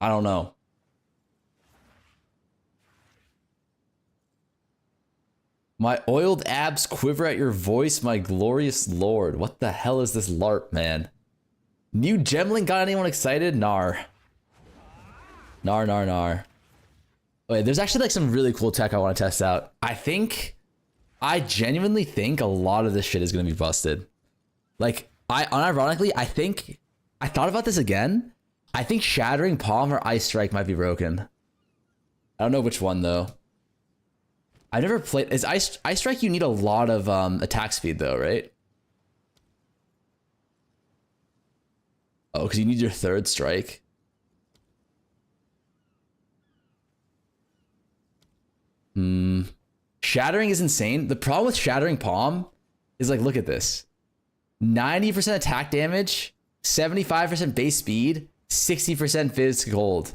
I don't know. My oiled abs quiver at your voice, my glorious lord. What the hell is this LARP, man? New Gemling got anyone excited? Nar. Nar, nar, nar. Wait, there's actually like some really cool tech I want to test out. I genuinely think a lot of this shit is going to be busted. Like, unironically, I thought about this again. I think Shattering Palm or Ice Strike might be broken. I don't know which one though. I never played. Is Ice Strike? You need a lot of attack speed though, right? Oh, because you need your third strike. Shattering is insane. The problem with Shattering Palm is like, look at this. 90% attack damage, 75% base speed, 60% Fizz Gold.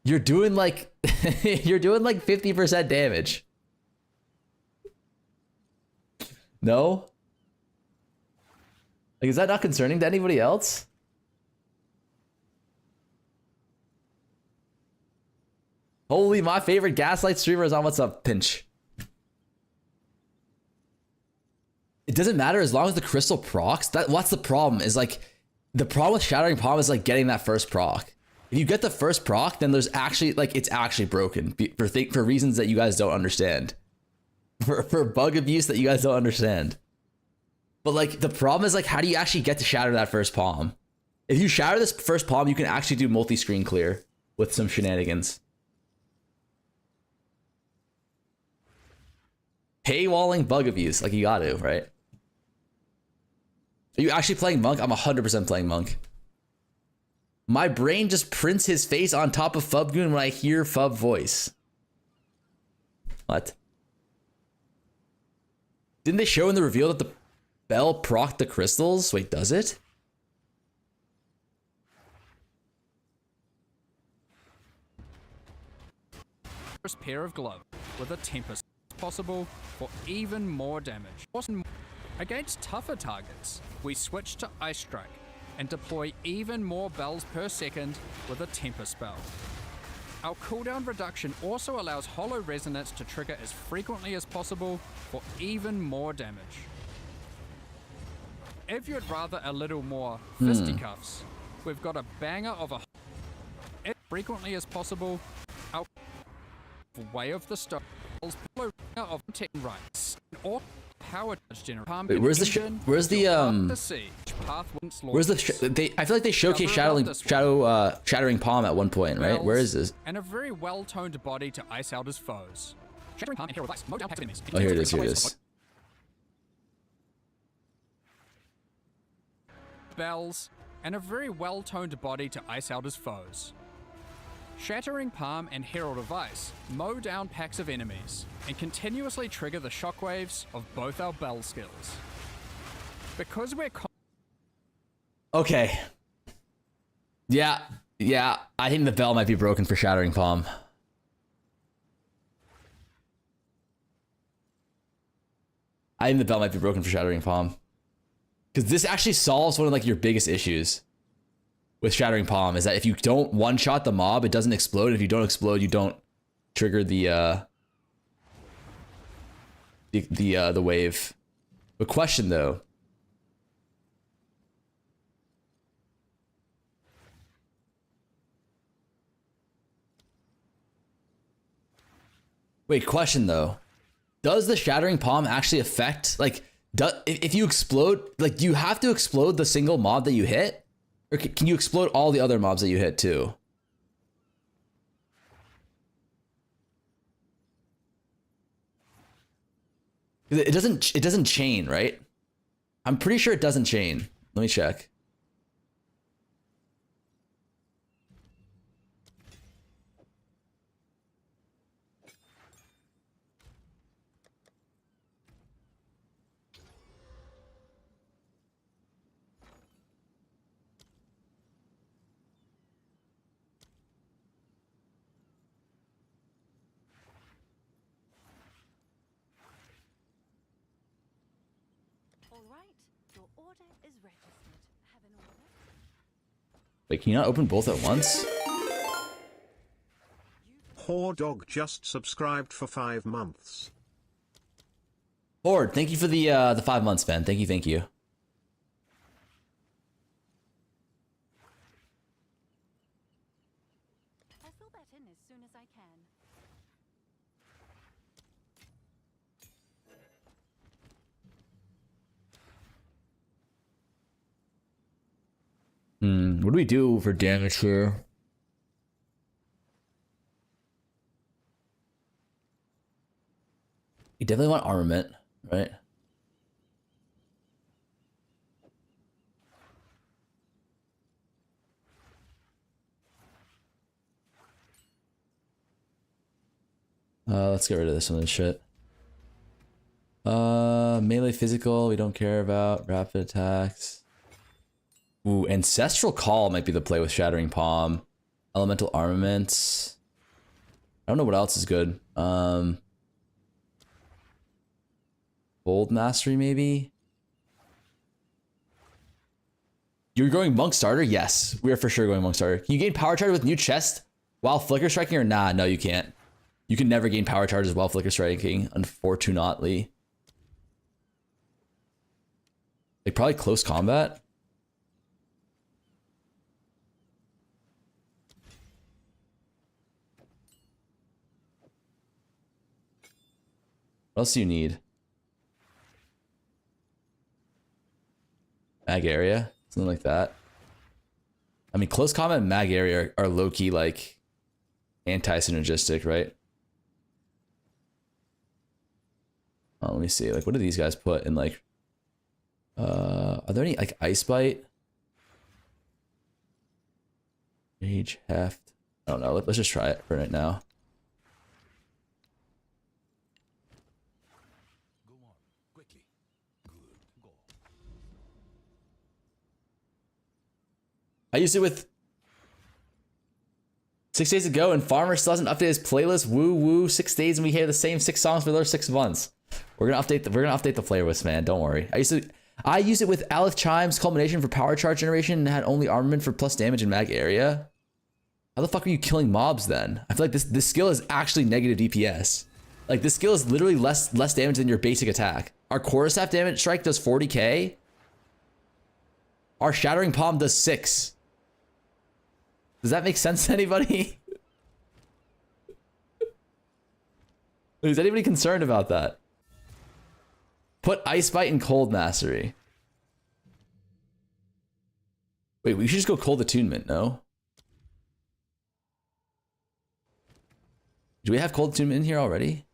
You're doing like you're doing like 50% damage. No? Like, is that not concerning to anybody else? Holy, my favorite Gaslight streamer is on. What's up, Pinch? It doesn't matter as long as the crystal procs. What's the problem is like, the problem with Shattering Palm is like getting that first proc. If you get the first proc, then there's actually like, it's actually broken for reasons that you guys don't understand. For bug abuse that you guys don't understand. But like, the problem is like, how do you actually get to shatter that first palm? If you shatter this first palm, you can actually do multi-screen clear with some shenanigans. Paywalling bug abuse, like you got to, right? Are you actually playing Monk? I'm 100% playing Monk. My brain just prints his face on top of Fubgoon when I hear Fub voice. What? Didn't they show in the reveal that the bell procced the crystals? Wait, does it? First pair of gloves with a tempest possible for even more damage. Against tougher targets, we switch to Ice Strike and deploy even more bells per second with a Tempest spell. Our cooldown reduction also allows Hollow Resonance to trigger as frequently as possible for even more damage. If you'd rather a little more fisticuffs, we've got a banger of a as frequently as possible. Our Way of the Stone of 10 rights or power generator. Wait, where's the I feel like they showcased Shattering Palm at one point, right? Where is this? And a very well-toned body to ice out his foes. Shattering Palm and Hero Vice. Oh, here it is, here it is. Bells and a very well-toned body to ice out his foes. Shattering Palm and Herald of Ice mow down packs of enemies and continuously trigger the shockwaves of both our bell skills. Because we're okay. Yeah, I think the bell might be broken for Shattering Palm. I think the bell might be broken for Shattering Palm. Because this actually solves one of like your biggest issues with Shattering Palm, is that if you don't one-shot the mob, it doesn't explode. If you don't explode, you don't trigger the wave. But question though. Wait, question though. Does the Shattering Palm actually affect, like, if you explode, like, do you have to explode the single mob that you hit? Or can you explode all the other mobs that you hit too? It doesn't chain, right? I'm pretty sure it doesn't chain. Let me check. Wait, can you not open both at once? Whore Dog just subscribed for 5 months. Horde, thank you for the 5 months, man. Thank you, thank you. I'll fill that in as soon as I can. What do we do for damage here? You definitely want armament, right? Let's get rid of some of this shit. Melee physical, we don't care about. Rapid attacks. Ooh, Ancestral Call might be the play with Shattering Palm. Elemental Armaments. I don't know what else is good. Bold Mastery, maybe? You're going Monk Starter? Yes, we are for sure going Monk Starter. Can you gain Power Charge with new chest while Flicker Striking or nah? No, you can't. You can never gain Power Charges while Flicker Striking, unfortunately. Like, probably Close Combat? What else do you need? Mag Area? Something like that. I mean, Close Combat and Mag Area are low-key, like, anti-synergistic, right? Oh, let me see. Like, what do these guys put in, like... are there any, like, Ice Bite? Rage, Heft. I don't know. Let's just try it for right now. I used it with 6 days ago, and Farmer still hasn't updated his playlist. Woo woo, 6 days, and we hear the same 6 songs for another 6 months. We're gonna update the playlist, man. Don't worry. I used it with Aleph Chimes Culmination for power charge generation, and had only armament for plus damage in mag area. How the fuck are you killing mobs then? I feel like this skill is actually negative DPS. Like, this skill is literally less damage than your basic attack. Our quarterstaff damage strike does 40k. Our shattering palm does 6. Does that make sense to anybody? Is anybody concerned about that? Put Ice Bite and Cold Mastery. Wait, we should just go Cold Attunement, no? Do we have Cold Attunement in here already?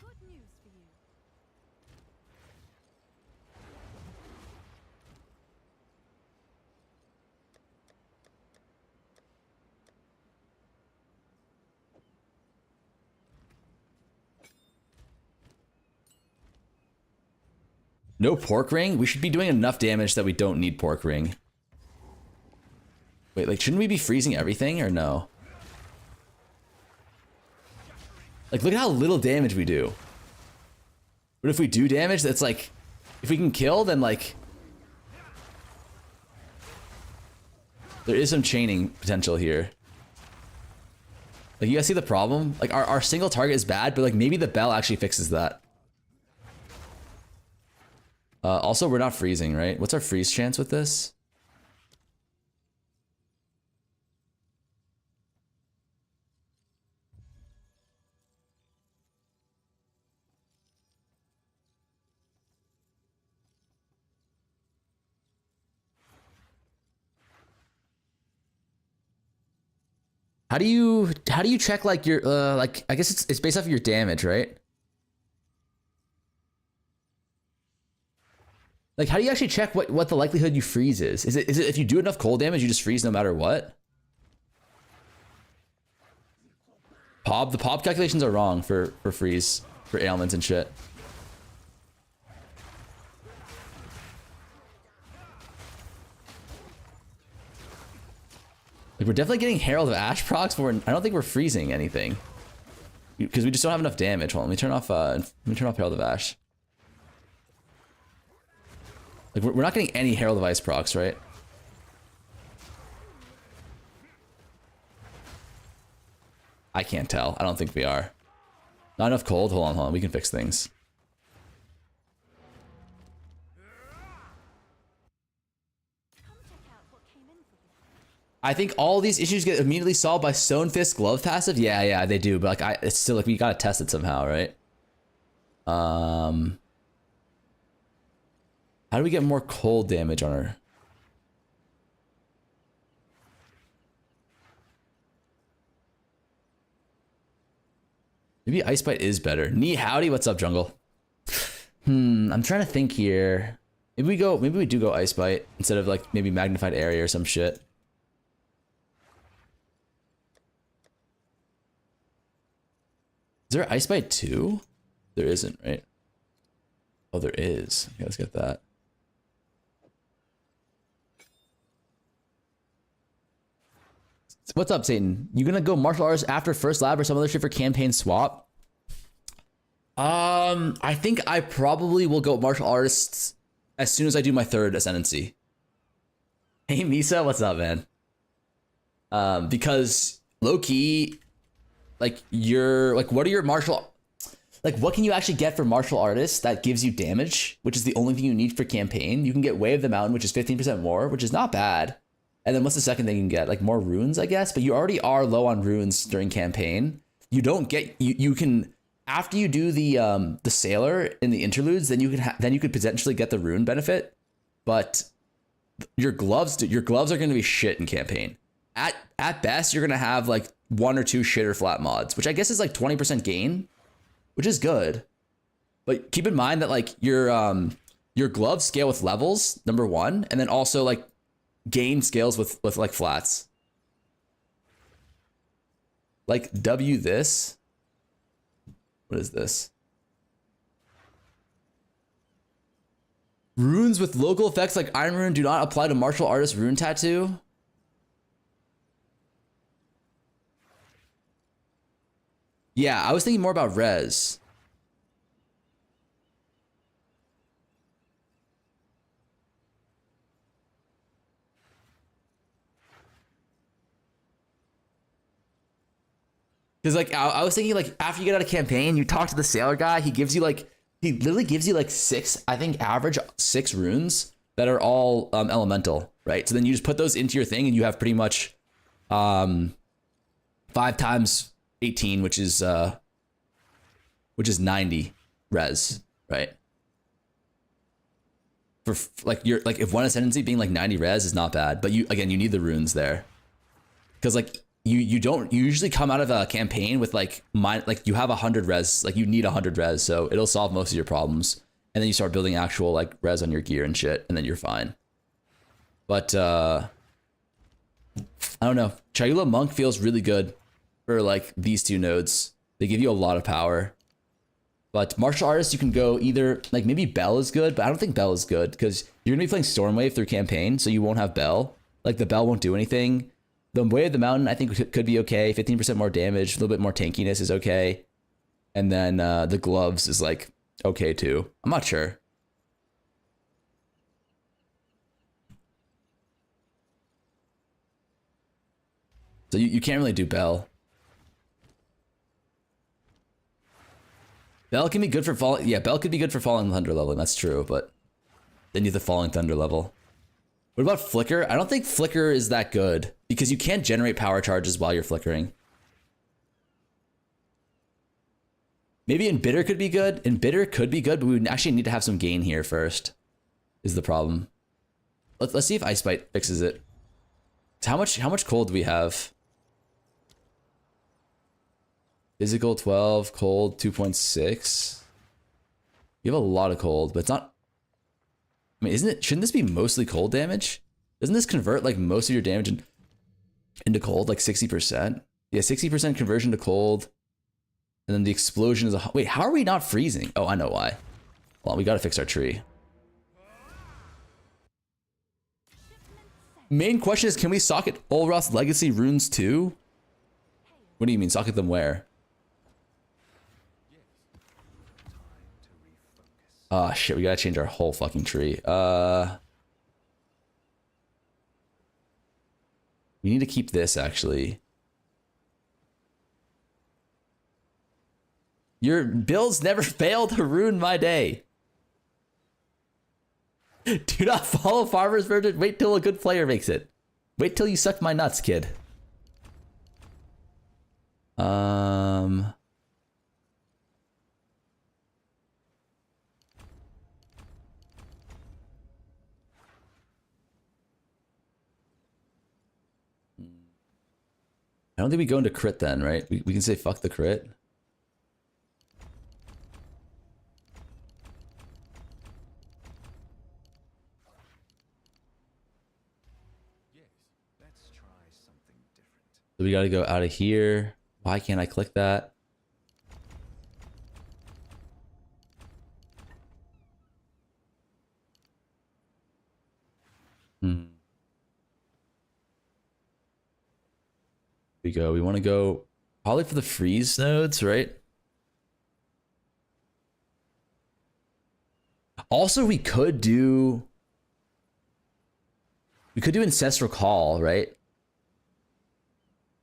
Good news for you. No Pork Ring? We should be doing enough damage that we don't need Pork Ring. Wait, like, shouldn't we be freezing everything or no? Like, look at how little damage we do. But if we do damage, that's like, if we can kill, then like, there is some chaining potential here. Like, you guys see the problem? Like, our single target is bad, but like, maybe the bell actually fixes that. Also, we're not freezing, right? What's our freeze chance with this? How do you check like your like, I guess it's based off of your damage, right? Like, how do you actually check what the likelihood you freeze is? Is it if you do enough cold damage, you just freeze no matter what? The pop calculations are wrong for freeze, for ailments and shit. Like, we're definitely getting Herald of Ash procs, but I don't think we're freezing anything. Because we just don't have enough damage. Hold on, let me turn off Herald of Ash. Like, we're not getting any Herald of Ice procs, right? I can't tell. I don't think we are. Not enough cold? Hold on. We can fix things. Come check out what came in for you. I think all these issues get immediately solved by Stone Fist Glove passive. Yeah, they do. But like, it's still like we gotta test it somehow, right? How do we get more cold damage on her? Maybe Ice Bite is better. Knee howdy, what's up, jungle? I'm trying to think here. Maybe we do go Ice Bite instead of like maybe magnified area or some shit. Is there Ice Bite 2? There isn't, right? Oh, there is. Okay, let's get that. What's up, Satan? You gonna go martial arts after first lab or some other shit for campaign swap? I think I probably will go martial artists as soon as I do my third Ascendancy. Hey, Misa, what's up, man? Because low key, like what are your martial, like what can you actually get for martial artists that gives you damage, which is the only thing you need for campaign? You can get Way of the Mountain, which is 15% more, which is not bad. And then what's the second thing you can get? Like more runes, I guess, but you already are low on runes during campaign. You don't get, you can, after you do the sailor in the interludes, then you could potentially get the rune benefit, but your gloves are going to be shit in campaign. At best, you're going to have like 1 or 2 shitter flat mods, which I guess is like 20% gain, which is good. But keep in mind that like your gloves scale with levels, number 1, and then also like gain scales with like flats. Like W this. What is this? Runes with local effects like Iron Rune do not apply to martial artist rune tattoo. Yeah, I was thinking more about res. Because like I was thinking like after you get out of campaign, you talk to the sailor guy. He literally gives you like 6, I think average 6 runes that are all elemental, right? So then you just put those into your thing, and you have pretty much 5 times 18, which is 90 res, right? For like if one Ascendancy being like 90 res is not bad, but you need the runes there, because like. You usually come out of a campaign with like you have 100 res, like you need 100 res, so it'll solve most of your problems, and then you start building actual like res on your gear and shit, and then you're fine. But I don't know, Chayula Monk feels really good for like these 2 nodes. They give you a lot of power. But martial artists, you can go either like maybe Bell is good, but I don't think Bell is good because you're gonna be playing Stormwave through campaign, so you won't have Bell. Like the Bell won't do anything. The Way of the Mountain, I think, could be okay. 15% more damage, a little bit more tankiness is okay. And then the gloves is like okay too. I'm not sure. So you can't really do Bell. Bell can be good for falling. Yeah, Bell could be good for falling thunder level. That's true, but then you have the falling thunder level. What about Flicker? I don't think Flicker is that good because you can't generate power charges while you're flickering. Maybe Embitter could be good. Embitter could be good, but we would actually need to have some gain here first, is the problem. Let's see if Ice Bite fixes it. How much cold do we have? Physical 12, cold 2.6. You have a lot of cold, but it's not. I mean, shouldn't this be mostly cold damage? Doesn't this convert like most of your damage into cold, like 60%? Yeah, 60% conversion to cold. And then the explosion is wait, how are we not freezing? Oh, I know why. Well, we gotta fix our tree. Main question is, can we socket Olroth's Legacy runes too? What do you mean, socket them where? Oh shit, we gotta change our whole fucking tree. We need to keep this actually. Your builds never fail to ruin my day. Do not follow Farmer's Version. Wait till a good player makes it. Wait till you suck my nuts, kid. I don't think we go into crit then, right? We can say fuck the crit. So we got to go out of here. Why can't I click that? We go. We want to go probably for the freeze nodes, right? Also, we could do Ancestral Call, right?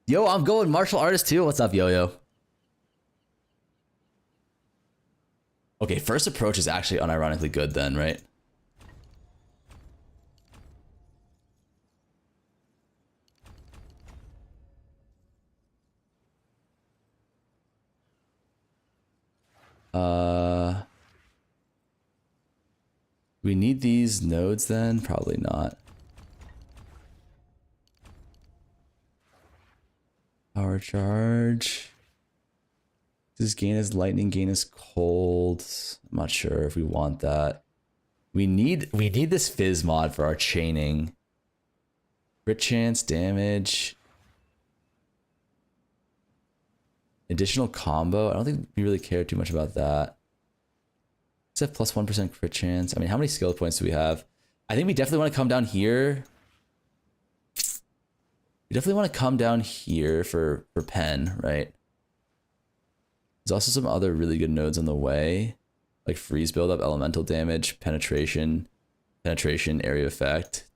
Yo, I'm going martial artist too. What's up, Yo-Yo? Okay, first approach is actually unironically good then, right? We need these nodes then? Probably not. Power charge. Does gain as lightning, gain as cold? I'm not sure if we want that. We need this fizz mod for our chaining. Crit chance, damage. Additional combo. I don't think we really care too much about that. Let's have plus 1% crit chance. I mean, how many skill points do we have? I think we definitely want to come down here. We definitely want to come down here for pen, right? There's also some other really good nodes on the way, like freeze buildup, elemental damage, penetration, area effect.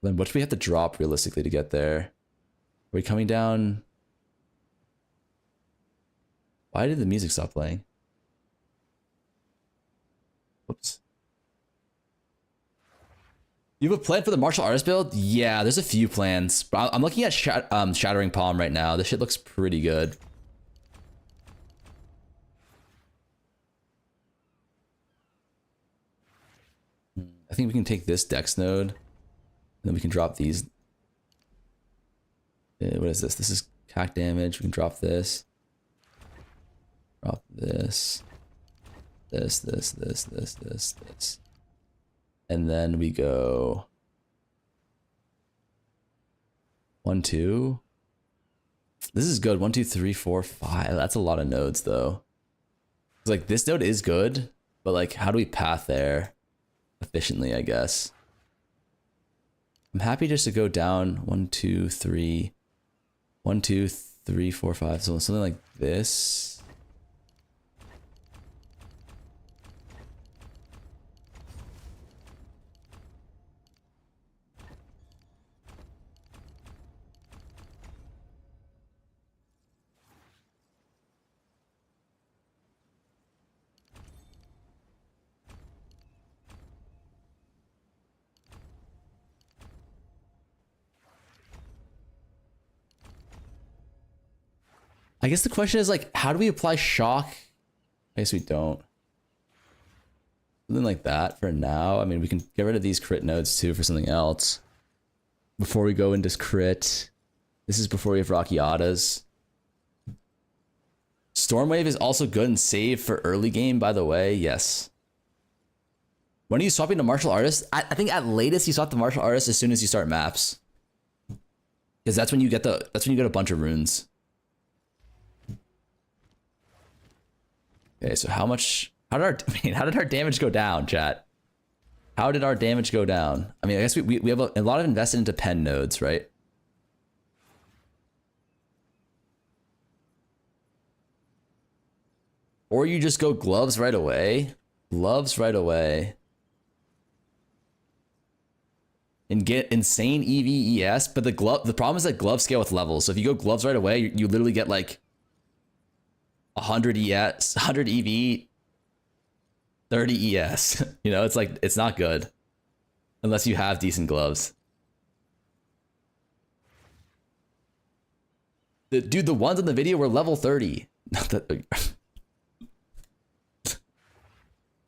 Then what do we have to drop realistically to get there? Are we coming down? Why did the music stop playing? Whoops. You have a plan for the martial artist build? Yeah, there's a few plans. But I'm looking at Shattering Palm right now. This shit looks pretty good. I think we can take this dex node. And then we can drop these. What is this? This is CAC damage. We can drop this. Drop this. This. And then we go 1, 2. This is good. 1, 2, 3, 4, 5. That's a lot of nodes though. It's like this node is good, but like how do we path there efficiently, I guess? I'm happy just to go down 1, 2, 3. 1, 2, 3, 4, 5. So something like this. I guess the question is like, how do we apply shock? I guess we don't. Something like that for now. I mean, we can get rid of these crit nodes too for something else. Before we go into crit. This is before we have Rockiatas. Stormwave is also good and save for early game, by the way. Yes. When are you swapping to martial artist? I think at latest you swap to martial artist as soon as you start maps. Because that's when you get a bunch of runes. Okay, so how did our damage go down, chat? How did our damage go down? I mean, I guess we have a lot of invested into pen nodes, right? Or you just go gloves right away. Gloves right away. And get insane EVES, but the problem is that gloves scale with levels. So if you go gloves right away, you literally get like 100 ES, 100 EV, 30 ES. You know, it's like, it's not good. Unless you have decent gloves. Dude, the ones in the video were level 30.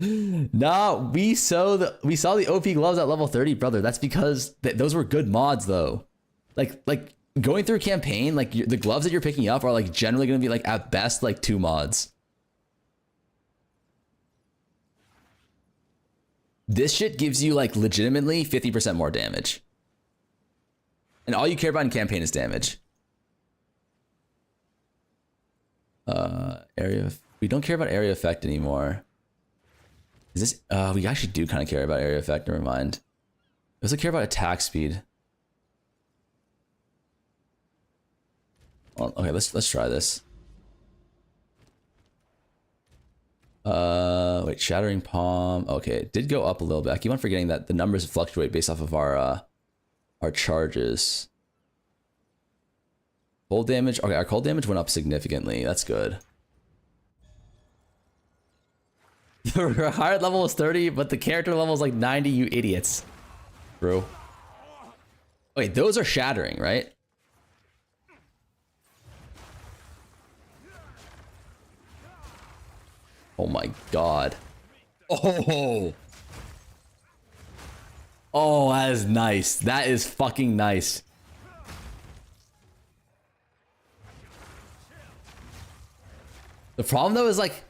Nah, we saw the OP gloves at level 30, brother. That's because those were good mods, though. Like going through a campaign, like the gloves that you're picking up are like generally going to be like at best like 2 mods. This shit gives you like legitimately 50% more damage, and all you care about in campaign is damage. We don't care about area effect anymore. Is this, we actually do kind of care about area effect, never mind. We also care about attack speed. Well, okay, let's try this. Wait, shattering palm. Okay, it did go up a little bit. I keep on forgetting that the numbers fluctuate based off of our charges. Cold damage. Okay, our cold damage went up significantly. That's good. Your higher level was 30, but the character level is like 90, you idiots. Bro. Wait, those are shattering, right? Oh my god. Oh! Oh, that is nice. That is fucking nice. The problem though is like,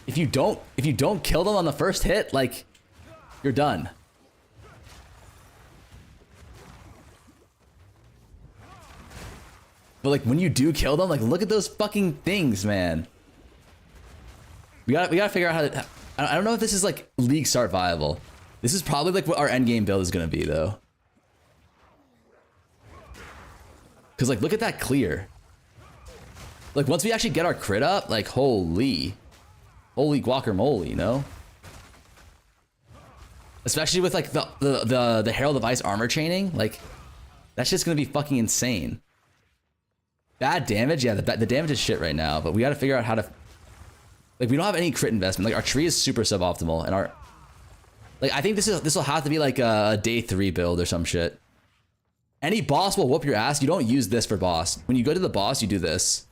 if you don't kill them on the first hit, like, you're done. But like when you do kill them, like look at those fucking things, man. We gotta figure out how to. I don't know if this is like league start viable. This is probably like what our endgame build is gonna be though. Cause like look at that clear. Like once we actually get our crit up, like holy guacamole, you know? Especially with like the Herald of Ice armor chaining, like that's just gonna be fucking insane. Bad damage, yeah, the damage is shit right now, but we gotta figure out how to, like we don't have any crit investment. Like our tree is super suboptimal, and our, like I think this will have to be like a day 3 build or some shit. Any boss will whoop your ass. You don't use this for boss. When you go to the boss, you do this.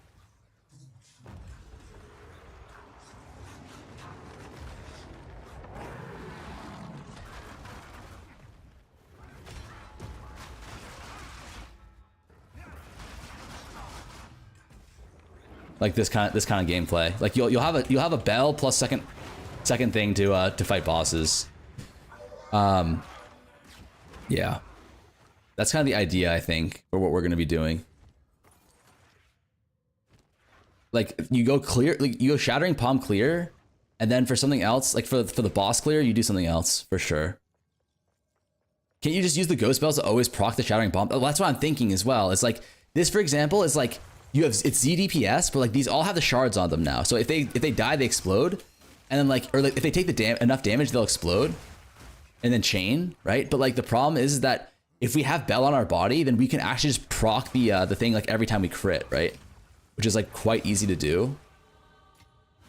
Like this kind of gameplay. Like you'll have a bell plus second thing to fight bosses. Yeah. That's kind of the idea, I think, for what we're gonna be doing. Like you go clear, like you go shattering palm clear, and then for something else, like for the boss clear, you do something else for sure. Can't you just use the ghost bells to always proc the shattering palm? Oh, that's what I'm thinking as well. It's like this, for example, is like it's ZDPS, but like these all have the shards on them now. So if they die, they explode, and then like, or like if they take the enough damage, they'll explode, and then chain, right? But like the problem is that if we have Bell on our body, then we can actually just proc the thing like every time we crit, right? Which is like quite easy to do.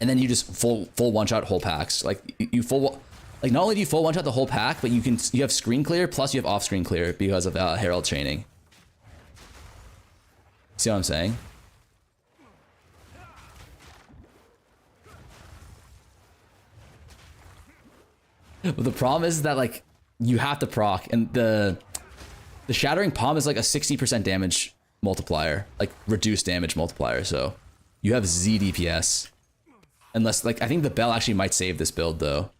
And then you just full one shot whole packs. Like you like not only do you full one shot the whole pack, but you have screen clear plus you have off screen clear because of Herald chaining. See what I'm saying? But the problem is that like you have to proc, and the shattering palm is like a 60% damage multiplier, like reduced damage multiplier. So you have Z DPS, unless like I think the bell actually might save this build though.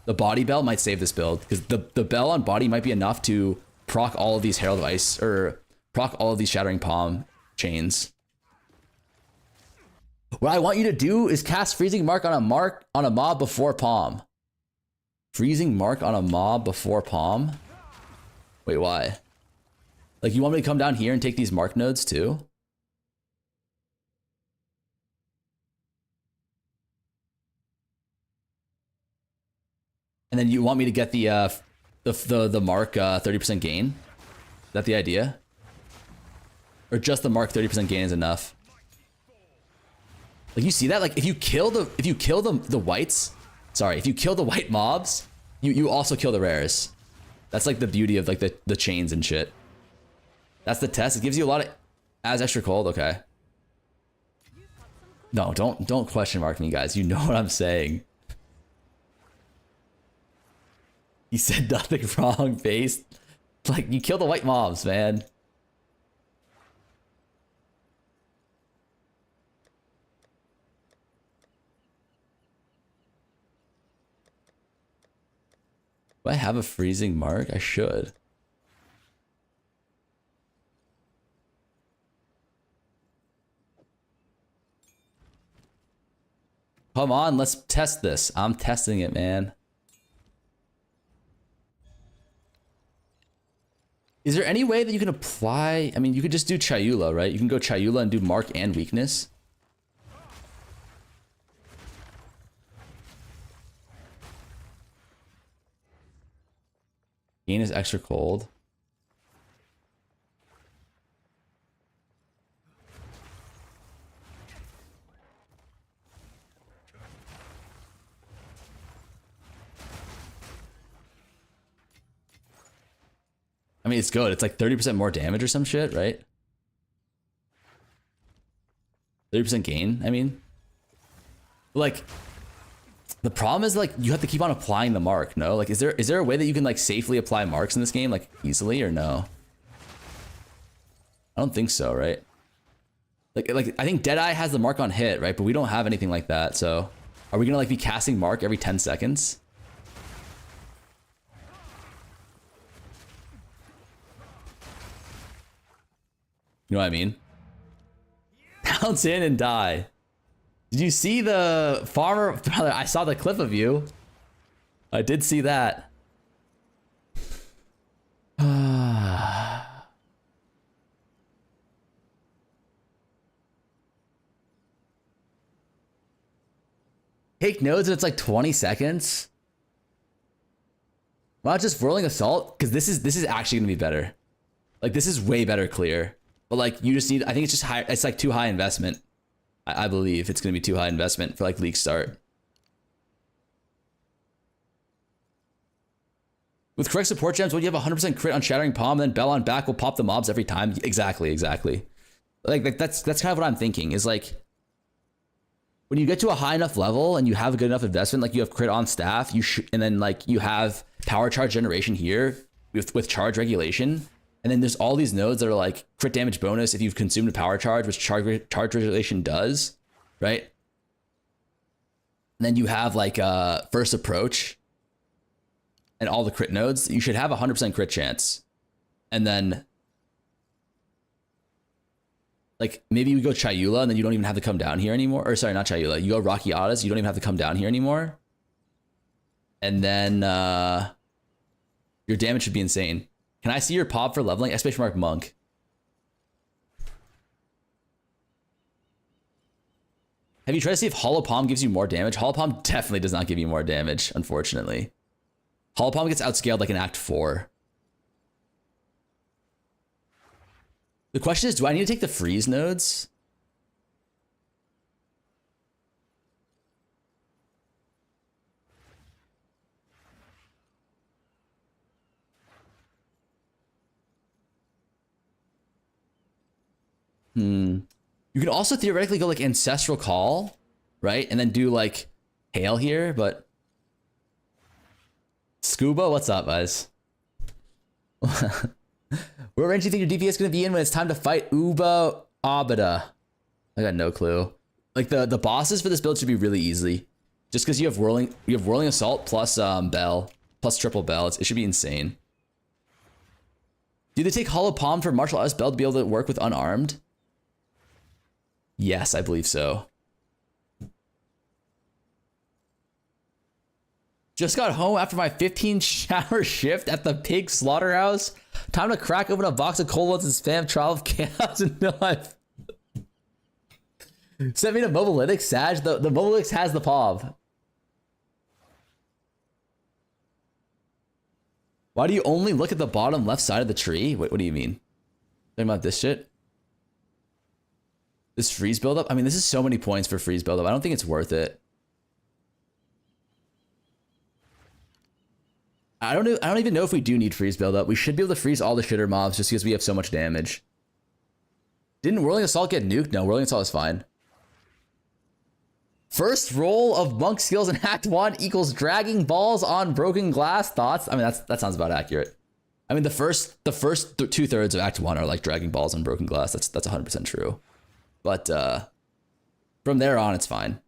The body bell might save this build because the bell on body might be enough to proc all of these Herald of Ice or proc all of these shattering palm chains. What I want you to do is cast freezing mark on a mob before palm. Freezing mark on a mob before palm? Wait, why? Like you want me to come down here and take these mark nodes too? And then you want me to get the mark 30% gain? Is that the idea? Or just the mark 30% gain is enough? Like you see that? Like if you kill the whites, sorry, if you kill the white mobs, you also kill the rares. That's like the beauty of like the chains and shit. That's the test. It gives you a lot of as extra cold, okay. No, don't question mark me, guys. You know what I'm saying. He said nothing wrong, face. Like you kill the white mobs, man. Do I have a freezing mark? I should. Come on, let's test this. I'm testing it, man. Is there any way that you can apply? I mean, you could just do Chayula, right? You can go Chayula and do mark and weakness. Gain is extra cold. I mean, it's good. It's like 30% more damage or some shit, right? 30% gain, I mean. Like, the problem is, like, you have to keep on applying the mark, no? Like, is there a way that you can, like, safely apply marks in this game, like, easily, or no? I don't think so, right? Like I think Deadeye has the mark on hit, right? But we don't have anything like that, so... Are we gonna, like, be casting mark every 10 seconds? You know what I mean? Pounce in and die. Did you see the farmer? Brother, I saw the clip of you. I did see that. Take nodes and it's like 20 seconds. Why not just Whirling Assault? Because this is actually gonna be better. Like this is way better clear. But like you just need, I think it's just high, it's like too high investment. I believe it's gonna be too high investment for like league start. With correct support gems, when you have 100% crit on Shattering Palm, then Bell on back will pop the mobs every time. Exactly. Like that's kind of what I'm thinking is like, when you get to a high enough level and you have a good enough investment, like you have crit on staff, and then like you have power charge generation here with charge regulation. And then there's all these nodes that are like crit damage bonus if you've consumed a power charge, which charge regulation does, right? And then you have like first approach and all the crit nodes. You should have 100% crit chance. And then like maybe you go Chayula and then you don't even have to come down here anymore. Or sorry, not Chayula. You go Rocky Autas, you don't even have to come down here anymore. And then your damage should be insane. Can I see your pop for leveling? Exclamation mark monk. Have you tried to see if Hollow Palm gives you more damage? Hollow Palm definitely does not give you more damage, unfortunately. Hollow Palm gets outscaled like in Act 4. The question is, do I need to take the freeze nodes? You can also theoretically go like Ancestral Call, right? And then do like Hail here, but... Scuba, what's up, guys? What range do you think your DPS is going to be in when it's time to fight Uba Abada? I got no clue. Like the bosses for this build should be really easy. Just because you have Whirling Assault plus Bell, plus triple Bell. It should be insane. Do they take Hollow Palm for Martial Arts Bell to be able to work with Unarmed? Yes, I believe so. Just got home after my 15-hour shift at the pig slaughterhouse. Time to crack open a box of cold ones and spam Trial of Chaos and no life. Send me to Mobalytics, Sag. The Mobalytics has the POV. Why do you only look at the bottom left side of the tree? Wait, what do you mean? Talking about this shit? This freeze buildup? I mean, this is so many points for freeze buildup. I don't think it's worth it. I don't even know if we do need freeze buildup. We should be able to freeze all the shitter mobs just because we have so much damage. Didn't Whirling Assault get nuked? No, Whirling Assault is fine. First roll of monk skills in Act 1 equals dragging balls on broken glass. Thoughts? I mean, that sounds about accurate. I mean, the first 2/3 of Act 1 are like dragging balls on broken glass. That's 100% true. But from there on, it's fine.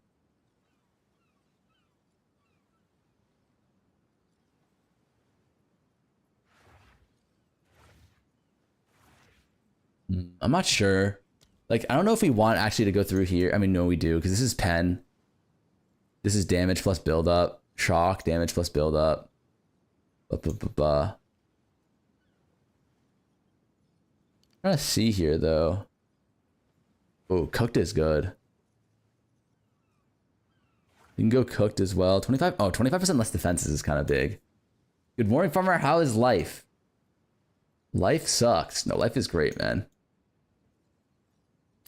I'm not sure. Like, I don't know if we want actually to go through here. I mean, no, we do, because this is pen. This is damage plus buildup. Shock, damage plus buildup. Trying to see here, though. Oh, cooked is good. You can go cooked as well. 25% less defenses is kind of big. Good morning, farmer. How is life? Life sucks. No, life is great, man.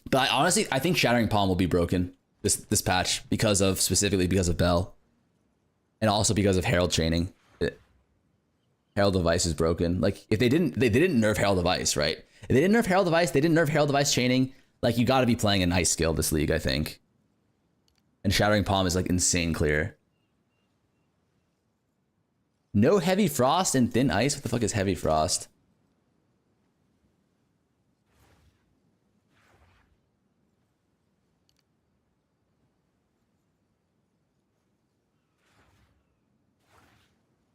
But honestly, I think Shattering Palm will be broken this patch specifically because of Bell. And also because of Herald chaining. Herald of Ice is broken. Like, if they didn't nerf Herald of Ice, right? If they didn't nerf Herald of Ice, they didn't nerf Herald of Ice chaining. Like, you gotta be playing an ice skill this league, I think. And Shattering Palm is like insane clear. No heavy frost and thin ice? What the fuck is heavy frost?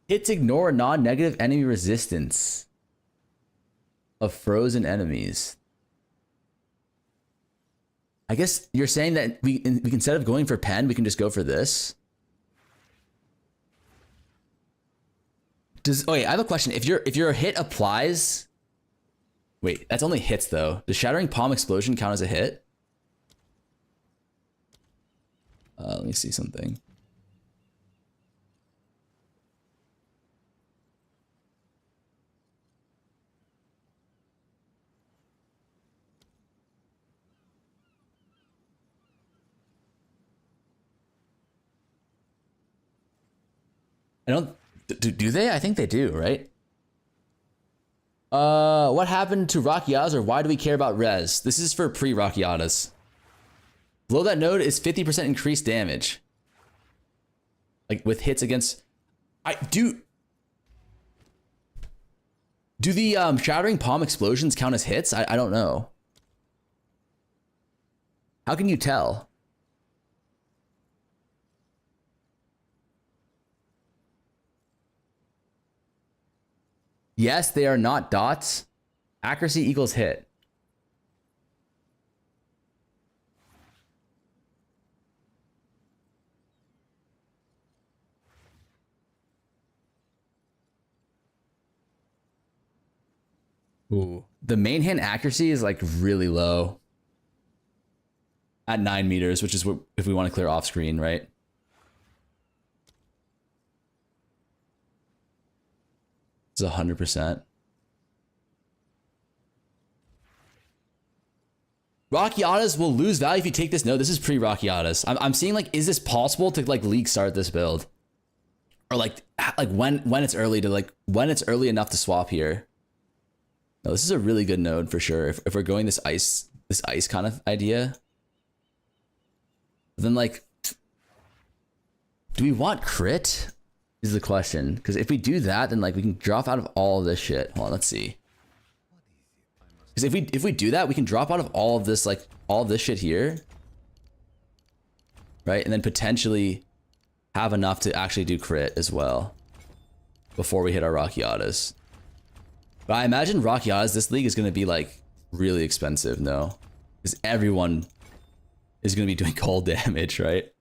Hits ignore non-negative enemy resistance of frozen enemies. I guess you're saying that we instead of going for pen, we can just go for this. Oh wait, I have a question. If your hit applies, wait, that's only hits though. Does Shattering Palm Explosion count as a hit? Let me see something. I don't... Do they? I think they do, right? What happened to Rakiatas, or why do we care about res? This is for pre-Rakiatas. Below that node is 50% increased damage. Like, with hits against... Do the Shattering Palm Explosions count as hits? I don't know. How can you tell? Yes, they are not dots. Accuracy equals hit. Ooh. The main hand accuracy is like really low. At 9 meters, which is what if we want to clear off screen, right? It's 100%. Rakiatas will lose value if you take this node. This is pre-Rakiatas. I'm seeing like, is this possible to like league start this build? Or like when it's early to like, when it's early enough to swap here. No, this is a really good node for sure. If we're going this ice kind of idea. Then like, do we want crit? Is the question. Because if we do that, then like we can drop out of all of this shit. Hold on, let's see. Because if we do that, we can drop out of all of this, like all of this shit here. Right? And then potentially have enough to actually do crit as well. Before we hit our Rakiatas. But I imagine Rakiatas, this league is going to be like really expensive, no? Because everyone is going to be doing cold damage, right?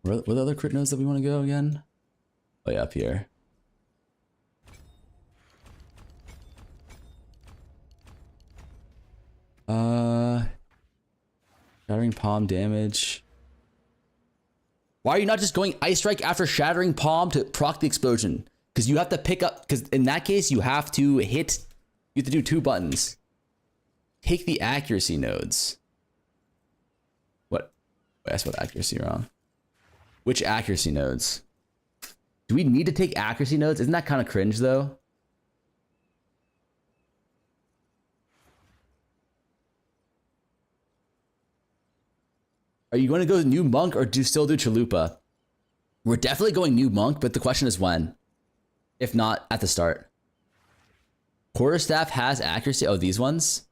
Where are the other crit nodes that we want to go again? Oh yeah, up here. Shattering palm damage. Why are you not just going Ice Strike after Shattering Palm to proc the explosion? Because you have to pick up, because in that case, you have to do 2 buttons. Take the accuracy nodes. What? Wait, I spelled accuracy wrong. Which accuracy nodes? Do we need to take accuracy nodes? Isn't that kind of cringe though? Are you going to go new monk or still do chalupa? We're definitely going new monk, but the question is when. If not, at the start. Quarterstaff has accuracy. Oh, these ones?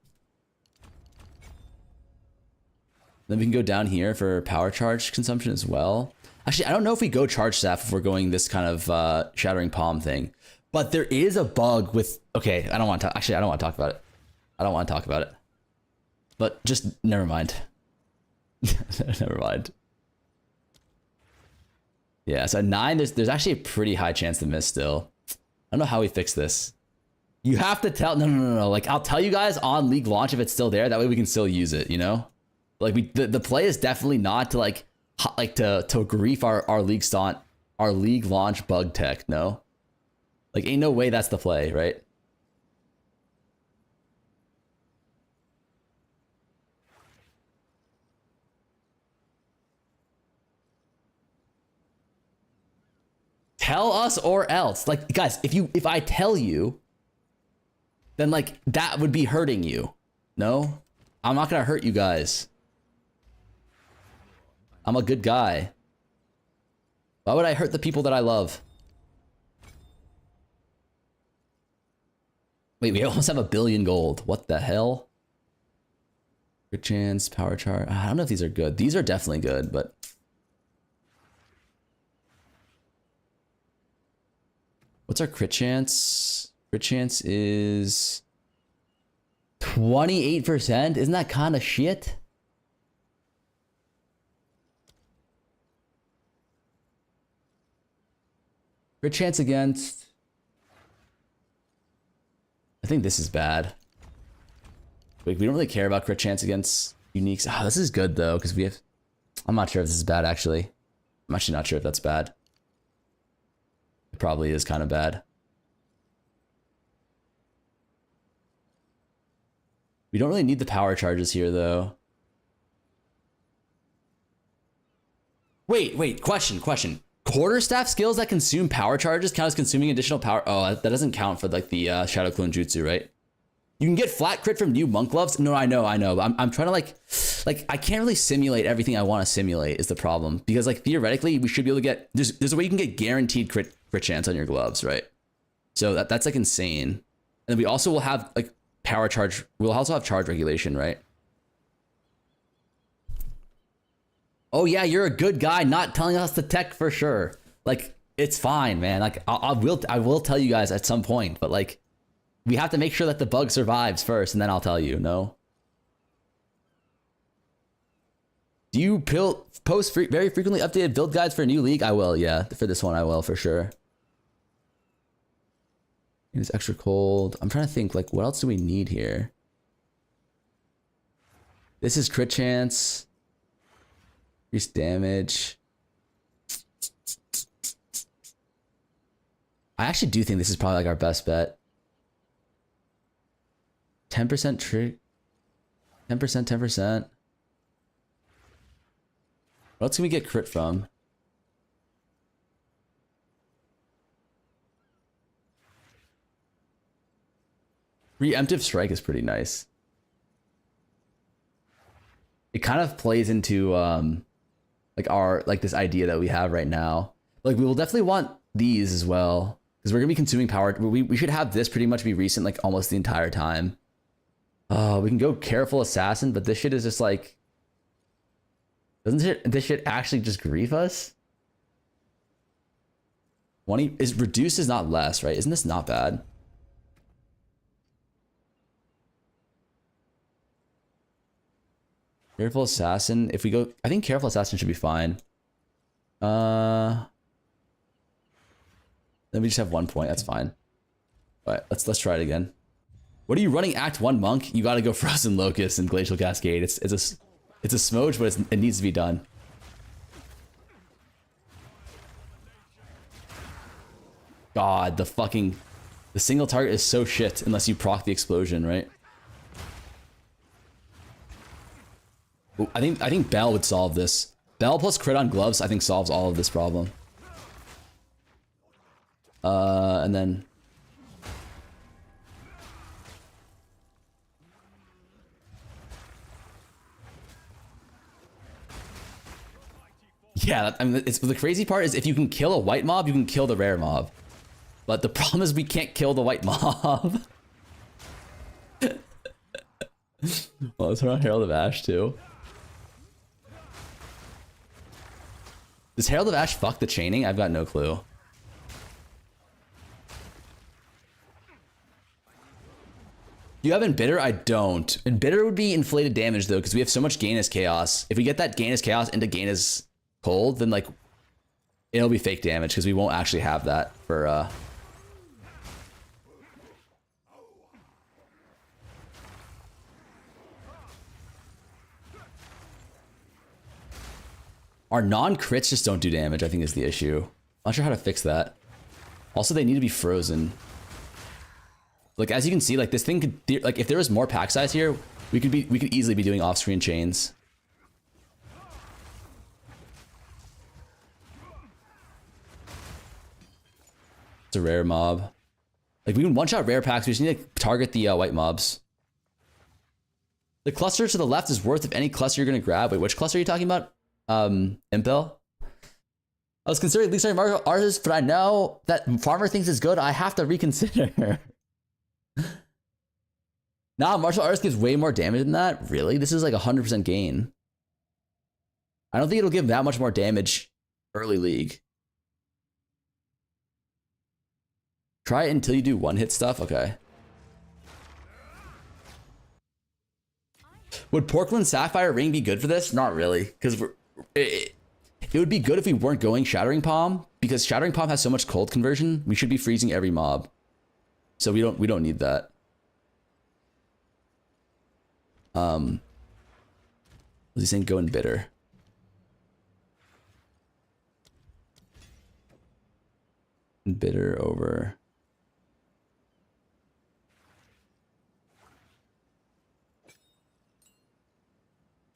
Then we can go down here for power charge consumption as well. Actually, I don't know if we go charge staff if we're going this kind of shattering palm thing. But there is a bug with... Okay, I don't want to... Actually, I don't want to talk about it. I don't want to talk about it. But just... Never mind. Never mind. Yeah, so at 9, there's actually a pretty high chance to miss still. I don't know how we fix this. You have to tell... No. Like, I'll tell you guys on league launch if it's still there. That way we can still use it, you know? Like, the play is definitely not to, to grief our league launch bug tech, no? Like, ain't no way that's the play, right? Tell us or else. Like, guys, if I tell you, then like that would be hurting you. No? I'm not gonna hurt you guys. I'm a good guy. Why would I hurt the people that I love? Wait, we almost have 1 billion gold. What the hell? Good chance, power chart. I don't know if these are good. These are definitely good, but... What's our crit chance? Crit chance is 28%. Isn't that kind of shit? Crit chance against... I think this is bad. Wait, we don't really care about crit chance against uniques. Ah, this is good though, because we have... I'm not sure if this is bad actually. I'm actually not sure if that's bad. It probably is kind of bad. We don't really need the power charges here, though. Wait, question. Quarterstaff skills that consume power charges count as consuming additional power. Oh, that doesn't count for like the Shadow Clone Jutsu, right? You can get flat crit from new monk gloves. No, I know. But I'm trying to like I can't really simulate everything I want to simulate is the problem. Because like theoretically, we should be able to get, there's a way you can get guaranteed crit chance on your gloves, right? So that's like insane. And then we also will have like power charge. We'll also have charge regulation, right? Oh yeah, you're a good guy, not telling us the tech for sure. Like it's fine, man. Like I will tell you guys at some point, but like we have to make sure that the bug survives first, and then I'll tell you. No. Do you post very frequently updated build guides for a new league? I will, yeah. For this one, I will for sure. It's extra cold. I'm trying to think, like, what else do we need here? This is crit chance. Increase damage. I actually do think this is probably like our best bet. 10% trick. 10%. What else can we get crit from? Preemptive strike is pretty nice. It kind of plays into like this idea that we have right now. Like we will definitely want these as well because we're gonna be consuming power. We should have this pretty much be recent like almost the entire time. We can go careful assassin, but this shit is just like, doesn't this shit actually just grief us? 20 is reduced is not less, right? Isn't this not bad? Careful assassin. If we go, I think careful assassin should be fine. Then we just have 1 point. That's fine. All right, let's try it again. What are you running? Act 1 monk. You got to go Frozen Locust and Glacial Cascade. It's a smudge, but it needs to be done. God, the single target is so shit unless you proc the explosion, right? Ooh, I think Bell would solve this. Bell plus crit on gloves, I think, solves all of this problem. And then yeah, I mean, it's the crazy part is if you can kill a white mob, you can kill the rare mob. But the problem is we can't kill the white mob. Well, let's run Herald of Ash too. Does Herald of Ash fuck the chaining? I've got no clue. You have Embitter? I don't. Embitter would be inflated damage though, because we have so much gain as chaos. If we get that gain as chaos into gain as cold, then like it'll be fake damage because we won't actually have that for our non-crits just don't do damage, I think is the issue. I'm not sure how to fix that. Also, they need to be frozen. Like, as you can see, like this thing could, like if there was more pack size here, we could easily be doing off-screen chains. It's a rare mob. Like we can one-shot rare packs, we just need to target the white mobs. The cluster to the left is worth of any cluster you're gonna grab. Wait, which cluster are you talking about? Impel? I was considering at least martial artist, but I know that farmer thinks it's good. I have to reconsider. Nah, martial artist gives way more damage than that. Really? This is like 100% gain. I don't think it'll give that much more damage early league. Try it until you do one-hit stuff? Okay. Would Porcelain Sapphire Ring be good for this? Not really, because it would be good if we weren't going Shattering Palm, because Shattering Palm has so much cold conversion. We should be freezing every mob, so we don't need that. Was he saying go in bitter? Bitter over.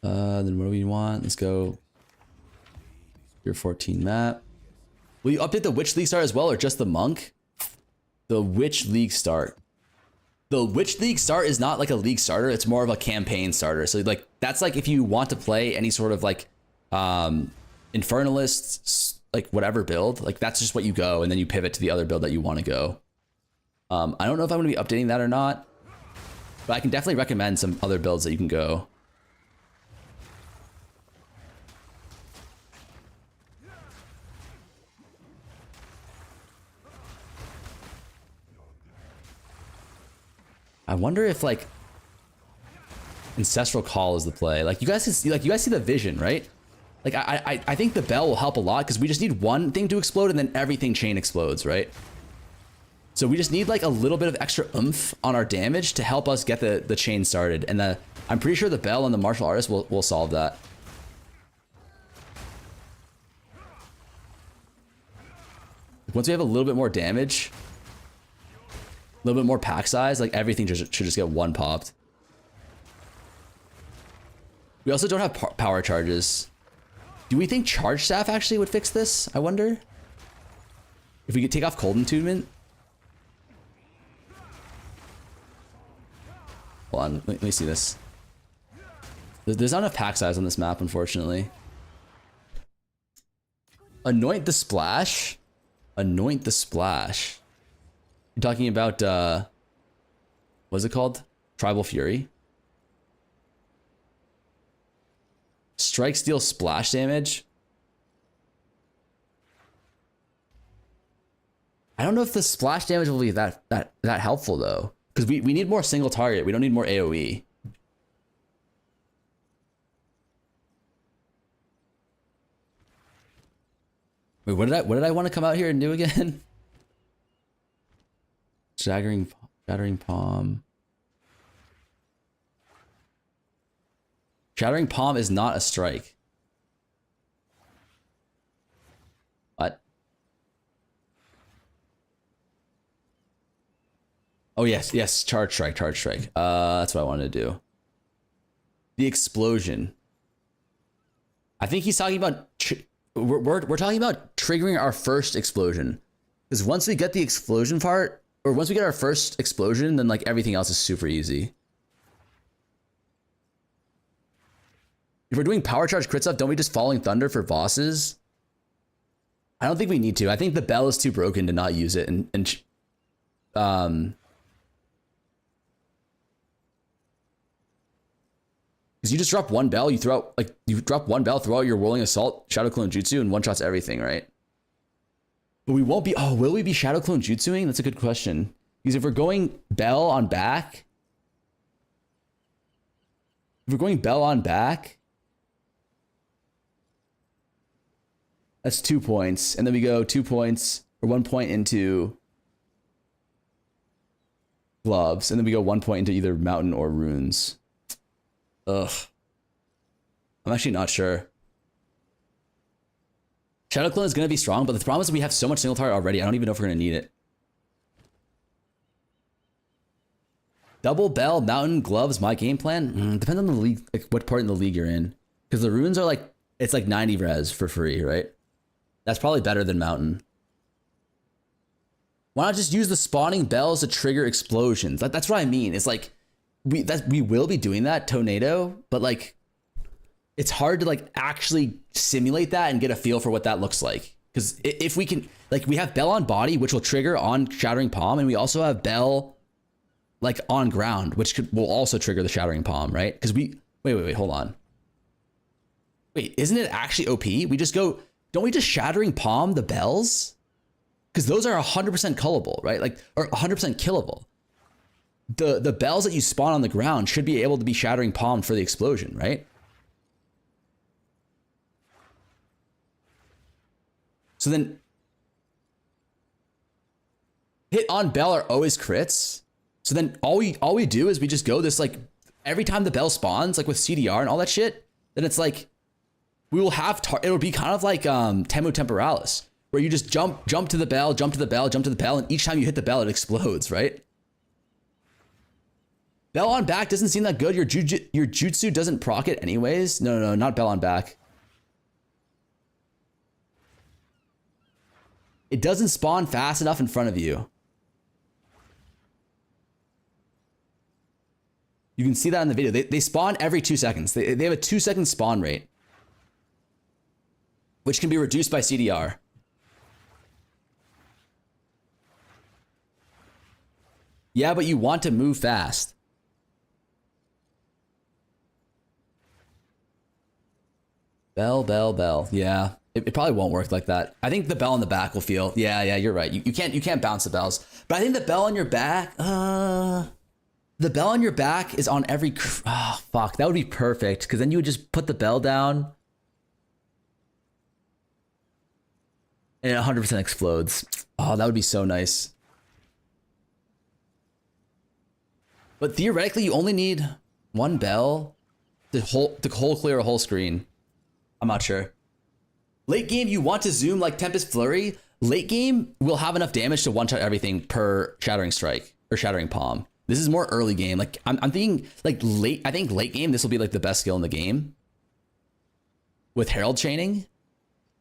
Then what do we want? Let's go your 14 map. Will you update the Witch League Star as well, or just the Monk? The Witch League Start. The Witch League Start is not like a league starter. It's more of a campaign starter. So like that's like if you want to play any sort of like Infernalist, like whatever build, like that's just what you go, and then you pivot to the other build that you want to go. I don't know if I'm going to be updating that or not, but I can definitely recommend some other builds that you can go. I wonder if like Ancestral Call is the play. Like you guys can see, like you guys see the vision, right? Like I think the bell will help a lot because we just need one thing to explode and then everything chain explodes, right? So we just need like a little bit of extra oomph on our damage to help us get the chain started. And I'm pretty sure the bell and the martial artist will solve that. Once we have a little bit more damage, a little bit more pack size, like everything should just get one popped. We also don't have power charges. Do we think Charge Staff actually would fix this? I wonder. If we could take off Cold Entombment. Hold on, let me see this. There's not enough pack size on this map, unfortunately. Anoint the Splash? Anoint the Splash. You're talking about, what's it called? Tribal Fury? Strikes deal splash damage? I don't know if the splash damage will be that helpful though. Because we need more single target. We don't need more AoE. Wait, what did I want to come out here and do again? Shattering palm. Shattering palm is not a strike. What? Oh yes, charge strike. That's what I wanted to do. The explosion. I think he's talking about. We're talking about triggering our first explosion, because once we get the explosion part, or once we get our first explosion, then like everything else is super easy. If we're doing power charge crit stuff, don't we just Falling Thunder for bosses? I don't think we need to. I think the bell is too broken to not use it, and because you just drop one bell, you drop one bell, throw out your Whirling Assault, Shadow Clone Jutsu, and one shots everything, right? But we won't be. Oh, will we be Shadow Clone Jutsuing? That's a good question. Because if we're going bell on back, that's 2 points, and then we go 2 points or 1 point into gloves, and then we go 1 point into either mountain or runes. Ugh. I'm actually not sure. Shadow Clone is going to be strong, but the problem is we have so much single target already. I don't even know if we're going to need it. Double bell, mountain, gloves, my game plan? Depends on the league, like what part in the league you're in. Because the runes are like, it's like 90 res for free, right? That's probably better than mountain. Why not just use the spawning bells to trigger explosions? That's what I mean. It's like, we will be doing that, tornado, but like, it's hard to like actually simulate that and get a feel for what that looks like. Because if we can, like, we have bell on body, which will trigger on shattering palm, and we also have bell like on ground, which will also trigger the shattering palm, right? Because wait, hold on. Wait, isn't it actually OP? We just go, don't we just shattering palm the bells? Because those are 100% cullable, right? Like, or 100% killable. The bells that you spawn on the ground should be able to be shattering palmed for the explosion, right? So then hit on bell are always crits. So then all we do is we just go this, like, every time the bell spawns, like with CDR and all that shit, then it's like we will have it'll be kind of like Temu Temporalis, where you just jump to the bell, and each time you hit the bell it explodes, right? Bell on back doesn't seem that good. Your jutsu doesn't proc it anyways. No, not bell on back. It doesn't spawn fast enough in front of you. You can see that in the video. They spawn every 2 seconds. They have a 2-second spawn rate, which can be reduced by CDR. Yeah, but you want to move fast. Bell. Yeah, it probably won't work like that. I think the bell on the back will feel. Yeah, you're right. You can't bounce the bells. But I think the bell on your back. The bell on your back is on every. Oh fuck, that would be perfect. Because then you would just put the bell down, and it 100% explodes. Oh, that would be so nice. But theoretically, you only need one bell to whole clear a whole screen. I'm not sure. Late game, you want to zoom like Tempest Flurry. Late game will have enough damage to one-shot everything per Shattering Strike or Shattering Palm. This is more early game. Like I'm thinking like late. I think late game this will be like the best skill in the game with Herald Chaining.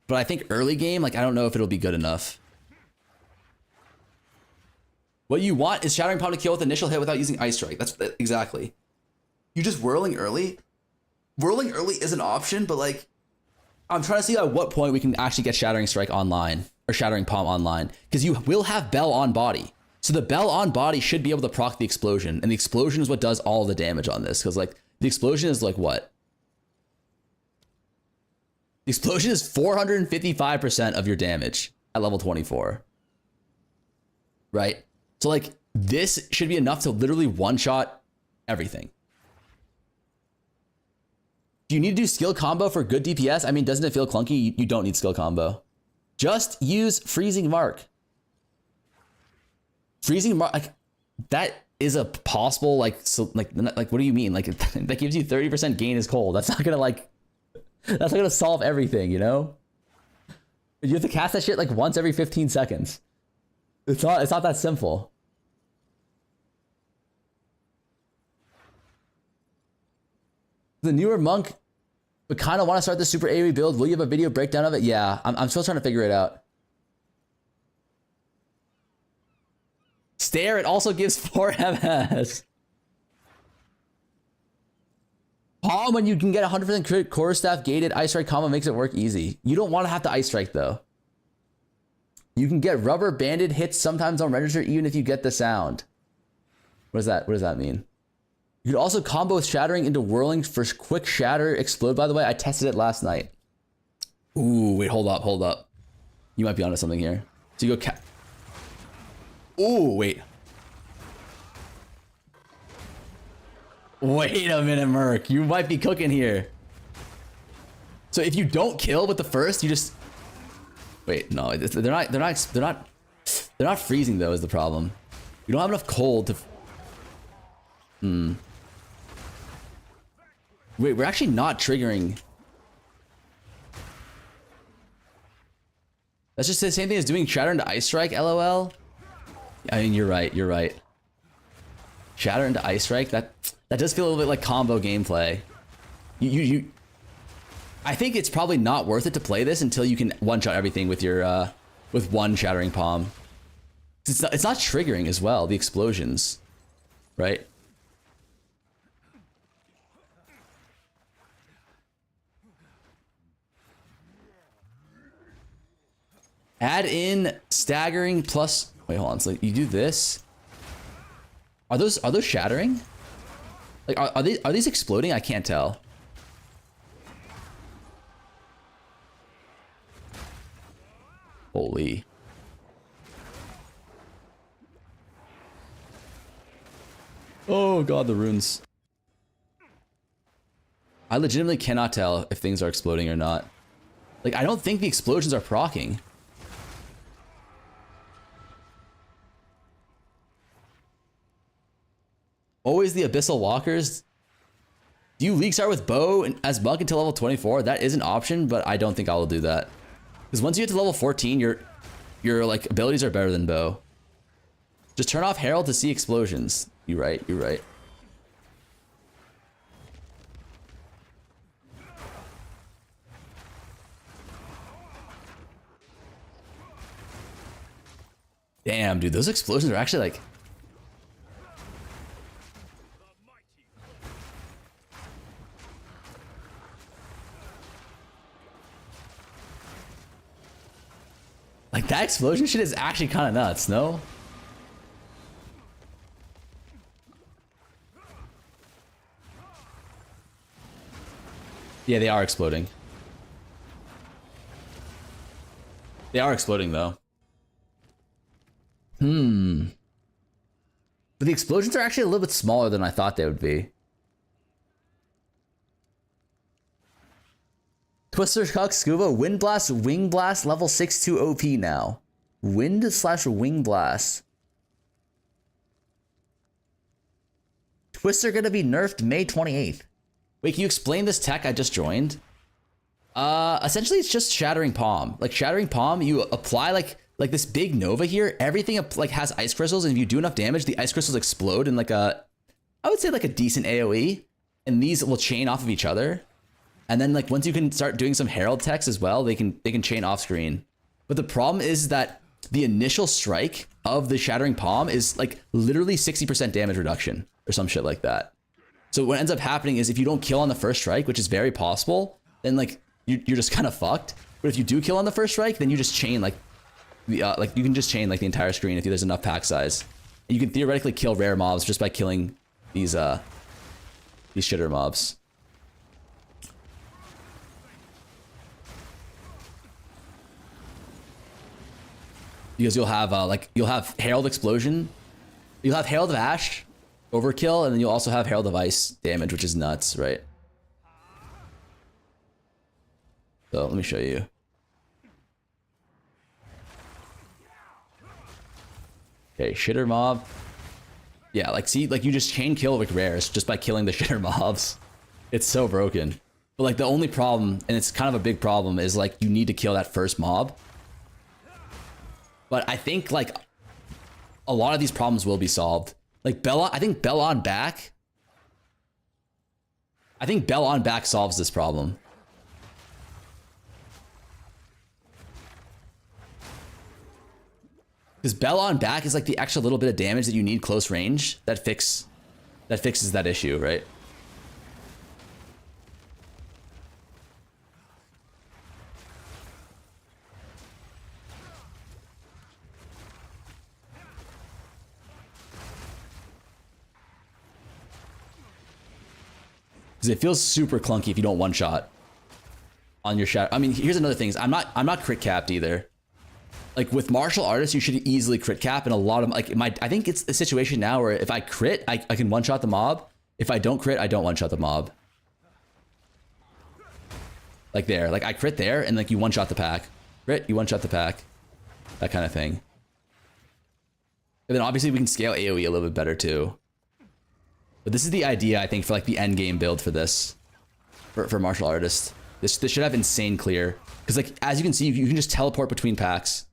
But I think early game, like I don't know if it'll be good enough. What you want is Shattering Palm to kill with initial hit without using Ice Strike. That's exactly. You just Whirling early. Whirling early is an option, but like I'm trying to see at what point we can actually get Shattering Strike online or Shattering Palm online, because you will have Bell on body. So the Bell on body should be able to proc the explosion, and the explosion is what does all the damage on this, because like the explosion is like what? The explosion is 455% of your damage at level 24. Right? So like this should be enough to literally one-shot everything. Do you need to do skill combo for good DPS? I mean, doesn't it feel clunky? You don't need skill combo. Just use freezing mark. Freezing mark, like that is a possible like so like what do you mean? Like that gives you 30% gain is cold. That's not gonna like that's not gonna solve everything, you know? You have to cast that shit like once every 15 seconds. It's not that simple. The newer monk, but kind of want to start the super AoE build. Will you have a video breakdown of it? Yeah, I'm still trying to figure it out. Stare, it also gives 4 MS. Palm, when you can get 100% crit core staff gated, Ice Strike combo makes it work easy. You don't want to have to Ice Strike though. You can get rubber banded hits sometimes on register even if you get the sound. What does that mean? You can also combo with shattering into whirling for quick shatter explode. By the way, I tested it last night. Ooh, wait, hold up. You might be onto something here. So you go ooh, wait. Wait a minute, Merc. You might be cooking here. So if you don't kill with the first, you just wait. No, they're not freezing though. Is the problem? You don't have enough cold to. Wait, we're actually not triggering. That's just the same thing as doing shatter into Ice Strike. LOL. I mean, you're right. Shatter into Ice Strike. That does feel a little bit like combo gameplay. I think it's probably not worth it to play this until you can one-shot everything with your with one Shattering Palm. It's not triggering as well, the explosions, right? Add in staggering plus. Wait, hold on. So you do this. Are those shattering? Like are these exploding? I can't tell. Holy. Oh god, the runes. I legitimately cannot tell if things are exploding or not. Like I don't think the explosions are proccing. Always the Abyssal Walkers. Do you League start with bow as monk until level 24? That is an option, but I don't think I will do that. Because once you get to level 14, your like abilities are better than bow. Just turn off Herald to see explosions. You're right. Damn, dude, those explosions are actually like. Like that explosion shit is actually kind of nuts, no? Yeah, they are exploding. They are exploding though. But the explosions are actually a little bit smaller than I thought they would be. Twister Cuck Scuba, Wind Blast, Wing Blast, level 6-2 OP now. Wind/Wing Blast. Twister gonna be nerfed May 28th. Wait, can you explain this tech I just joined? Essentially it's just Shattering Palm. Like Shattering Palm, you apply like this big Nova here. Everything like has ice crystals, and if you do enough damage, the ice crystals explode in like I would say like a decent AoE, and these will chain off of each other. And then like once you can start doing some Herald techs as well, they can chain off screen. But the problem is that the initial strike of the Shattering Palm is like literally 60% damage reduction or some shit like that. So what ends up happening is if you don't kill on the first strike, which is very possible, then like you're just kind of fucked. But if you do kill on the first strike, then you just chain like the you can just chain like the entire screen if there's enough pack size. And you can theoretically kill rare mobs just by killing these shitter mobs. Because you'll have Herald Explosion, you'll have Herald of Ash, Overkill, and then you'll also have Herald of Ice damage, which is nuts, right? So let me show you. Okay, shitter mob. Yeah, like see, like you just chain kill with rares just by killing the shitter mobs. It's so broken. But like the only problem, and it's kind of a big problem, is like you need to kill that first mob. But I think like a lot of these problems will be solved. Like Bella, I think Bella on back. I think Bella on back solves this problem. Because Bella on back is like the extra little bit of damage that you need close range that fixes that issue, right? Because it feels super clunky if you don't one shot on your shot. I mean, here's another thing: is I'm not crit capped either. Like with martial artists, you should easily crit cap, and a lot of like I think it's a situation now where if I crit, I can one shot the mob. If I don't crit, I don't one shot the mob. Like there, like I crit there, and like you one shot the pack. Crit, you one shot the pack. That kind of thing. And then obviously we can scale AoE a little bit better too. But this is the idea, I think, for like the end game build for this, for martial artists. This should have insane clear, because like as you can see, you can just teleport between packs.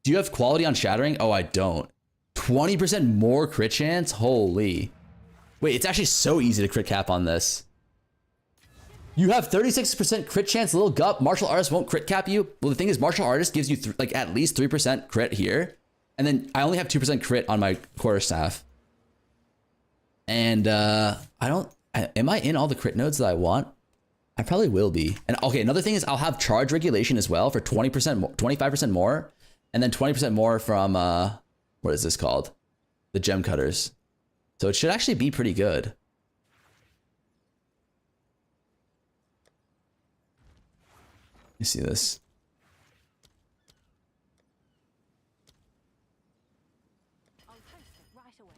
Do you have quality on shattering? Oh, I don't. 20% more crit chance? Holy. Wait, it's actually so easy to crit cap on this. You have 36% crit chance, little gup. Martial artist won't crit cap you. Well, the thing is, martial artist gives you like at least 3% crit here. And then I only have 2% crit on my quarterstaff. And am I in all the crit nodes that I want? I probably will be. And okay, another thing is I'll have charge regulation as well for 20%, 25% more. And then 20% more from, what is this called? The gem cutters. So it should actually be pretty good. Let me see this. I'll post it right away.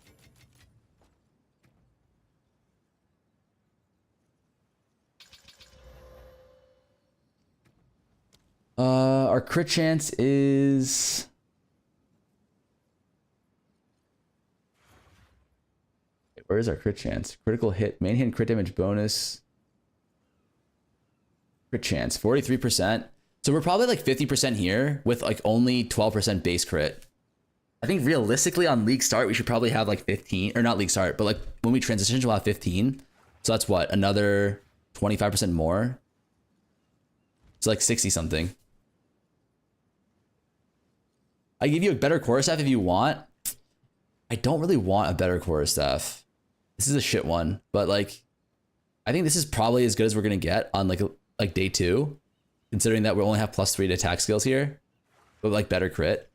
Our crit chance is... Where is our crit chance? Critical hit, main hand crit damage bonus. Crit chance, 43%. So we're probably like 50% here with like only 12% base crit. I think realistically on league start, we should probably have like 15, or not league start, but like when we transition, we'll have 15. So that's what, another 25% more? It's like 60 something. I give you a better quarterstaff if you want. I don't really want a better quarterstaff. This is a shit one, but like, I think this is probably as good as we're gonna get on like day 2, considering that we only have +3 to attack skills here, but like better crit.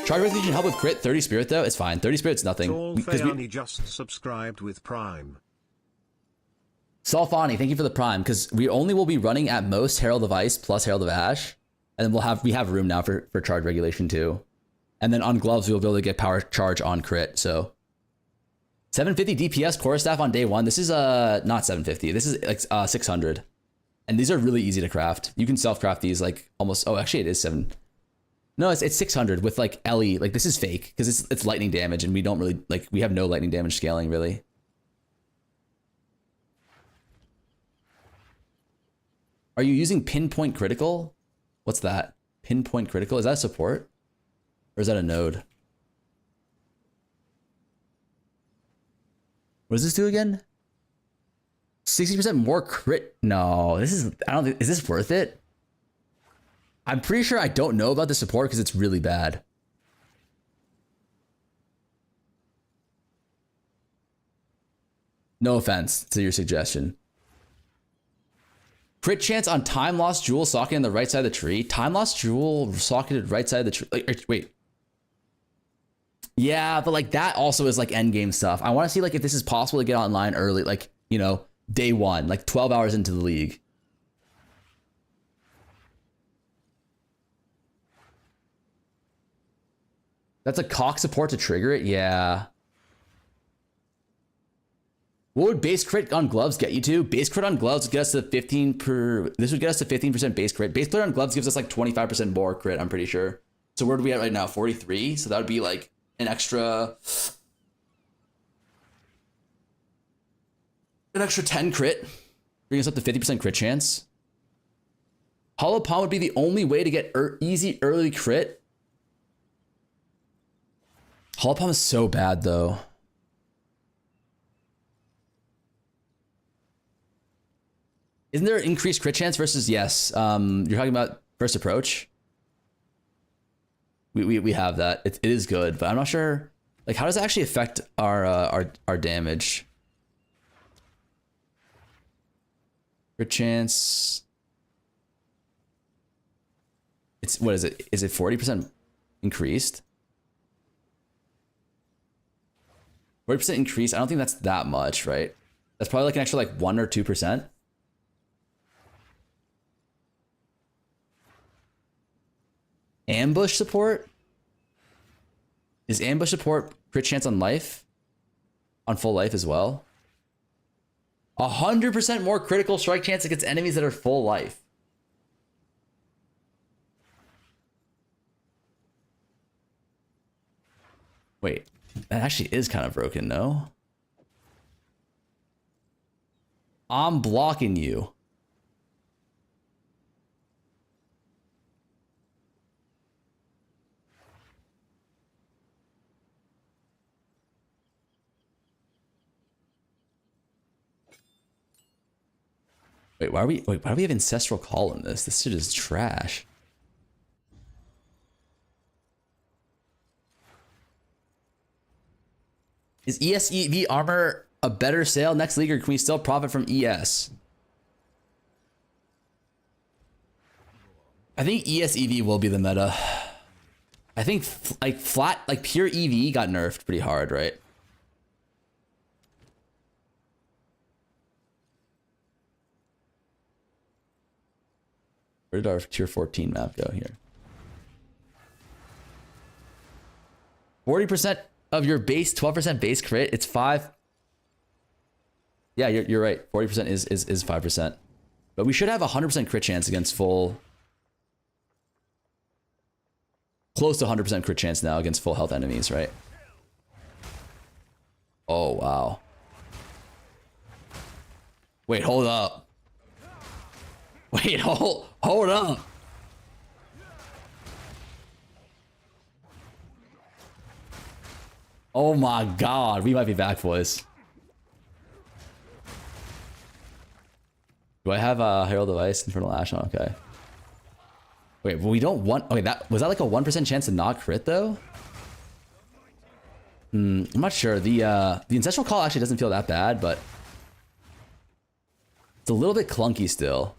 Charge resolution help with crit. 30 spirit though, it's fine. 30 spirit's nothing. Solfani just subscribed with Prime. Solfani, thank you for the Prime, because we only will be running at most Herald of Ice plus Herald of Ash, and then we have room now for charge regulation too. And then on gloves, we'll be able to get power charge on crit, so. 750 DPS quarterstaff on day 1. This is not 750. This is like 600. And these are really easy to craft. You can self-craft these like almost, oh, actually it is 7. No, it's 600 with like LE. Like this is fake because it's lightning damage and we don't really, like we have no lightning damage scaling really. Are you using pinpoint critical? What's that? Pinpoint critical? Is that support? Or is that a node? What does this do again? 60% more crit. No, this is, I don't think, is this worth it? I'm pretty sure I don't know about the support because it's really bad. No offense to your suggestion. Crit chance on time lost jewel socketed in the right side of the tree. Time lost jewel socketed right side of the tree. Wait. Yeah, but like that also is like end game stuff. I want to see like if this is possible to get online early, like, you know, day 1, like 12 hours into the league. That's a cock support to trigger it? Yeah. What would base crit on gloves get you to? Base crit on gloves would get us to 15 per... This would get us to 15% base crit. Base crit on gloves gives us like 25% more crit, I'm pretty sure. So where are we at right now? 43. So that would be like an extra 10 crit, bring us up to 50% crit chance. Hollow Palm would be the only way to get easy early crit. Hollow Palm is so bad though. Isn't there an increased crit chance versus yes? You're talking about first approach. We have that. It is good, but I'm not sure. Like, how does it actually affect our damage? Crit chance. It's what is it? Is it 40% increased? 40% increase. I don't think that's that much, right? That's probably like an extra like 1 or 2%. Ambush support? Is ambush support crit chance on life? On full life as well? 100% more critical strike chance against enemies that are full life. Wait, that actually is kind of broken, no? I'm blocking you. Wait, why do we have Ancestral Call in this? This shit is trash. Is ESEV armor a better sale next league, or can we still profit from ES? I think ESEV will be the meta. I think like flat, like pure EV got nerfed pretty hard, right? Where did our tier 14 map go here? 40% of your base, 12% base crit. It's 5. Yeah, you're right. 40% is 5%. But we should have 100% crit chance against full. Close to 100% crit chance now against full health enemies, right? Oh, wow. Wait, hold up. Wait, hold up. Oh my god, we might be back, boys. Do I have a Herald of Ice, Infernal Ash on? Okay. Wait, but we don't want... Okay, was that like a 1% chance to not crit, though? I'm not sure. The Ancestral Call actually doesn't feel that bad, but... It's a little bit clunky still.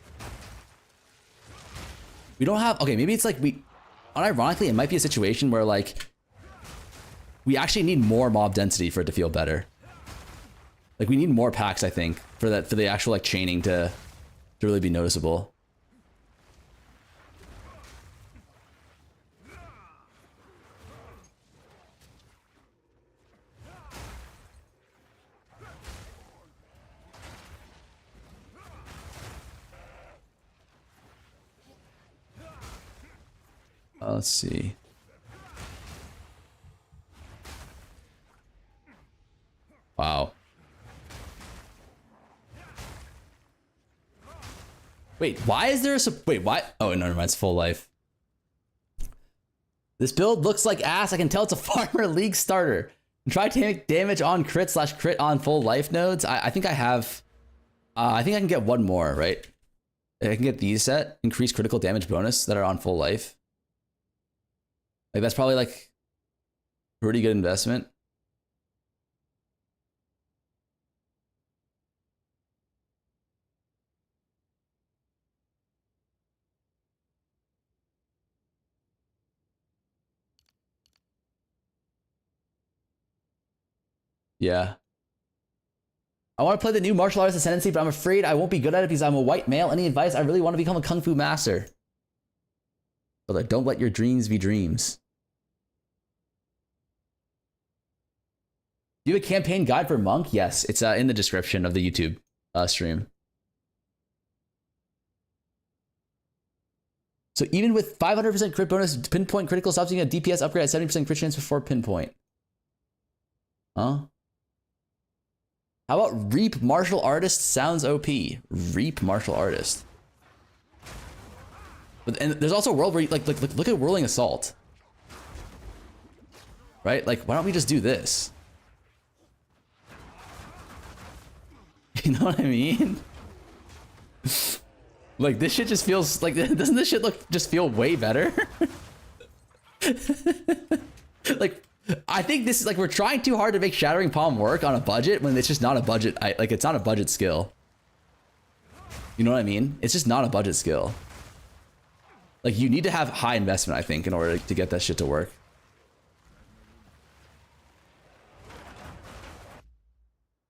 We don't have... Okay, maybe it's like we... Unironically, it might be a situation where, like... We actually need more mob density for it to feel better. Like, we need more packs, I think, for the actual, like, chaining to really be noticeable. Let's see. Wow. Wait, why is there a... Wait, why? Oh, no, never mind. It's full life. This build looks like ass. I can tell it's a farmer league starter. Try to take damage on crit/crit on full life nodes. I think I have... I think I can get one more, right? I can get these set. Increase critical damage bonus that are on full life. Like, that's probably, like, pretty good investment. Yeah. I want to play the new martial arts Ascendancy, but I'm afraid I won't be good at it because I'm a white male. Any advice? I really want to become a kung fu master. But don't let your dreams be dreams. Do you have a campaign guide for Monk? Yes, it's in the description of the YouTube stream. So even with 500% crit bonus, pinpoint critical stops using a DPS upgrade at 70% crit chance before pinpoint. Huh? How about Reap Martial Artist? Sounds OP. Reap Martial Artist. But, and there's also a world where you, like look at Whirling Assault. Right? Like, why don't we just do this? You know what I mean? Like, this shit just feels like, doesn't this shit just feel way better? Like, I think this is like, we're trying too hard to make Shattering Palm work on a budget when it's just not a budget. Like, it's not a budget skill. You know what I mean? It's just not a budget skill. Like, you need to have high investment, I think, in order to get that shit to work.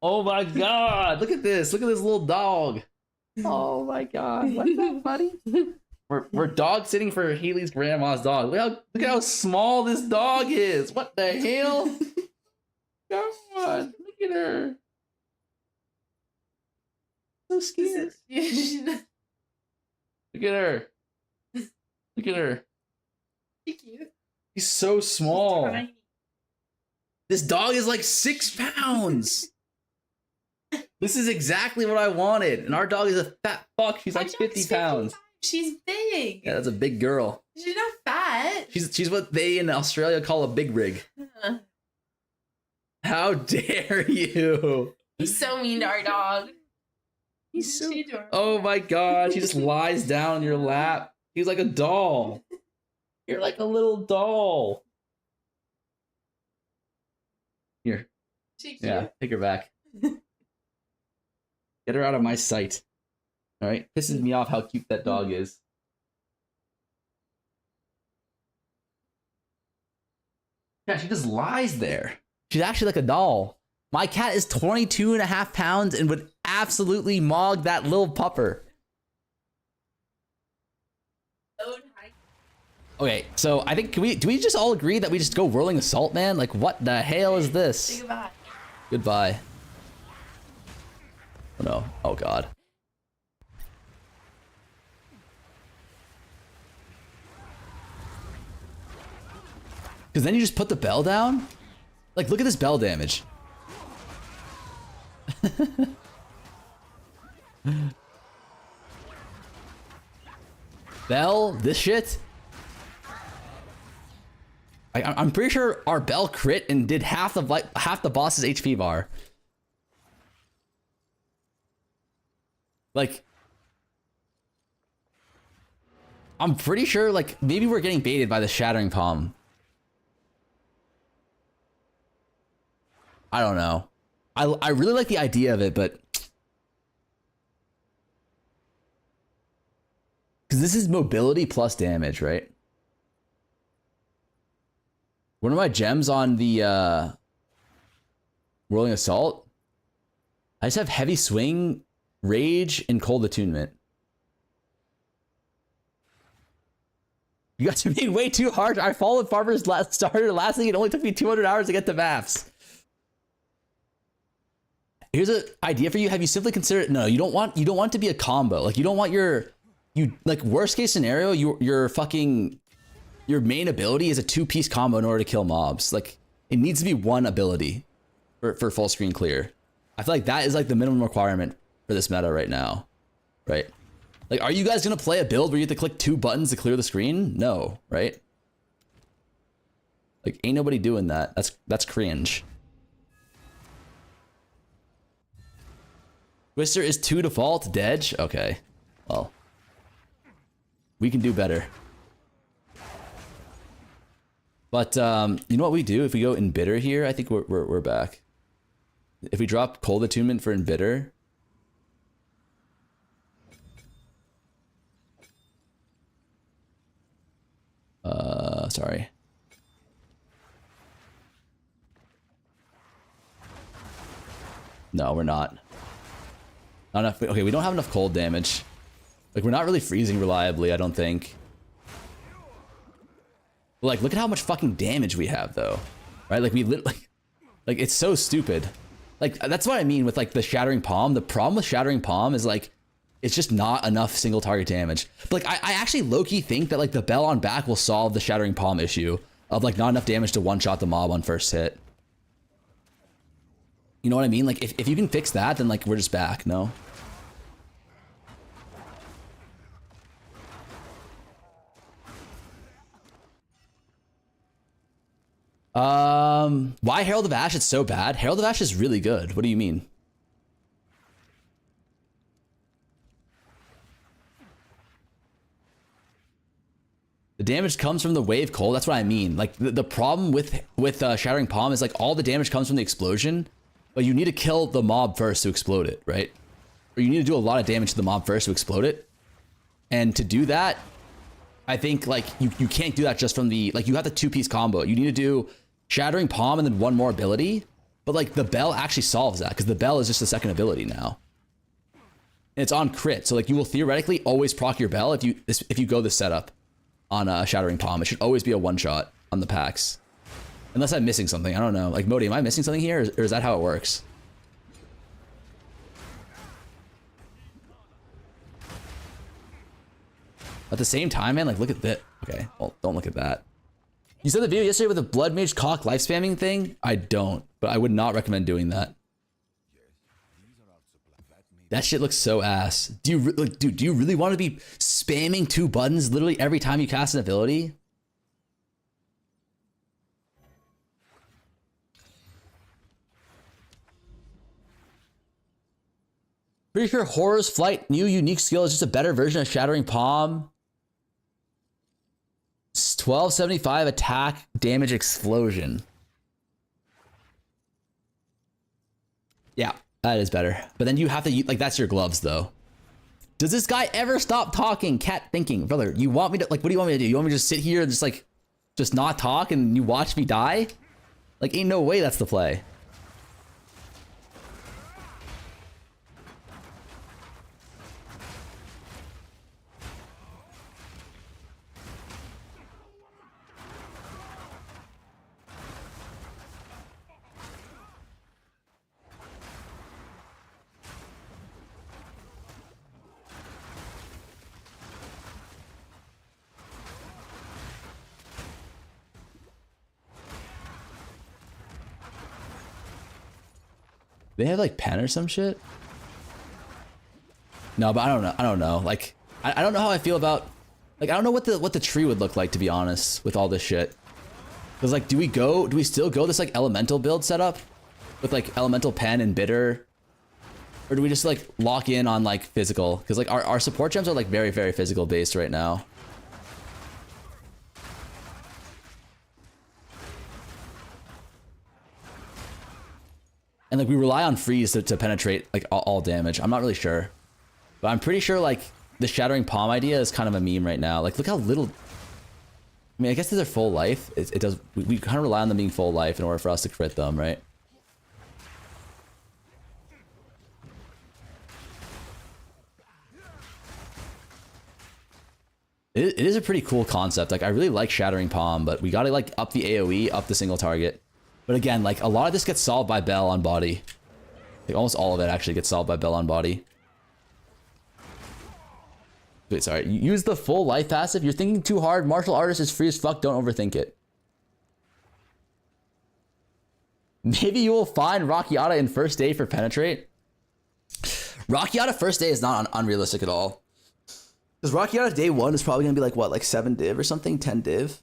Oh my god! Look at this! Look at this little dog! Oh my god! What's up, buddy? We're dog sitting for Haley's grandma's dog. Look how small this dog is! What the hell? Come on! Look at her! So scared. Look at her! Look at her! She's cute. He's so small. She's tiny. This dog is like 6 pounds. This is exactly what I wanted. And our dog is a fat fuck. She's like 50 pounds. She's big. Yeah, that's a big girl. She's not fat. She's what they in Australia call a big rig. How dare you? He's so mean to our dog. He's so... adorable. Oh my god, she just lies down on your lap. He's like a doll. You're like a little doll. Here. She's cute. Yeah, take her back. Get her out of my sight. All right, pisses me off how cute that dog is. Yeah, she just lies there. She's actually like a doll. My cat is 22.5 pounds and would absolutely mog that little pupper. So tiny. Okay, so I think do we just all agree that we just go Whirling Assault, man? Like, what the hell is Say this? goodbye. Goodbye. Oh no. Oh god. Because then you just put the bell down? Like, look at this bell damage. Bell? This shit? I'm pretty sure our bell crit and did half the boss's HP bar. Like, I'm pretty sure, like, maybe we're getting baited by the Shattering Palm. I don't know. I really like the idea of it, but... Because this is mobility plus damage, right? One of my gems on the Whirling Assault, I just have Heavy Swing, Rage, and Cold Attunement. You guys are being way too harsh. I followed Farmer's starter last week. It only took me 200 hours to get the maps. Here's an idea for you. Have you simply considered? No, you don't want it to be a combo. Like, you don't want like, worst case scenario, your main ability is a 2-piece combo in order to kill mobs. Like, it needs to be one ability for full screen clear. I feel like that is like the minimum requirement for this meta right now, right? Like, are you guys gonna play a build where you have to click 2 buttons to clear the screen? No, right? Like, ain't nobody doing that. That's cringe. Twister is 2 default, Dedge? Okay, well, we can do better. But you know what we do if we go Embitter here? I think we're back. If we drop Cold Attunement for Embitter. Sorry. No, we're not. Not enough. Okay, we don't have enough cold damage. Like, we're not really freezing reliably, I don't think. But, like, look at how much fucking damage we have, though. Right? Like, we literally... Like, it's so stupid. Like, that's what I mean with, like, the Shattering Palm. The problem with Shattering Palm is, like, it's just not enough single target damage. But like I actually low-key think that like the bell on back will solve the Shattering Palm issue of like not enough damage to one-shot the mob on first hit. You know what I mean? Like if you can fix that, then like we're just back, no? Why Herald of Ash? It's so bad. Herald of Ash is really good. What do you mean? The damage comes from the wave cold. That's what I mean. Like the problem with Shattering Palm is like all the damage comes from the explosion, but you need to kill the mob first to explode it, right? Or you need to do a lot of damage to the mob first to explode it. And to do that, I think like you can't do that just from the, like you have the 2-piece combo. You need to do Shattering Palm and then one more ability. But like the bell actually solves that because the bell is just a second ability now. And it's on crit. So like you will theoretically always proc your bell if you go this setup on a Shattering Palm. It should always be a one-shot on the packs. Unless I'm missing something. I don't know. Like Modi, am I missing something here or is that how it works? At the same time, man, like look at that. Okay, well, don't look at that. You said the video yesterday with the Blood Mage cock life spamming thing? I don't, but I would not recommend doing that. That shit looks so ass. Do you like, dude, do you really want to be spamming 2 buttons literally every time you cast an ability? Pretty sure Horror's Flight new unique skill is just a better version of Shattering Palm. 1275 attack damage explosion. Yeah, that is better. But then you have to, like, that's your gloves though. Does this guy ever stop talking? Cat thinking, brother, you want me to, like, what do you want me to do? You want me to just sit here and just like, just not talk and you watch me die? Like, ain't no way that's the play. They have like pen or some shit? No, but I don't know. I don't know. Like, I don't know how I feel about, like, I don't know what the tree would look like, to be honest, with all this shit. Cause like, do we still go this like elemental build setup with like elemental pen and bitter? Or do we just like lock in on like physical? Cause like our support gems are like very, very physical based right now. And like we rely on freeze to penetrate like all damage. I'm not really sure, but I'm pretty sure like the Shattering Palm idea is kind of a meme right now. Like look how little, I mean, I guess they're full life. It does, we kind of rely on them being full life in order for us to crit them, right? It is a pretty cool concept. Like I really like Shattering Palm, but we gotta like up the AoE, up the single target. But again, like a lot of this gets solved by Bell on body. Like almost all of it actually gets solved by Bell on body. Wait, sorry. Use the full life passive. You're thinking too hard. Martial artist is free as fuck. Don't overthink it. Maybe you will find Rakiata in first day for penetrate. Rakiata first day is not unrealistic at all. Because Rakiata day 1 is probably going to be like what? Like 7 div or something? 10 div?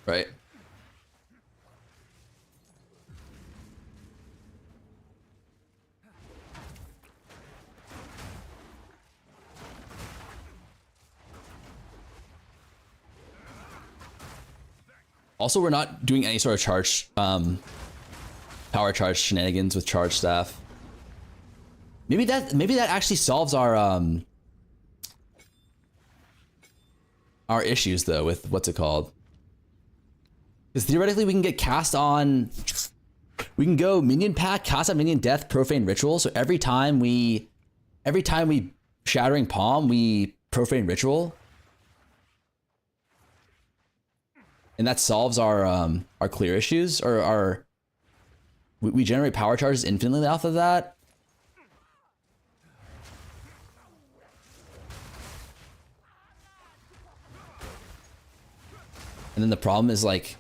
Right. Also, we're not doing any sort of charge, power charge shenanigans with charge staff. Maybe that actually solves our issues though with what's it called? Because theoretically we can get cast on, we can go minion pack, cast on minion death, profane ritual. So every time we Shattering Palm, we profane ritual. And that solves our clear issues or we generate power charges infinitely off of that. And then the problem is like,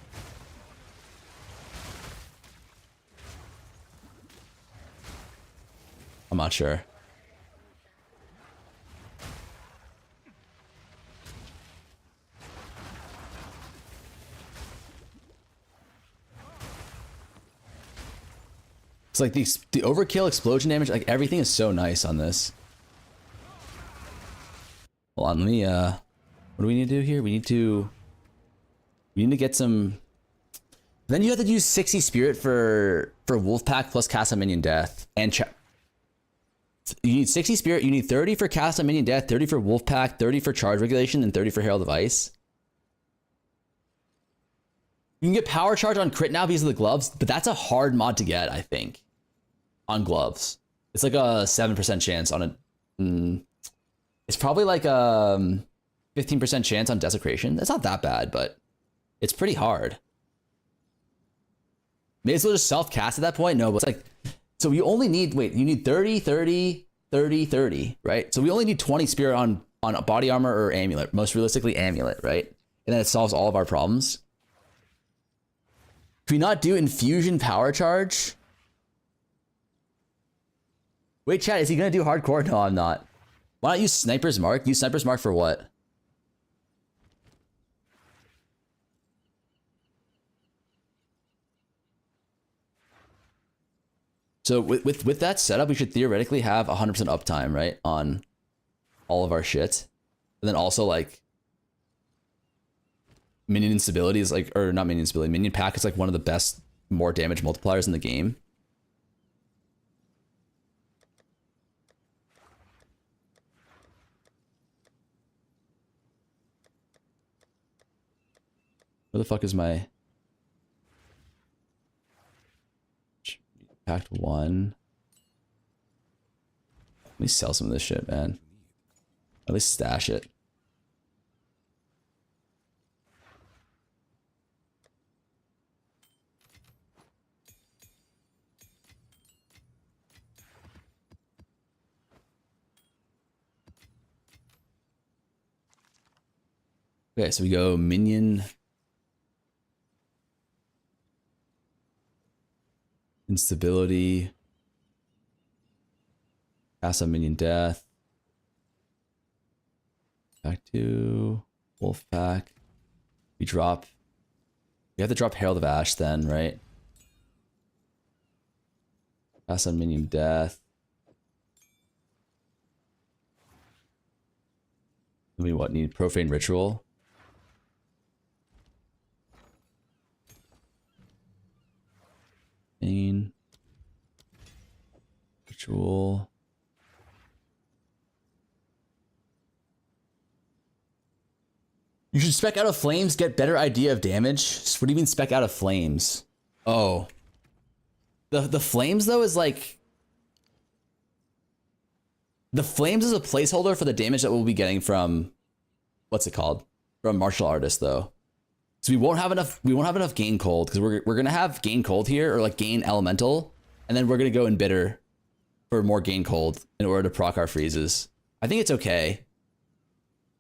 I'm not sure. It's like the overkill explosion damage, like everything is so nice on this. Hold on, let me what do we need to do here? We need to get some. Then you have to use 60 spirit for Wolfpack plus cast on minion death. And you need 60 spirit, you need 30 for cast on minion death, 30 for Wolfpack, 30 for charge regulation, and 30 for Herald of Ice. You can get power charge on crit now because of the gloves, but that's a hard mod to get, I think. On gloves. It's like a 7% chance on it. It's probably like a 15% chance on desecration. That's not that bad, but it's pretty hard. May as well just self-cast at that point? No, but it's like, so you only need, wait, you need 30, 30, 30, 30, right? So we only need 20 spirit on a body armor or amulet, most realistically amulet, right? And then it solves all of our problems. Can we not do infusion power charge? Wait, chat, is he gonna do hardcore? No, I'm not. Why not use Sniper's Mark? Use Sniper's Mark for what? So with that setup, we should theoretically have 100% uptime, right? On all of our shit. And then also like minion instability is like, or not minion instability, minion pack is like one of the best more damage multipliers in the game. Where the fuck is my packed one? Let me sell some of this shit, man. At least stash it. Okay, so we go minion instability, cast on minion death, back to Wolfpack. We have to drop Herald of Ash then, right? Cast on minion death. We what, need profane ritual? Main ritual. You should spec out of flames, get better idea of damage. What do you mean spec out of flames? Oh. The flames though is like, the flames is a placeholder for the damage that we'll be getting from, what's it called? From martial artists though. So we won't have enough gain cold because we're gonna have gain cold here, or like gain elemental, and then we're gonna go in bitter for more gain cold in order to proc our freezes. I think it's okay.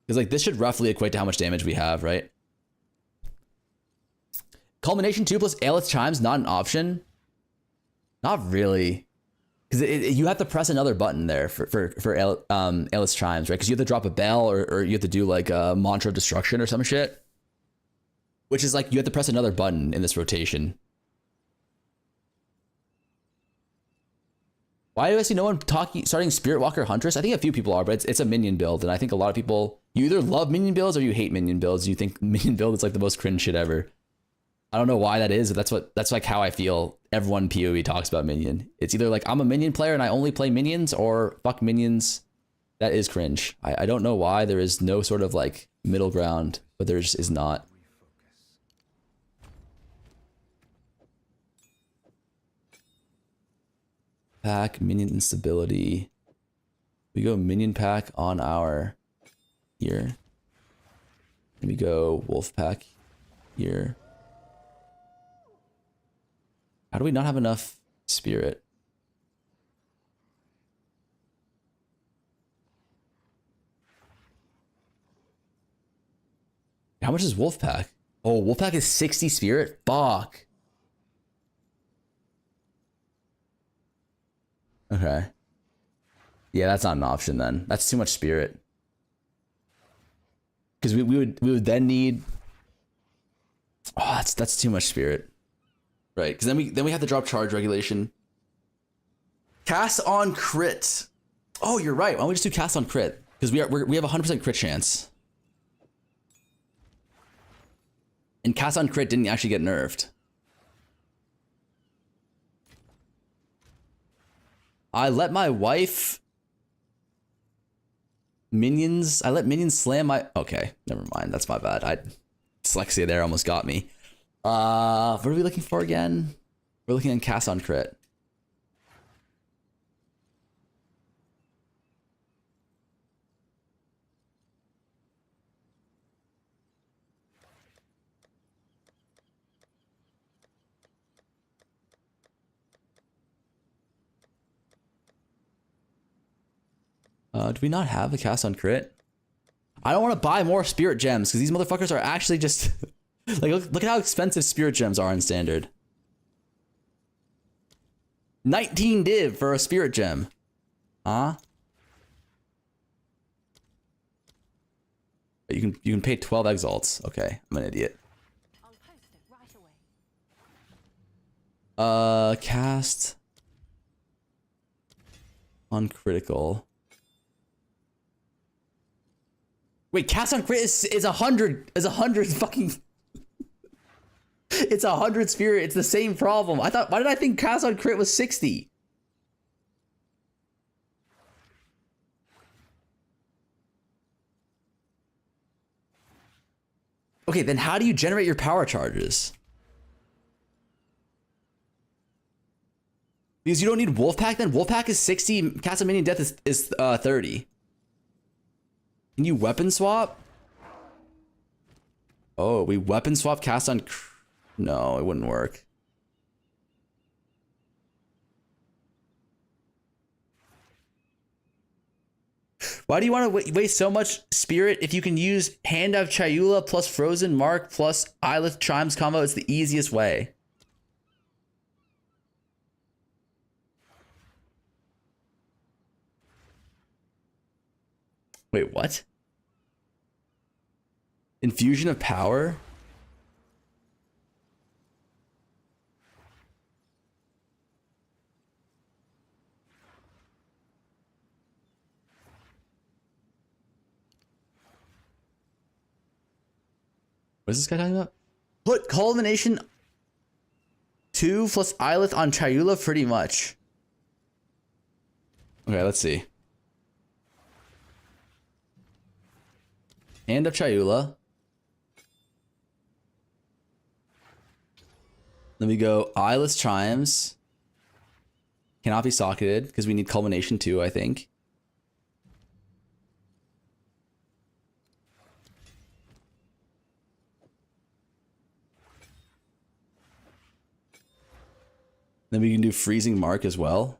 Because like this should roughly equate to how much damage we have, right? Culmination 2 plus Ailith Chimes, not an option. Not really. Because you have to press another button there for Ailith Chimes, right? Because you have to drop a bell or you have to do like a mantra of destruction or some shit. Which is like, you have to press another button in this rotation. Why do I see no one starting Spirit Walker Huntress? I think a few people are, but it's a minion build. And I think a lot of people, you either love minion builds or you hate minion builds. You think minion build is like the most cringe shit ever. I don't know why that is, but that's like how I feel everyone PoE talks about minion. It's either like, I'm a minion player and I only play minions, or fuck minions. That is cringe. I don't know why there is no sort of like middle ground, but there just is not. Pack, minion instability. We go minion pack on our here. And we go wolf pack here. How do we not have enough spirit. How much is Wolfpack? Oh, Wolfpack is 60 spirit? Fuck. Okay. Yeah, that's not an option then. That's too much spirit. Because we would then need. Oh, that's too much spirit. Right, because then we have to drop charge regulation. Cast on crit. Oh, you're right. Why don't we just do cast on crit? Because we have a 100% crit chance. And cast on crit didn't actually get nerfed. I let my wife minions. I let minions slam my. Okay, never mind. That's my bad. Dyslexia there almost got me. What are we looking for again? We're looking at cast on crit. Do we not have a cast on crit? I don't want to buy more spirit gems because these motherfuckers are actually just like look at how expensive spirit gems are in standard. 19 div for a spirit gem. Huh? You can pay 12 exalts. Okay, I'm an idiot. I'll post it right away. Cast on critical. Wait, cast on crit is 100. Is 100 fucking. It's 100 spirit. It's the same problem. Why did I think cast on crit was 60? Okay, then how do you generate your power charges? Because you don't need Wolfpack then? Wolfpack is 60, cast on minion death is 30. Can you weapon swap? Oh, we weapon swap cast on... No, it wouldn't work. Why do you want to waste so much spirit if you can use Hand of Chayula plus Frozen Mark plus Eilith Chimes combo? It's the easiest way. Wait, what? Infusion of power? What is this guy talking about? Put Culmination 2 plus Eilith on Chayula pretty much. Okay, let's see. Hand of Chayula. Then we go Eyeless Chimes. Cannot be socketed because we need Culmination 2, I think. Then we can do Freezing Mark as well.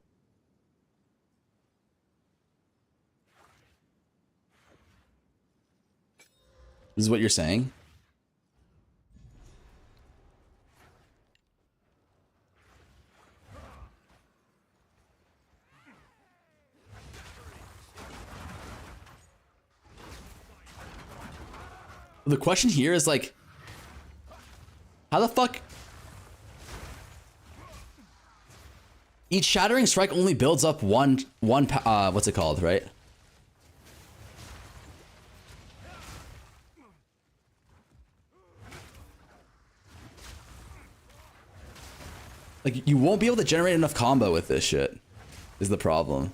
This is what you're saying? The question here is like, how the fuck? Each Shattering Strike only builds up one what's it called, right? Like, you won't be able to generate enough combo with this shit, is the problem.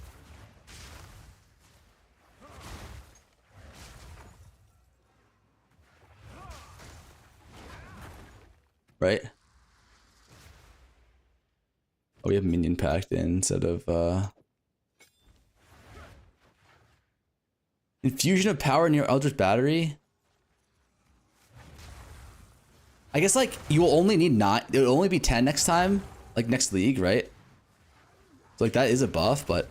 Right? Oh, we have Minion packed in instead of, Infusion of power near Eldritch Battery? I guess, like, you will only need 9. It'll only be 10 next time. Like, next league, right? So like that is a buff, but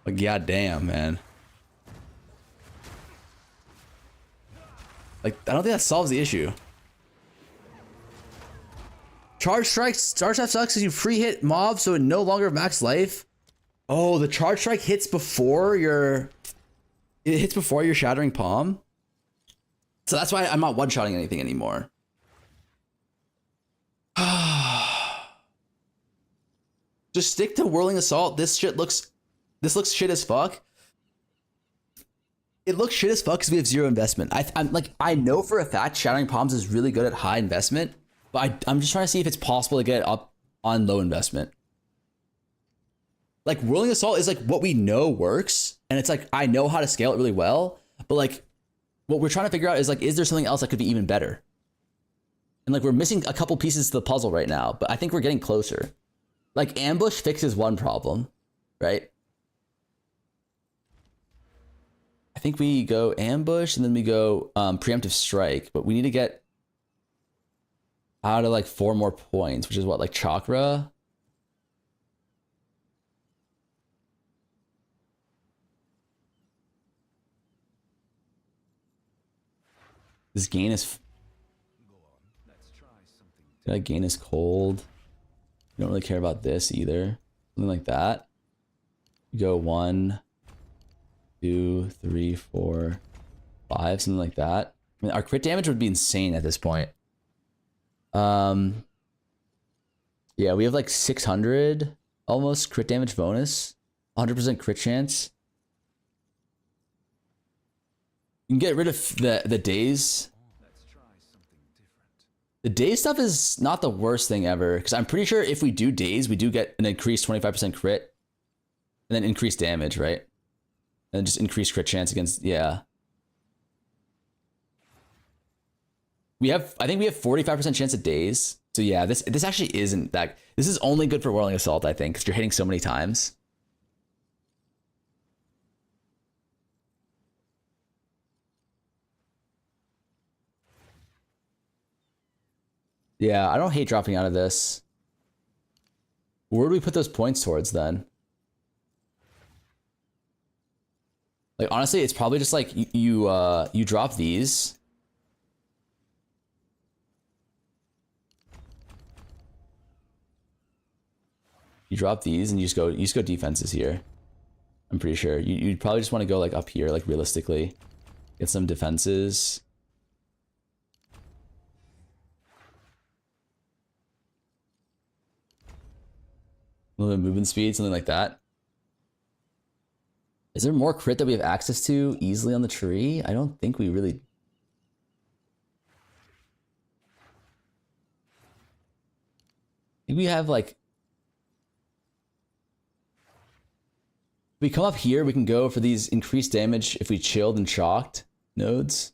like goddamn, man. Like I don't think that solves the issue. Charge strike sucks because you free hit mobs, so it no longer max life. Oh, the charge strike hits before your shattering palm. So that's why I'm not one-shotting anything anymore. Just stick to Whirling Assault. This looks shit as fuck. It looks shit as fuck because we have zero investment. I know for a fact Shattering Palms is really good at high investment, but I'm just trying to see if it's possible to get it up on low investment. Like Whirling Assault is like what we know works, and it's like I know how to scale it really well, but like what we're trying to figure out is like, is there something else that could be even better? And like we're missing a couple pieces to the puzzle right now, but I think we're getting closer. Like ambush fixes one problem, right? I think we go ambush and then we go preemptive strike, but we need to get out of like 4 more points, which is what, like chakra? This gain is... Did I gain is cold? You don't really care about this either. Something like that. You go 1, 2, 3, 4, 5, something like that. I mean, our crit damage would be insane at this point. Yeah, we have like 600 almost crit damage bonus, 100% crit chance. You can get rid of the daze. The daze stuff is not the worst thing ever, because I'm pretty sure if we do daze, we do get an increased 25% crit, and then increased damage, right? And just increased crit chance against, yeah. I think we have 45% chance of daze. So yeah, this actually isn't that, this is only good for Whirling Assault, I think, because you're hitting so many times. Yeah, I don't hate dropping out of this. Where do we put those points towards then? Like honestly, it's probably just like you drop these. You drop these and you just go defenses here. I'm pretty sure. You'd probably just want to go like up here, like realistically. Get some defenses. A little bit of movement speed, something like that. Is there more crit that we have access to easily on the tree? I don't think we really... I think we have like... If we come up here, we can go for these increased damage if we chilled and shocked nodes.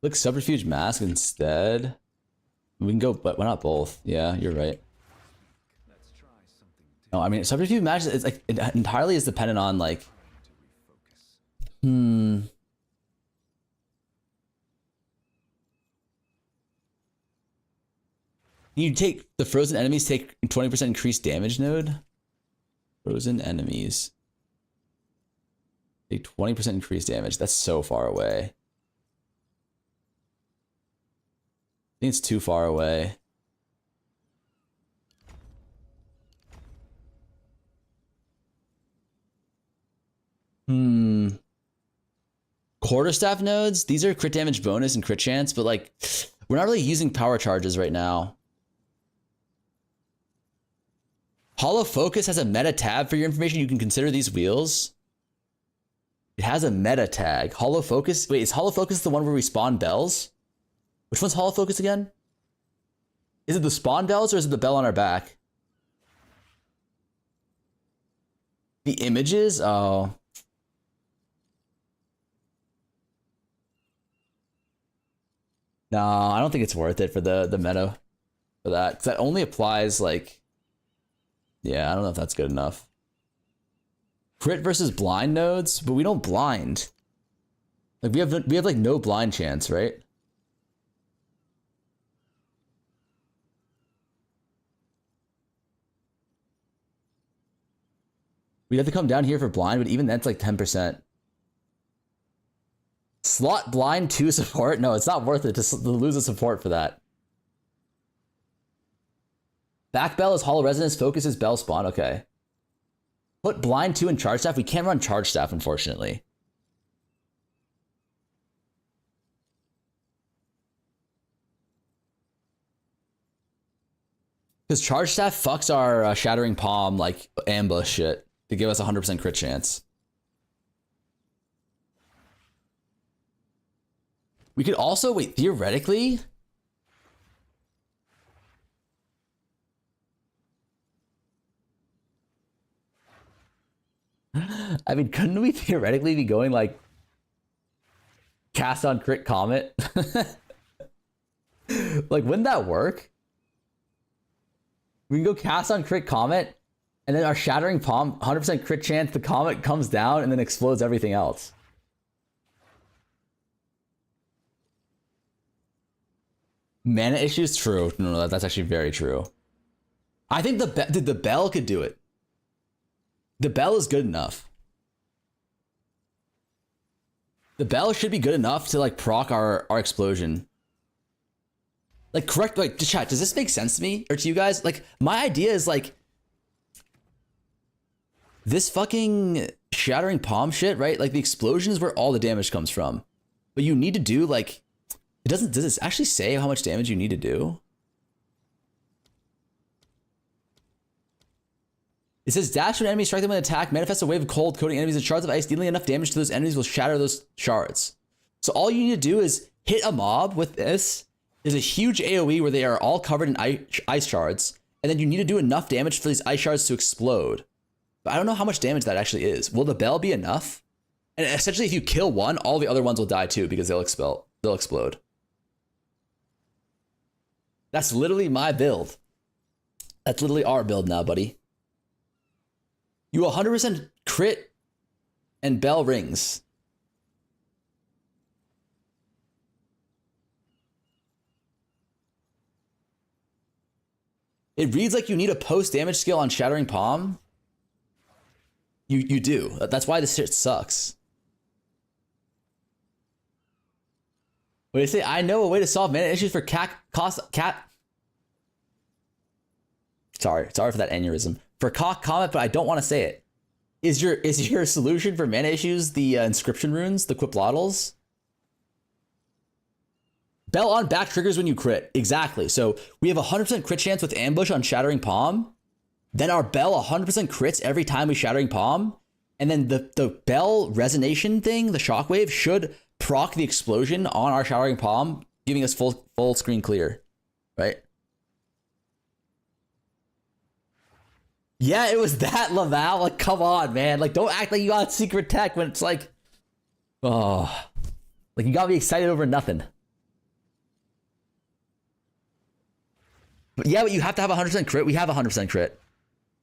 Click Subterfuge Mask instead. We can go, but why not both? Yeah, you're right. No, I mean, Subterfuge Mask is like, it entirely is dependent on like... You take the frozen enemies take 20% increased damage node. Frozen enemies take 20% increased damage. That's so far away. I think it's too far away. Quarterstaff nodes, these are crit damage bonus and crit chance, but like we're not really using power charges right now. Hollow Focus has a meta tab for your information. You can consider these wheels. It has a meta tag. Hollow Focus. Wait, is Hollow Focus the one where we spawn bells? Which one's Hollow Focus again? Is it the spawn bells or is it the bell on our back? The images? Oh. No, I don't think it's worth it for the meta for that. Because that only applies like... Yeah, I don't know if that's good enough. Crit versus blind nodes, but we don't blind. Like we have like no blind chance, right? We'd have to come down here for blind, but even that's like 10%. Slot blind 2 support? No, it's not worth it to lose a support for that. Back bell is hollow resonance, focus is bell spawn. Okay. Put blind 2 in charge staff. We can't run charge staff, unfortunately. Because charge staff fucks our shattering palm like ambush shit to give us 100% crit chance. We could also wait, theoretically. I mean, couldn't we theoretically be going like cast on crit comet? Like, wouldn't that work? We can go cast on crit comet, and then our shattering palm, 100% crit chance, the comet comes down and then explodes everything else. Mana issues? True. No, that's actually very true. I think the bell could do it. The bell is good enough. The bell should be good enough to like proc our explosion. Like, correct, like, chat, does this make sense to me or to you guys? Like, my idea is like this fucking shattering palm shit, right? Like, the explosion is where all the damage comes from. But you need to do like, does this actually say how much damage you need to do? It says dash when enemies strike them with an attack, manifest a wave of cold coating enemies in shards of ice, dealing enough damage to those enemies will shatter those shards. So all you need to do is hit a mob with this. There's a huge AoE where they are all covered in ice shards, and then you need to do enough damage for these ice shards to explode. But I don't know how much damage that actually is. Will the bell be enough? And essentially, if you kill one, all the other ones will die too because they'll explode. That's literally my build. That's literally our build now, buddy. You 100% crit and bell rings. It reads like you need a post damage skill on Shattering Palm. You do. That's why this shit sucks. What do you say? I know a way to solve mana issues for cat. Sorry for that aneurysm. For comet, but I don't want to say it. Is your solution for mana issues the inscription runes, the Quiplotls? Bell on back triggers when you crit. Exactly. So we have 100% crit chance with ambush on Shattering Palm. Then our bell 100% crits every time we Shattering Palm. And then the bell resonation thing, the shockwave, should proc the explosion on our Shattering Palm, giving us full screen clear. Right? Yeah, it was that, Laval. Like, come on, man. Like, don't act like you got secret tech when it's like, oh, like you got me excited over nothing. But yeah, but you have to have 100% crit. We have 100% crit.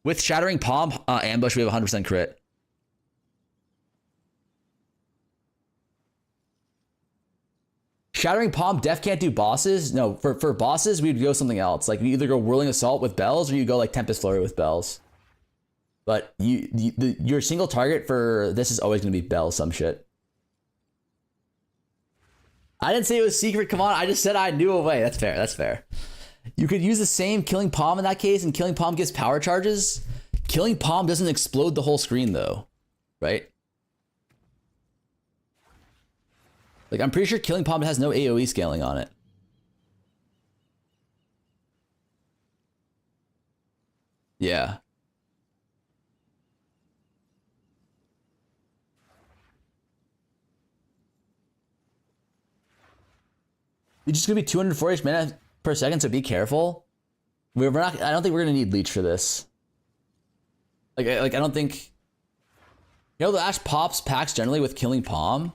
With Shattering Palm ambush, we have 100% crit. Shattering Palm def can't do bosses. No, for bosses, we'd go something else. Like, we either go Whirling Assault with bells or you go like Tempest Flurry with bells. But your single target for this is always going to be bells, some shit. I didn't say it was secret. Come on. I just said I knew a way. That's fair. That's fair. You could use the same Killing Palm in that case, and Killing Palm gives power charges. Killing Palm doesn't explode the whole screen, though. Right? Like, I'm pretty sure Killing Palm has no AoE scaling on it. Yeah. You're just gonna be 240 mana per second, so be careful. We're not. I don't think we're gonna need Leech for this. Like I don't think. You know, the Ash pops packs generally with Killing Palm.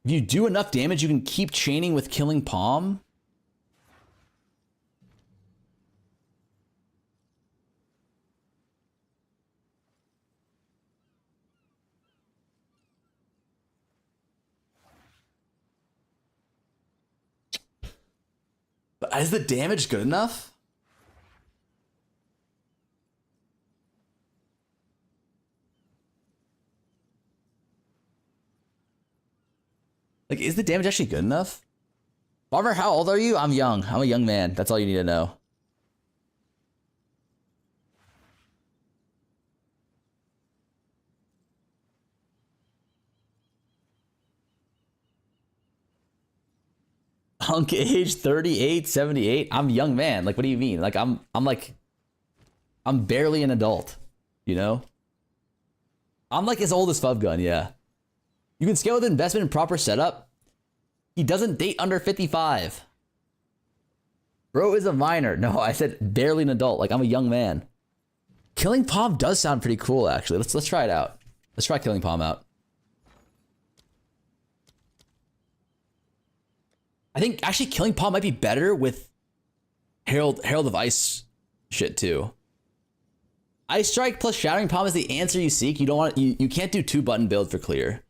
If you do enough damage, you can keep chaining with Killing Palm. Is the damage good enough? Like, is the damage actually good enough? Farmer, how old are you? I'm young. I'm a young man. That's all you need to know. Hunk age 38, 78. I'm a young man. Like, what do you mean? Like, I'm barely an adult, you know? I'm like as old as Fubgun, yeah. You can scale with investment and proper setup. He doesn't date under 55. Bro is a minor. No, I said barely an adult. Like, I'm a young man. Killing Palm does sound pretty cool, actually. Let's try it out. Let's try Killing Palm out. I think actually Killing Palm might be better with Herald of Ice shit too. Ice Strike plus Shattering Palm is the answer you seek. You don't want you can't do 2-button build for clear.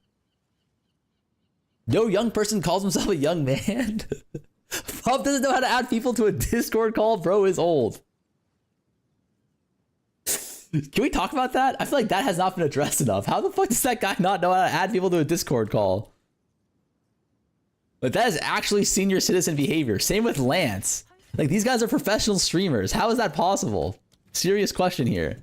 No young person calls himself a young man. Pub doesn't know how to add people to a Discord call. Bro is old. Can we talk about that? I feel like that has not been addressed enough. How the fuck does that guy not know how to add people to a Discord call? But that is actually senior citizen behavior. Same with Lance. Like, these guys are professional streamers. How is that possible? Serious question here.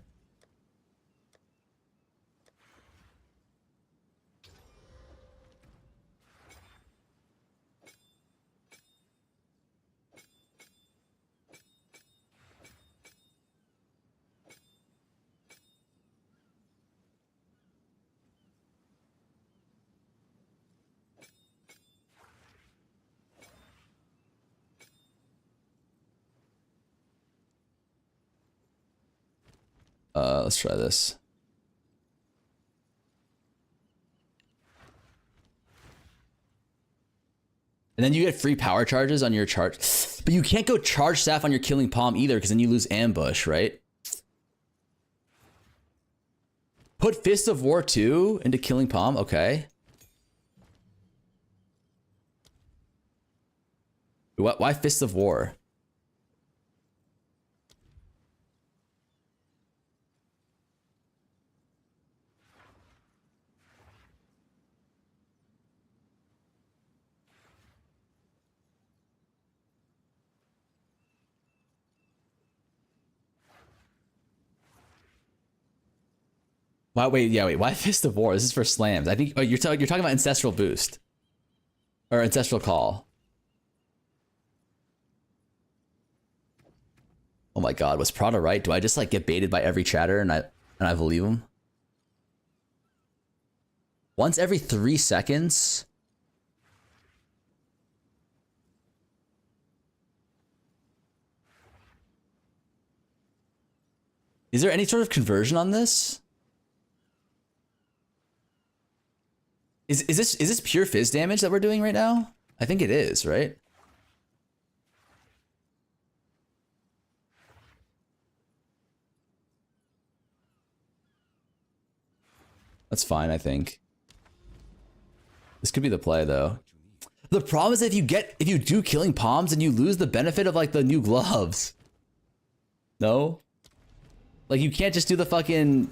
Let's try this. And then you get free power charges on your charge. But you can't go charge staff on your Killing Palm either, because then you lose ambush, right? Put Fist of War 2 into Killing Palm, okay. Why Fist of War? Wait, why Fist of War? This is for slams. I think you're talking about Ancestral Boost. Or Ancestral Call. Oh my god, was Prada right? Do I just like get baited by every chatter and I believe him? Once every 3 seconds? Is there any sort of conversion on this? Is this pure fizz damage that we're doing right now? I think it is, right? That's fine, I think. This could be the play though. The problem is if you do Killing Palms and you lose the benefit of like the new gloves. No? Like you can't just do the fucking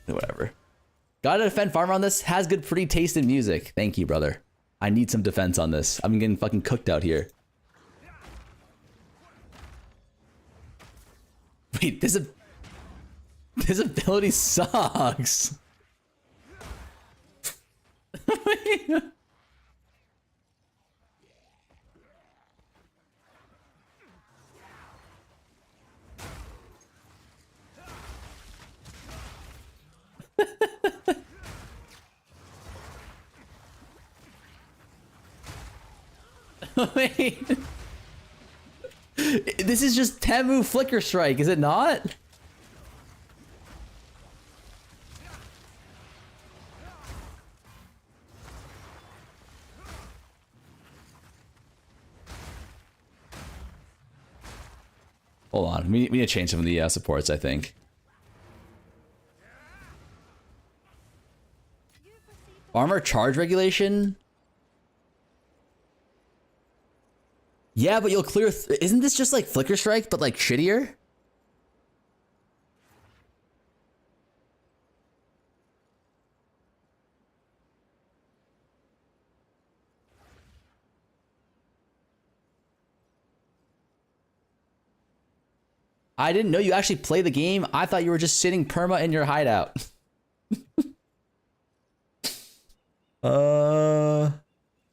whatever. Gotta defend Farmer on this. Has good pretty taste in music. Thank you, brother. I need some defense on this. I'm getting fucking cooked out here. Wait, this ability sucks. Wait. This is just Temu Flicker Strike, is it not? Hold on, we need to change some of the supports, I think. Armor charge regulation? Yeah, but you'll clear. Isn't this just like Flicker Strike, but like shittier? I didn't know you actually play the game. I thought you were just sitting perma in your hideout.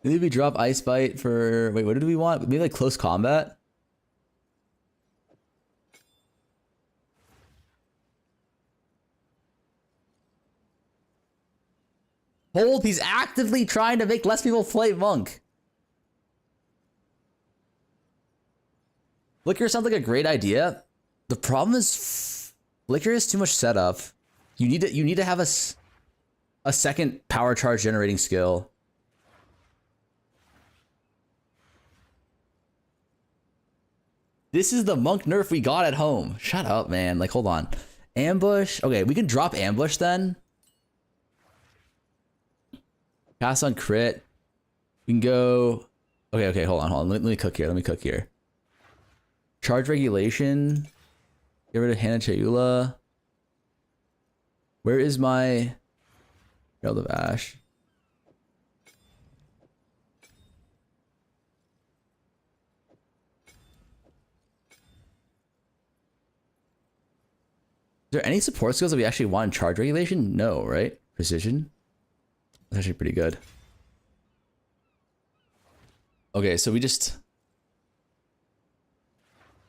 Maybe we drop Ice Bite for... Wait, what did we want? Maybe like close combat? Hold, he's actively trying to make less people play Monk. Flicker sounds like a great idea. The problem is Flicker is too much setup. You need to have a second power charge generating skill. This is the Monk nerf we got at home. Shut up, man. Like, hold on. Ambush. Okay, we can drop Ambush then. Pass on crit. We can go... Okay, hold on. Let me cook here. Charge regulation. Get rid of Hannah Chayula. Where is my Herald of Ash? Is there any support skills that we actually want in charge regulation? No, right? Precision? That's actually pretty good. Okay, so we just...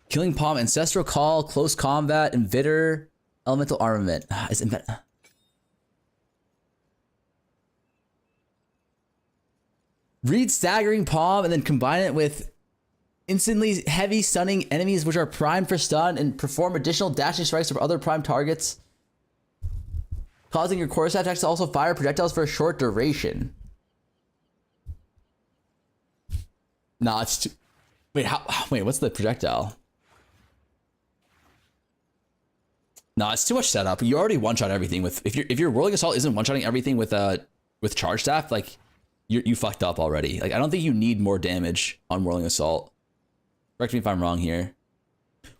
Killing Palm, Ancestral Call, Close Combat, Invitor, Elemental Armament. Read Staggering Palm and then combine it with instantly heavy stunning enemies which are primed for stun and perform additional dashing strikes over other primed targets, causing your core attacks to also fire projectiles for a short duration. Nah, it's too... Wait, what's the projectile? Nah, it's too much setup. You already one-shot everything with... If your Whirling Assault isn't one-shotting everything with Charge Staff, like, you fucked up already. Like, I don't think you need more damage on Whirling Assault. Correct me if I'm wrong here.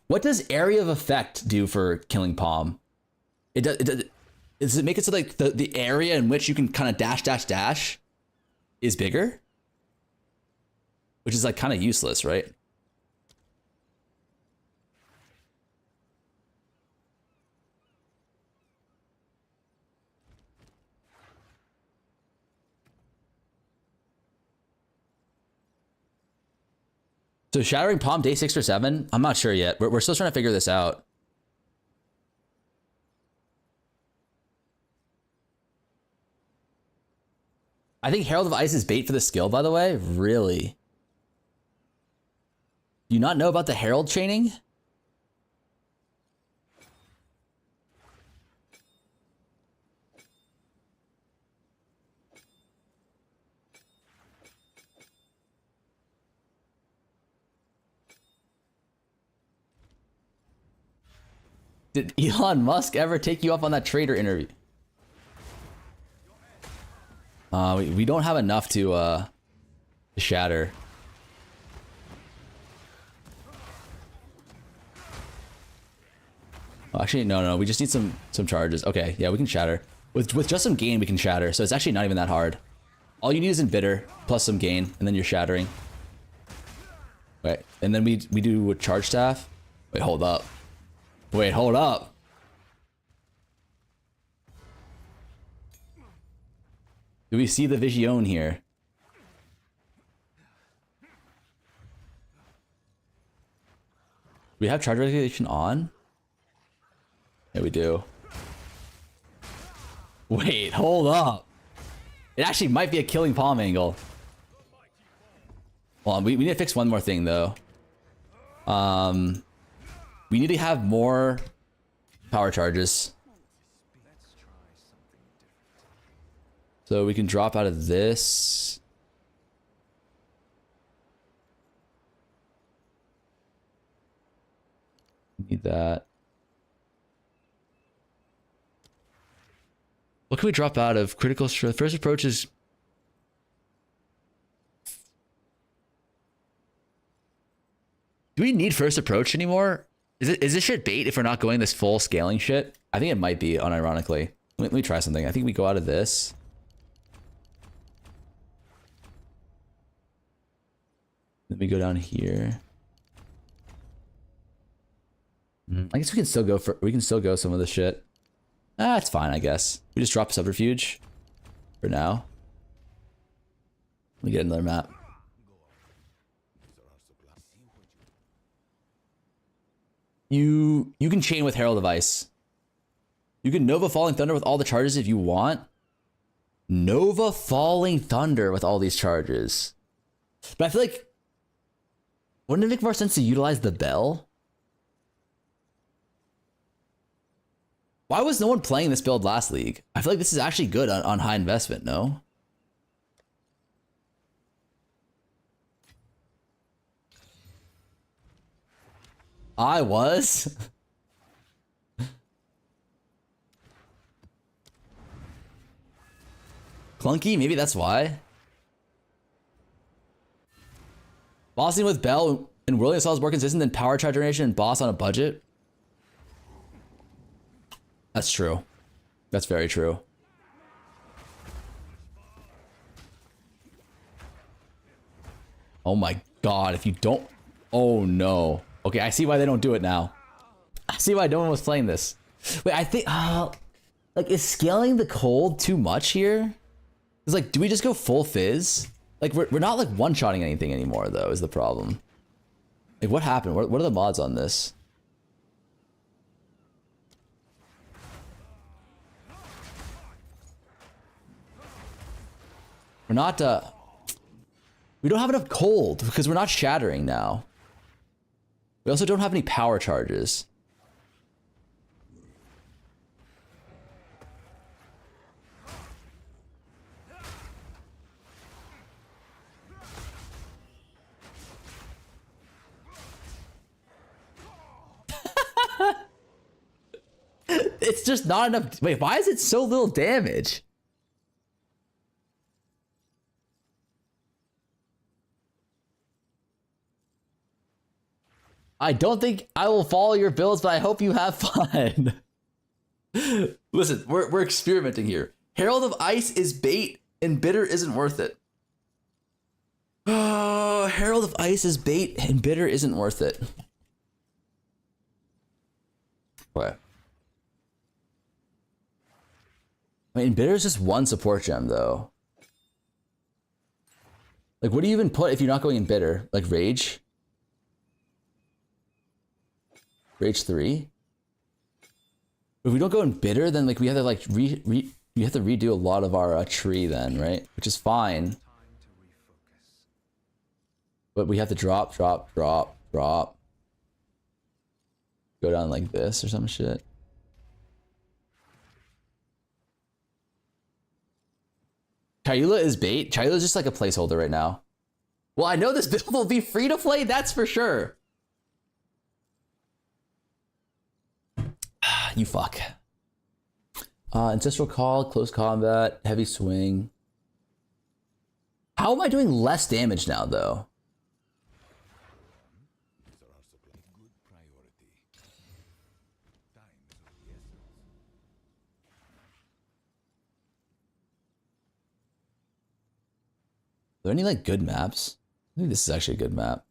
What does Area of Effect do for Killing Palm? Does it make it so like the area in which you can kind of dash is bigger? Which is like kind of useless, right? So Shattering Palm day 6 or 7? I'm not sure yet. We're still trying to figure this out. I think Herald of Ice is bait for the skill, by the way. Really? Do you not know about the Herald chaining? Did Elon Musk ever take you up on that trader interview? We don't have enough to shatter. Oh, actually, no. We just need some charges. Okay, yeah, we can shatter. With just some gain, we can shatter. So it's actually not even that hard. All you need is Embitter plus some gain, and then you're shattering. Right, and then we do a charge staff. Wait, hold up. Wait, hold up. Do we see the Vision here? We have charge regulation on? Yeah, we do. Wait, hold up. It actually might be a Killing Palm angle. Hold on, we need to fix one more thing though. We need to have more power charges. So we can drop out of this. Need that. What can we drop out of? Critical strength. First approach is... Do we need first approach anymore? Is this shit bait if we're not going this full scaling shit? I think it might be, unironically. Let me try something. I think we go out of this. Then we go down here. I guess we can still go some of this shit. Ah, it's fine, I guess. We just drop subterfuge for now. Let me get another map. You can chain with Herald of Ice. You can Nova Falling Thunder with all the charges if you want. Nova Falling Thunder with all these charges. But I feel like, wouldn't it make more sense to utilize the bell? Why was no one playing this build last league? I feel like this is actually good on high investment, no? I was? Clunky? Maybe that's why. Bossing with Bell and Whirling is more consistent than power charge generation and boss on a budget. That's true. That's very true. Oh my god, if you don't... Oh no. Okay, I see why they don't do it now. I see why no one was playing this. Wait, I think... like, is scaling the cold too much here? It's like, do we just go full fizz? Like, we're not, like, one-shotting anything anymore, though, is the problem. Like, what happened? What are the mods on this? We're not, we don't have enough cold because we're not shattering now. We also don't have any power charges. It's just not enough. Wait, why is it so little damage? I don't think I will follow your builds, but I hope you have fun. Listen, we're experimenting here. Herald of Ice is bait, and bitter isn't worth it. Oh, Herald of Ice is bait, and bitter isn't worth it. What? I mean, bitter is just one support gem, though. Like, what do you even put if you're not going in bitter? Like, Rage? Rage 3? If we don't go in bitter, then like we have to like we have to redo a lot of our tree then, right? Which is fine. But we have to drop. Go down like this or some shit. Chayula is bait. Chayula is just like a placeholder right now. Well, I know this build will be free to play, that's for sure. You fuck. Ancestral Call, Close Combat, Heavy Swing. How am I doing less damage now, though? Are there any, like, good maps? I think this is actually a good map.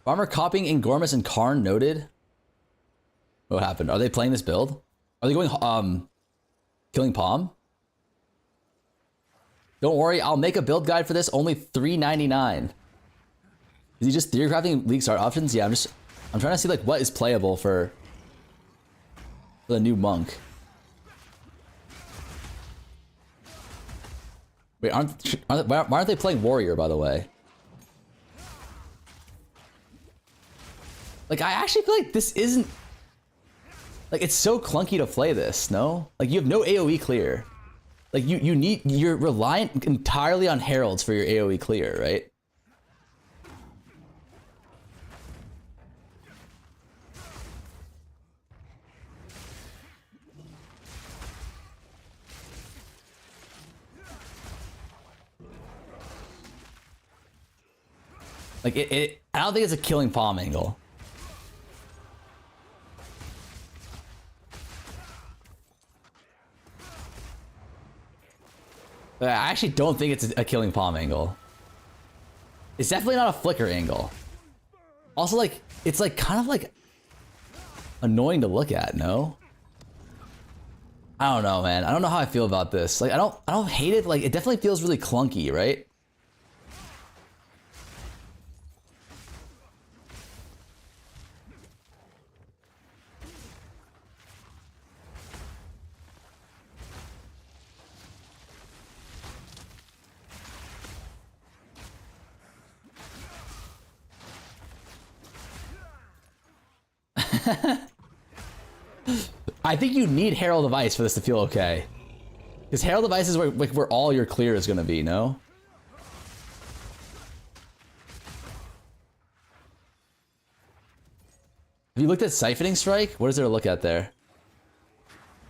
Farmer copying Ingormus and Karn noted. What happened? Are they playing this build? Are they going killing Palm? Don't worry, I'll make a build guide for this. Only $3.99. Is he just theory crafting league start options? Yeah, I'm trying to see like what is playable for the new monk. Wait, why aren't they playing warrior, by the way? Like, I actually feel like this isn't... Like, it's so clunky to play this, no? Like, you have no AoE clear. Like, you're reliant entirely on heralds for your AoE clear, right? Like I don't think it's a killing palm angle. I actually don't think it's a killing palm angle. It's definitely not a flicker angle. Also, like, it's like kind of like annoying to look at, no? I don't know, man. I don't know how I feel about this. Like, I don't hate it. Like, it definitely feels really clunky, right? I think you need Herald of Ice for this to feel okay. Because Herald of Ice is where all your clear is going to be, no? Have you looked at Siphoning Strike? What is there to look at there?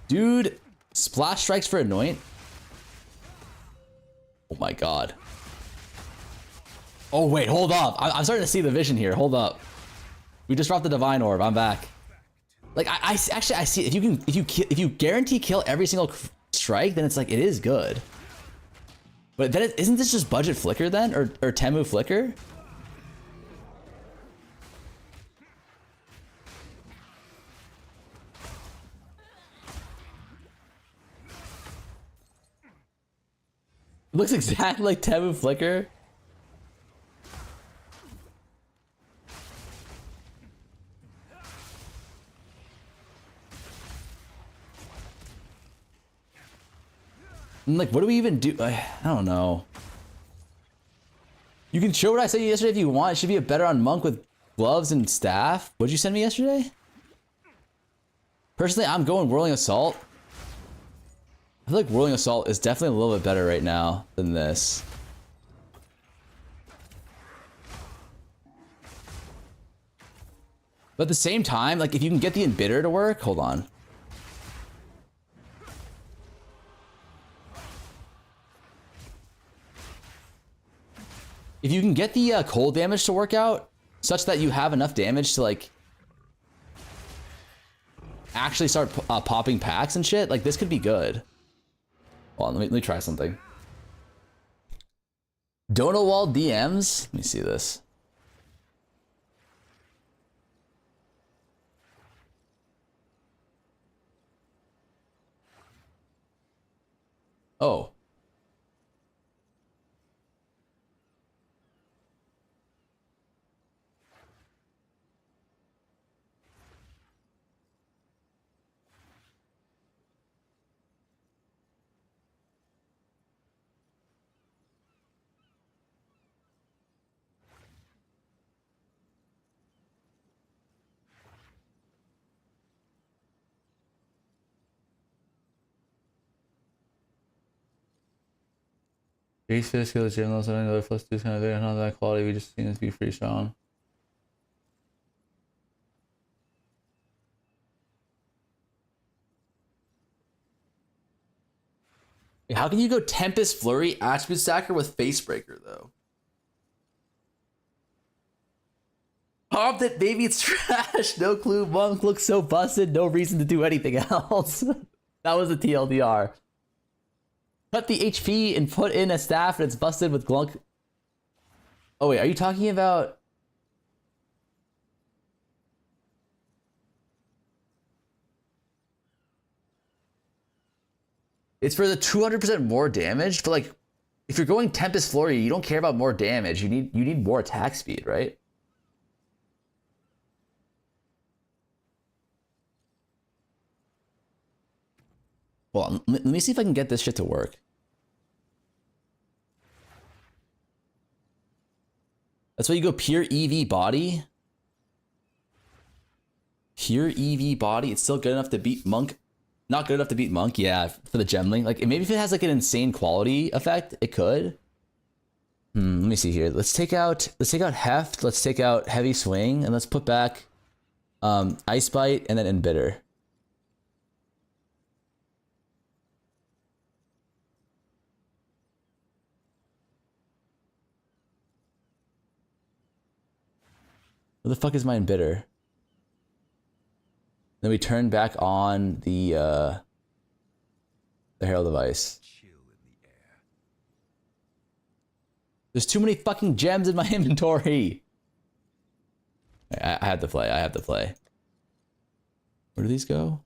Dude, Splash Strikes for Anoint? Oh my god. Oh wait, hold up. I'm starting to see the vision here. Hold up. We just dropped the Divine Orb. I'm back. Like I actually see if you guarantee kill every single strike, then it's like it is good. But then isn't this just budget flicker then, or Temu flicker? It looks exactly like Temu flicker. And like, what do we even do? I don't know. You can show what I sent you yesterday if you want. It should be a better on monk with gloves and staff. What'd you send me yesterday? Personally, I'm going Whirling Assault. I feel like Whirling Assault is definitely a little bit better right now than this. But at the same time, like if you can get the Embitter to work, hold on. If you can get the cold damage to work out, such that you have enough damage to like actually start popping packs and shit, like this could be good. Hold on, let me try something. Donowald DMs. Let me see this. Oh. Base for skill gym, those are another plus 2 kind of very not that quality. We just seem to be pretty strong. How can you go Tempest Flurry Attribute Stacker with Facebreaker though? Pump it, baby, it's trash. No clue. Monk looks so busted. No reason to do anything else. That was a TLDR. Cut the HP and put in a staff and it's busted with glunk. Oh wait, are you talking about? It's for the 200% more damage, but like, if you're going Tempest Flurry, you don't care about more damage. You need more attack speed, right? Well, let me see if I can get this shit to work. That's why you go pure EV body. Pure EV body. It's still good enough to beat Monk. Not good enough to beat Monk, yeah, for the Gemling. Like, maybe if it has like an insane quality effect, it could. Let me see here. Let's take out Heft. Let's take out Heavy Swing, and let's put back Ice Bite and then Embitter. Where the fuck is my embidder? Then we turn back on the Herald of Ice. There's too many fucking gems in my inventory. I have to play. I have to play. Where do these go?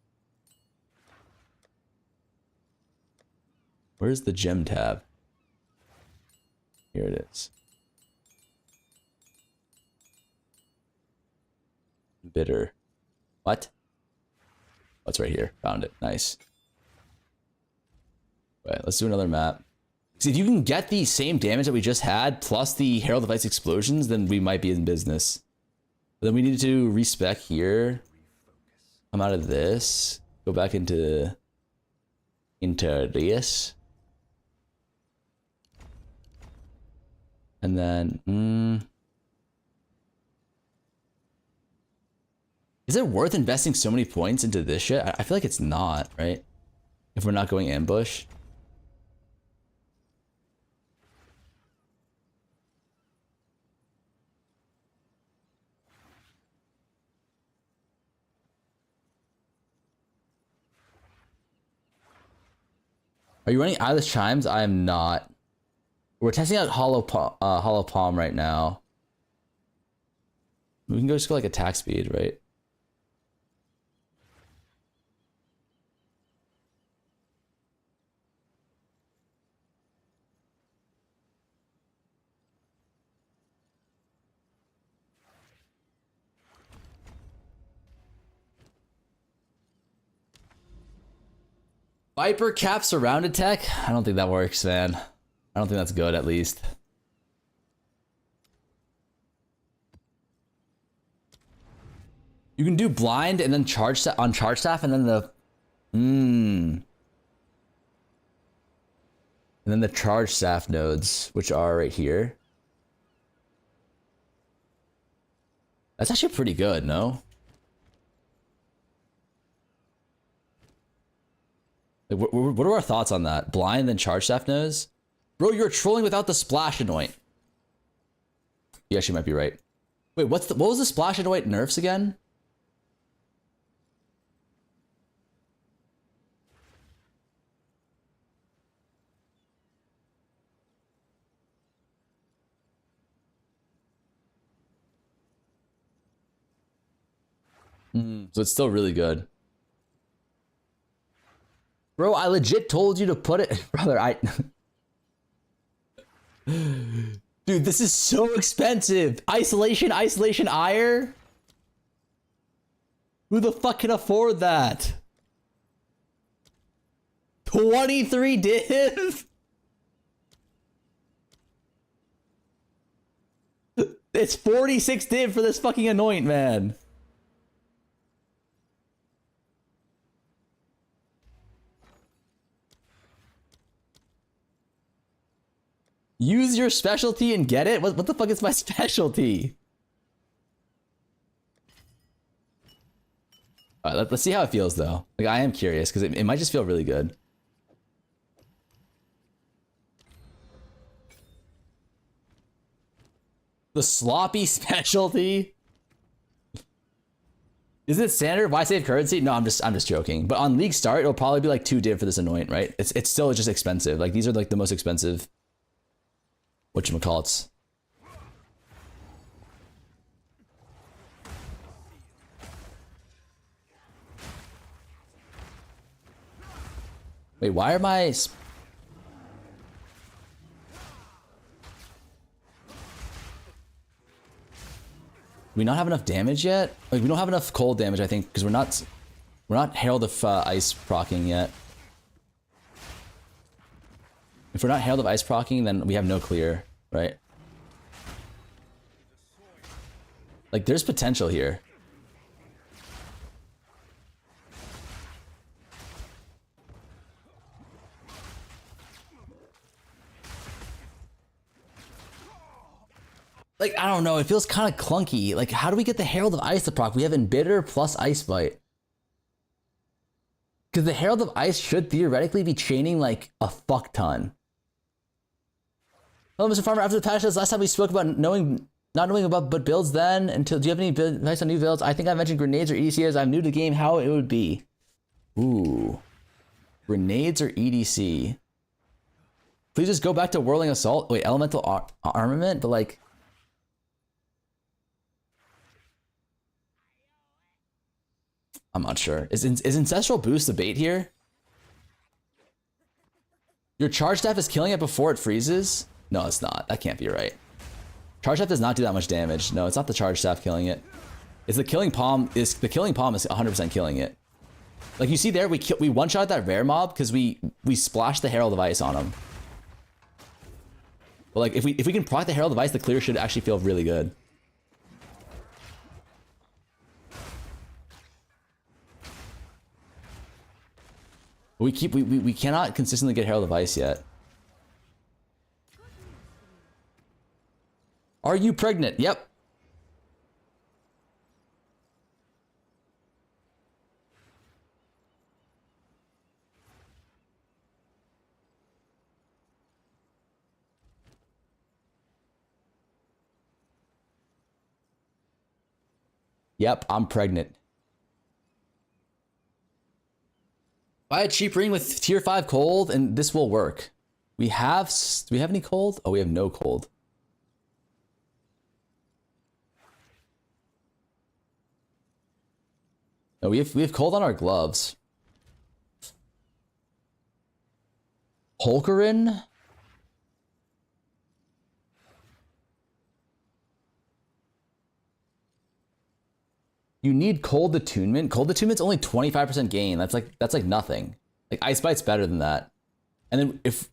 Where's the gem tab? Here it is. Bitter. What? Oh, it's right here. Found it. Nice. Right, let's do another map. See, if you can get the same damage that we just had, plus the Herald of Ice explosions, then we might be in business. But then we need to respec here. Come out of this. Go back into this. And then, is it worth investing so many points into this shit? I feel like it's not, right? If we're not going ambush. Are you running Eyeless Chimes? I am not. We're testing out Hollow Palm right now. We can go just go like attack speed, right? Viper cap surround attack? I don't think that works, man. I don't think that's good, at least. You can do blind and then charge on charge staff and then the and then the charge staff nodes, which are right here. That's actually pretty good, no? Like, what are our thoughts on that? Blind then charge staff nodes? Bro, you're trolling without the splash anoint. You actually might be right. Wait, what was the splash anoint nerfs again? So it's still really good. Bro, I legit told you to put it, brother. Dude, this is so expensive. Isolation, ire. Who the fuck can afford that? 23 div? It's 46 div for this fucking anoint, man. Use your specialty and get it? What the fuck is my specialty? Alright, let's see how it feels though. Like, I am curious because it might just feel really good. The sloppy specialty? Is it standard? Why save currency? No, I'm just joking. But on League Start, it'll probably be like 2 div for this anoint, right? It's still just expensive. Like, these are like the most expensive whatchamacallits. Wait, why are my... Do we not have enough damage yet? Like, we don't have enough cold damage, I think, because we're not Herald of Ice proccing yet. If we're not Herald of Ice proccing, then we have no clear, right? Like, there's potential here. Like, I don't know, it feels kind of clunky. Like, how do we get the Herald of Ice to proc? We have Embitter plus Ice Bite. Because the Herald of Ice should theoretically be chaining, like, a fuck ton. Hello, Mr. Farmer. After the patch, last time we spoke about knowing Not knowing about but builds then until, do you have any advice on new builds? I think I mentioned grenades or EDC as I'm new to the game, how it would be. Ooh. Grenades or EDC? Please just go back to Whirling Assault. Wait, elemental armament, but like... I'm not sure. Is Ancestral Boost the bait here? Your charge staff is killing it before it freezes? No, it's not. That can't be right. Charge staff does not do that much damage. No, it's not the charge staff killing it. It's the killing palm. The killing palm is 100% killing it. Like you see there, we one-shot that rare mob because we splashed the Herald of Ice on him. But like if we can proc the Herald of Ice, the clear should actually feel really good. We cannot consistently get Herald of Ice yet. Are you pregnant? Yep. Yep, I'm pregnant. Buy a cheap ring with tier 5 cold and this will work. Do we have any cold? Oh, we have no cold. No, we have cold on our gloves. Holkerin? You need cold attunement. Cold attunement's only 25% gain. That's like nothing. Like Ice Bite's better than that. And then if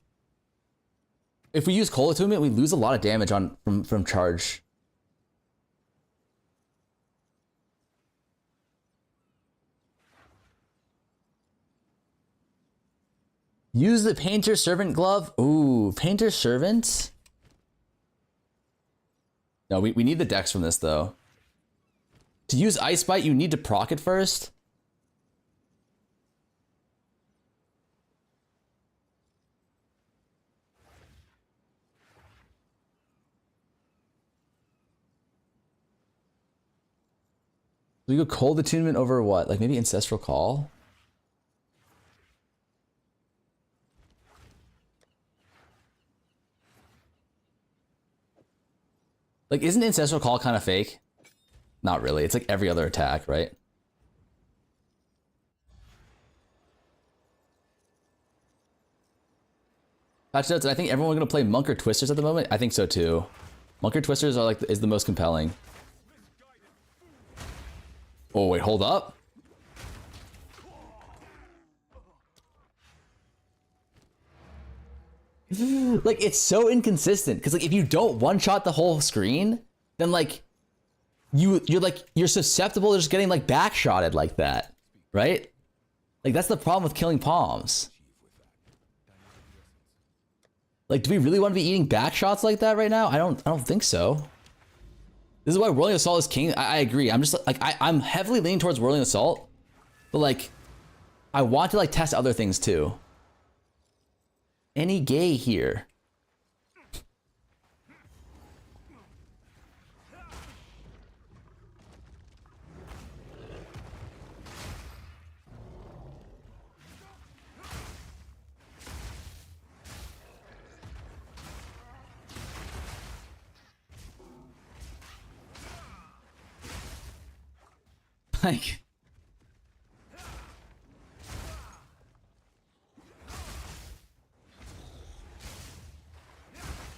we use cold attunement, we lose a lot of damage from charge. Use the Painter Servant glove. Ooh, Painter Servant. No, we need the dex from this though. To use Ice Bite, you need to proc it first. So we go cold attunement over what? Like maybe Ancestral Call? Like, isn't Ancestral Call kind of fake? Not really. It's like every other attack, right? Patch notes, I think everyone's gonna play Monk or Twisters at the moment. I think so too. Monk or Twisters are like is the most compelling. Oh wait, hold up. Like it's so inconsistent because like if you don't one-shot the whole screen, then like you're susceptible to just getting like backshotted like that, right? Like that's the problem with killing palms. Like, do we really want to be eating backshots like that right now? I don't think so. This is why Whirling Assault is king. I agree. I'm just like I'm heavily leaning towards Whirling Assault, but like I want to like test other things too. Any gay here? Like,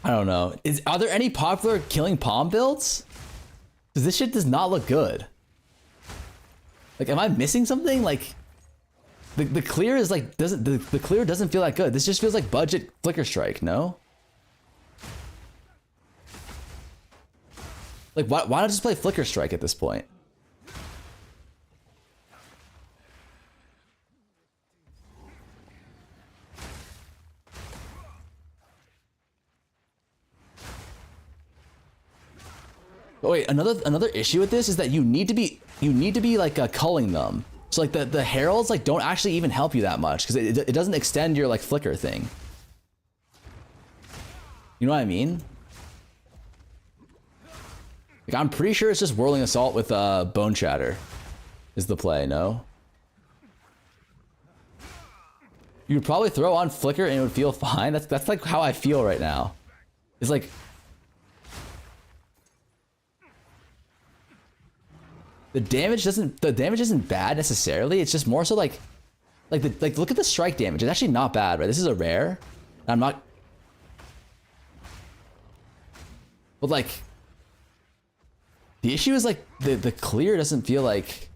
I don't know. Are there any popular killing palm builds? Because this shit does not look good. Like, am I missing something? Like, the clear is like the clear doesn't feel that good. This just feels like budget Flicker Strike. No. Like, why not just play Flicker Strike at this point? Oh wait, another issue with this is that you need to be like culling them. So like the heralds like don't actually even help you that much because it doesn't extend your like flicker thing. You know what I mean? Like, I'm pretty sure it's just Whirling Assault with Bone Shatter is the play, no? You would probably throw on Flicker and it would feel fine. That's like how I feel right now. It's like... The damage isn't bad necessarily. It's just more so like look at the strike damage. It's actually not bad, right? This is a rare. I'm not... But like... The issue is like the clear doesn't feel like...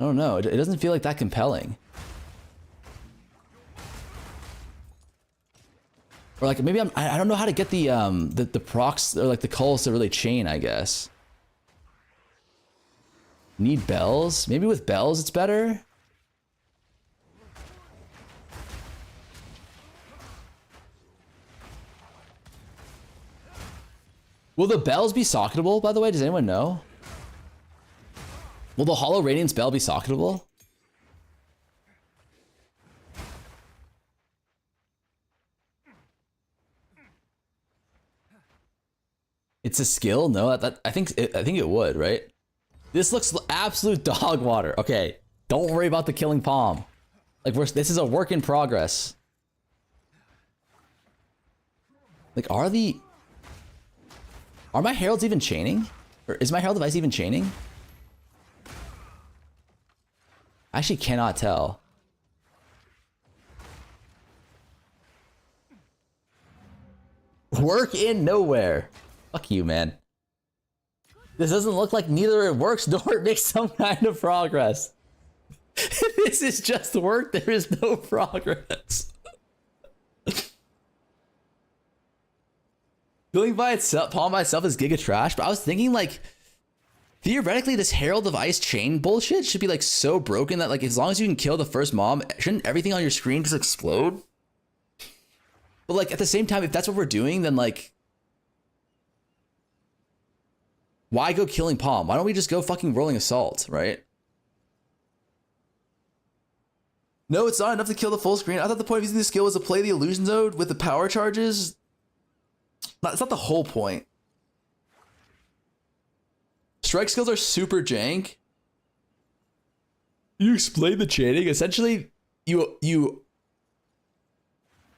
I don't know. It doesn't feel like that compelling. Or like maybe I don't know how to get the procs or like the calls to really chain, I guess. Need bells? Maybe with bells it's better? Will the bells be socketable, by the way? Does anyone know? Will the Hollow Radiance Bell be socketable? It's a skill? No, I think it would, right? This looks absolute dog water. Okay, don't worry about the killing palm. Like this is a work in progress. Like are my heralds even chaining? Or is my herald device even chaining? I actually cannot tell. Work in nowhere. Fuck you, man. This doesn't look like neither it works nor it makes some kind of progress. This is just work. There is no progress. Going by itself, palm by itself is giga trash, but I was thinking like, theoretically this Herald of Ice chain bullshit should be like so broken that like as long as you can kill the first mom, shouldn't everything on your screen just explode? But like at the same time, if that's what we're doing, then like, why go killing palm? Why don't we just go fucking Whirling Assault, right? No, it's not enough to kill the full screen. I thought the point of using this skill was to play the illusion node with the power charges. That's not the whole point. Strike skills are super jank. You explain the chaining. Essentially, you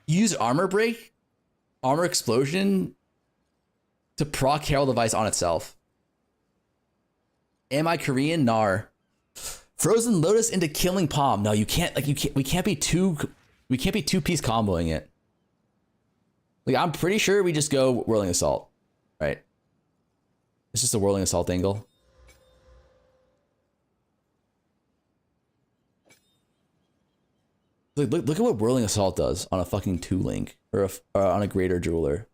use armor break, armor explosion to proc Herald Device on itself. Am I Korean? Nar. Frozen Lotus into killing palm. No, you can't. Like we can't be two-piece comboing it. Like I'm pretty sure we just go Whirling Assault, right? It's just a Whirling Assault angle. Look at what Whirling Assault does on a fucking 2-link or on a Greater Jeweler.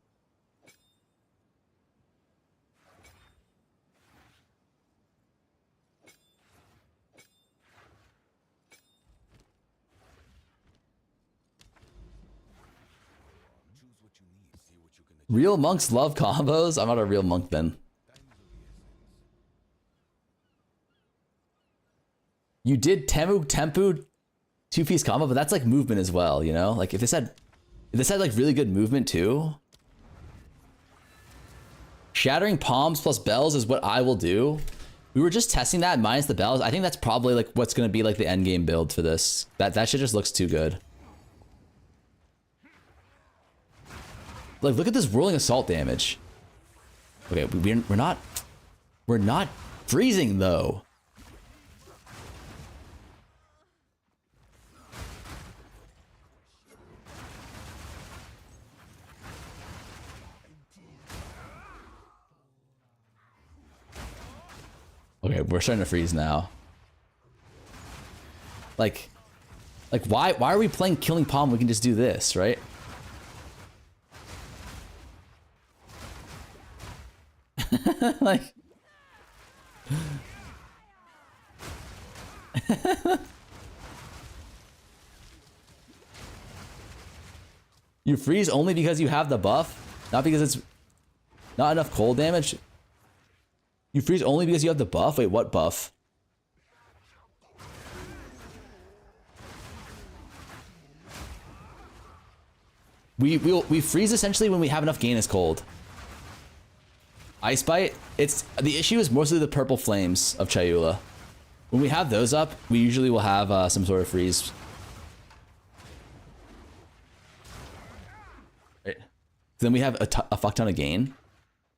Real monks love combos? I'm not a real monk then. You did Tempu 2-piece combo, but that's like movement as well, you know? Like if this had like really good movement too. Shattering palms plus bells is what I will do. We were just testing that minus the bells. I think that's probably like what's gonna be like the end game build for this. That shit just looks too good. Like, look at this Whirling Assault damage. Okay, we're not freezing though. Okay, we're starting to freeze now. Like why are we playing Killing Palm? We can just do this, right? Like you freeze only because you have the buff, not because it's not enough cold damage. You freeze only because you have the buff? Wait, what buff? We freeze essentially when we have enough gain as cold. Ice Bite, it's the issue is mostly the purple flames of Chayula. When we have those up, we usually will have some sort of freeze. Right. Then we have a fuck ton of gain.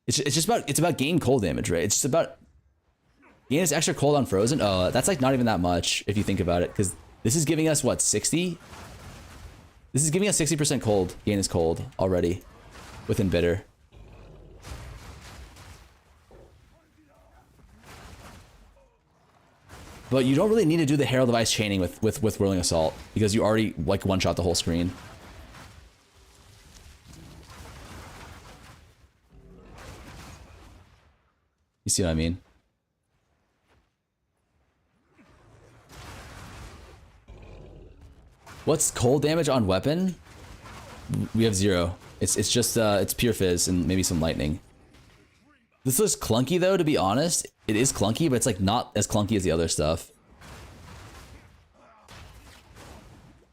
It's just about gain cold damage, right? It's just about gain is extra cold on frozen. Oh, that's like not even that much if you think about it, because this is giving us what, 60? This is giving us 60% cold. Gain is cold already within bitter. But you don't really need to do the Herald of Ice chaining with Whirling Assault, because you already like one-shot the whole screen. You see what I mean? What's cold damage on weapon? We have 0. It's just it's pure fizz and maybe some lightning. This looks clunky though, to be honest. It is clunky, but it's like not as clunky as the other stuff.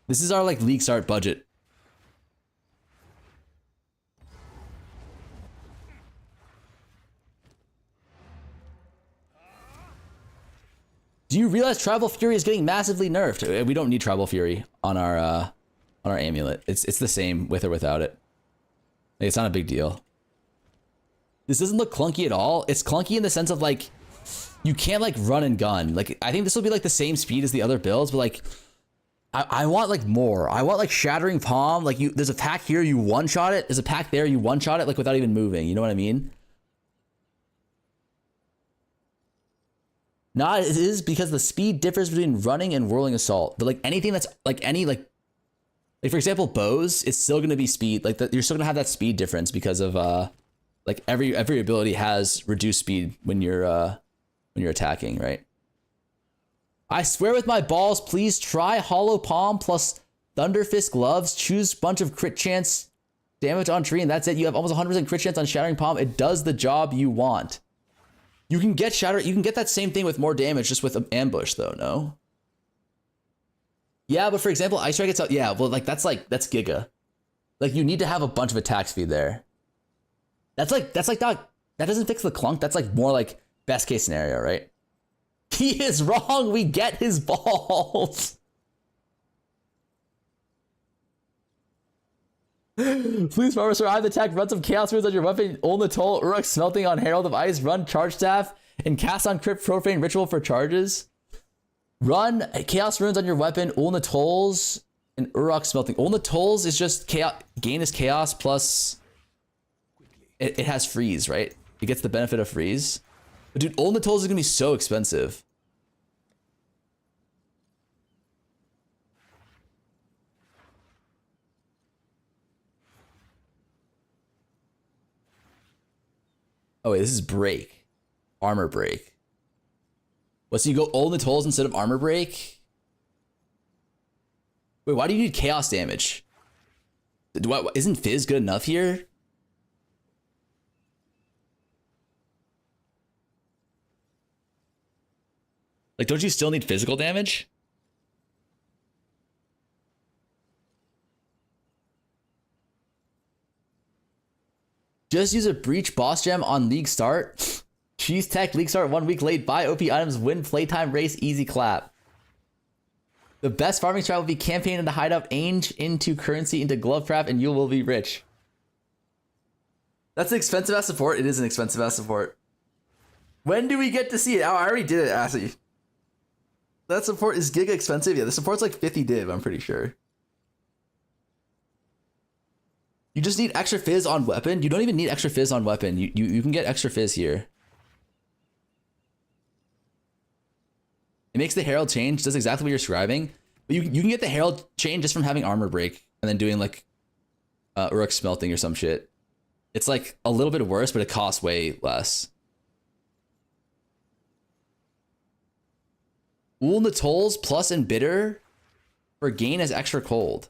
This is our like league start budget. Do you realize Tribal Fury is getting massively nerfed? We don't need Tribal Fury on our amulet. It's the same with or without it. Like, it's not a big deal. This doesn't look clunky at all. It's clunky in the sense of like you can't like run and gun. Like I think this will be like the same speed as the other builds, but like I want like more. I want like Shattering Palm. Like there's a pack here, you one-shot it. There's a pack there, you one-shot it like without even moving. You know what I mean? Not it is because the speed differs between running and Whirling Assault. But like anything that's like any like for example bows, it's still gonna be speed. Like you're still gonna have that speed difference because of like every ability has reduced speed when you're attacking, right? I swear with my balls, please try Hollow Palm plus Thunder Fist gloves. Choose bunch of crit chance damage on tree, and that's it. You have almost 100% crit chance on Shattering Palm. It does the job you want. You can get you can get that same thing with more damage just with ambush though, no? Yeah, but for example, Ice Strike itself, yeah, well like that's Giga. Like you need to have a bunch of attack speed there. That's like not, that doesn't fix the clunk. That's like more like best case scenario, right? He is wrong. We get his balls. Please, Farmer, survive the attack. Run some Chaos Runes on your weapon. Ulna Toll, Uruk Smelting on Herald of Ice. Run Charge Staff and cast on Crypt Profane Ritual for charges. Run Chaos Runes on your weapon. Ulna Tolls and Uruk Smelting. Ulna Tolls is just chaos. Gain is chaos plus it has freeze, right? It gets the benefit of freeze. But dude, Ulna Tolls is gonna be so expensive. Oh wait, this is break. Armor break. What, so you go Ulna Tolls instead of armor break? Wait, why do you need chaos damage? Isn't Fizz good enough here? Like, don't you still need physical damage? Just use a Breach boss gem on league start. Cheese tech league start 1 week late. Buy OP items. Win playtime race. Easy clap. The best farming strat will be campaign in the hideout. Ainge into currency into Glovecraft and you will be rich. That's an expensive ass support. It is an expensive ass support. When do we get to see it? Oh, I already did it, Assy. That support is giga expensive. Yeah, the support's like 50 div, I'm pretty sure. You just need extra fizz on weapon. You don't even need extra fizz on weapon. You can get extra fizz here. It makes the Herald change, does exactly what you're describing. But you can get the Herald chain just from having armor break and then doing like Uruk Smelting or some shit. It's like a little bit worse, but it costs way less. Ulna Tolls plus and bitter for gain as extra cold.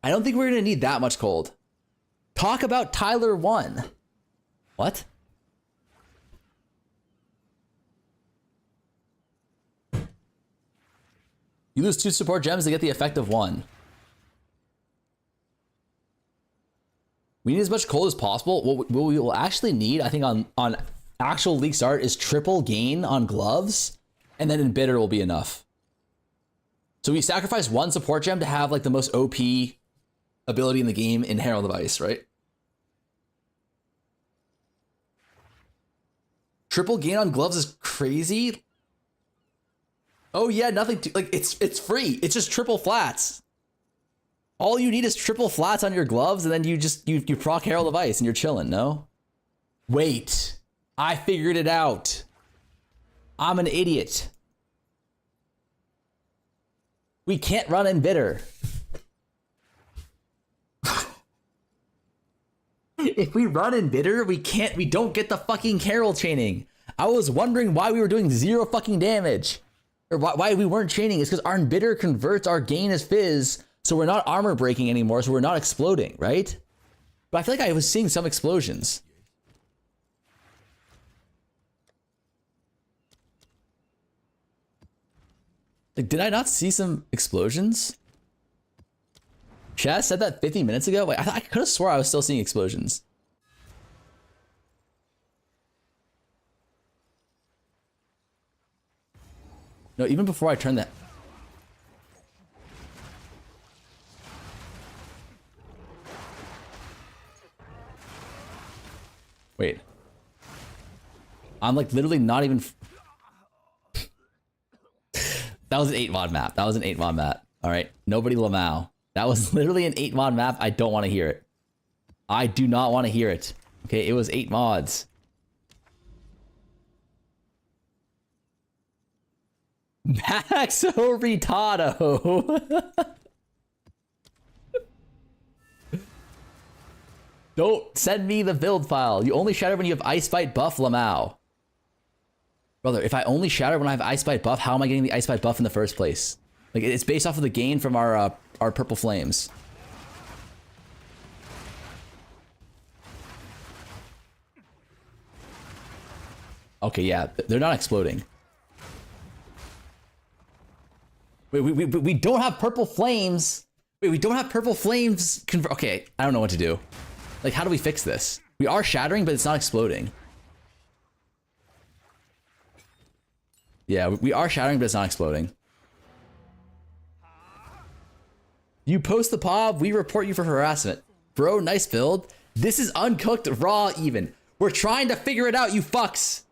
I don't think we're gonna need that much cold. Talk about Tyler 1. What? You lose 2 support gems to get the effect of 1. We need as much cold as possible. What we will actually need, I think, on actual league start is triple gain on gloves, and then Embitter will be enough. So we sacrifice 1 support gem to have like the most OP ability in the game in Herald of Ice, right? Triple gain on gloves is crazy. Oh yeah, nothing to, like it's free. It's just triple flats. All you need is triple flats on your gloves, and then you proc Herald of Ice and you're chilling, no? Wait. I figured it out. I'm an idiot. We can't run Embitter. If we run Embitter, we don't get the fucking Herald chaining. I was wondering why we were doing 0 fucking damage. Or why we weren't chaining. It's because our Embitter converts our gain as Fizz, so we're not armor breaking anymore, so we're not exploding, right? But I feel like I was seeing some explosions. Like, did I not see some explosions? Chaz said that 50 minutes ago? Wait, I could have swore I was still seeing explosions. No, even before I turned that. Wait. I'm like literally not even. That was an 8 mod map. That was an 8 mod map. All right. Nobody Lamau. That was literally an 8 mod map. I don't want to hear it. I do not want to hear it. Okay. It was 8 mods. Maxo Retado. Don't send me the build file. You only shatter when you have Ice Bite buff, Lamau. Brother, if I only shatter when I have Ice Bite buff, how am I getting the Ice Bite buff in the first place? Like, it's based off of the gain from our purple flames. Okay, yeah, they're not exploding. Wait, we don't have purple flames. Wait, we don't have purple flames. Okay, I don't know what to do. Like, how do we fix this? We are shattering, but it's not exploding. Yeah, we are shattering, but it's not exploding. You post the POB, we report you for harassment. Bro, nice build. This is uncooked raw even. We're trying to figure it out, you fucks.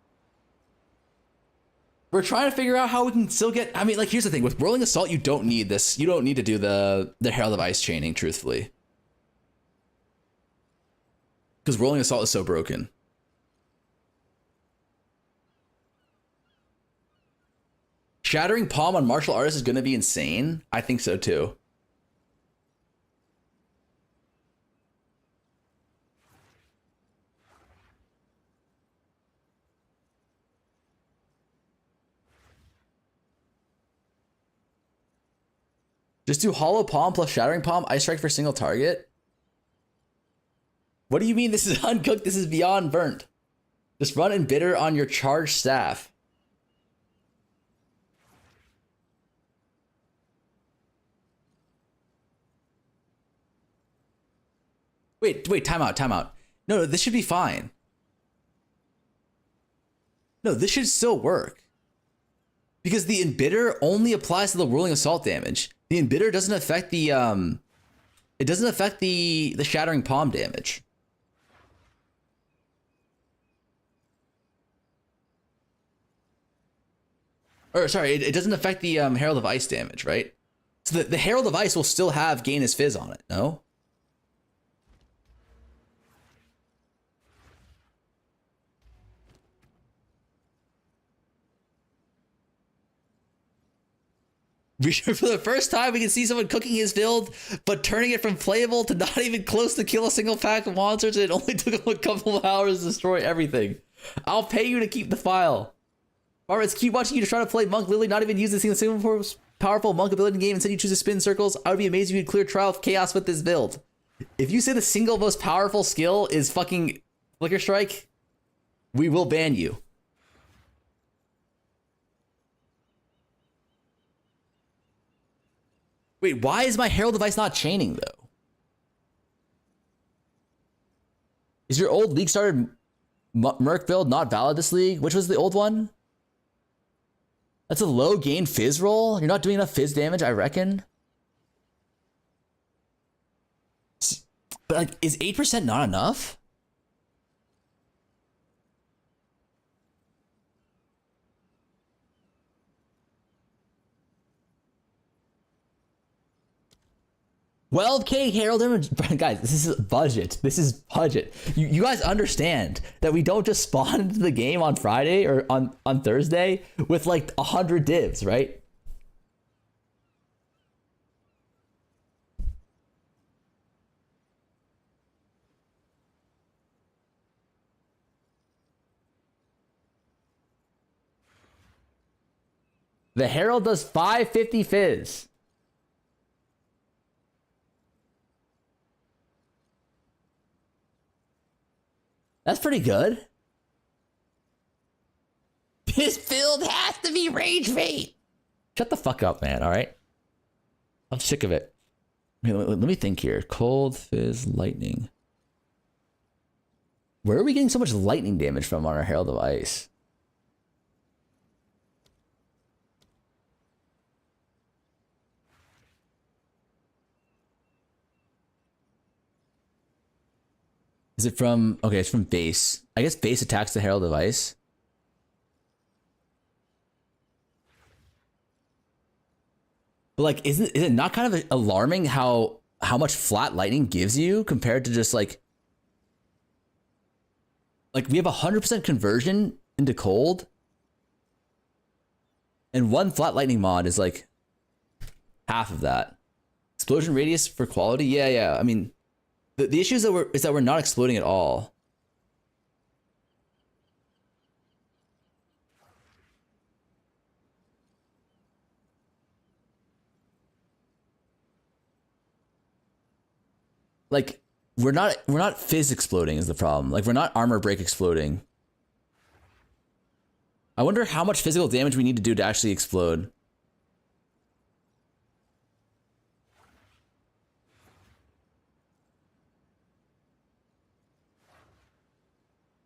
We're trying to figure out how we can still get... I mean, like, here's the thing. With Whirling Assault, you don't need this. You don't need to do the Herald of Ice chaining, truthfully. Because Whirling Assault is so broken. Shattering Palm on Martial Artist is going to be insane. I think so, too. Just do Hollow Palm plus Shattering Palm, Ice Strike for single target? What do you mean this is uncooked? This is beyond burnt. Just run Embitter on your charged staff. Wait, time out. No, this should be fine. No, this should still work. Because the Embitter only applies to the Whirling Assault damage. The Embitter doesn't affect the it doesn't affect the Shattering Palm damage. Or sorry, it doesn't affect the Herald of Ice damage, right? So the Herald of Ice will still have Gain as Fizz on it, no? For the first time, we can see someone cooking his build, but turning it from playable to not even close to kill a single pack of monsters. It only took him a couple of hours to destroy everything. I'll pay you to keep the file. Farmers, keep watching you to try to play Monk Lily, not even use the single powerful Monk ability in the game. Instead, you choose to spin circles. I would be amazed if you could clear Trial of Chaos with this build. If you say the single most powerful skill is fucking Flicker Strike, we will ban you. Wait, why is my Herald device not chaining though? Is your old league started Merc build not valid this league? Which was the old one? That's a low gain fizz roll. You're not doing enough fizz damage, I reckon. But like, is 8% not enough? $12K Herald damage. Guys, this is budget. This is budget. You guys understand that we don't just spawn into the game on Friday or on Thursday with like 100 divs, right? The Herald does 550 fizz. That's pretty good. This build has to be Rage Fate. Shut the fuck up, man, all right? I'm sick of it. Let me think here. Cold, Fizz, Lightning. Where are we getting so much lightning damage from on our Herald of Ice? Is it from... Okay, it's from base. I guess base attacks the Herald of Ice. But like, is it not kind of alarming how much flat lightning gives you compared to just like we have 100% conversion into cold, and one flat lightning mod is like half of that. Explosion radius for quality, yeah. I mean, the issue is that we're not exploding at all. Like, we're not fizz exploding is the problem. Like, we're not armor break exploding. I wonder how much physical damage we need to do to actually explode.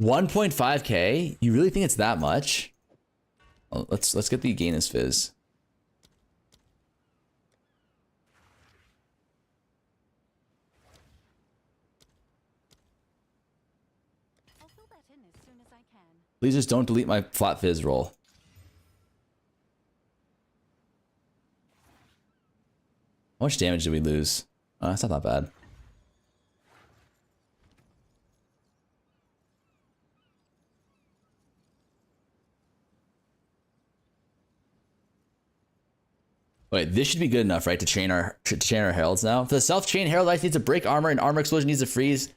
$1.5K? You really think it's that much? Oh, let's get the gain as fizz. I'll fill that in as soon as I can. Please just don't delete my flat fizz roll. How much damage did we lose? Oh, that's not that bad. Wait, this should be good enough, right, to chain our heralds now. For the self-chain, Herald Ice needs to break armor, and armor explosion needs to freeze.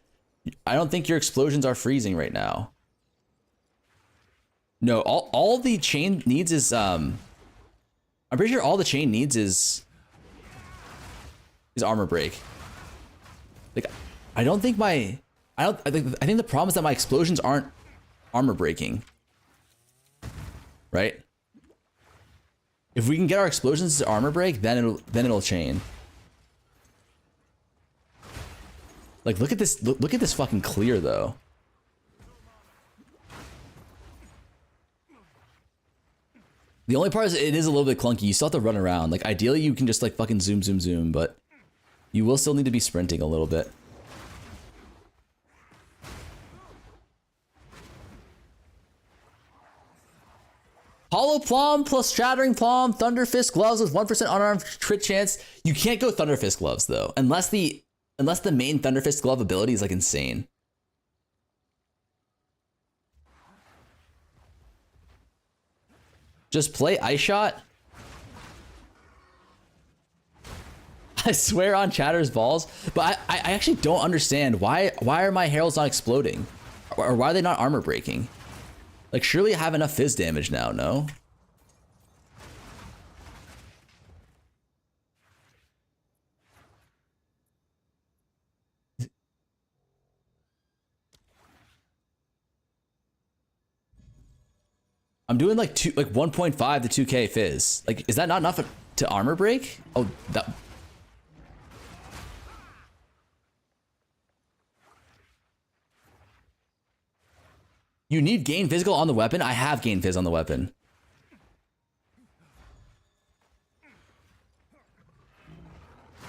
I don't think your explosions are freezing right now. No, all the chain needs is I'm pretty sure all the chain needs is armor break. Like, I think the problem is that my explosions aren't armor breaking. Right? If we can get our explosions to armor break, then it'll chain. Like, look at this fucking clear though. The only part is it is a little bit clunky. You still have to run around. Like, ideally you can just like fucking zoom, but you will still need to be sprinting a little bit. Hollow Plum plus Shattering Plum, Thunder Fist gloves with 1% unarmed crit chance. You can't go Thunder Fist gloves though, unless the main Thunder Fist glove ability is like insane. Just play Ice Shot. I swear on Chatter's balls, but I actually don't understand why are my heralds not exploding, or why are they not armor breaking? Like, surely I have enough fizz damage now, no? I'm doing like 1.5 to 2K fizz. Like, is that not enough to armor break? Oh, You need gain physical on the weapon? I have gain phys on the weapon.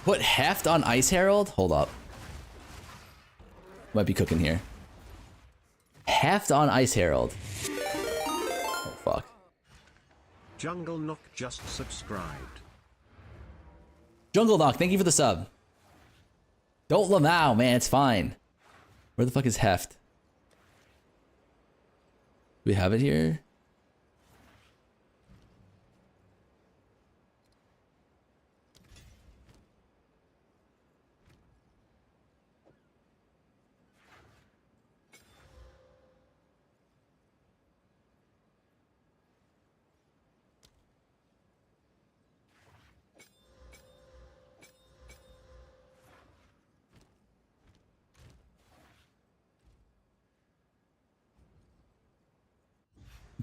Put heft on Ice Herald? Hold up. Might be cooking here. Heft on Ice Herald. Oh, fuck. Jungle Knock just subscribed. Jungle Knock, thank you for the sub. Don't lamau, man, it's fine. Where the fuck is heft? Do we have it here?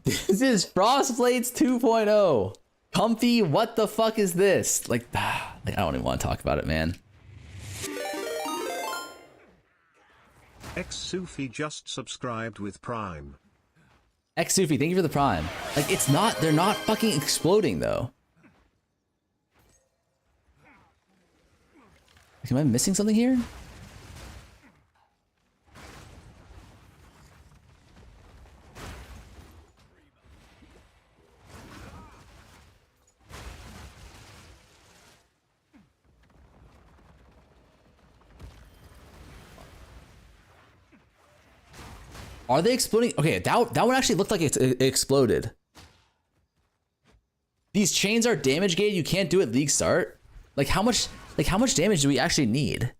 This is Frostblades 2.0. Comfy, what the fuck is this? Like, I don't even want to talk about it, man. X-Sufi just subscribed with Prime. X-Sufi, thank you for the prime. Like, it's not, they're not fucking exploding, though. Like, am I missing something here? Are they exploding? Okay, that one actually looked like it exploded. These chains are damage gated. You can't do it league start. Like how much damage do we actually need?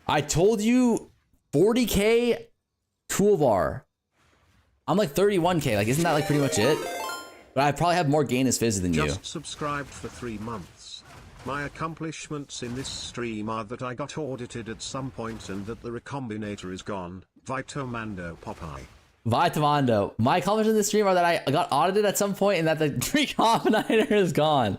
I told you 40k toolbar. I'm like 31k, like isn't that like pretty much it? But I probably have more gain as phys than you. Just subscribed for 3 months. My accomplishments in this stream are that I got audited at some point and that the recombinator is gone. Vitomando Popeye. Vitamando. My accomplishments in this stream are that I got audited at some point and that the recombinator is gone.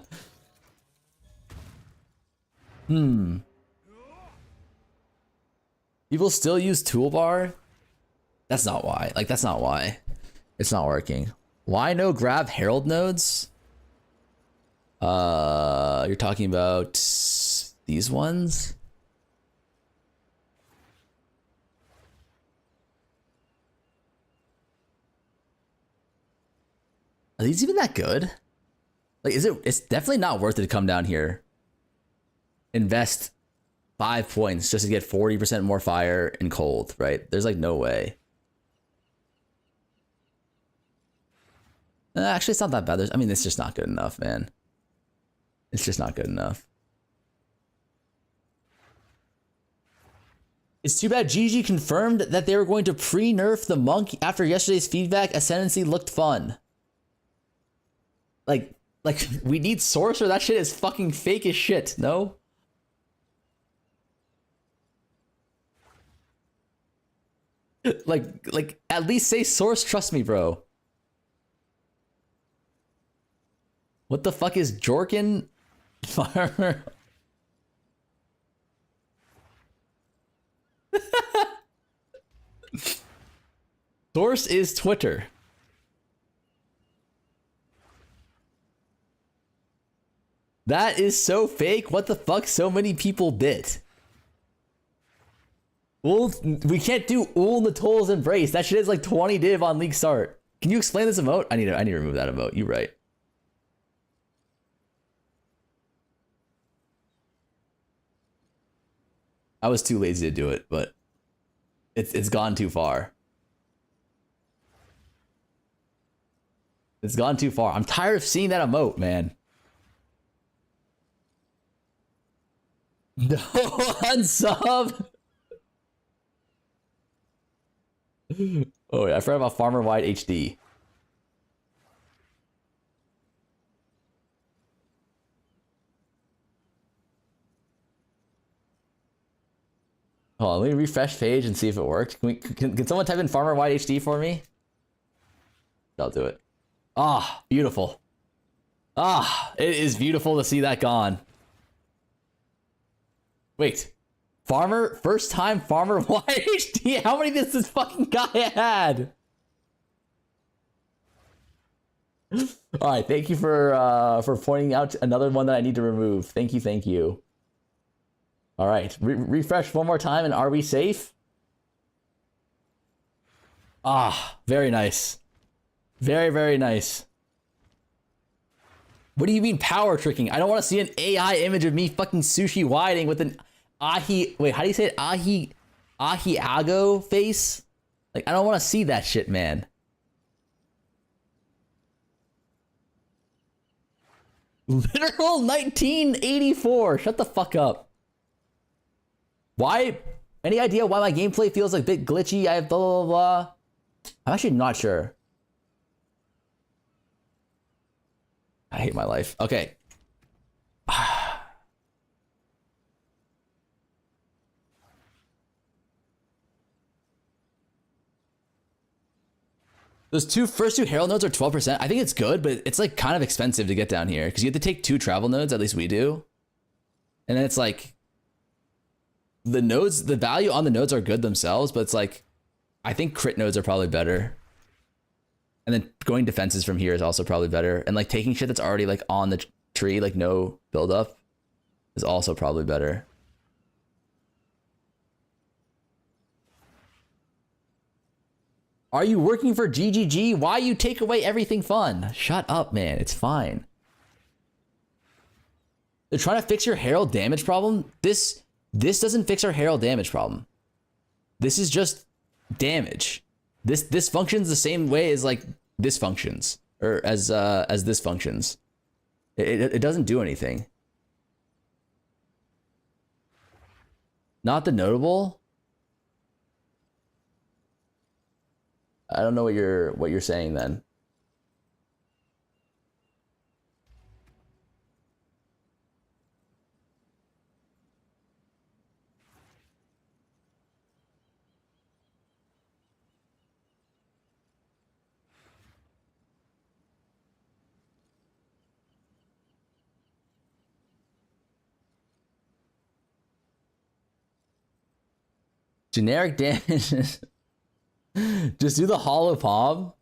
People still use toolbar? That's not why. Like, that's not why. It's not working. Why no grab herald nodes? You're talking about these ones? Are these even that good? Like, it's definitely not worth it to come down here. Invest 5 points just to get 40% more fire and cold, right? There's like no way. Actually, it's not that bad. I mean, it's just not good enough, man. It's just not good enough. It's too bad GG confirmed that they were going to pre-nerf the monk after yesterday's feedback. Ascendancy looked fun. Like we need sorcerer. That shit is fucking fake as shit. No. Like at least say source. Trust me, bro. What the fuck is Jorkin Farmer? Source is Twitter. That is so fake. What the fuck? So many people bit. We can't do Ul Natol's Embrace. That shit is like 20 div on League Start. Can you explain this emote? I need to remove that emote. You're right. I was too lazy to do it, but it's gone too far. It's gone too far. I'm tired of seeing that emote, man. No unsub. Oh yeah, I forgot about Farmer Wide HD. Hold on, let me refresh page and see if it worked. Can someone type in Farmer Wide HD for me? I'll do it. Ah, beautiful. Ah, it is beautiful to see that gone. Wait. Farmer, first time farmer YHD. How many does this fucking guy had? All right, thank you for pointing out another one that I need to remove. Thank you, thank you. All right, refresh one more time, and are we safe? Ah, very nice. Very, very nice. What do you mean power tricking? I don't want to see an AI image of me fucking sushi whiting with an wait, how do you say it? Ahiago face? Like, I don't want to see that shit, man. Literal 1984. Shut the fuck up. Why? Any idea why my gameplay feels like a bit glitchy? I have blah, blah, blah, blah. I'm actually not sure. I hate my life. Okay. Those first two Herald nodes are 12%. I think it's good, but it's like kind of expensive to get down here because you have to take 2 travel nodes, at least we do. And then it's like the nodes, the value on the nodes are good themselves, but it's like I think crit nodes are probably better. And then going defenses from here is also probably better. And like taking shit that's already like on the tree, like no buildup, is also probably better. Are you working for GGG? Why you take away everything fun? Shut up, man. It's fine. They're trying to fix your Herald damage problem. This doesn't fix our Herald damage problem. This is just damage. This functions the same way as like this functions, or as this functions. It doesn't do anything. Not the notable. I don't know what you're saying then. Generic damage. Just do the hollow palm.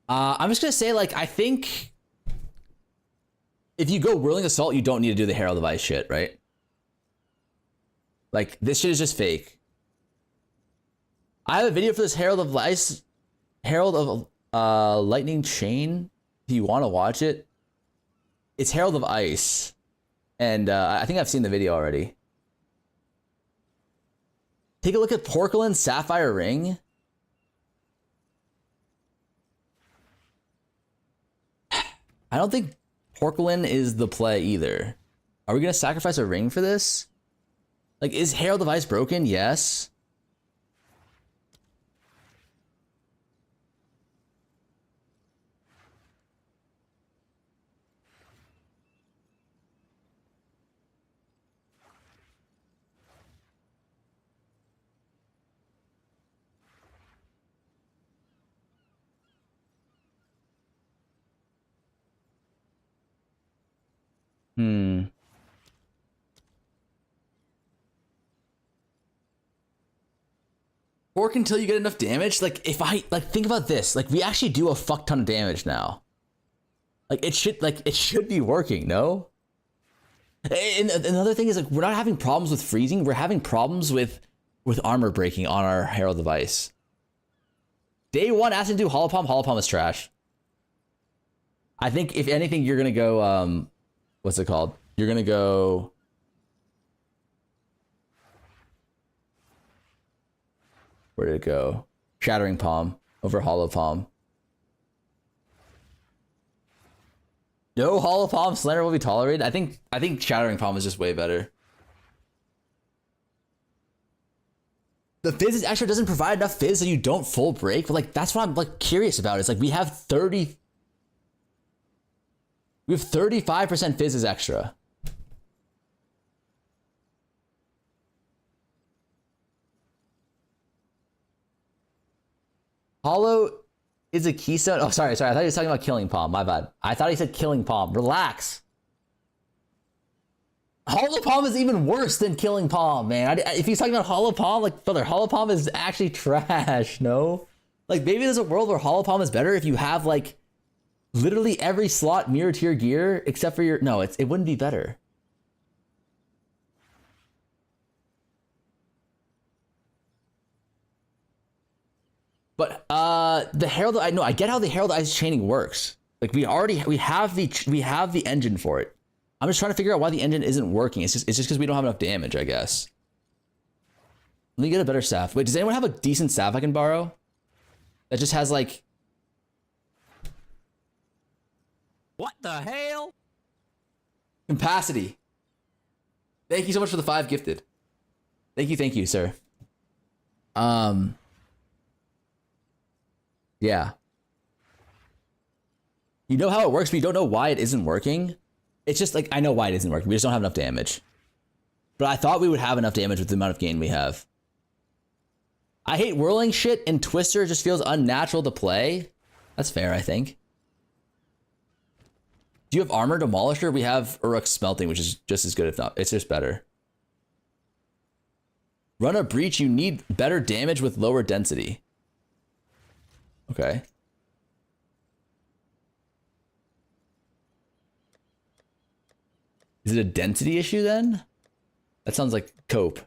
I'm just gonna say, like, I think if you go Whirling Assault, you don't need to do the Herald of Ice shit, right? Like, this shit is just fake. I have a video for this Herald of Ice, Herald of Lightning Chain. If you want to watch it, it's Herald of Ice, and I think I've seen the video already. Take a look at Porcelain Sapphire Ring. I don't think Porcelain is the play either. Are we gonna sacrifice a ring for this? Like, is Herald of Ice broken? Yes. Work until you get enough damage. Like, if I think about this, like, we actually do a fuck ton of damage now. Like, it should be working, no? And another thing is, like, we're not having problems with freezing. We're having problems with armor breaking on our Herald of Ice. Day 1 asking to do Hollow Palm is trash. I think if anything, you're gonna go what's it called? You're gonna go where did it go? Shattering Palm over Hollow Palm. No Hollow Palm Slender will be tolerated. I think Shattering Palm is just way better. The fizz is extra doesn't provide enough fizz so you don't full break, but like that's what I'm like curious about. It's like we have 35% fizz is extra. Hollow is a keystone. Oh, sorry. I thought he was talking about Killing Palm. My bad. I thought he said Killing Palm. Relax. Hollow Palm is even worse than Killing Palm, man. If he's talking about Hollow Palm, like, brother, Hollow Palm is actually trash, no? Like, maybe there's a world where Hollow Palm is better if you have, like, literally every slot mirror to your gear except for your... No, it wouldn't be better. But the Herald, I get how the Herald Eyes chaining works. Like, we have the engine for it. I'm just trying to figure out why the engine isn't working. It's just because we don't have enough damage, I guess. Let me get a better staff. Wait, does anyone have a decent staff I can borrow? That just has like... What the hell? Capacity. Thank you so much for the 5 gifted. Thank you, sir. Yeah. You know how it works, but you don't know why it isn't working. It's just like, I know why it isn't working. We just don't have enough damage. But I thought we would have enough damage with the amount of gain we have. I hate whirling shit, and Twister just feels unnatural to play. That's fair, I think. Do you have Armor Demolisher? We have Uruk Smelting, which is just as good, if not, it's just better. Run a Breach, you need better damage with lower density. Okay. Is it a density issue then? That sounds like cope.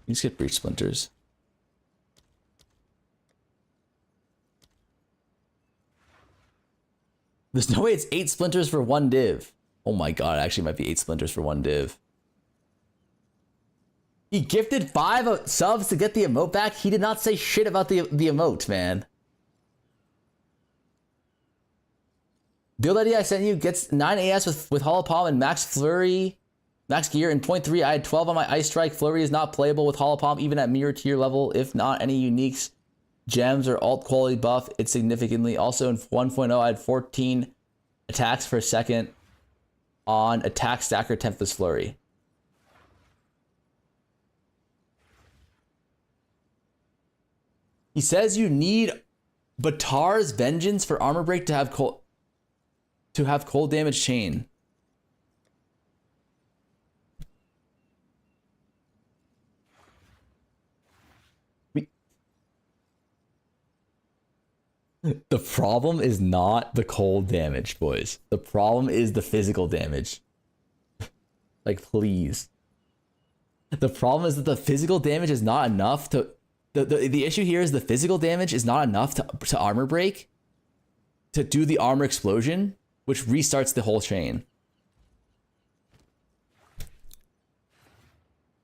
You just get Breach Splinters. There's no way it's 8 splinters for 1 div. Oh my god, it actually might be 8 splinters for 1 div. He gifted 5 subs to get the emote back. He did not say shit about the emote, man. Build idea I sent you gets 9 AS with Hollow Palm and Max Flurry, Max Gear. In point 3, I had 12 on my Ice Strike. Flurry is not playable with Hollow Palm, even at mirror tier level. If not any uniques, gems, or alt quality buff, it significantly. Also in 1.0, I had 14 attacks per second on Attack Stacker Tempest Flurry. He says you need Batar's Vengeance for armor break to have cold damage chain. The problem is not the cold damage, boys. The problem is the physical damage. Like, please. The problem is that the physical damage is not enough to... The issue here is the physical damage is not enough to armor break, to do the armor explosion, which restarts the whole chain.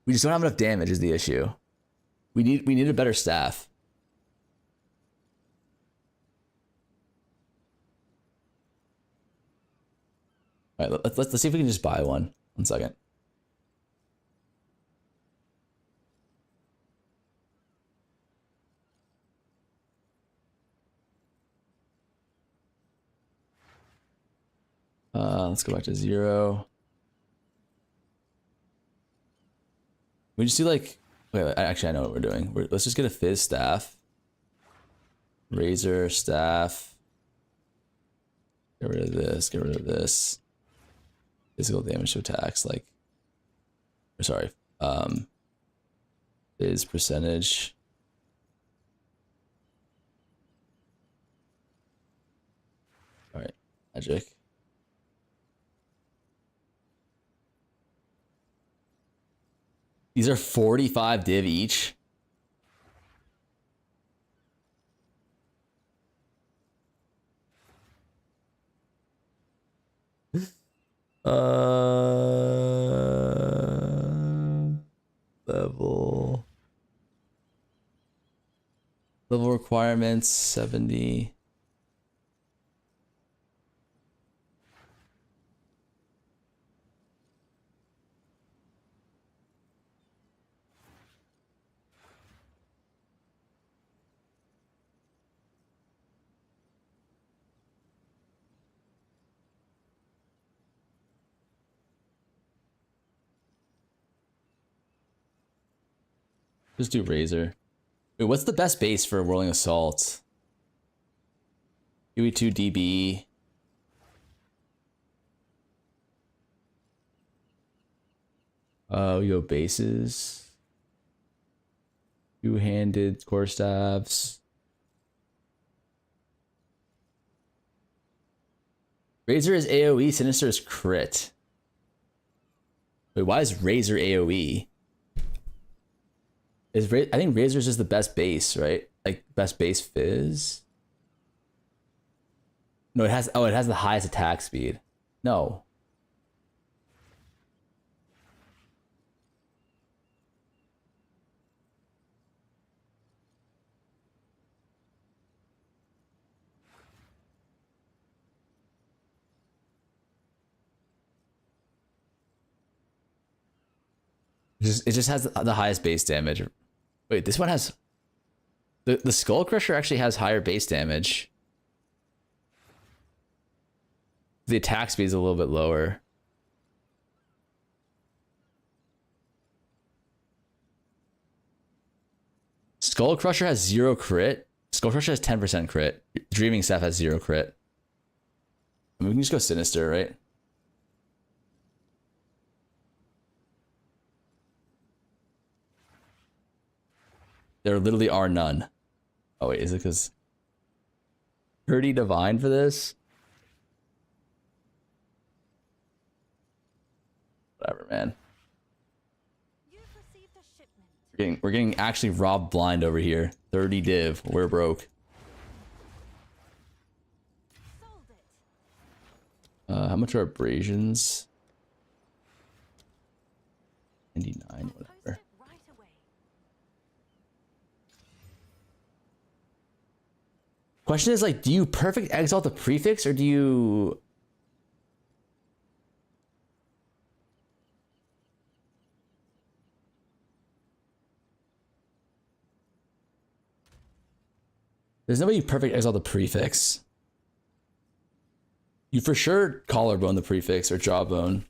We just don't have enough damage is the issue. We need a better staff. All right, let's see if we can just buy one. 1 second. Let's go back to 0. We just do like, wait, actually I know what we're doing. Let's just get a Fizz staff. Razor staff. Get rid of this, get rid of this. Physical damage to attacks, like, or sorry, Fizz percentage. All right, magic. These are 45 div each. Level requirements 70. Just do Razor. Wait, what's the best base for Whirling Assault? UE2 DB. We go bases. Two-handed quarterstaffs. Razor is AoE, Sinister is crit. Wait, why is Razor AoE? I think Razor's just the best base, right? Like best base fizz. No, it has. Oh, it has the highest attack speed. No. It just has the highest base damage. Wait, this one has... The Skull Crusher actually has higher base damage. The attack speed is a little bit lower. Skull Crusher has 0 crit. Skull Crusher has 10% crit. Dreaming Staff has 0 crit. I mean, we can just go Sinister, right? There literally are none. Oh wait, is it because 30 Divine for this? Whatever, man. You've received a shipment. We're getting actually robbed blind over here. 30 div. We're broke. Sold it. How much are abrasions? 99, Post whatever. it right away. Question is like, do you perfect exalt the prefix or do you... There's no way you perfect exalt the prefix. You for sure collarbone the prefix or jawbone.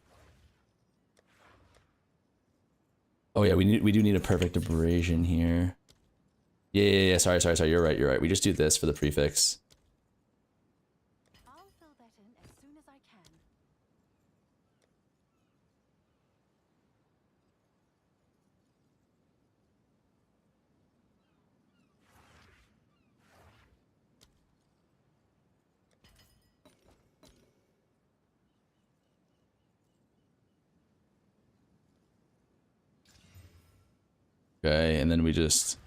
Oh yeah, we do need a perfect abrasion here. Yeah. Sorry. You're right. We just do this for the prefix. I'll fill that in as soon as I can. Okay, and then we just...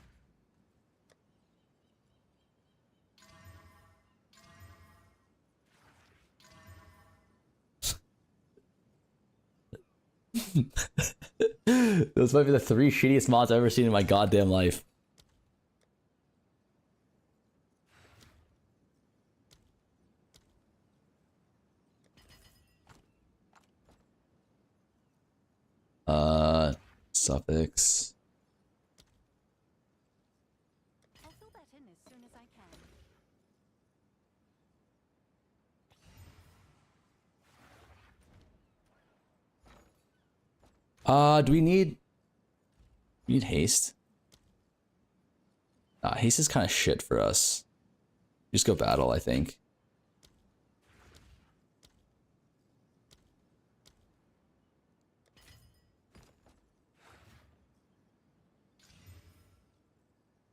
Those might be the 3 shittiest mods I've ever seen in my goddamn life. Suffix. I'll fill that in as soon as I can. Do we need haste? Haste is kind of shit for us. Just go battle, I think.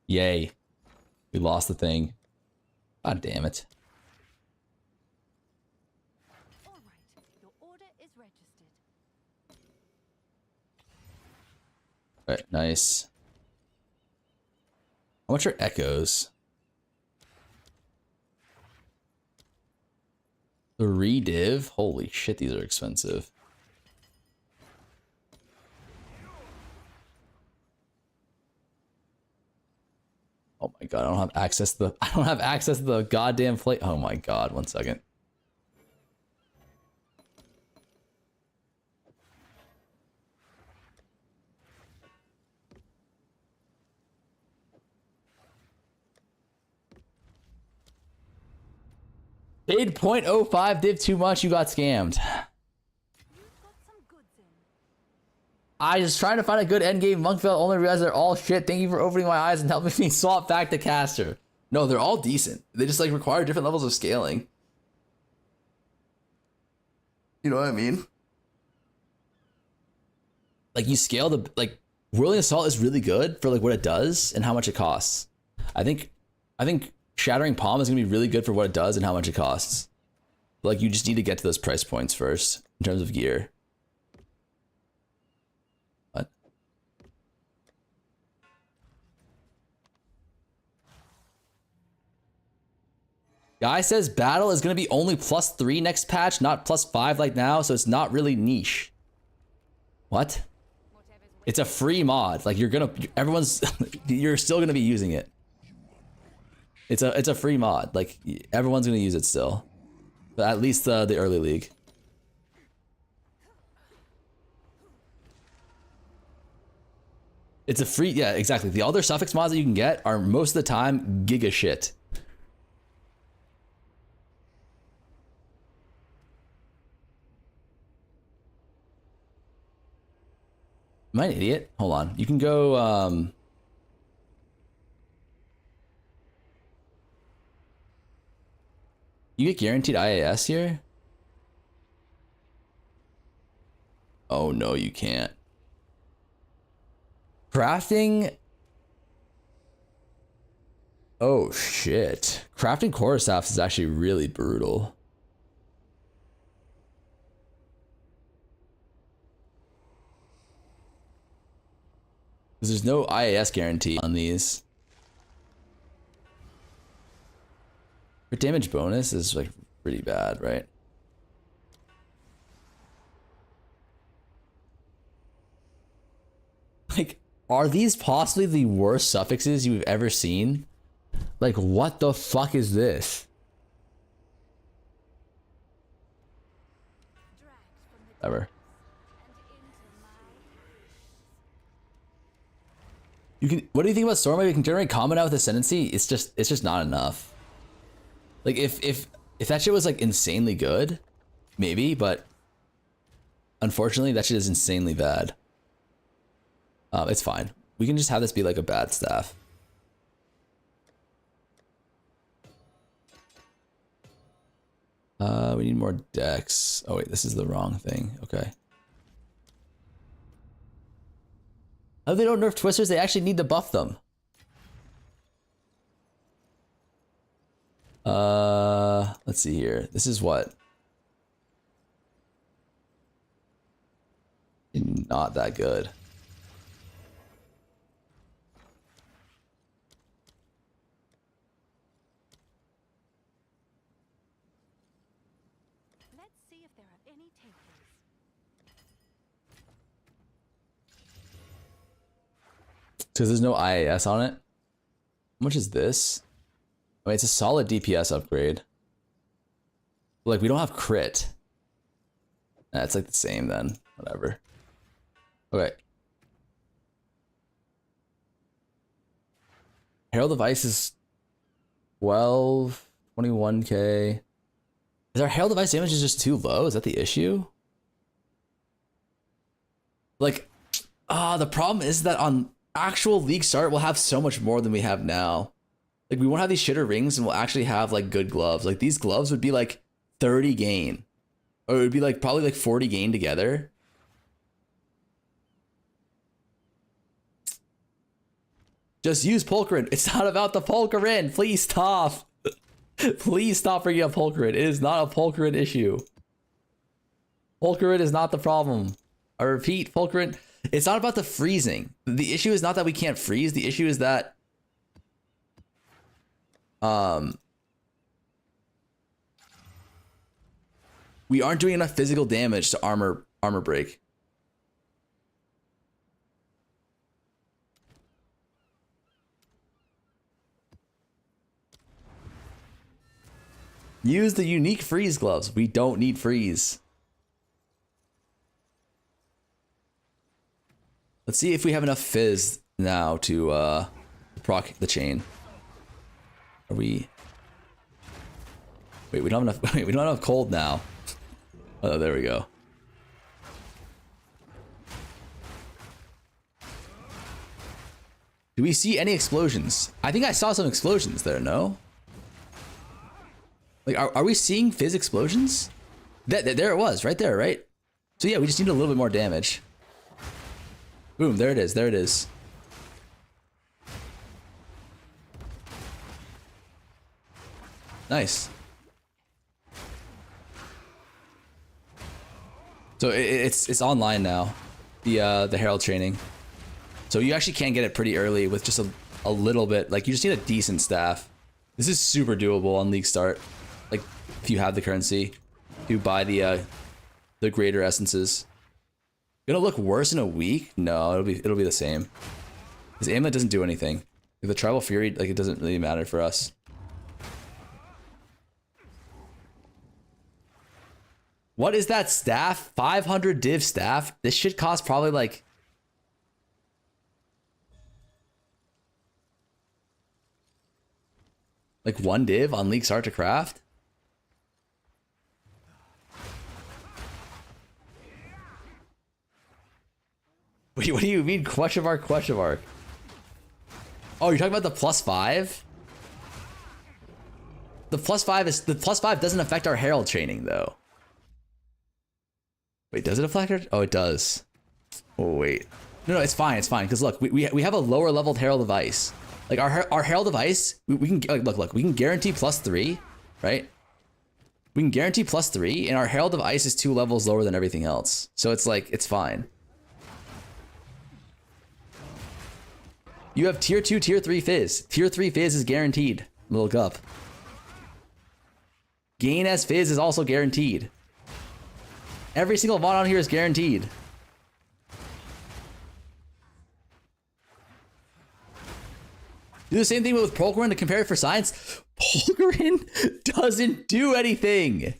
Yay. We lost the thing. God damn it. All right, your order is registered. Alright, nice. How much are echoes? 3 div? Holy shit, these are expensive. Oh my god, I don't have access to the goddamn plate. Oh my god, 1 second. Paid 0.05 div too much, you got scammed. You've got some goods in. I was trying to find a good endgame monk build, only realized they're all shit. Thank you for opening my eyes and helping me swap back to caster. No, they're all decent. They just like require different levels of scaling. You know what I mean? Like you scale the like Whirling Assault is really good for like what it does and how much it costs. I think Shattering Palm is gonna be really good for what it does and how much it costs. But, like you just need to get to those price points first in terms of gear. What? Guy says battle is gonna be only +3 next patch, not +5 like now, so it's not really niche. What? It's a free mod. Like you're still gonna be using it. It's a free mod. Like everyone's gonna use it still, but at least the early league. It's a free, yeah, exactly. The other suffix mods that you can get are most of the time giga shit. Am I an idiot? Hold on. You can go, you get guaranteed IAS here? Oh no, you can't. Crafting. Oh shit. Crafting quarterstaffs is actually really brutal. Because there's no IAS guarantee on these. Crit damage bonus is like pretty bad, right? Like, are these possibly the worst suffixes you've ever seen? Like, what the fuck is this? Ever. You can. What do you think about Stormwave? You can generate combat out with Ascendancy. It's just not enough. Like if that shit was like insanely good, maybe, but unfortunately that shit is insanely bad. It's fine. We can just have this be like a bad staff. We need more decks. Oh wait, this is the wrong thing. Okay. Oh, they don't nerf twisters. They actually need to buff them. Let's see here. This is what? Not that good. Let's see if there are any takers. Because there's no IAS on it. How much is this? I mean, it's a solid DPS upgrade. Like, we don't have crit. Nah, it's like the same then. Whatever. Okay. Herald of Ice is 12, 21k. Is our Herald of Ice damage just too low? Is that the issue? Like, the problem is that on actual league start, we'll have so much more than we have now. Like, we won't have these shitter rings and we'll actually have like good gloves. Like, these gloves would be like 30 gain. Or it would be like probably like 40 gain together. Just use Pulchrin. It's not about the Pulchrin. Please stop. Please stop bringing up Pulchrin. It is not a Pulchrin issue. Pulchrin is not the problem. I repeat, Pulchrin. It's not about the freezing. The issue is not that we can't freeze. The issue is that we aren't doing enough physical damage to armor break. Use the unique freeze gloves. We don't need freeze. Let's see if we have enough fizz now to proc the chain. Are we? Wait, we don't have enough. Wait, we don't have enough cold now. Oh, there we go. Do we see any explosions? I think I saw some explosions there, no? Like, are we seeing fizz explosions? There it was, right there, right? So yeah, we just need a little bit more damage. Boom, there it is, there it is. Nice. So it's online now, the Herald training. So you actually can get it pretty early with just a little bit. Like, you just need a decent staff. This is super doable on League Start. Like, if you have the currency to buy the greater essences. Gonna look worse in a week? No, it'll be the same. This Ailment doesn't do anything. Like, the Tribal Fury, like, it doesn't really matter for us. What is that staff? 500 div staff? This shit costs probably like... Like 1 div on League Start to craft? Wait, what do you mean question mark, question mark? Oh, you're talking about the +5? The +5 doesn't affect our Herald training though. Wait, does it affect our? Oh, it does. Oh, wait. No, it's fine, because look, we have a lower leveled Herald of Ice. Like, our Herald of Ice, we can, like, look, we can guarantee +3, right? We can guarantee +3, and our Herald of Ice is 2 levels lower than everything else. So it's like, it's fine. You have tier 2, tier 3 Fizz. Tier 3 Fizz is guaranteed. Look up. Gain as Fizz is also guaranteed. Every single mod on here is guaranteed. Do the same thing with Polkarin to compare it for science. Polkarin doesn't do anything.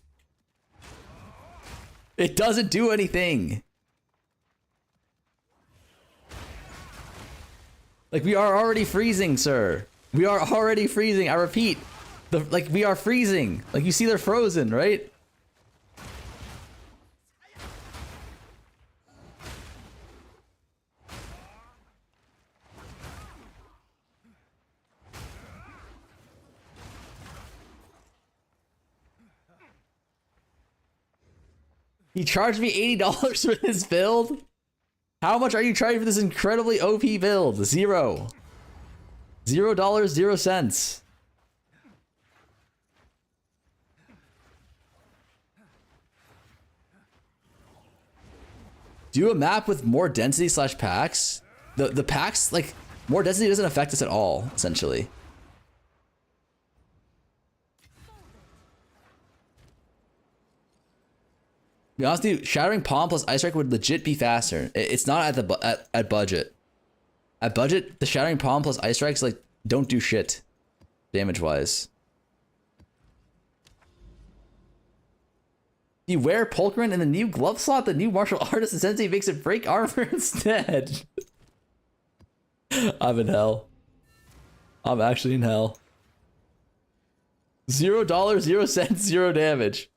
It doesn't do anything. Like, we are already freezing, sir. We are already freezing. I repeat, we are freezing. Like, you see, they're frozen, right? He charged me $80 for this build? How much are you charging for this incredibly OP build? $0. $0, 0 cents. Do a map with more density / packs. The packs, like, more density doesn't affect us at all, essentially. To be honest with you, Shattering Palm plus Ice Strike would legit be faster. It's not at budget. At budget, the Shattering Palm plus Ice Strikes, like, don't do shit damage-wise. You wear Polkarin in the new glove slot, the new martial artist Ascendancy makes it break armor instead. I'm in hell. I'm actually in hell. $0, 0 cents, 0 damage.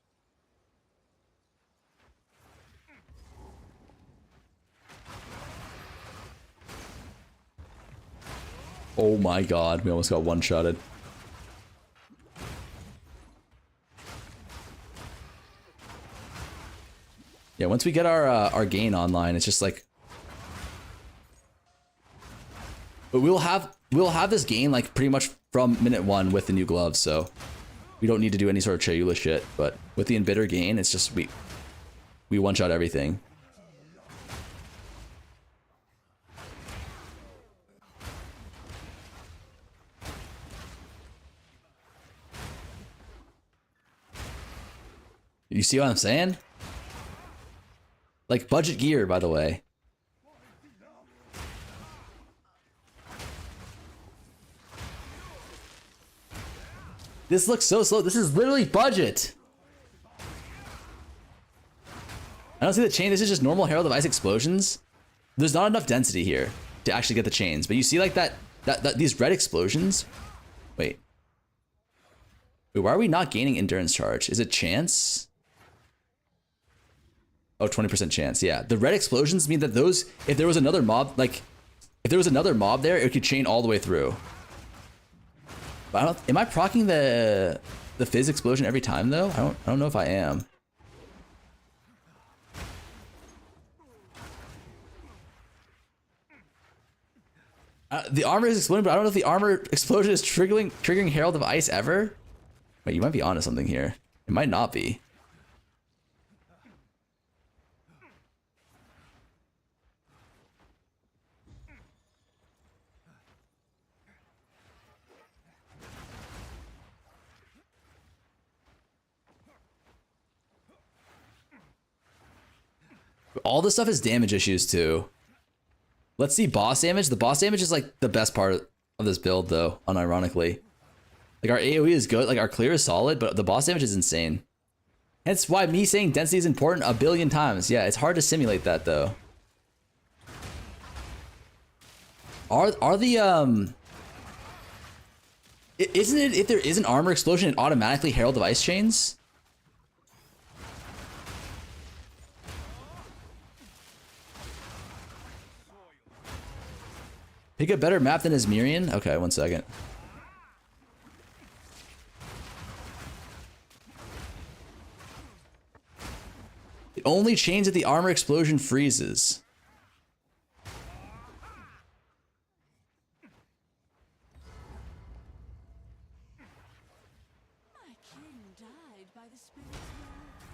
Oh my god, we almost got one-shotted. Yeah, once we get our gain online, it's just like... But we'll have this gain like pretty much from minute 1 with the new gloves, so we don't need to do any sort of Chayula shit. But with the Embitter gain, it's just we one-shot everything. You see what I'm saying? Like, budget gear, by the way. This looks so slow. This is literally budget. I don't see the chain. This is just normal Herald of Ice explosions. There's not enough density here to actually get the chains. But you see, like, these red explosions? Wait, why are we not gaining endurance charge? Is it chance? Oh, 20% chance, yeah. The red explosions mean that those, if there was another mob, like, if there was another mob there, it could chain all the way through. But I don't. Am I proccing the fizz explosion every time though? I don't know if I am. The armor is exploding, but I don't know if the armor explosion is triggering Herald of Ice ever. Wait, you might be onto something here. It might not be. All this stuff is damage issues too. Let's see boss damage. The boss damage is like the best part of this build though, unironically. Like our AoE is good, like our clear is solid, but the boss damage is insane. Hence why me saying density is important a billion times. Yeah, it's hard to simulate that though. Are the isn't it if there is an armor explosion it automatically Herald of Ice chains? Pick a better map than his Minion? Okay, 1 second. It only chains if the armor explosion freezes. My king died by the spirit's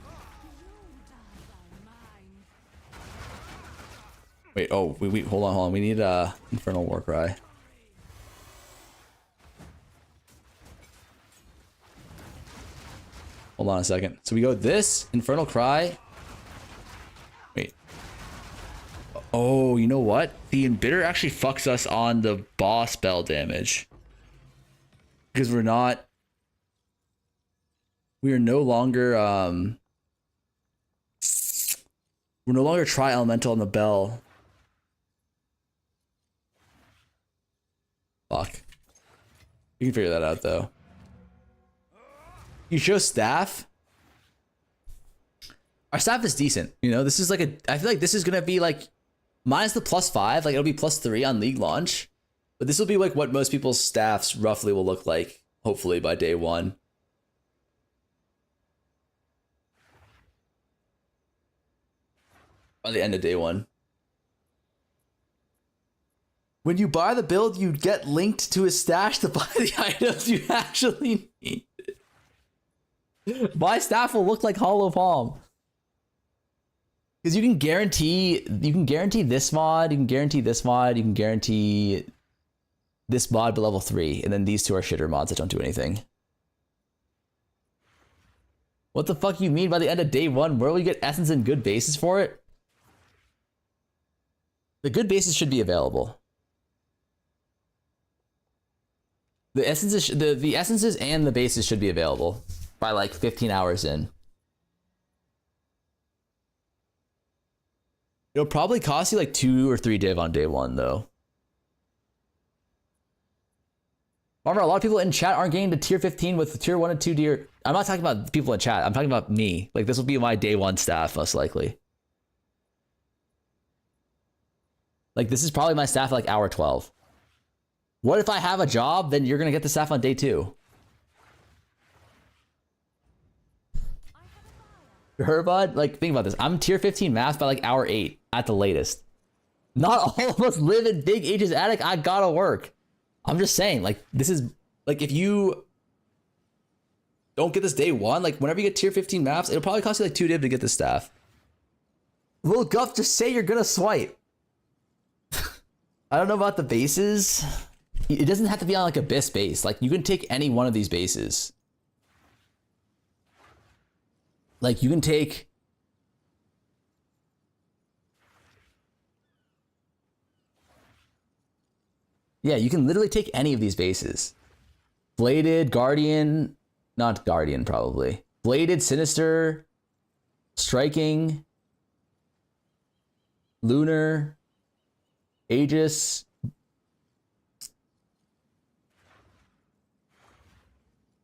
will. You died by mine. Wait, oh, wait, hold on. We need Infernal Warcry. Hold on a second. So we go this, Infernal Cry. Wait. Oh, you know what? The Embitter actually fucks us on the boss spell damage. Because we are no longer, we're no longer Tri-Elemental on the bell. Fuck. You can figure that out though. You show staff. Our staff is decent. You know, this is like I feel like this is gonna be like minus the +5, like it'll be +3 on league launch. But this will be like what most people's staffs roughly will look like, hopefully by day 1. By the end of day 1. When you buy the build, you get linked to his stash to buy the items you actually need. My staff will look like Hollow Palm. Because you can guarantee this mod, you can guarantee this mod, you can guarantee this mod to level 3, and then these two are shitter mods that don't do anything. What the fuck you mean by the end of day 1? Where will you get essence and good bases for it? The good bases should be available. The essences, the essences and the bases should be available by like 15 hours in. It'll probably cost you like 2 or 3 div on day 1 though. Remember, a lot of people in chat aren't getting to tier 15 with the tier 1 and 2 tier. I'm not talking about people in chat. I'm talking about me. Like this will be my day 1 staff most likely. Like this is probably my staff at like hour 12. What if I have a job? Then you're gonna get the staff on day 2. Her bud, like think about this. I'm tier 15 math by like hour 8 at the latest. Not all of us live in Big H's attic. I gotta work. I'm just saying, like this is like if you don't get this day 1, like whenever you get tier 15 maps, it'll probably cost you like 2 div to get the staff. Lil Guff, just say you're gonna swipe. I don't know about the bases. It doesn't have to be on like Abyss base. Like you can take any one of these bases. Like you can take yeah, you can literally take any of these bases. Bladed, Guardian, not Guardian probably. Bladed, Sinister, Striking, Lunar, Aegis.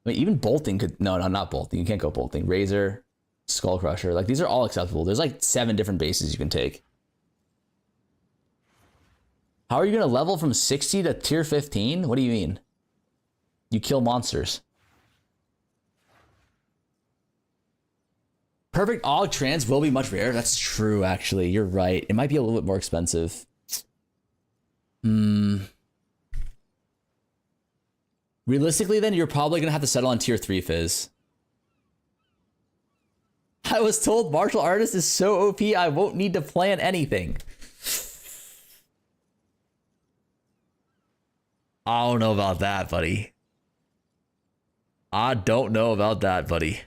I mean, even bolting could no, not bolting. You can't go bolting. Razor, Skull Crusher, like these are all acceptable. There's like 7 different bases you can take. How are you gonna level from 60 to tier 15? What do you mean? You kill monsters. Perfect AUG trans will be much rarer. That's true, actually. You're right. It might be a little bit more expensive. Realistically, then, you're probably gonna have to settle on tier 3 Fizz. I was told martial artist is so OP, I won't need to plan anything. I don't know about that, buddy. I don't know about that, buddy.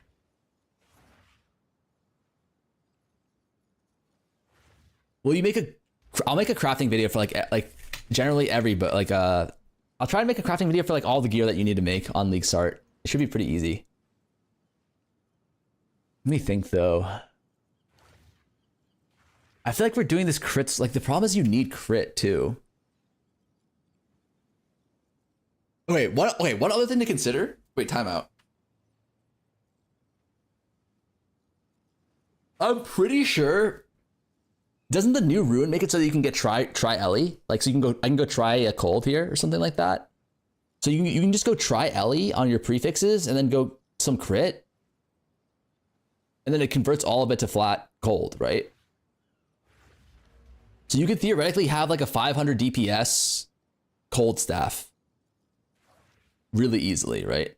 Will you make a... I'll make a crafting video for like generally every, but like I'll try to make a crafting video for like all the gear that you need to make on League Start. It should be pretty easy. Let me think though. I feel like we're doing this crits, like the problem is you need crit too. Wait, what? Okay, one other thing to consider? Wait, time out. I'm pretty sure. Doesn't the new rune make it so that you can get try Ellie? Like, so you can go, I can go try a cold here or something like that. So you can just go try Ellie on your prefixes and then go some crit. And then it converts all of it to flat cold, right? So you could theoretically have like a 500 DPS cold staff really easily, right?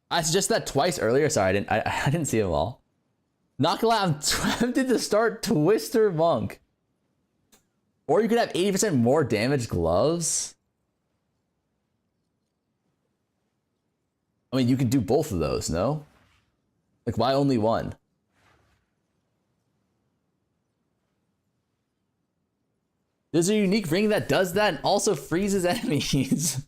I suggested that twice earlier. Sorry, I didn't see them all. Not gonna lie, I'm tempted to start Twister Monk. Or you could have 80% more damage gloves. I mean, you could do both of those, no? Like, why only one? There's a unique ring that does that and also freezes enemies.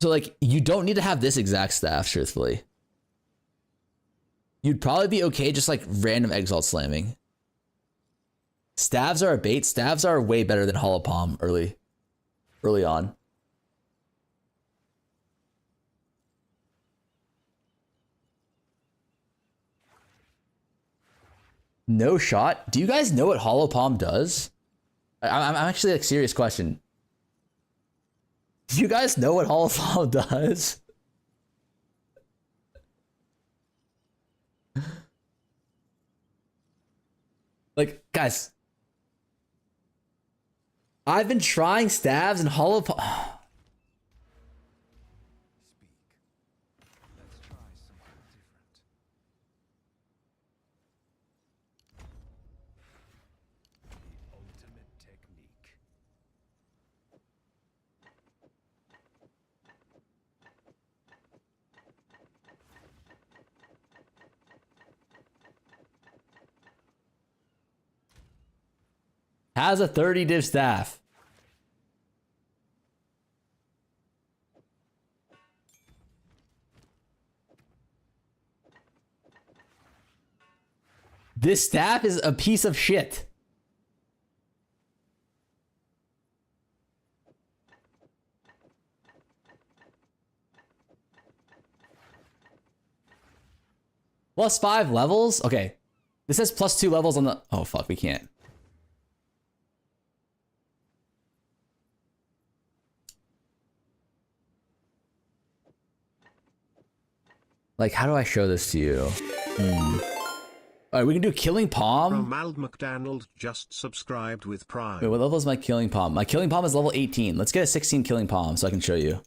So, like, you don't need to have this exact staff, truthfully. You'd probably be okay just, like, random exalt slamming. Staves are a bait. Staves are way better than Hollow Palm early on. No shot? Do you guys know what Hollow Palm does? I'm actually, like, serious question. Do you guys know what Hollow Palm does? Like, guys, I've been trying staves and Hollow Palm. Has a 30 div staff. This staff is a piece of shit. +5 levels? Okay. This says +2 levels on the... Oh, fuck, we can't. Like, how do I show this to you? Alright, we can do Killing Palm. Ronald McDonald just subscribed with Prime. Wait, what level is my Killing Palm? My Killing Palm is level 18. Let's get a 16 Killing Palm so I can show you.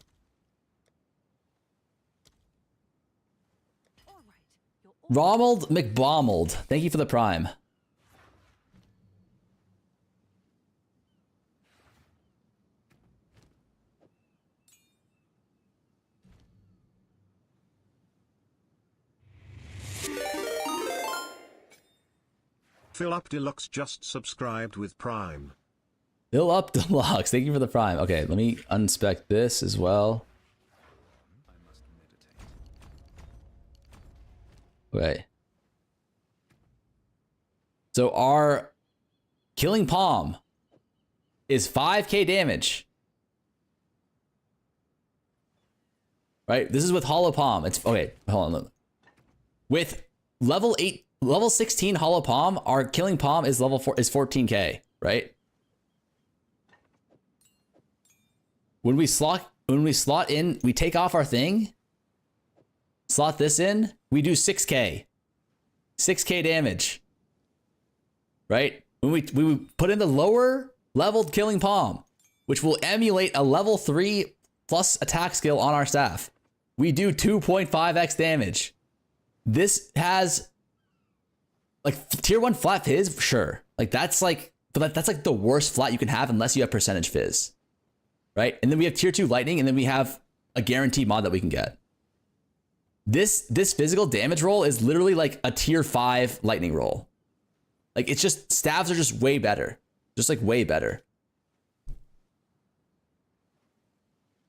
Ronald McBommeld, thank you for the Prime. Fill Up Deluxe just subscribed with Prime. Fill Up Deluxe, thank you for the Prime. Okay, let me unspec this as well. Okay. So our Killing Palm is 5k damage. Right? This is with Hollow Palm. It's okay, hold on. Look. With level 8, level 16 hollow palm, our killing palm is level 4 is 14k, right? When we slot in, we take off our thing, slot this in, we do 6k. 6k damage. Right? When we put in the lower leveled killing palm, which will emulate a level 3 plus attack skill on our staff, we do 2.5x damage. This has like tier 1 flat fizz, sure. Like that's like, but that's like the worst flat you can have unless you have percentage fizz. Right? And then we have tier 2 lightning, and then we have a guaranteed mod that we can get. This physical damage roll is literally like a tier 5 lightning roll. Like it's just, stabs are just way better. Just like way better.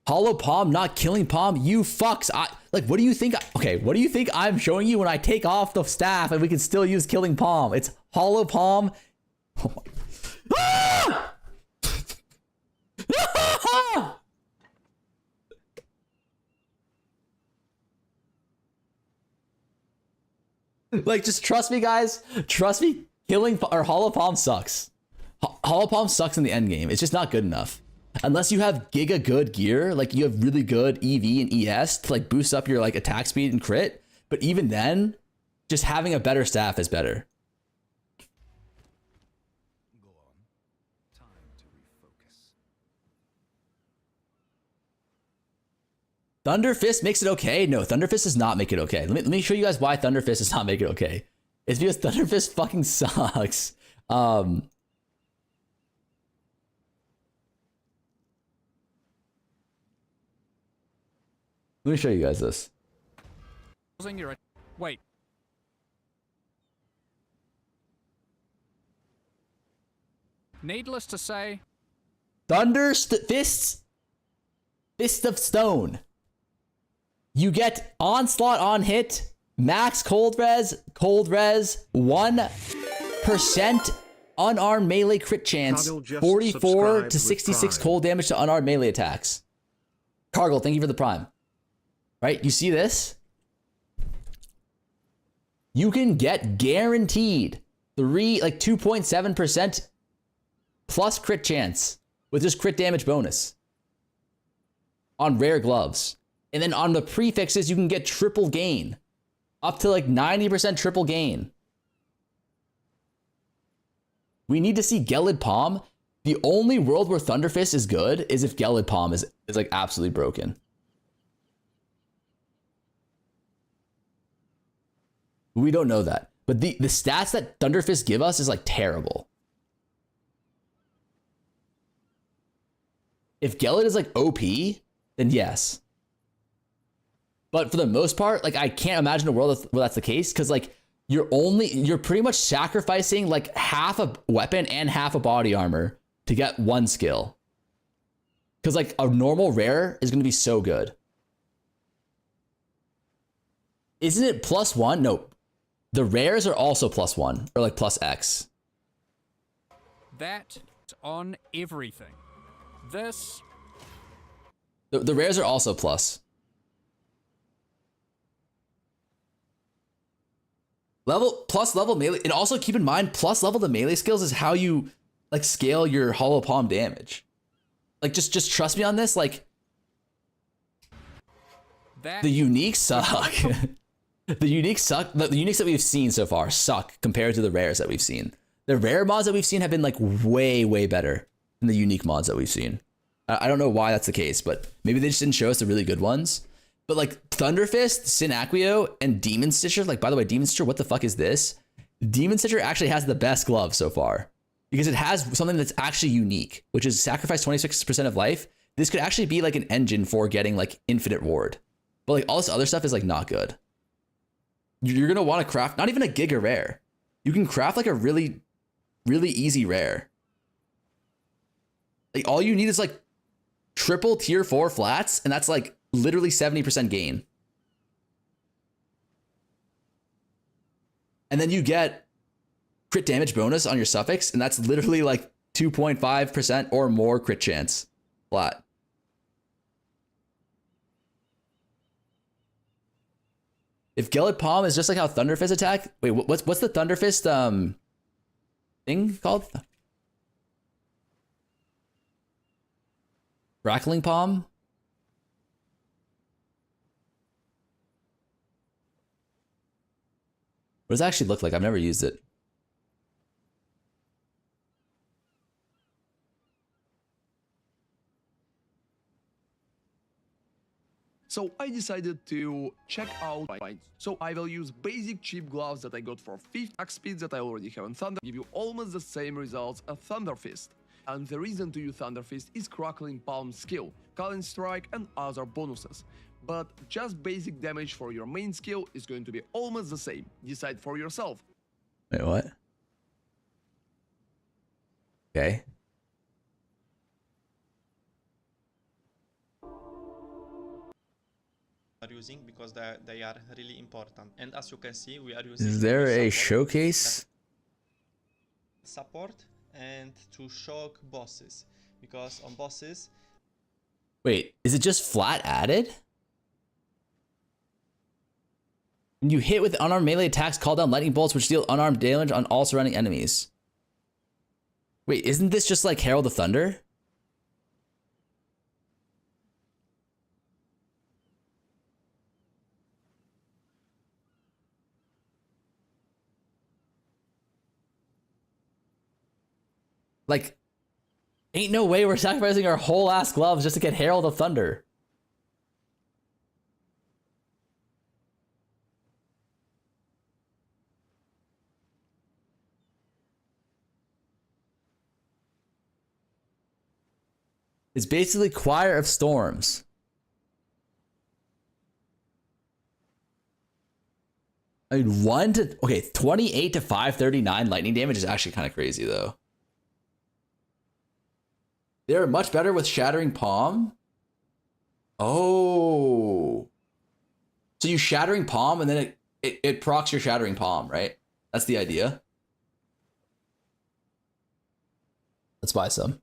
Hollow palm, not killing palm, you fucks. What do you think? Okay, what do you think I'm showing you when I take off the staff and we can still use killing palm? It's hollow palm. Oh my. Ah! Like, just trust me, guys. Trust me. Killing or hollow palm sucks. Hollow palm sucks in the end game. It's just not good enough. Unless you have giga good gear, like you have really good EV and ES to like boost up your like attack speed and crit. But even then, just having a better staff is better. Go on. Time to refocus. Thunder Fist makes it okay? No, Thunder Fist does not make it okay. Let me show you guys why Thunder Fist does not make it okay. It's because Thunder Fist fucking sucks. Let me show you guys this. Wait. Needless to say, Fist of Stone. You get onslaught on hit, max cold res, 1% unarmed melee crit chance, 44 to 66 cold damage to unarmed melee attacks. Cargill, thank you for the prime. Right, you see this? You can get guaranteed 2.7% plus crit chance with this crit damage bonus on rare gloves. And then on the prefixes, you can get triple gain. Up to like 90% triple gain. We need to see Gelid Palm. The only world where Thunderfist is good is if Gelid Palm is like absolutely broken. We don't know that. But the stats that Thunderfist give us is like terrible. If Gelid is like OP, then yes. But for the most part, like I can't imagine a world where that's the case, because like you're pretty much sacrificing like half a weapon and half a body armor to get one skill. Because like a normal rare is going to be so good. Isn't it +1? No. The rares are also +1 or like +X. that's on everything. This. The rares are also plus. Level melee, and also keep in mind, plus level the melee skills is how you like scale your hollow palm damage. Like just trust me on this. Like the uniques suck. The uniques that we've seen so far suck compared to the rares that we've seen. The rare mods that we've seen have been like way better than the unique mods that we've seen. I don't know why that's the case, but maybe they just didn't show us the really good ones. But like Thunderfist, Sin Acquio, and Demon Stitcher, like by the way, Demon Stitcher, what the fuck is this? Demon Stitcher actually has the best glove so far because it has something that's actually unique, which is sacrifice 26% of life. This could actually be like an engine for getting like infinite ward. But like all this other stuff is like not good. You're gonna want to craft not even a giga rare. You can craft like a really easy rare. Like all you need is like triple tier 4 flats, and that's like literally 70% gain. And then you get crit damage bonus on your suffix, and that's literally like 2.5% or more crit chance flat. If Gellid Palm is just like how Thunderfist attack. Wait, what's the Thunderfist thing called? Crackling Palm? What does it actually look like? I've never used it. So I decided to check out mine. So I will use basic cheap gloves that I got for 50 attack speeds that I already have in Thunder, give you almost the same results as Thunder Fist. And the reason to use Thunder Fist is Crackling Palm skill, Calling Strike and other bonuses. But just basic damage for your main skill is going to be almost the same. Decide for yourself. Wait, what? Okay. Are using because they are really important, and as you can see we are using Is there a support, showcase? support and to shock bosses, because on bosses Wait, is it just flat added? When you hit with unarmed melee attacks, call down lightning bolts which deal unarmed damage on all surrounding enemies. Wait, isn't this just like Herald of Thunder? Like, ain't no way we're sacrificing our whole ass gloves just to get Herald of Thunder. It's basically Choir of Storms. I mean, 28 to 539 lightning damage is actually kind of crazy though. They're much better with Shattering Palm. Oh. So you Shattering Palm and then it procs your Shattering Palm, right? That's the idea. Let's buy some.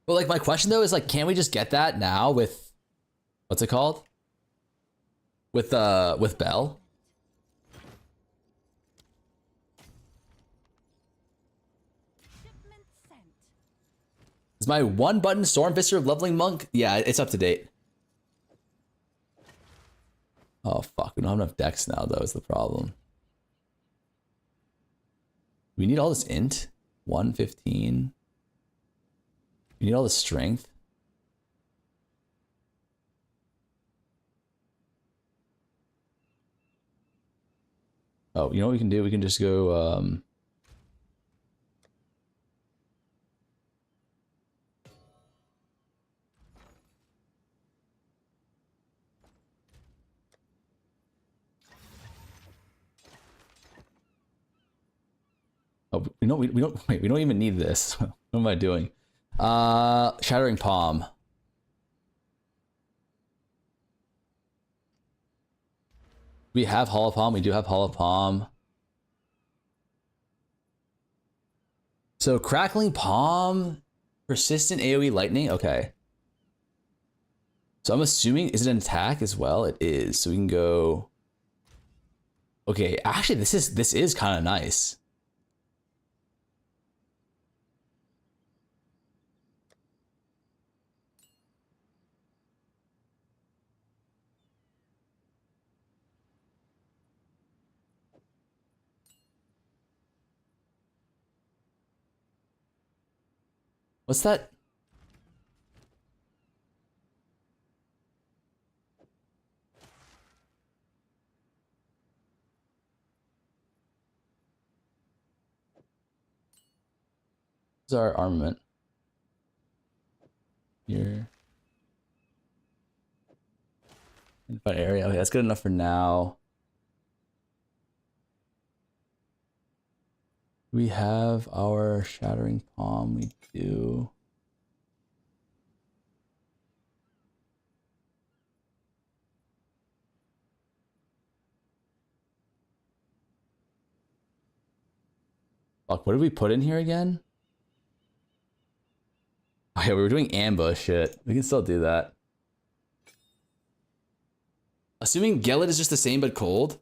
Well, like my question though is like, can we just get that now with, what's it called? With Bell? Is my one button Stormfister Leveling Monk? Yeah, it's up to date. Oh fuck, we don't have enough decks now though, is the problem. We need all this int? 115. We need all the strength. Oh, you know what we can do? We can just go oh, we don't wait, we don't even need this. What am I doing? Shattering Palm. We have Hollow Palm. We do have Hollow Palm. So Crackling Palm, persistent AoE lightning. Okay. So I'm assuming, is it an attack as well? It is. So we can go. Okay, actually, this is kind of nice. What's that? What's our armament? Here. Fun area. Okay, that's good enough for now. We have our Shattering Palm. We do. Fuck, what did we put in here again? I Okay, we were doing ambush shit. We can still do that. Assuming Gellet is just the same but cold.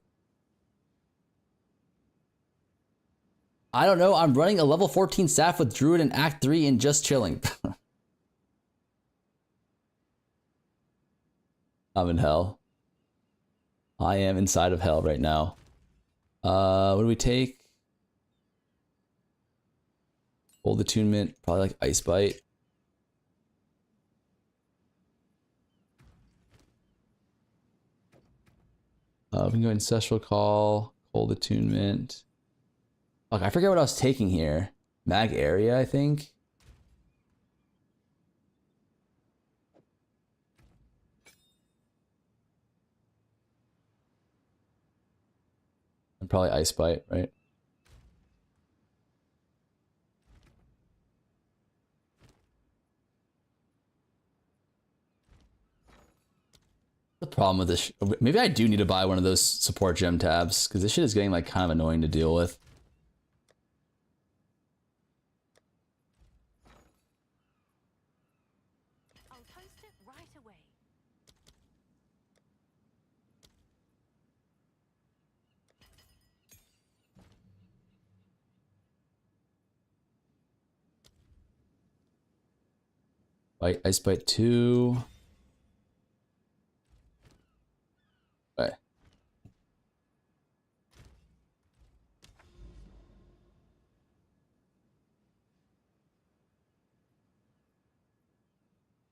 I don't know. I'm running a level 14 staff with Druid in Act 3 and just chilling. I'm in hell. I am inside of hell right now. What do we take? Old attunement, probably like Ice Bite. We can go Ancestral Call, Cold Attunement. Fuck, I forget what I was taking here. Mag Area, I think. And probably Ice Bite, right? The problem with this, maybe I do need to buy one of those support gem tabs because this shit is getting like kind of annoying to deal with. I'll post it right away. Ice Bite 2. Okay.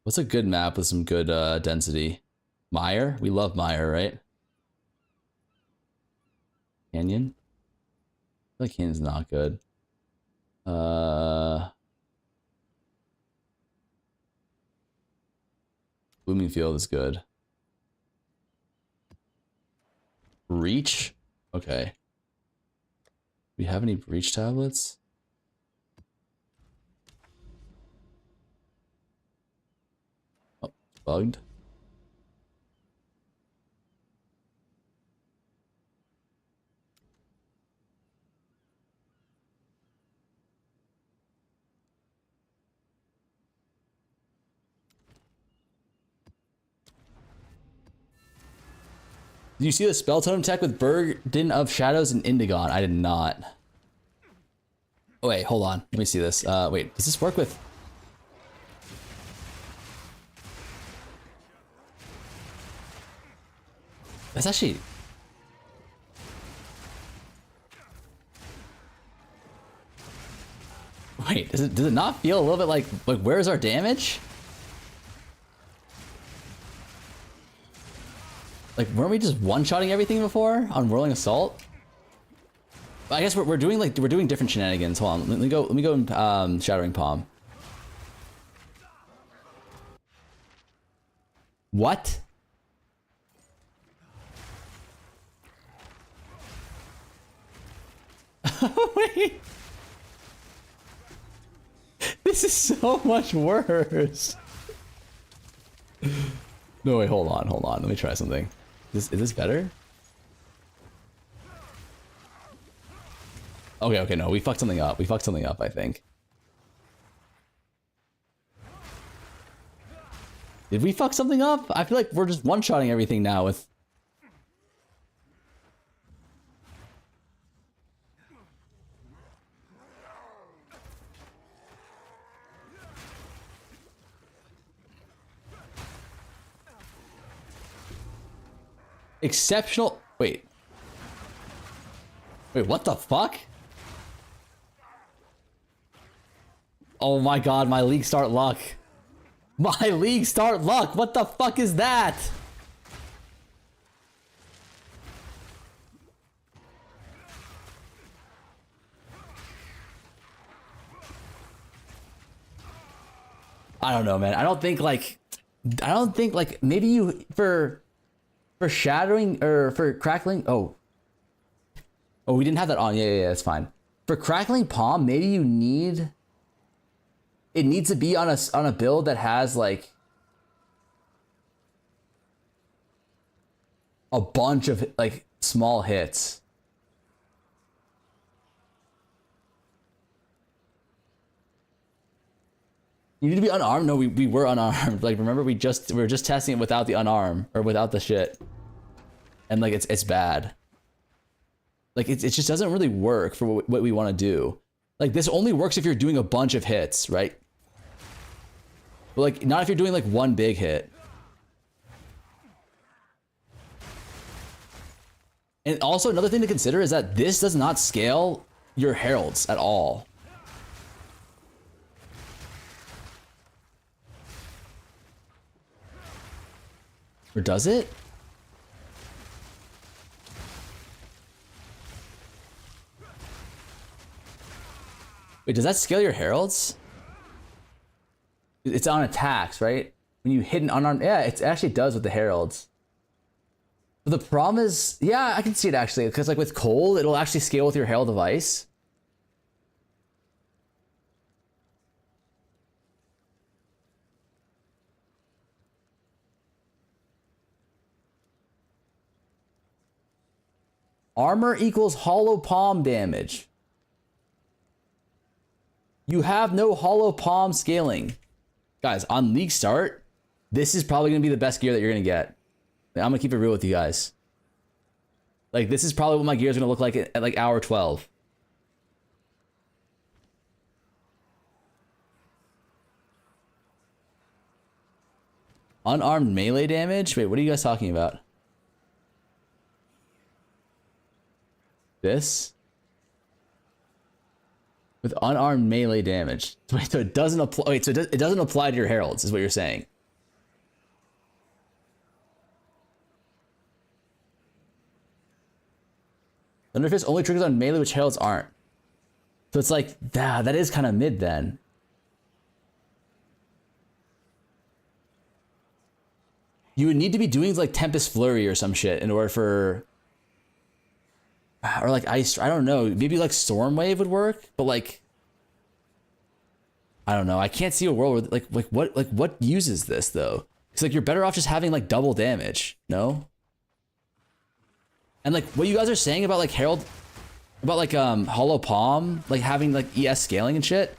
What's a good map with some good density? Mire? We love Mire, right? Canyon? I feel like Canyon's not good. Blooming Field is good. Reach? Okay. Do we have any Reach tablets? Oh, bugged. Did you see the spell totem tech with Burden of Shadows and Indigon? I did not. Oh, wait, hold on. Let me see this. Wait, does this work with... That's actually... Wait, does it not feel a little bit like where's our damage? Like, weren't we just one-shotting everything before on Whirling Assault? I guess we're doing like we're doing different shenanigans. Hold on, let me go Shattering Palm. What? Wait. This is so much worse. No, wait, hold on. Let me try something. Is this better? Okay, no, we fucked something up. I think. Did we fuck something up? I feel like we're just one-shotting everything now with... Exceptional... Wait, what the fuck? Oh my god, my League Start luck. My League Start luck! What the fuck is that? I don't know, man. I don't think like maybe you for shattering or for crackling. Oh, we didn't have that on. Yeah, it's fine. For crackling palm, maybe you need... It needs to be on a build that has like a bunch of like small hits. You need to be unarmed? No, we were unarmed. Like, remember we were just testing it without the unarm or without the shit. And like, it's bad. Like, it just doesn't really work for what we want to do. Like, this only works if you're doing a bunch of hits, right? But like, not if you're doing like one big hit. And also another thing to consider is that this does not scale your heralds at all. Or does it? Wait, does that scale your heralds? It's on attacks, right? When you hit an unarmed, yeah, it actually does with the heralds. But the problem is, yeah, I can see it actually, because like with cold, it'll actually scale with your Herald of Ice. Armor equals hollow palm damage. You have no hollow palm scaling. Guys, on League Start, this is probably going to be the best gear that you're going to get. I'm going to keep it real with you guys. Like, this is probably what my gear is going to look like at like hour 12. Unarmed melee damage? Wait, what are you guys talking about? This? With unarmed melee damage. Wait, so it doesn't apply. Wait, so it doesn't apply to your heralds, is what you're saying. Thunderfist only triggers on melee, which heralds aren't. So it's like, that is kind of mid then. You would need to be doing like Tempest Flurry or some shit in order for... Or like Ice... I don't know. Maybe like Storm Wave would work, but like... I don't know. I can't see a world where what uses this though? It's like you're better off just having like double damage, no? And like what you guys are saying about like Herald, about like Hollow Palm, like having like ES scaling and shit,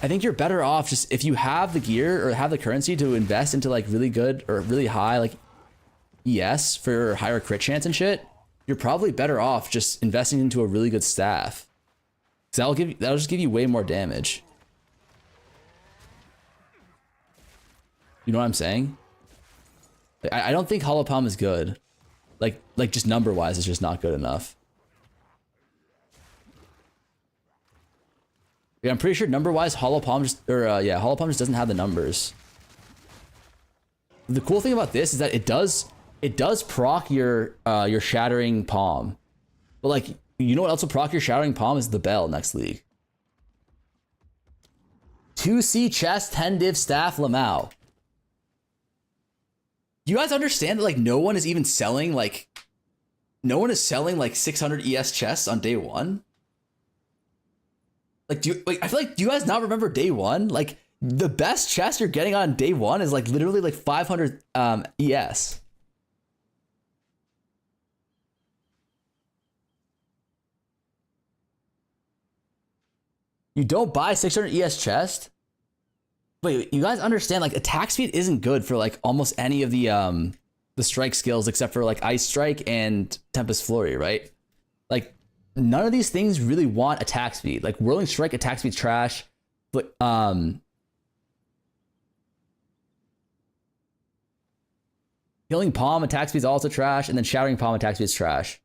I think you're better off just if you have the gear or have the currency to invest into like really good or really high like ES for higher crit chance and shit, you're probably better off just investing into a really good staff. Cause that'll just give you way more damage. You know what I'm saying? I don't think Hollow Palm is good. Like just number wise, it's just not good enough. Yeah, I'm pretty sure number wise, Hollow Palm just Hollow Palm just doesn't have the numbers. The cool thing about this is that it does proc your shattering palm, but like you know what else will proc your shattering palm is the bell next league. 2C chest 10 div staff Lamau. You guys understand that like no one is even selling like 600 ES chests on day one? Like I feel like, do you guys not remember day one? Like the best chest you're getting on day one is like literally like 500 ES. You don't buy 600 ES chest? Wait, you guys understand like attack speed isn't good for like almost any of the strike skills except for like Ice Strike and Tempest Flurry, right? Like none of these things really want attack speed. Like Whirling Strike attack speed's trash, but Healing Palm attack speed's also trash, and then Shattering Palm attack speed's trash.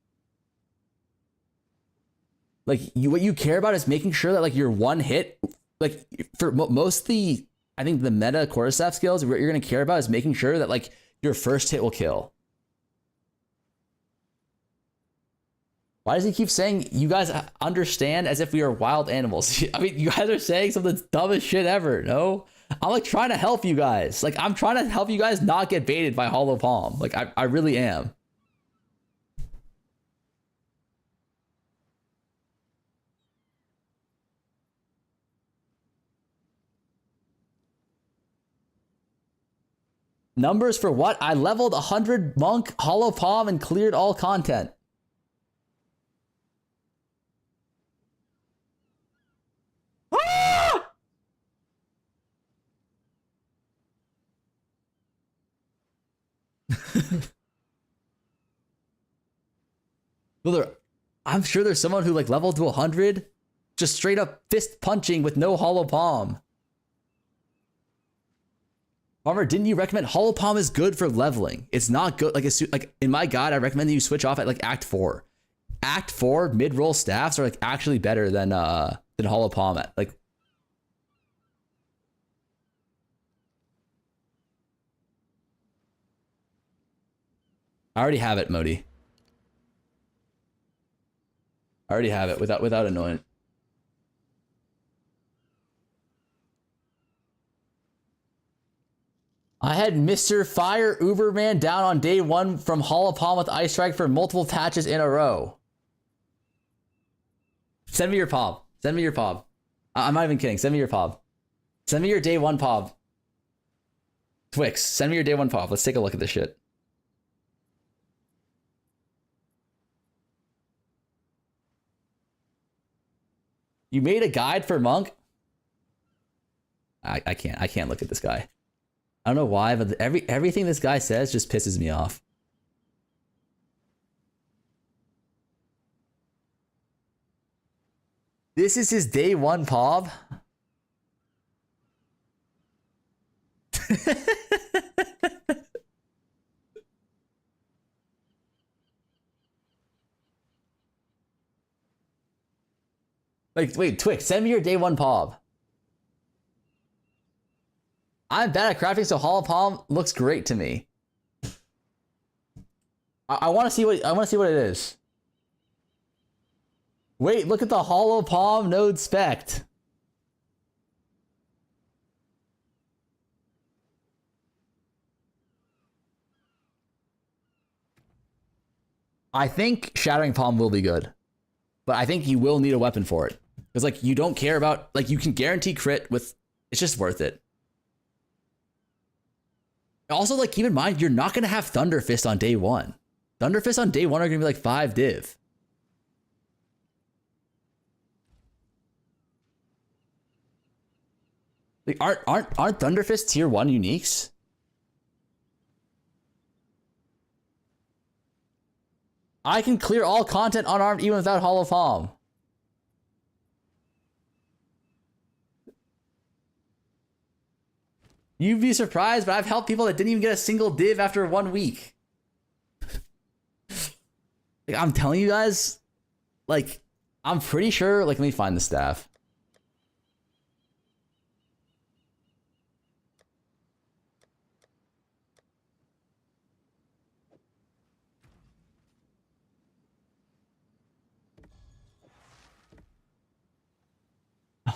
Like what you care about is making sure that like your one hit, like for most of the I think the meta quarterstaff skills, what you're going to care about is making sure that like your first hit will kill. Why does he keep saying you guys understand as if we are wild animals? I mean, you guys are saying some of the dumbest shit ever, no? I'm like trying to help you guys. Like I'm trying to help you guys not get baited by Hollow Palm. Like I really am. Numbers for what? I leveled 100 Monk, Hollow Palm, and cleared all content. Ah! Well, I'm sure there's someone who like leveled to 100 just straight up fist punching with no hollow palm. Farmer, didn't you recommend hollow palm is good for leveling? It's not good. Like in my guide, I recommend that you switch off at like Act 4. Act 4 mid-roll staffs are like actually better than hollow palm at like. I already have it, Modi. I already have it without annoying. I had Mr. Fire Uberman down on day 1 from Hollow Palm with Ice Strike for multiple patches in a row. Send me your POB. Send me your POB. I'm not even kidding. Send me your POB. Send me your day 1 POB. Twix, send me your day 1 POB. Let's take a look at this shit. You made a guide for Monk? I can't look at this guy. I don't know why, but everything this guy says just pisses me off. This is his day 1 POB? Like, wait, Twix, send me your day 1 POB. I'm bad at crafting, so hollow palm looks great to me. I want to see what it is. Wait, look at the hollow palm node spect. I think shattering palm will be good, but I think you will need a weapon for it because like you don't care about like you can guarantee crit with. It's just worth it. Also, like, keep in mind, you're not going to have Thunder Fist on day 1. Thunder Fist on day 1 are going to be like 5 div. Like, aren't Thunder Fist tier 1 uniques? I can clear all content unarmed even without hollow palm. You'd be surprised, but I've helped people that didn't even get a single div after 1 week. Like, I'm telling you guys, like, I'm pretty sure, like, let me find the staff.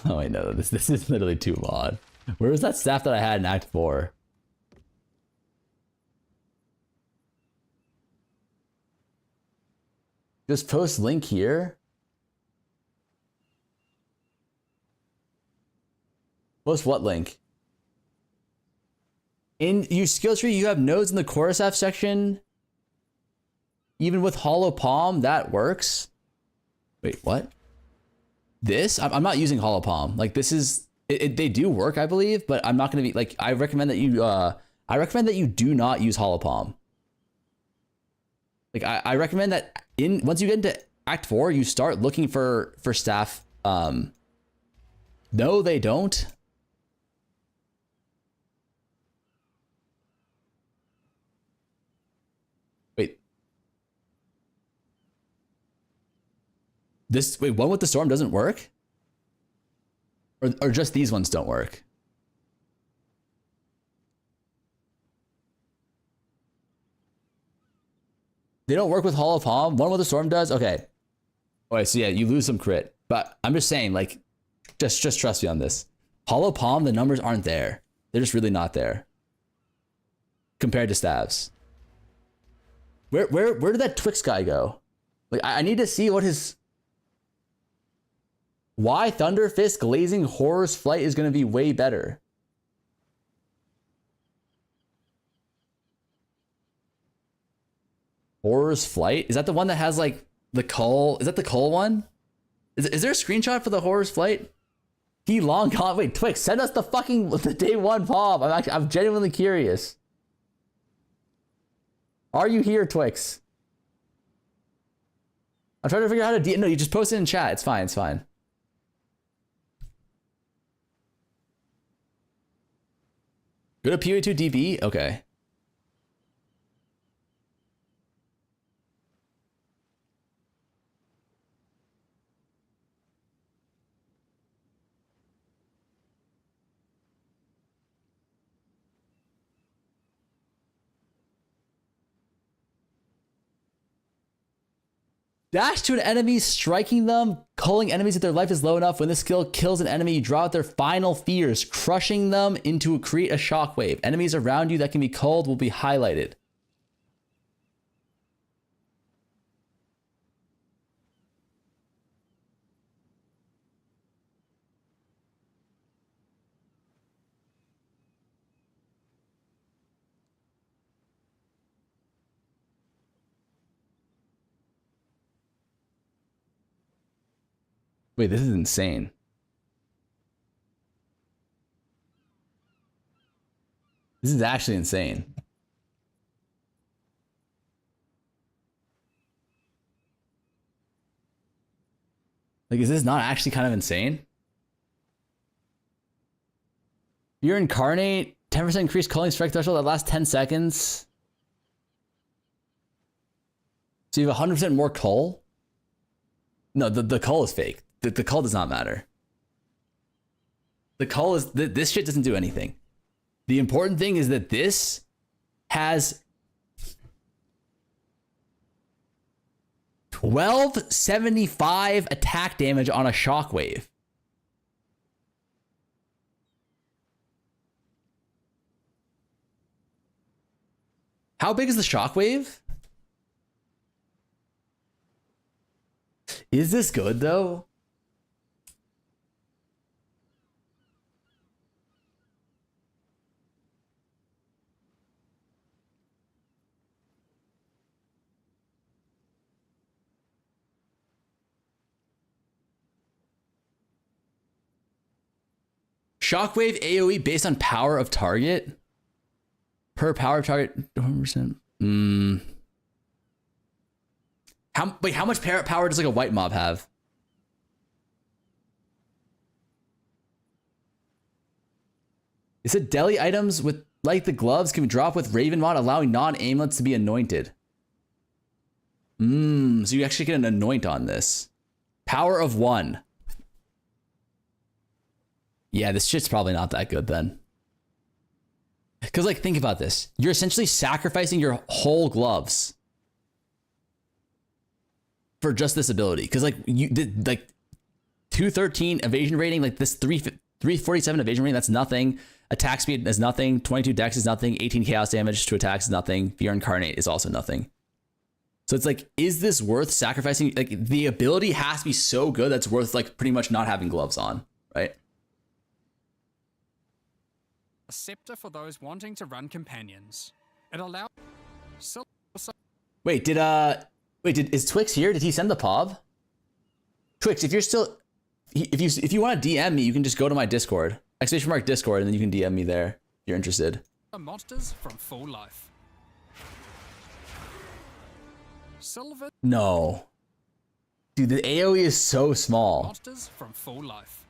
Oh, I know, this is literally too mod. Where was that staff that I had in Act 4? Just post link here. Post what link? In your skill tree, you have nodes in the chorus F section. Even with hollow palm, that works. Wait, what? This? I'm not using hollow palm. Like, this is... they do work, I believe, but I'm not going to be like. I recommend that you do not use hollow palm. Like I recommend that once you get into Act 4, you start looking for staff. No, they don't. Wait. One with the storm doesn't work? Or just these ones don't work? They don't work with hollow palm? One with the storm does? Okay. Alright, so yeah, you lose some crit. But I'm just saying, like, just trust me on this. Hollow palm, the numbers aren't there. They're just really not there. Compared to stabs. Where did that Twix guy go? Like, I need to see what his... Why Thunder Fist Glazing Horror's Flight is going to be way better. Horror's Flight? Is that the one that has like the cull? Is that the cull one? Is there a screenshot for the Horror's Flight? He long gone. Wait, Twix, send us the day 1 POB. I'm genuinely curious. Are you here, Twix? I'm trying to figure out how to no, you just post it in chat. It's fine, it's fine. Go to PoE2 DB? Okay. Dash to an enemy, striking them, culling enemies if their life is low enough. When this skill kills an enemy, you draw out their final fears, crushing them into create a shockwave. Enemies around you that can be culled will be highlighted. Wait, this is insane. This is actually insane. Like, is this not actually kind of insane? You're incarnate, 10% increased culling strike threshold that lasts 10 seconds. So you have 100% more cull? No, the cull is fake. The cull does not matter. The cull is, this shit doesn't do anything. The important thing is that this has 1275 attack damage on a shockwave. How big is the shockwave? Is this good though? Shockwave AoE based on power of target. Per power of target, 100%. How much power does like a white mob have? It said deli items with like the gloves can drop with Raven mod, allowing non-aimlets to be anointed. So you actually get an anoint on this. Power of 1. Yeah, this shit's probably not that good then. Because like, think about this. You're essentially sacrificing your whole gloves for just this ability. Because like, you did like 213 evasion rating, like this 347 evasion rating, that's nothing. Attack speed is nothing. 22 dex is nothing. 18 chaos damage to attacks is nothing. Fear incarnate is also nothing. So it's like, is this worth sacrificing? Like, the ability has to be so good that's worth like pretty much not having gloves on, right? A scepter for those wanting to run companions. It allows... Wait, is Twix here? Did he send the POV? Twix, if you're still, if you want to DM me, you can just go to my Discord, !mark Discord, and then you can DM me there if you're interested. Monsters from full life. Silver. No. Dude, the AoE is so small. Monsters from full life.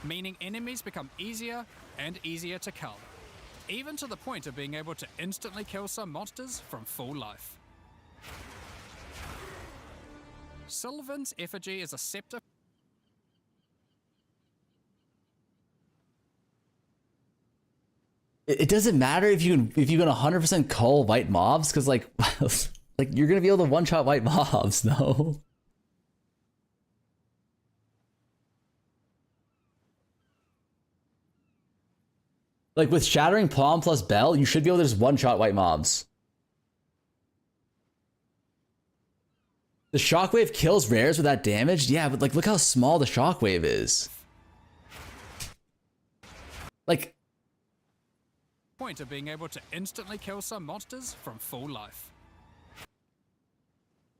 Meaning enemies become easier and easier to kill, even to the point of being able to instantly kill some monsters from full life. Sylvan's effigy is a scepter. It doesn't matter if you can 100% cull white mobs, because like like you're gonna be able to one-shot white mobs, no? Like with Shattering Palm plus Bell, you should be able to just one-shot white mobs. The shockwave kills rares with that damage? Yeah, but like look how small the shockwave is. Like, Point of being able to instantly kill some monsters from full life.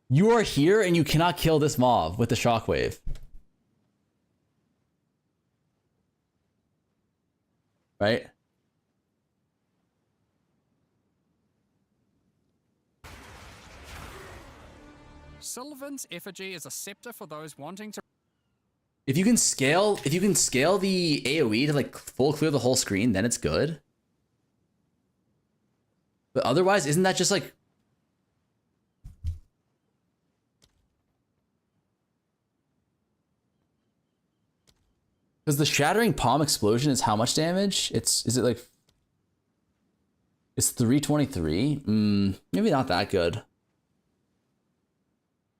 You are here and you cannot kill this mob with the shockwave. Right? Sylvan's effigy is a scepter for those wanting to. If you can scale the AoE to like full clear the whole screen, then it's good. But otherwise, isn't that just like... Because the shattering palm explosion is how much damage? Is it like... It's 323? Maybe not that good.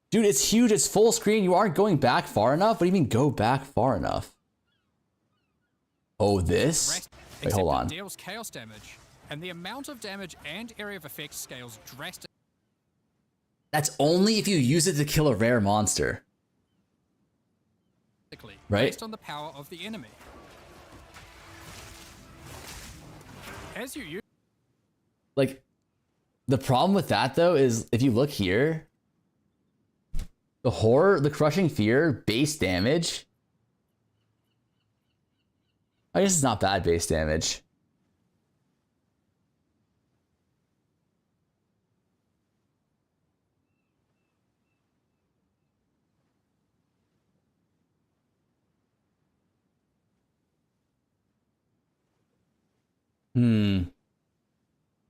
Dude, it's huge. It's full screen. You aren't going back far enough. What do you mean go back far enough? Oh, this? Wait, hold on. Deals chaos damage, and the amount of damage and area of effect scales drastically. That's only if you use it to kill a rare monster. Right? Based on the power of the enemy. As you use. Like, the problem with that though is if you look here, the horror, the crushing fear, base damage. I guess it's not bad base damage.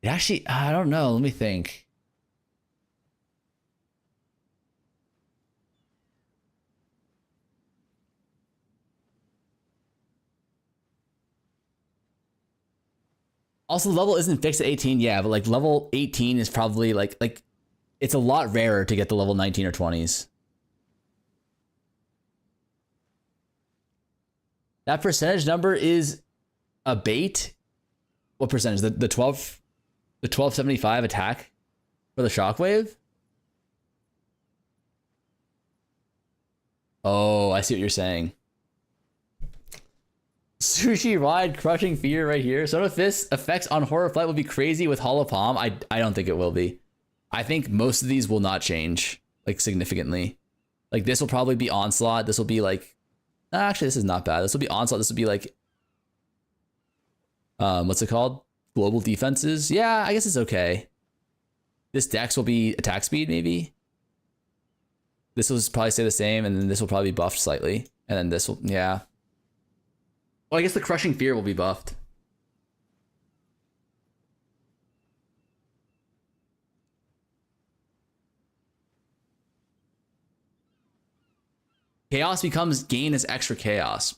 Actually, I don't know. Let me think. Also, the level isn't fixed at 18, yeah, but like level 18 is probably like it's a lot rarer to get the level 19 or 20s. That percentage number is a bait. What percentage? The 1275 attack for the shockwave? Oh, I see what you're saying. Sushi Ride Crushing Fear right here. So if this effects on Horror Flight will be crazy with Hollow Palm, I don't think it will be. I think most of these will not change like significantly. Like this will probably be Onslaught. This will be like, actually this is not bad. This will be Onslaught. This will be like, what's it called? Global defenses. Yeah, I guess it's okay. This dex will be attack speed maybe. This will probably stay the same, and then this will probably be buffed slightly, and then this will, yeah. Well, I guess the Crushing Fear will be buffed. Chaos becomes gain as extra chaos.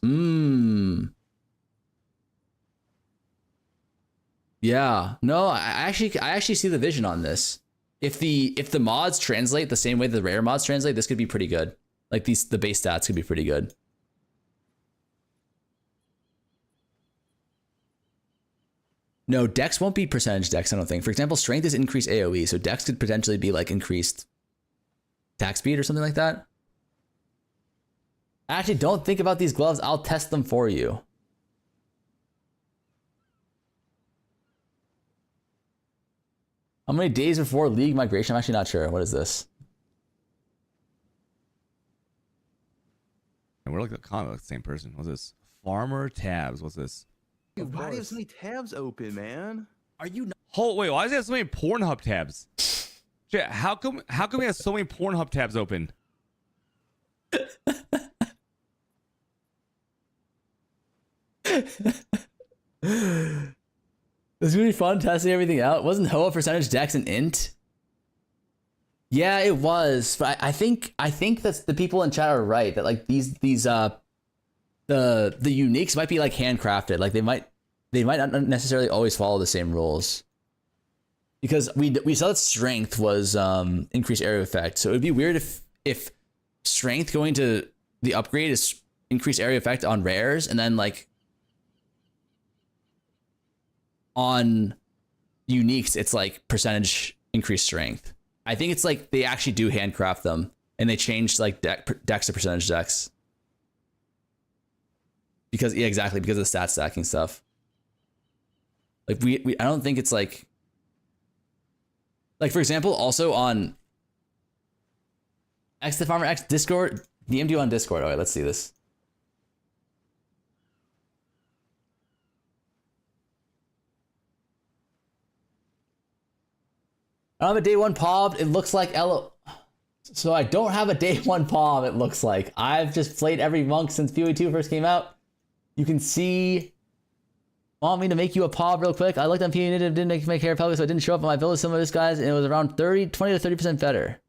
Yeah. No, I actually see the vision on this. If the mods translate the same way the rare mods translate, this could be pretty good. Like the base stats could be pretty good. No, Dex won't be percentage Dex, I don't think. For example, Strength is increased AoE, so Dex could potentially be like increased attack speed or something like that. Actually, don't think about these gloves. I'll test them for you. How many days before League migration? I'm actually not sure. What is this? And we're like kind of like the same person. What's this? Farmer tabs. What's this? Dude, why do you have so many tabs open, man? Are you not? Hold, wait, why does he have so many Pornhub tabs? Shit, how come he has so many Pornhub tabs open? It's gonna be fun testing everything out. Wasn't Hoa percentage Dex an int? Yeah, it was. But I think that's the people in chat are right. That like these the uniques might be like handcrafted. Like they might not necessarily always follow the same rules. Because we saw that strength was increased area effect. So it would be weird if strength going to the upgrade is increased area effect on rares, and then like on uniques it's like percentage increased strength. I think it's like they actually do handcraft them and they changed like dex to percentage dex. Because, yeah, exactly, because of the stat stacking stuff. Like I don't think it's like for example, also on xthefarmerx Discord, DM'd you on Discord. All right, let's see this. I don't have a day one POB. It looks like So I don't have a day one POB, it looks like. I've just played every monk since PoE 2 first came out. You can see... Want me to make you a POB real quick? I looked on PoE Native, didn't make my hair public, so I didn't show up on my build with some of these guys, and it was around 20 to 30% better.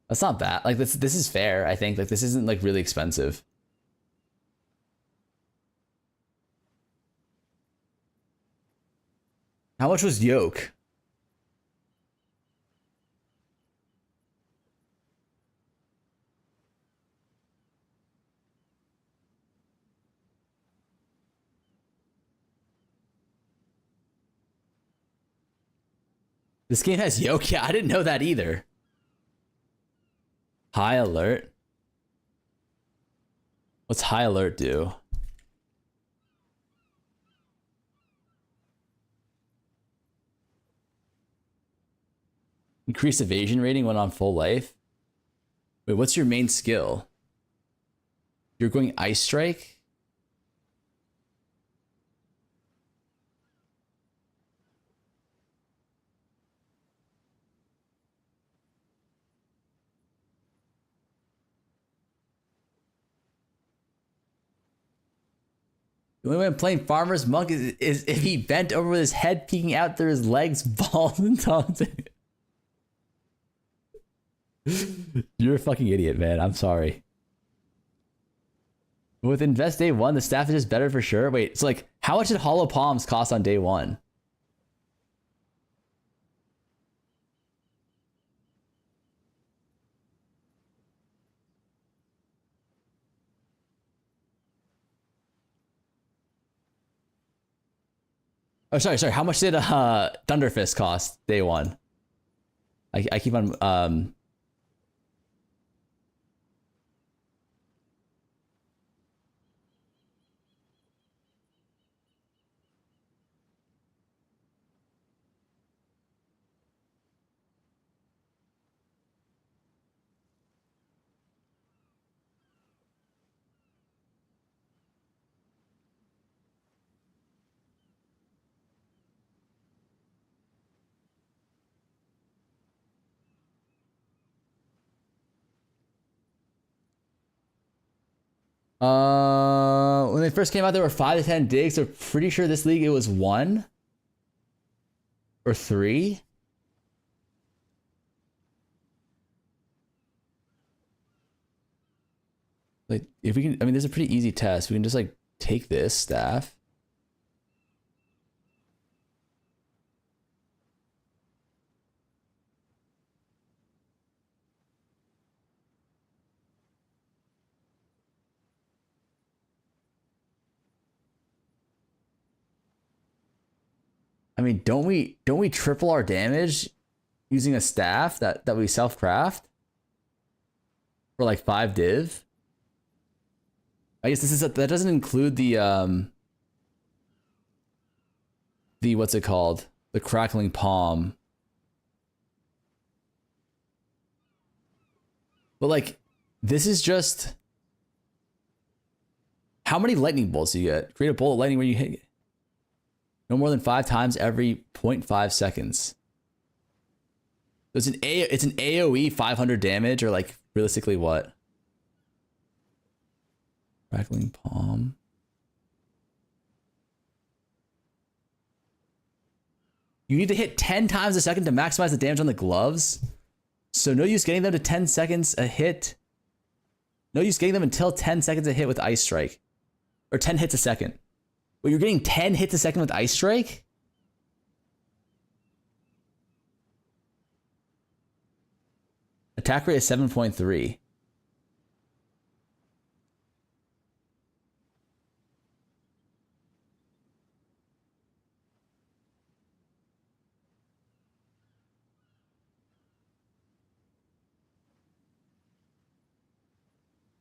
That's not bad. Like this is fair, I think. Like this isn't like really expensive. How much was yoke? This game has yoke? Yeah, I didn't know that either. High alert? What's high alert do? Increase evasion rating when on full life? Wait, what's your main skill? You're going Ice Strike? The only way I'm playing Farmer's Monk is if he bent over with his head peeking out through his legs, balls, and tongues. You're a fucking idiot, man. I'm sorry. With Invest Day 1, the staff is just better for sure. Wait, so like, how much did Hollow Palms cost on day 1? Oh, sorry. How much did Thunderfist cost day 1? I keep on when they first came out, there were 5 to 10 digs. So pretty sure this league it was 1 or 3. Like if we can, I mean, there's a pretty easy test. We can just like take this staff. I mean, don't we triple our damage using a staff that we self-craft for like 5 div? I guess this is that doesn't include the what's it called? The crackling palm. But like this is just how many lightning bolts do you get? Create a bolt of lightning where you hit no more than 5 times every 0.5 seconds. So it's an AoE 500 damage, or like realistically what? Crackling palm. You need to hit 10 times a second to maximize the damage on the gloves. So no use getting them to 10 seconds a hit. No use getting them until 10 seconds a hit with Ice Strike. Or 10 hits a second. Well, you're getting 10 hits a second with Ice Strike? attack rate is 7.3.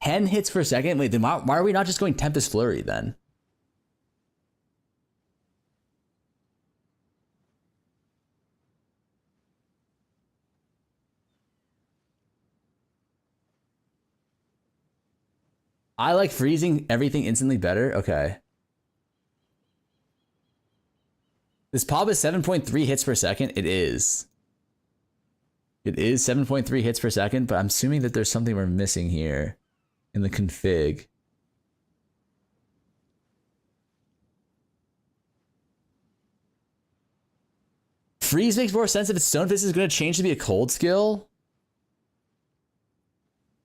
Ten hits per second? Wait, then why are we not just going Tempest Flurry then? I like freezing everything instantly better. Okay. This pop is 7.3 hits per second. It is. It is 7.3 hits per second, but I'm assuming that there's something we're missing here in the config. Freeze makes more sense if its Stone Fist is going to change to be a cold skill.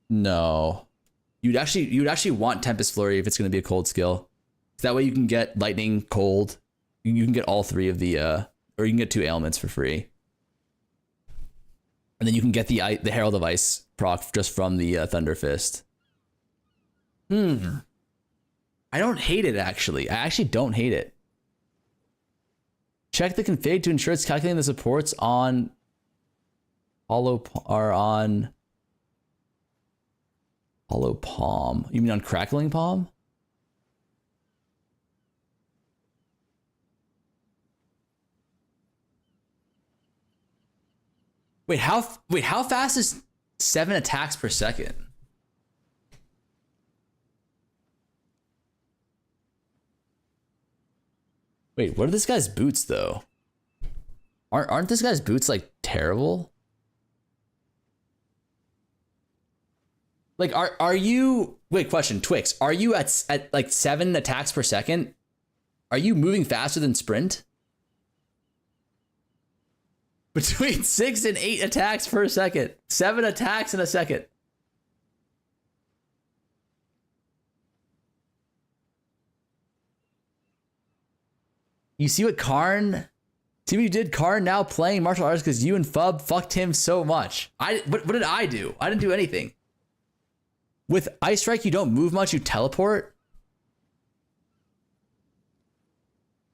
No. You'd actually want Tempest Flurry if it's going to be a cold skill. So that way you can get Lightning, Cold. You can get all three of the, or you can get 2 ailments for free. And then you can get the Herald of Ice proc just from the Thunder Fist. I don't hate it, actually. I actually don't hate it. Check the config to ensure it's calculating the supports on Hollow Palm. You mean on Crackling Palm? Wait, how fast is 7 attacks per second? Wait, what are this guy's boots though? Aren't this guy's boots like terrible? Like are you, wait, question, Twix, are you at like 7 attacks per second? Are you moving faster than sprint? Between 6 and 8 attacks per second. 7 attacks in a second. You see what Karn? See what you did, Karn now playing martial arts because you and Fub fucked him so much. What did I do? I didn't do anything. With Ice Strike, you don't move much, you teleport?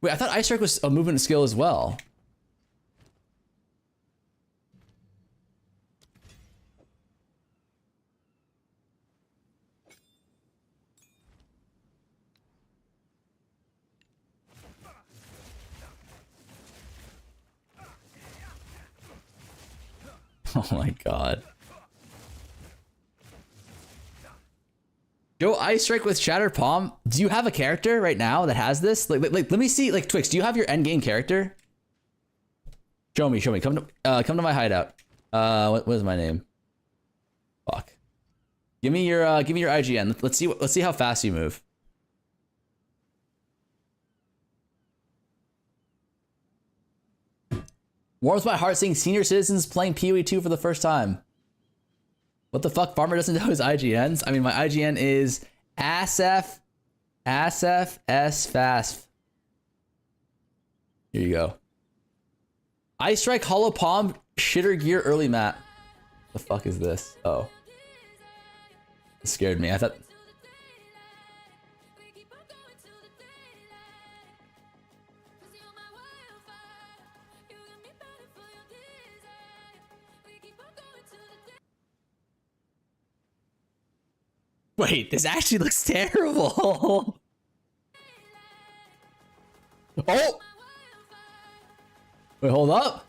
Wait, I thought Ice Strike was a movement skill as well. Oh my god. Go Ice Strike with Shattered Palm. Do you have a character right now that has this? Like let me see. Like Twix, do you have your endgame character? Show me. Come to my hideout. What is my name? Fuck. Give me your IGN. Let's see how fast you move. Warms my heart seeing senior citizens playing PoE 2 for the first time. What the fuck? Farmer doesn't know his IGNs? I mean, my IGN is Asf S fast. Here you go. Ice Strike, Hollow Palm, Shitter Gear, early map. The fuck is this? Oh. It scared me. I thought... Wait, this actually looks terrible. Oh! Wait, hold up.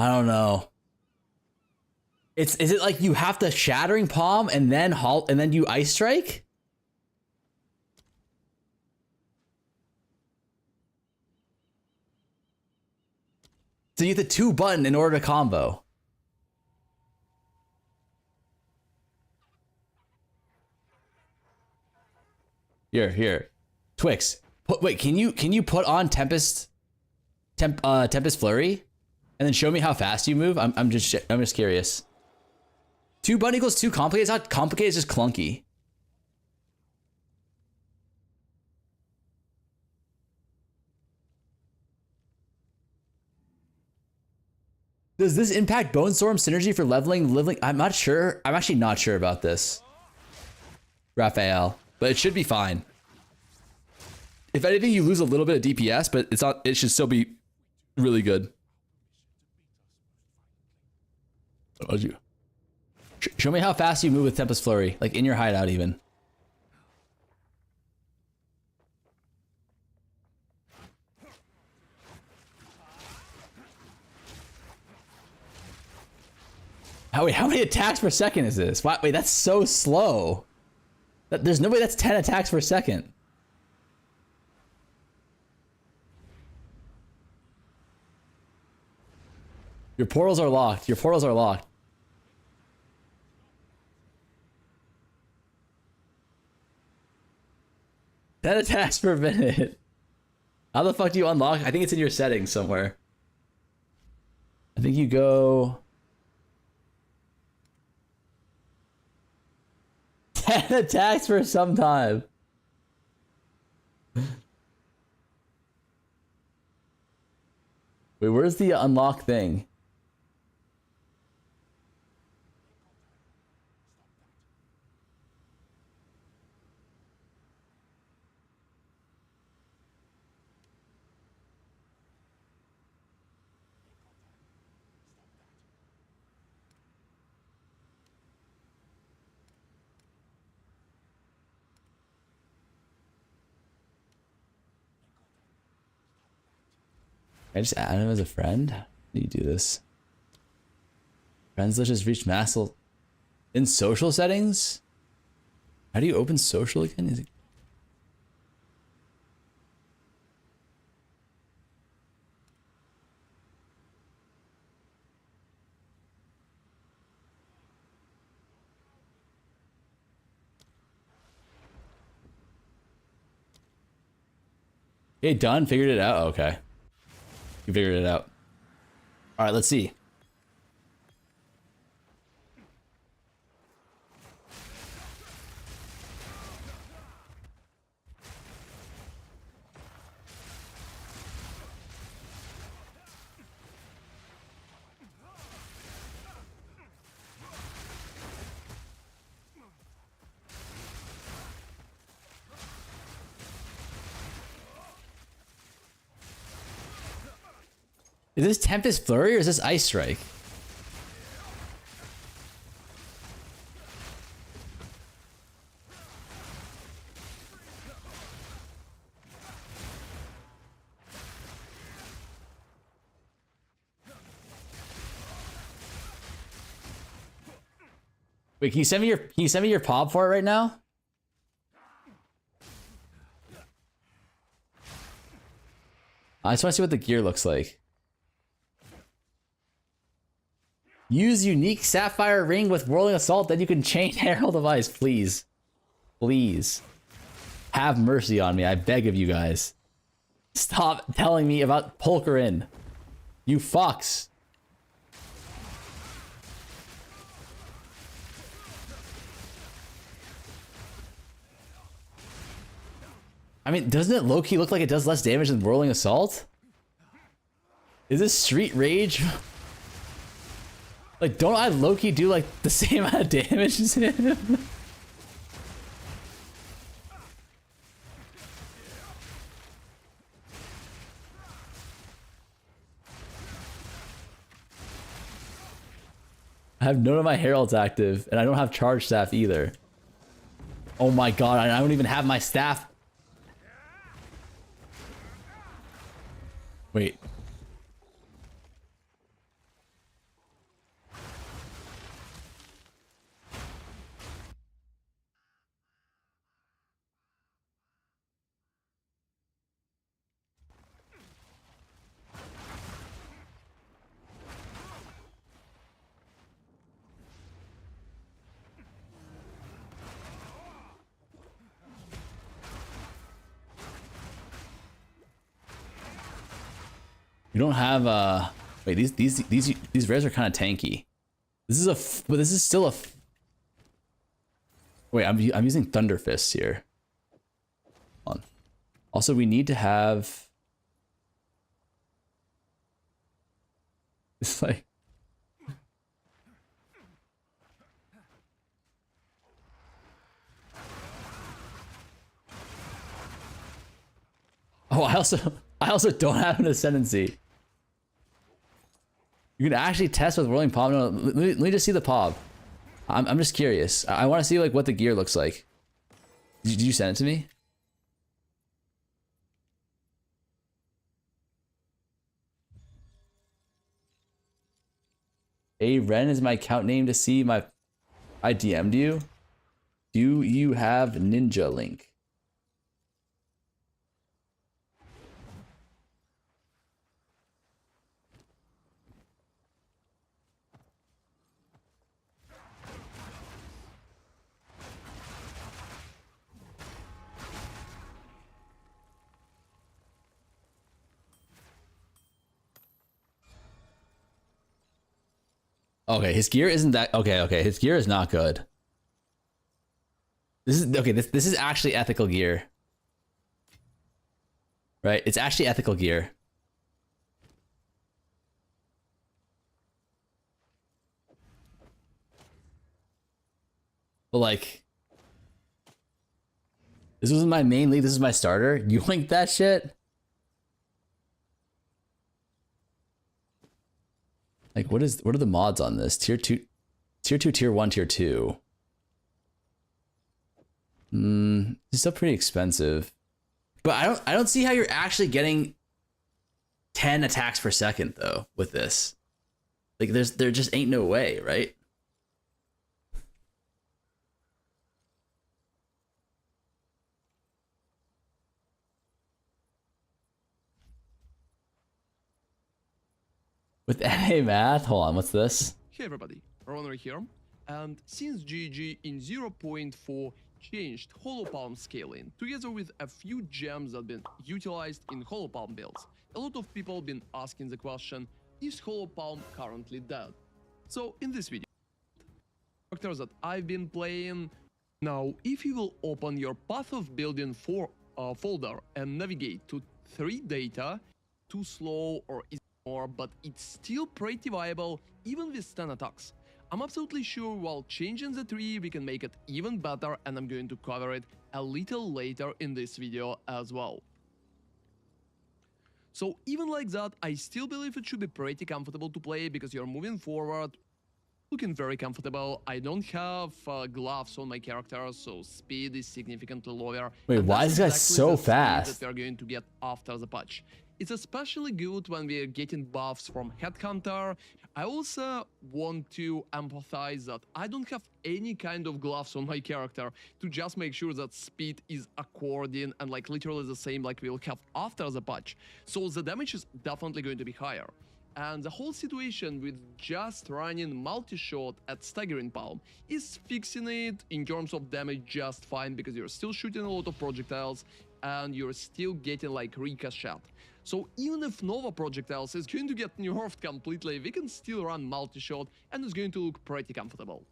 I don't know. Is it like you have to Shattering Palm and then you Ice Strike? So you have the 2 button in order to combo. Here. Twix, wait, can you put on Tempest Flurry, and then show me how fast you move? I'm just curious. 2 button equals 2 complicated. It's not complicated. It's just clunky. Does this impact Bone Storm synergy for leveling? I'm not sure. I'm actually not sure about this, Raphael, but it should be fine. If anything, you lose a little bit of DPS, but it's not. It should still be really good. Oh, you. Show me how fast you move with Tempest Flurry, like in your hideout even. Wait, how many attacks per second is this? Wait, that's so slow. There's no way that's 10 attacks per second. Your portals are locked. Your portals are locked. That attacks per minute. How the fuck do you unlock? I think it's in your settings somewhere. I think you go 10 attacks for some time. Wait, where's the unlock thing? I just add him as a friend? How do you do this? Friends list just reached massive in social settings? How do you open social again? Is it... Hey, done? Figured it out? Okay. You figured it out. All right, let's see. Is this Tempest Flurry or is this Ice Strike? Wait, can you send me your pop for it right now? I just want to see what the gear looks like. Use unique sapphire ring with whirling assault, then you can chain Herald of Ice. Please. Please. Have mercy on me, I beg of you guys. Stop telling me about Pulcherin. You fucks. I mean, doesn't it low-key look like it does less damage than Whirling Assault? Is this Street Rage? Like, don't I low-key do, like, the same amount of damage as him? I have none of my heralds active, and I don't have charge staff either. Oh my god, I don't even have my staff. Wait. We don't have wait, these rares are kind of tanky. This is but this is still a wait, I'm using Thunder Fists here. Hold on. Also, we need to have it's like oh, I also don't have an Ascendancy. You can actually test with Whirling Palm. No, let me just see the Palm. I'm just curious. I want to see like what the gear looks like. Did you send it to me? A Ren is my account name to see my. I DM'd you. Do you have Ninja Link? Okay, his gear isn't that okay, his gear is not good. This is okay, this is actually ethical gear. Right? It's actually ethical gear. But like this wasn't my main league, this is my starter. You linked that shit? Like what are the mods on this? Tier 2, tier 1, tier 2. It's still pretty expensive. But I don't see how you're actually getting 10 attacks per second though with this. Like there just ain't no way, right? With NA math? Hold on, what's this? Hey everybody, Runner here. And since GG in 0.4 changed Holopalm scaling, together with a few gems that have been utilized in Holopalm builds, a lot of people have been asking the question, is Holopalm currently dead? So in this video, characters that I've been playing. Now, if you will open your Path of Building 4 folder and navigate to 3 data, too slow or is more, but it's still pretty viable even with 10 attacks. I'm absolutely sure while changing the tree we can make it even better, and I'm going to cover it a little later in this video as well. So even like that, I still believe it should be pretty comfortable to play because you're moving forward, looking very comfortable. I don't have gloves on my character, so speed is significantly lower. Wait, why is this guy so fast? That we are going to get after the patch. It's especially good when we are getting buffs from Headhunter. I also want to empathize that I don't have any kind of gloves on my character to just make sure that speed is according and like literally the same like we'll have after the patch. So the damage is definitely going to be higher. And the whole situation with just running multi-shot at Staggering Palm is fixing it in terms of damage just fine because you're still shooting a lot of projectiles and you're still getting like ricochet. So even if Nova projectiles is going to get nerfed completely, we can still run multi-shot and it's going to look pretty comfortable.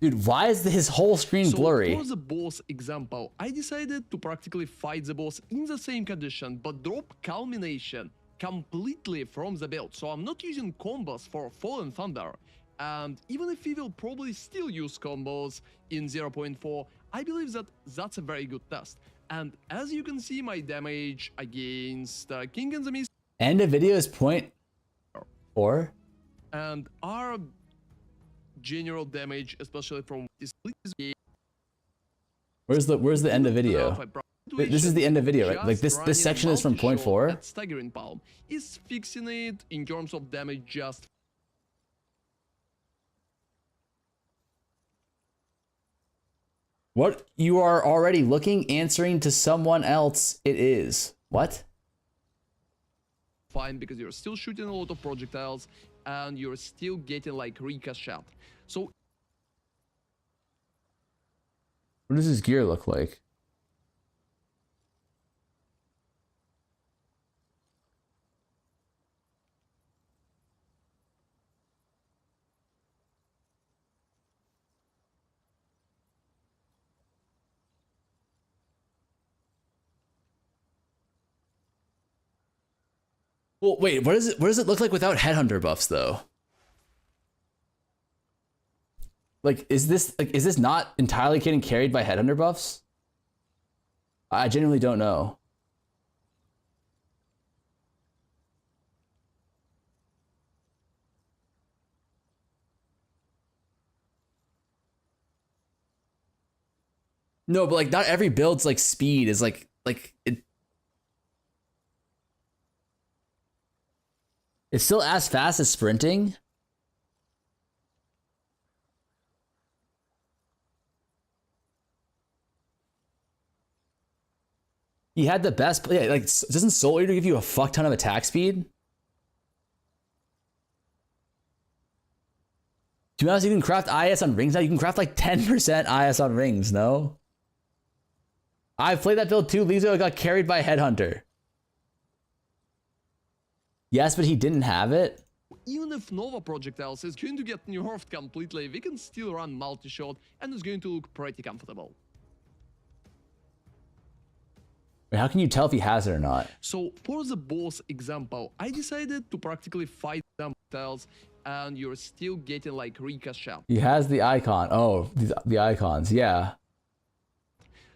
Dude, why is his whole screen blurry? For the boss example, I decided to practically fight the boss in the same condition, but drop Culmination completely from the build. So I'm not using combos for Fallen Thunder. And even if we will probably still use combos in 0.4, I believe that that's a very good test. And as you can see, my damage against King and the Mist End of video is 0.4. and our general damage, especially from this. Where's the end of video? This is the end of video, right? Like this section is from 0.4. Staggering Palm is fixing it in terms of damage just. What you are already looking, answering to someone else, it is. What? Fine, because you're still shooting a lot of projectiles and you're still getting like ricochet. So What does his gear look like? Well, wait, what does it look like without headhunter buffs though? Like, is this not entirely getting carried by headhunter buffs? I genuinely don't know. No, but like not every build's like speed is like it. It's still as fast as sprinting. He had the best. Yeah, like doesn't Soul Eater give you a fuck ton of attack speed? To be honest, you can craft IS on rings now. You can craft like 10% IS on rings. No. I played that build too. Lizo got carried by Headhunter. Yes, but he didn't have it. Even if Nova Projectiles is going to get nerfed completely, we can still run multi-shot and it's going to look pretty comfortable. Wait, how can you tell if he has it or not? So for the boss example, I decided to practically fight them tiles and you're still getting like ricochet. He has the icon. Oh, the icons. Yeah.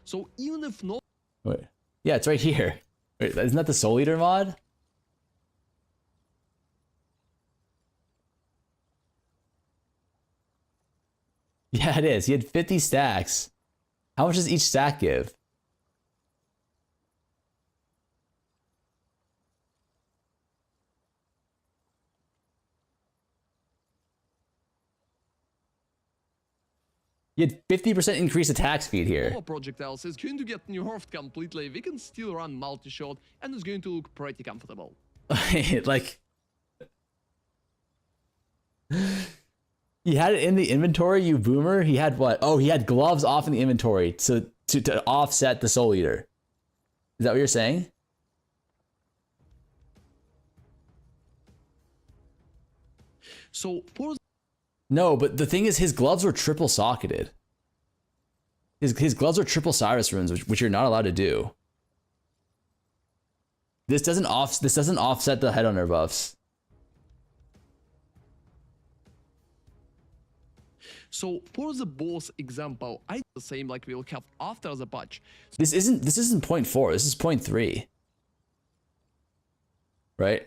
So even if no. Wait. Yeah, it's right here. Wait, isn't that the Soul Eater mod? Yeah, it is. He had 50 stacks. How much does each stack give? You had 50% increased attack speed here. Nova Projectiles is going to get nerfed completely. We can still run multi-shot and it's going to look pretty comfortable. Like, he had it in the inventory, you boomer. He had what? Oh, he had gloves off in the inventory to offset the Soul Eater. Is that what you're saying? So for no, but the thing is, his gloves were triple socketed. His gloves are triple Cyrus runes, which you're not allowed to do. This doesn't offset the headhunter buffs. So for the boss example, I do the same like we'll have after the patch. This isn't 0.4. This is 0.3. Right?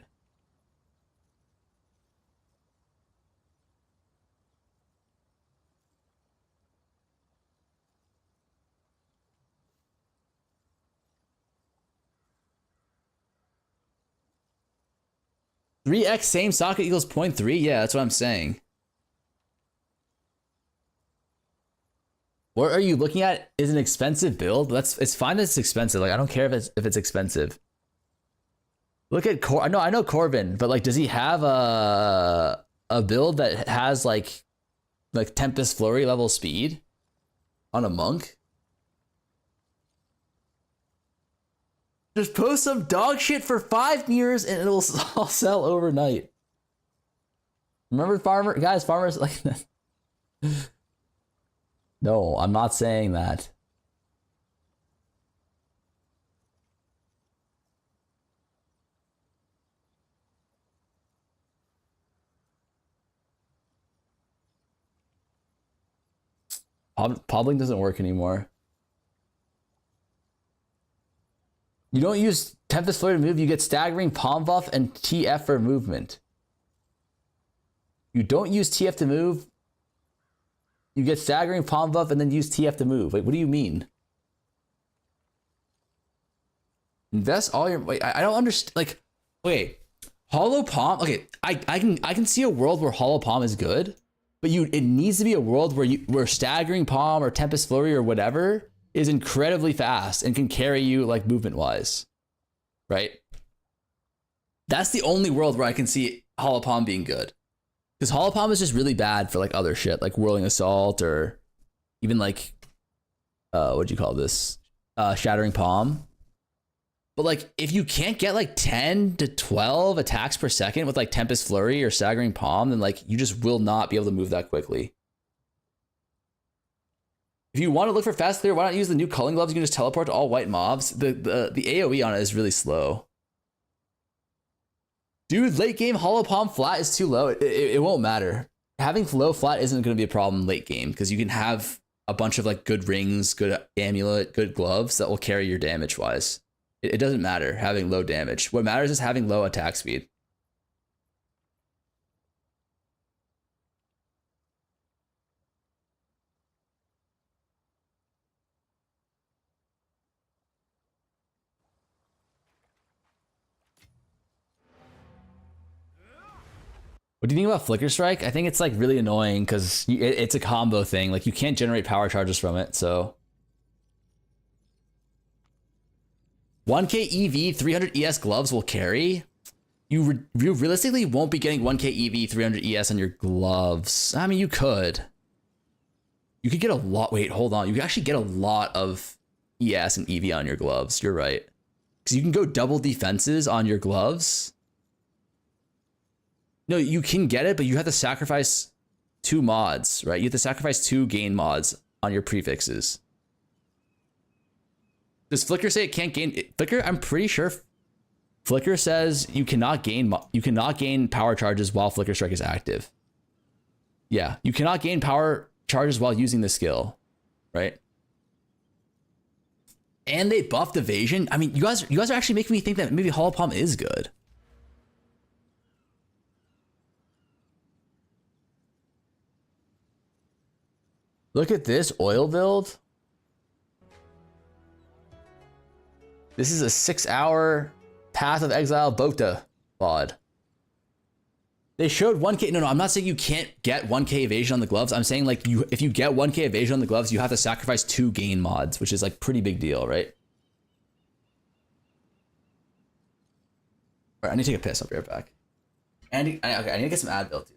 $3x same socket equals 0.3? Yeah, that's what I'm saying. What are you looking at is an expensive build. It's fine that it's expensive. Like, I don't care if it's expensive. Look at I know Corbin, but like, does he have a build that has like Tempest Flurry level speed on a monk? Just post some dog shit for 5 years and it'll all sell overnight. Remember farmers like that. No, I'm not saying that. Pobbling doesn't work anymore. You don't use Tempest Flurry to move, you get Staggering, Palm Buff, and TF for movement. You don't use TF to move, you get Staggering, Palm Buff, and then use TF to move. Wait, what do you mean? Invest all your... Wait, I don't understand. Like, wait, Hollow Palm... Okay, I can see a world where Hollow Palm is good, but it needs to be a world where Staggering Palm or Tempest Flurry or whatever is incredibly fast and can carry you like movement wise, right? That's the only world where I can see Hollow Palm being good, because Hollow Palm is just really bad for like other shit like Whirling Assault or even like what'd you call this, Shattering Palm. But like, if you can't get like 10 to 12 attacks per second with like Tempest Flurry or Staggering Palm, then like you just will not be able to move that quickly. If you want to look for fast clear, why not use the new culling gloves? You can just teleport to all white mobs. The AoE on it is really slow. Dude, late game hollow palm flat is too low. It won't matter. Having low flat isn't going to be a problem late game because you can have a bunch of like good rings, good amulet, good gloves that will carry your damage wise. It doesn't matter having low damage. What matters is having low attack speed. What do you think about Flicker Strike? I think it's like really annoying because it's a combo thing. Like you can't generate power charges from it. So 1k EV 300 ES gloves will carry. You realistically won't be getting 1k EV 300 ES on your gloves. I mean, you could. You could get a lot. Wait, hold on. You could actually get a lot of ES and EV on your gloves. You're right. Because you can go double defenses on your gloves. No, you can get it, but you have to sacrifice 2 mods, right? You have to sacrifice 2 gain mods on your prefixes. Does Flicker say it can't gain? Flicker, I'm pretty sure Flicker says you cannot gain power charges while Flicker Strike is active. Yeah, you cannot gain power charges while using the skill, right? And they buffed evasion. I mean, you guys are actually making me think that maybe Hollow Palm is good. Look at this oil build. This is a 6-hour Path of Exile Bota VOD. They showed 1k. No, I'm not saying you can't get 1k evasion on the gloves. I'm saying like if you get 1k evasion on the gloves, you have to sacrifice 2 gain mods, which is like pretty big deal, right? All right, I need to take a piss. I'll be right back. Okay, I need to get some ad build too.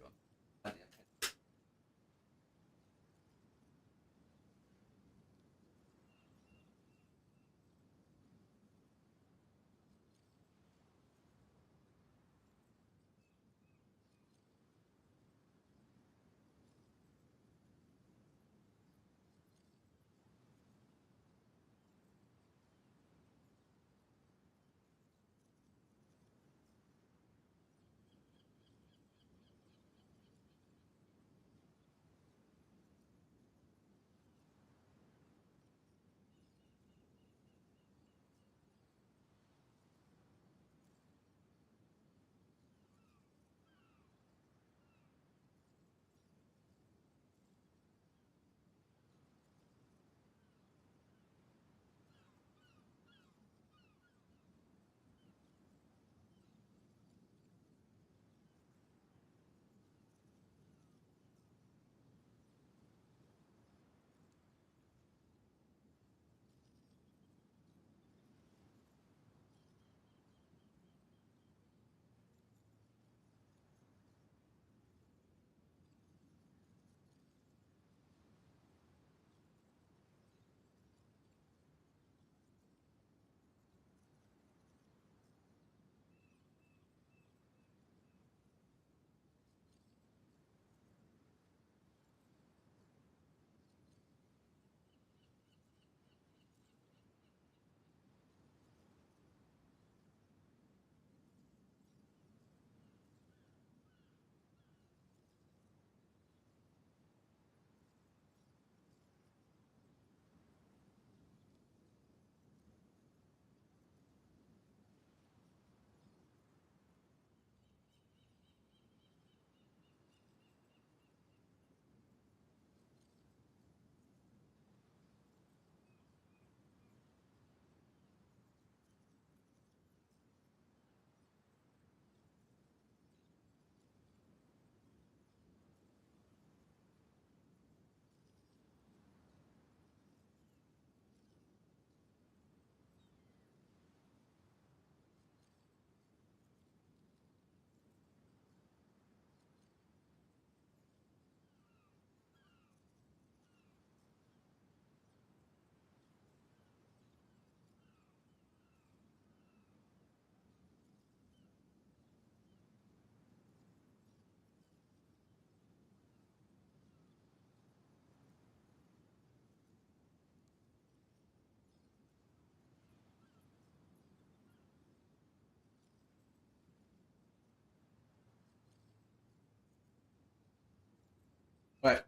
Right.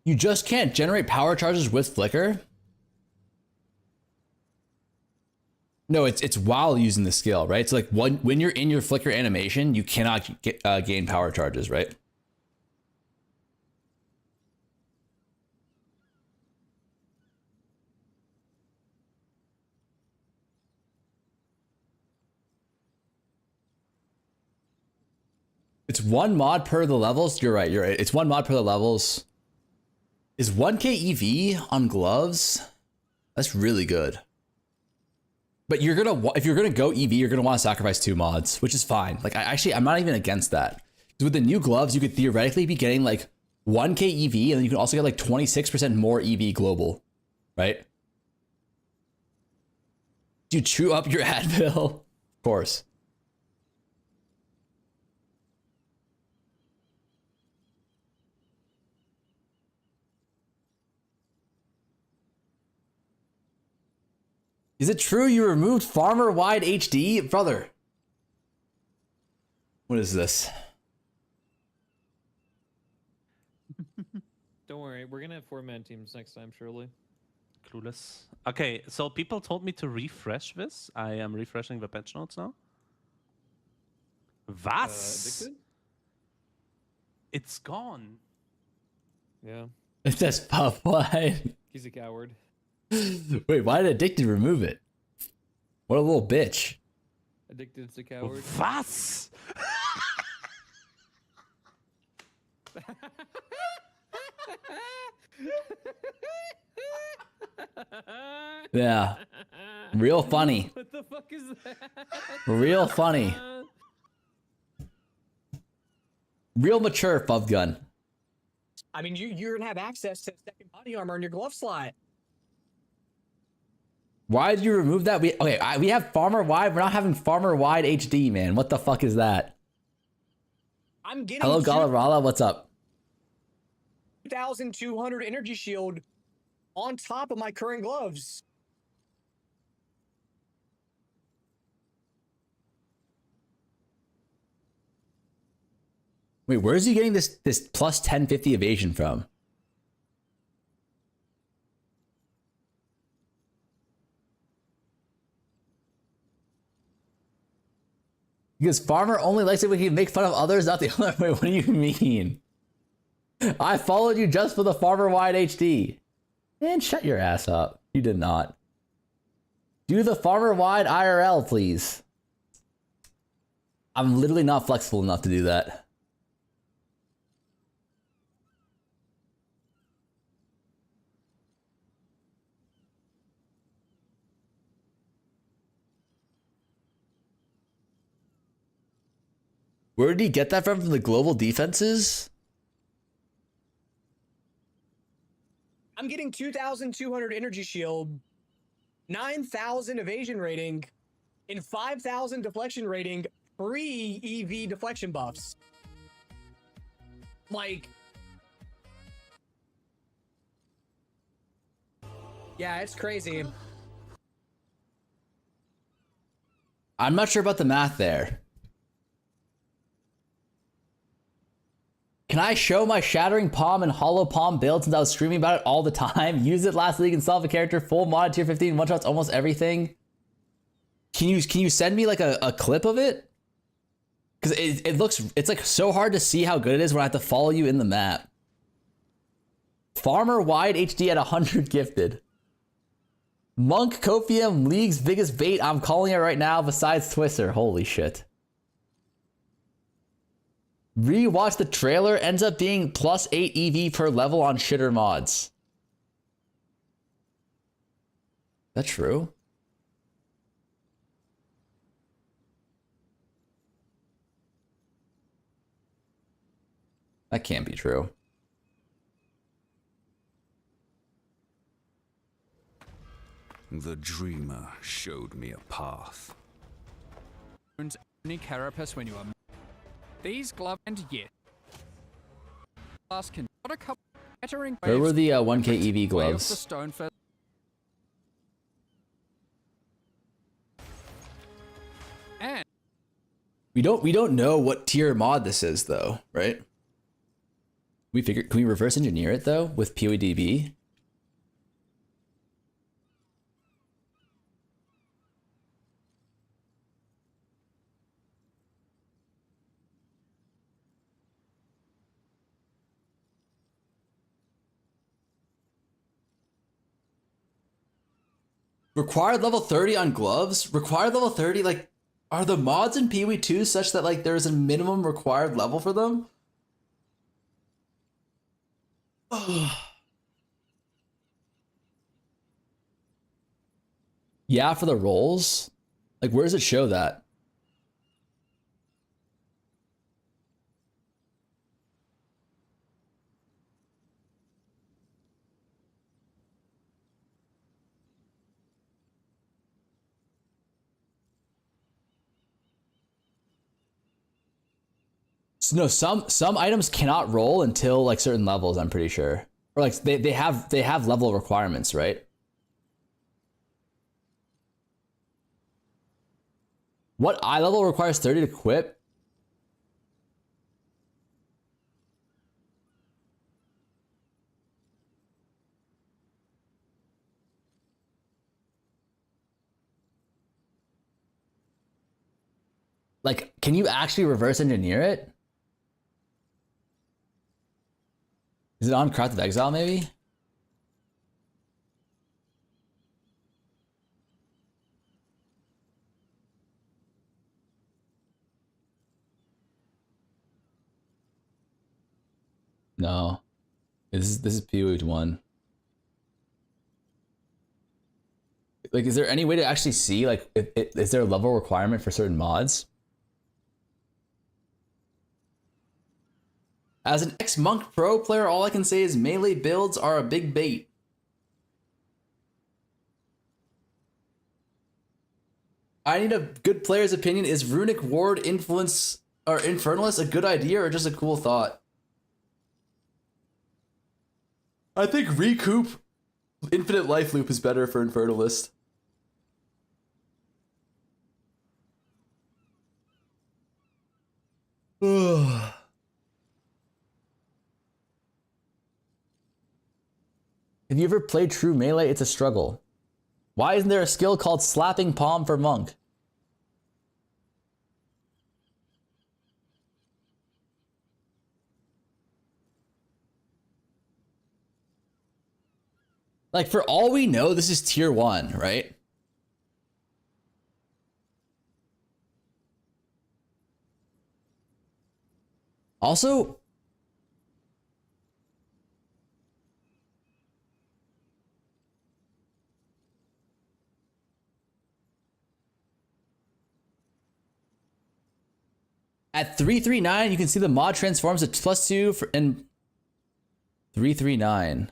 You just can't generate power charges with flicker? No, it's while using the skill, right? So like when you're in your flicker animation, you cannot gain power charges, right? It's one mod per the levels. You're right. It's one mod per the levels. Is 1k EV on gloves? That's really good. But you're gonna, if you're gonna go EV, you're gonna want to sacrifice 2 mods, which is fine. Like I'm not even against that. With the new gloves, you could theoretically be getting like 1k EV, and then you can also get like 26% more EV global, right? Do you chew up your Advil? Of course. Is it true you removed farmer wide HD? Brother. What is this? Don't worry, we're gonna have 4-man teams next time, surely. Clueless. Okay, so people told me to refresh this. I am refreshing the patch notes now. Was? Addicted? It's gone. Yeah. That's puff. Why? He's a coward. Wait, why did Addicted remove it? What a little bitch. Addicted's a coward. Was? Yeah. Real funny. What the fuck is that? Real funny. Real mature, Puff Gun. I mean, you're gonna have access to second body armor in your glove slot. Why did you remove that? We have farmer wide. We're not having farmer wide HD, man. What the fuck is that? I'm getting Hello, Galarala. What's up? 2,200 energy shield on top of my current gloves. Wait, where is he getting this plus 1050 evasion from? Because Farmer only likes it when he make fun of others, not the other way. What do you mean? I followed you just for the Farmer wide HD. Man, shut your ass up. You did not. Do the Farmer wide IRL, please. I'm literally not flexible enough to do that. Where did he get that from the global defenses? I'm getting 2,200 energy shield, 9,000 evasion rating, and 5,000 deflection rating pre-EV deflection buffs. Like, yeah, it's crazy. I'm not sure about the math there. Can I show my Shattering Palm and Hollow Palm build since I was streaming about it all the time? Use it last league and solve a character, full mod tier 15, one shots almost everything. Can you send me like a clip of it? Because it's like so hard to see how good it is when I have to follow you in the map. Farmer wide HD at 100 gifted. Monk Copium, league's biggest bait. I'm calling it right now besides Twister. Holy shit. Rewatch the trailer, ends up being plus 8 EV per level on shitter mods. That true? That can't be true. The dreamer showed me a path. Only carapace when you are. These gloves and yet. Last can not a couple shattering. Where were the 1k EV way off the gloves? stone for We don't know what tier mod this is though, right? Can we reverse engineer it though with POEDB? Required level 30 on gloves? Required level 30, like, are the mods in PoE 2 such that, like, there's a minimum required level for them? Yeah, for the rolls? Like, where does it show that? So, no, some items cannot roll until like certain levels, I'm pretty sure. Or like they have level requirements, right? What eye level requires 30 to equip? Like, can you actually reverse engineer it? Is it on pathofexile maybe? No. This is PoE 1. Like, is there any way to actually see, like, is there a level requirement for certain mods? As an ex-Monk Pro player, all I can say is melee builds are a big bait. I need a good player's opinion. Is Runic Ward Influence or Infernalist a good idea or just a cool thought? I think Recoup Infinite Life Loop is better for Infernalist. Have you ever played true melee? It's a struggle. Why isn't there a skill called Slapping Palm for Monk? Like, for all we know, this is tier 1, right? Also, at 339, you can see the mod transforms to +2 for in 339.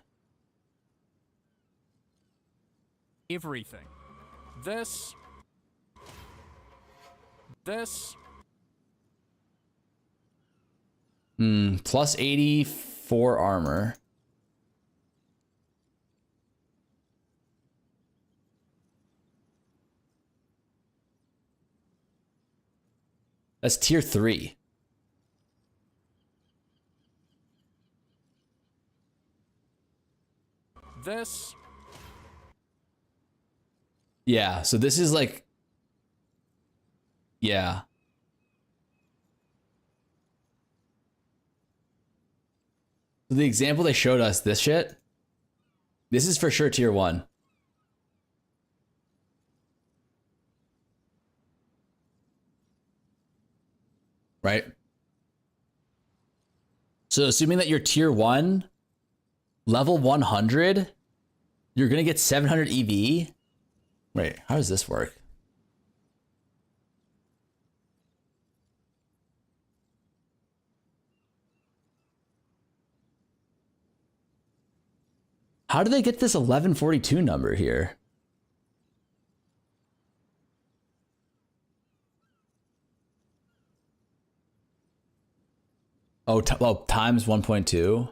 Everything. This. +80 for armor. That's tier 3. This. Yeah, so this is like, yeah. So the example they showed us, this shit, this is for sure tier 1. Right? So assuming that you're tier 1, level 100, you're gonna get 700 EV. Wait, how does this work? How do they get this 1142 number here? Oh, well, times 1.2.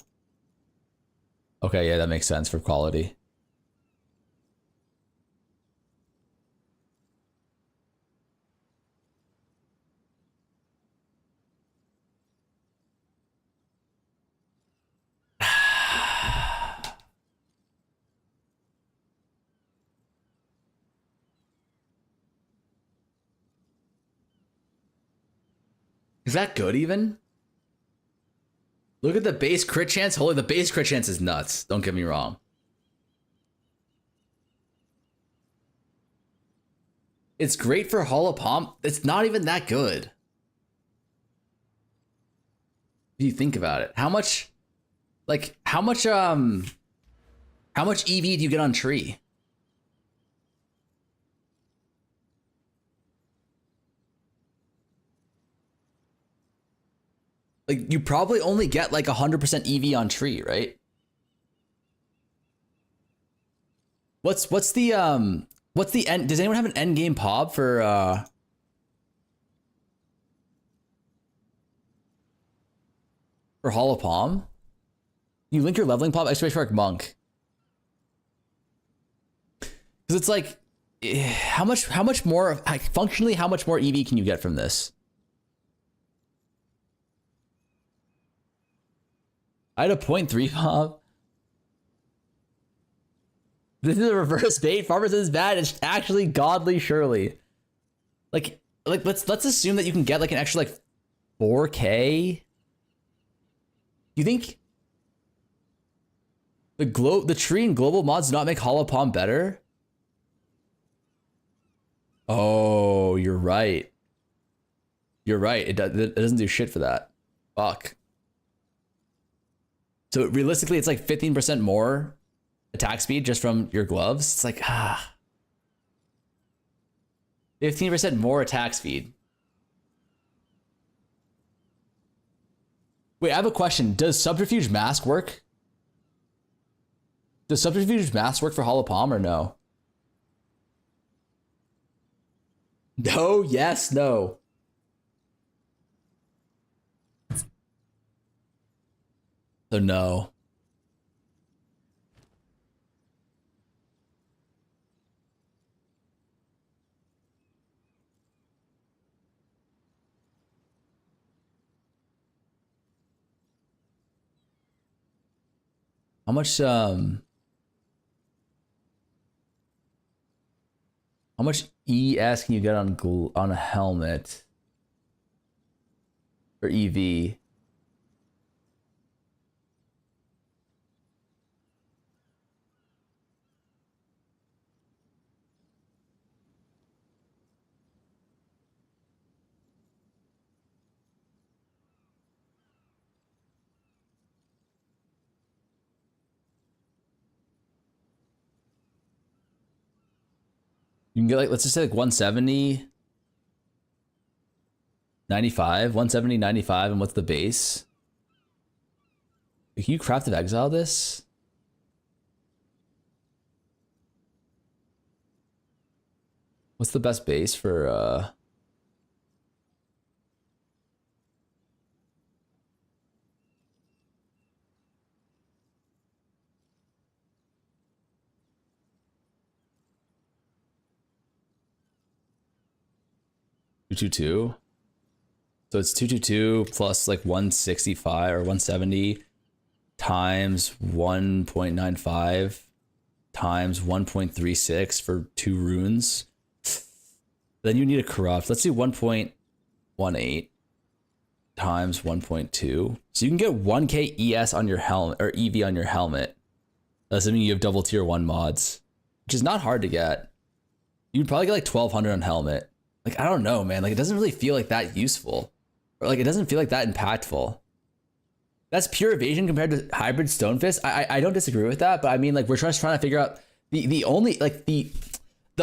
Okay, yeah, that makes sense for quality. Is that good even? Look at the base crit chance. Holy, the base crit chance is nuts. Don't get me wrong. It's great for Hollow Palm. It's not even that good. If you think about it, how much EV do you get on tree? Like, you probably only get like 100% EV on tree, right? What's the end? Does anyone have an end game pop for Hollow Palm? You link your leveling pop !! Monk. Because it's like, how much more functionally, how much more EV can you get from this? I had a 0.3 pop. This is a reverse bait. Farmer says bad. It's actually godly, surely. Like let's assume that you can get like an extra like 4K. You think the tree and global mods do not make Hollow Palm better? Oh, you're right. You're right. It doesn't do shit for that. Fuck. So realistically, it's like 15% more attack speed just from your gloves. It's like, 15% more attack speed. Wait, I have a question. Does Subterfuge Mask work? Does Subterfuge Mask work for Hollow Palm or no? No, yes, no. So no. How much ES can you get on a helmet or EV? You can get like, let's just say like 170, 95, 170, 95, and what's the base? Can you Craft of Exile this? What's the best base for 222? So it's 222 plus like 165 or 170 times 1.95 times 1.36 for 2 runes. Then you need a corrupt. Let's do 1.18 times 1.2. So you can get 1k ES on your helmet or EV on your helmet. Assuming you have double tier 1 mods, which is not hard to get. You'd probably get like 1200 on helmet. Like, I don't know, man. Like, it doesn't really feel like that useful. Or like, it doesn't feel like that impactful. That's pure evasion compared to hybrid Stonefist. I don't disagree with that, but I mean, like, we're just trying to figure out the only, like, the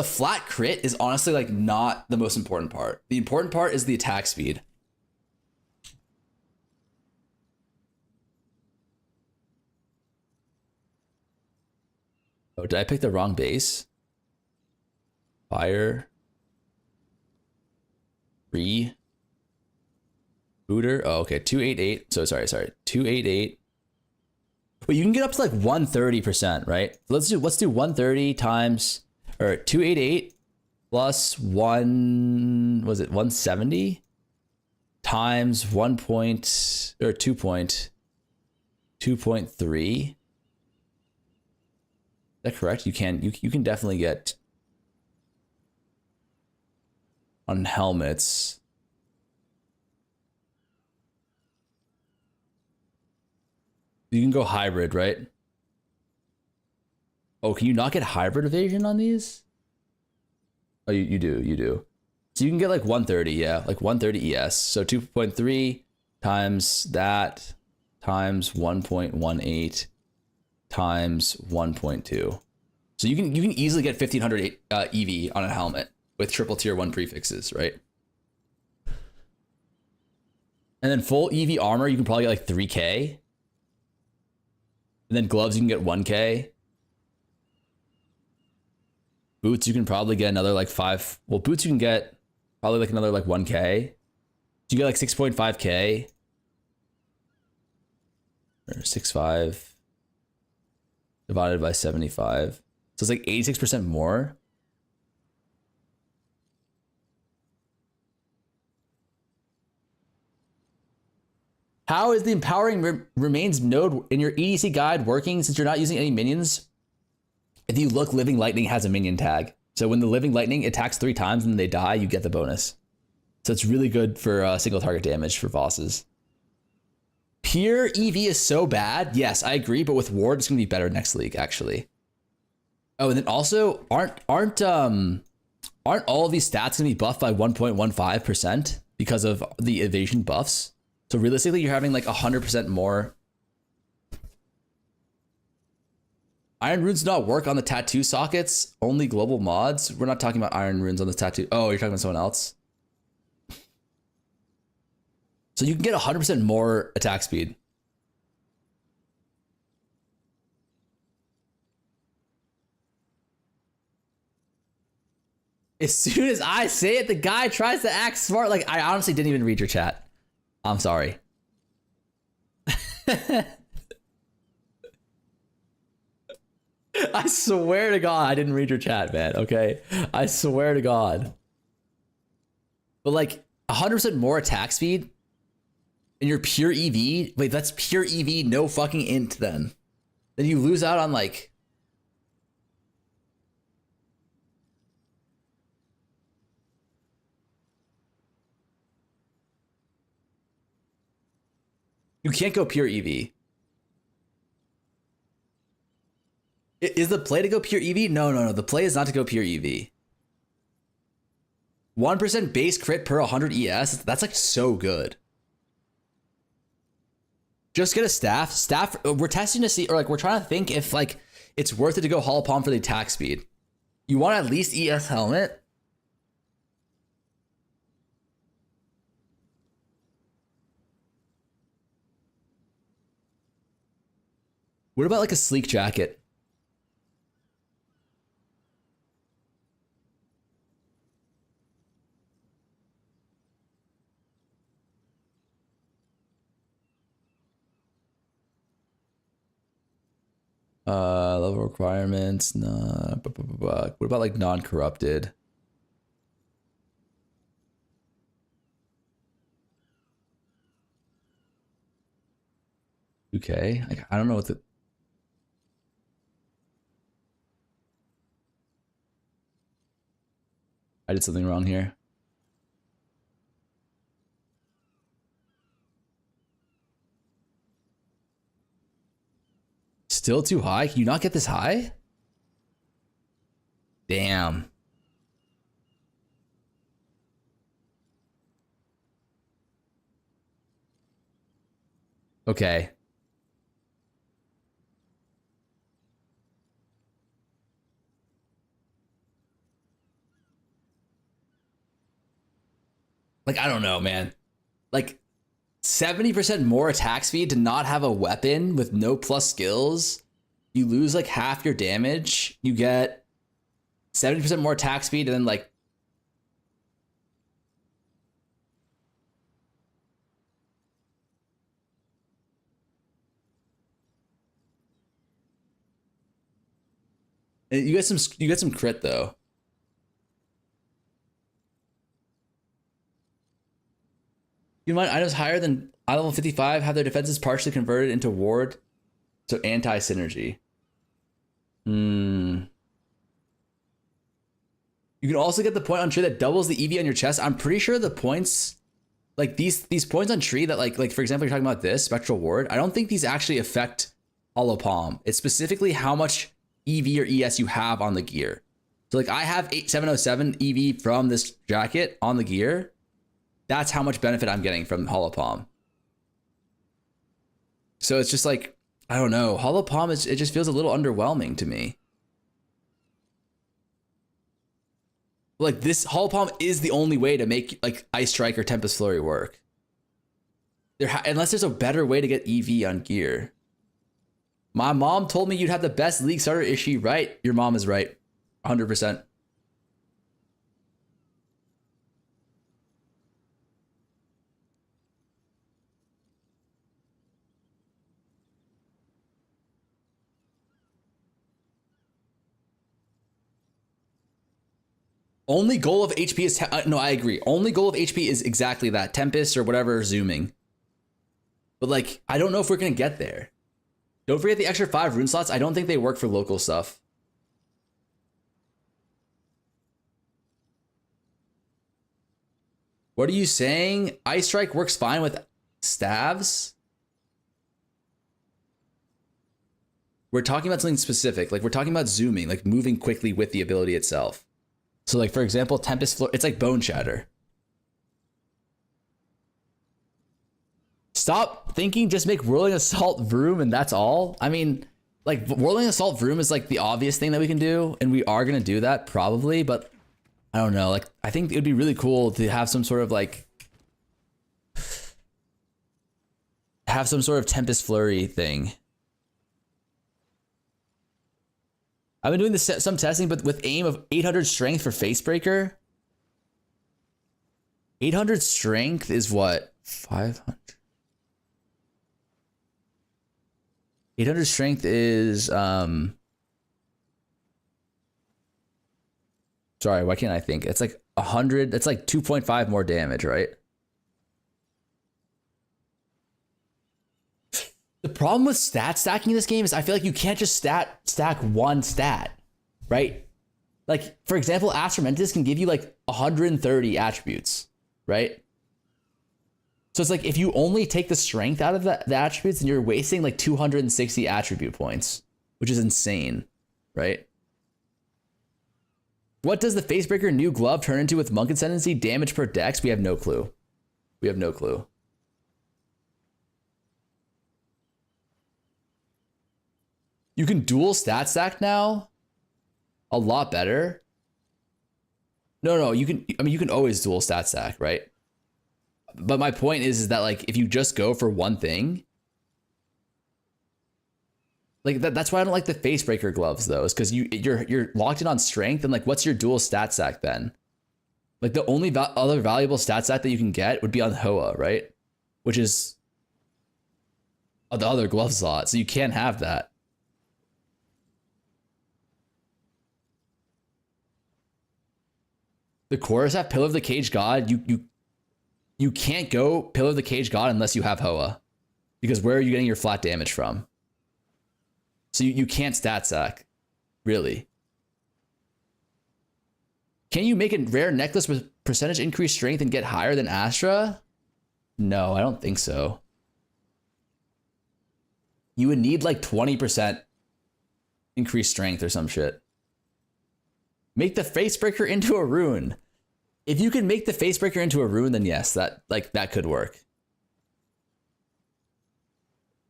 flat crit is honestly, like, not the most important part. The important part is the attack speed. Oh, did I pick the wrong base? Fire. Booter. Oh, okay. 288. So sorry. 288. But you can get up to like 130%, right? Let's do 130 times, or 288 plus 170 times 2.3. Is that correct? You can definitely get on helmets You can go hybrid, right? Oh, can you not get hybrid evasion on these? Oh, you do. So you can get like 130, yeah, like 130 ES. So 2.3 times that times 1.18 times 1.2. So you can easily get 1500 EV on a helmet with triple tier 1 prefixes, right? And then full EV armor, you can probably get like 3K. And then gloves, you can get 1K. Boots, you can probably get another like 5. Well, boots, you can get probably like another like 1K. You get like 6.5K. Or 6.5 divided by 75. So it's like 86% more. How is the empowering remains node in your EDC guide working since you're not using any minions? If you look, Living Lightning has a minion tag. So when the Living Lightning attacks 3 times and they die, you get the bonus. So it's really good for single target damage for bosses. Pure EV is so bad. Yes, I agree. But with Ward, it's going to be better next league, actually. Oh, and then also, aren't all of these stats going to be buffed by 1.15% because of the evasion buffs? So realistically, you're having like 100% more. Iron runes do not work on the tattoo sockets, only global mods. We're not talking about iron runes on the tattoo. Oh, you're talking about someone else. So you can get 100% more attack speed. As soon as I say it, the guy tries to act smart. Like, I honestly didn't even read your chat. I'm sorry. I swear to God, I didn't read your chat, man. Okay. I swear to God. But like 100% more attack speed and your pure EV. Wait, that's pure EV, no fucking int then. Then you lose out on like. You can't go pure EV. Is the play to go pure EV? No. The play is not to go pure EV. 1% base crit per 100 ES. That's like so good. Just get a staff. Staff, we're testing to see, or like we're trying to think if like it's worth it to go Hall Palm for the attack speed. You want at least ES helmet. What about like a sleek jacket? Level requirements, nah. What about like non-corrupted? Okay, I don't know what the. I did something wrong here. Still too high? Can you not get this high? Damn. Okay. Like, I don't know, man. Like, 70% more attack speed to not have a weapon with no plus skills. You lose like half your damage. You get 70% more attack speed and then like. You get some crit though. You mind items higher than eye level 55 have their defenses partially converted into ward, so anti-synergy. You can also get the point on tree that doubles the EV on your chest. I'm pretty sure the points, like these points on tree that like for example, you're talking about this spectral ward. I don't think these actually affect hollow palm. It's specifically how much EV or ES you have on the gear. So like I have 707 EV from this jacket on the gear. That's how much benefit I'm getting from hollow palm. So it's just like, I don't know, hollow palm it just feels a little underwhelming to me. Like this hollow palm is the only way to make like Ice Strike or Tempest Flurry work. Unless there's a better way to get EV on gear. My mom told me you'd have the best league starter. Is she right? Your mom is right. 100%. Only goal of HP is... no, I agree. Only goal of HP is exactly that. Tempest or whatever, zooming. But like, I don't know if we're going to get there. Don't forget the extra 5 rune slots. I don't think they work for local stuff. What are you saying? Ice Strike works fine with staves? We're talking about something specific. Like, we're talking about zooming, like moving quickly with the ability itself. So like, for example, Tempest Flurry, it's like Bone Shatter. Stop thinking just make Whirling Assault Vroom and that's all. I mean, like Whirling Assault Vroom is like the obvious thing that we can do. And we are going to do that probably, but I don't know. Like, I think it would be really cool to have some sort of like, Tempest Flurry thing. I've been doing some testing, but with aim of 800 strength for Facebreaker. 800 strength is what? 500. 800 strength is sorry, why can't I think? It's like 100. It's like 2.5 more damage, right? The problem with stat stacking in this game is I feel like you can't just stack one stat, right? Like, for example, Ascendancy can give you like 130 attributes, right? So it's like if you only take the strength out of the attributes, then you're wasting like 260 attribute points, which is insane, right? What does the Facebreaker new glove turn into with Monk Ascendancy? Damage per dex? We have no clue. We have no clue. You can dual stat stack now. A lot better. No, you can, I mean, you can always dual stat stack, right? But my point is that like, if you just go for one thing, like that's why I don't like the Facebreaker gloves though, is because you're locked in on strength, and like, what's your dual stat stack then? Like the only other valuable stat stack that you can get would be on Hoa, right? Which is the other glove slot, so you can't have that. The chorus have Pillar of the Cage God. You can't go Pillar of the Cage God unless you have Hoa, because where are you getting your flat damage from? So you can't stat stack, really. Can you make a rare necklace with percentage increased strength and get higher than Astra? No, I don't think so. You would need like 20% increased strength or some shit. Make the Facebreaker into a rune. If you can make the Facebreaker into a rune, then yes, that could work.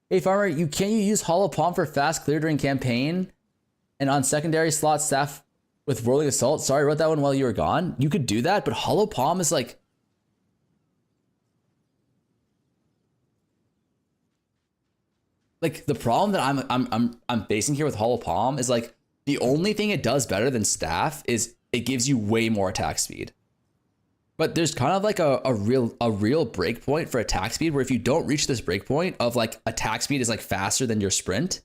Hey Farmer, can you use Hollow Palm for fast clear during campaign and on secondary slot staff with Whirling Assault? Sorry, I wrote that one while you were gone. You could do that, but Hollow Palm is like, the problem that I'm facing here with Hollow Palm is like, the only thing it does better than staff is it gives you way more attack speed. But there's kind of like a real break point for attack speed, where if you don't reach this break point of like attack speed is like faster than your sprint,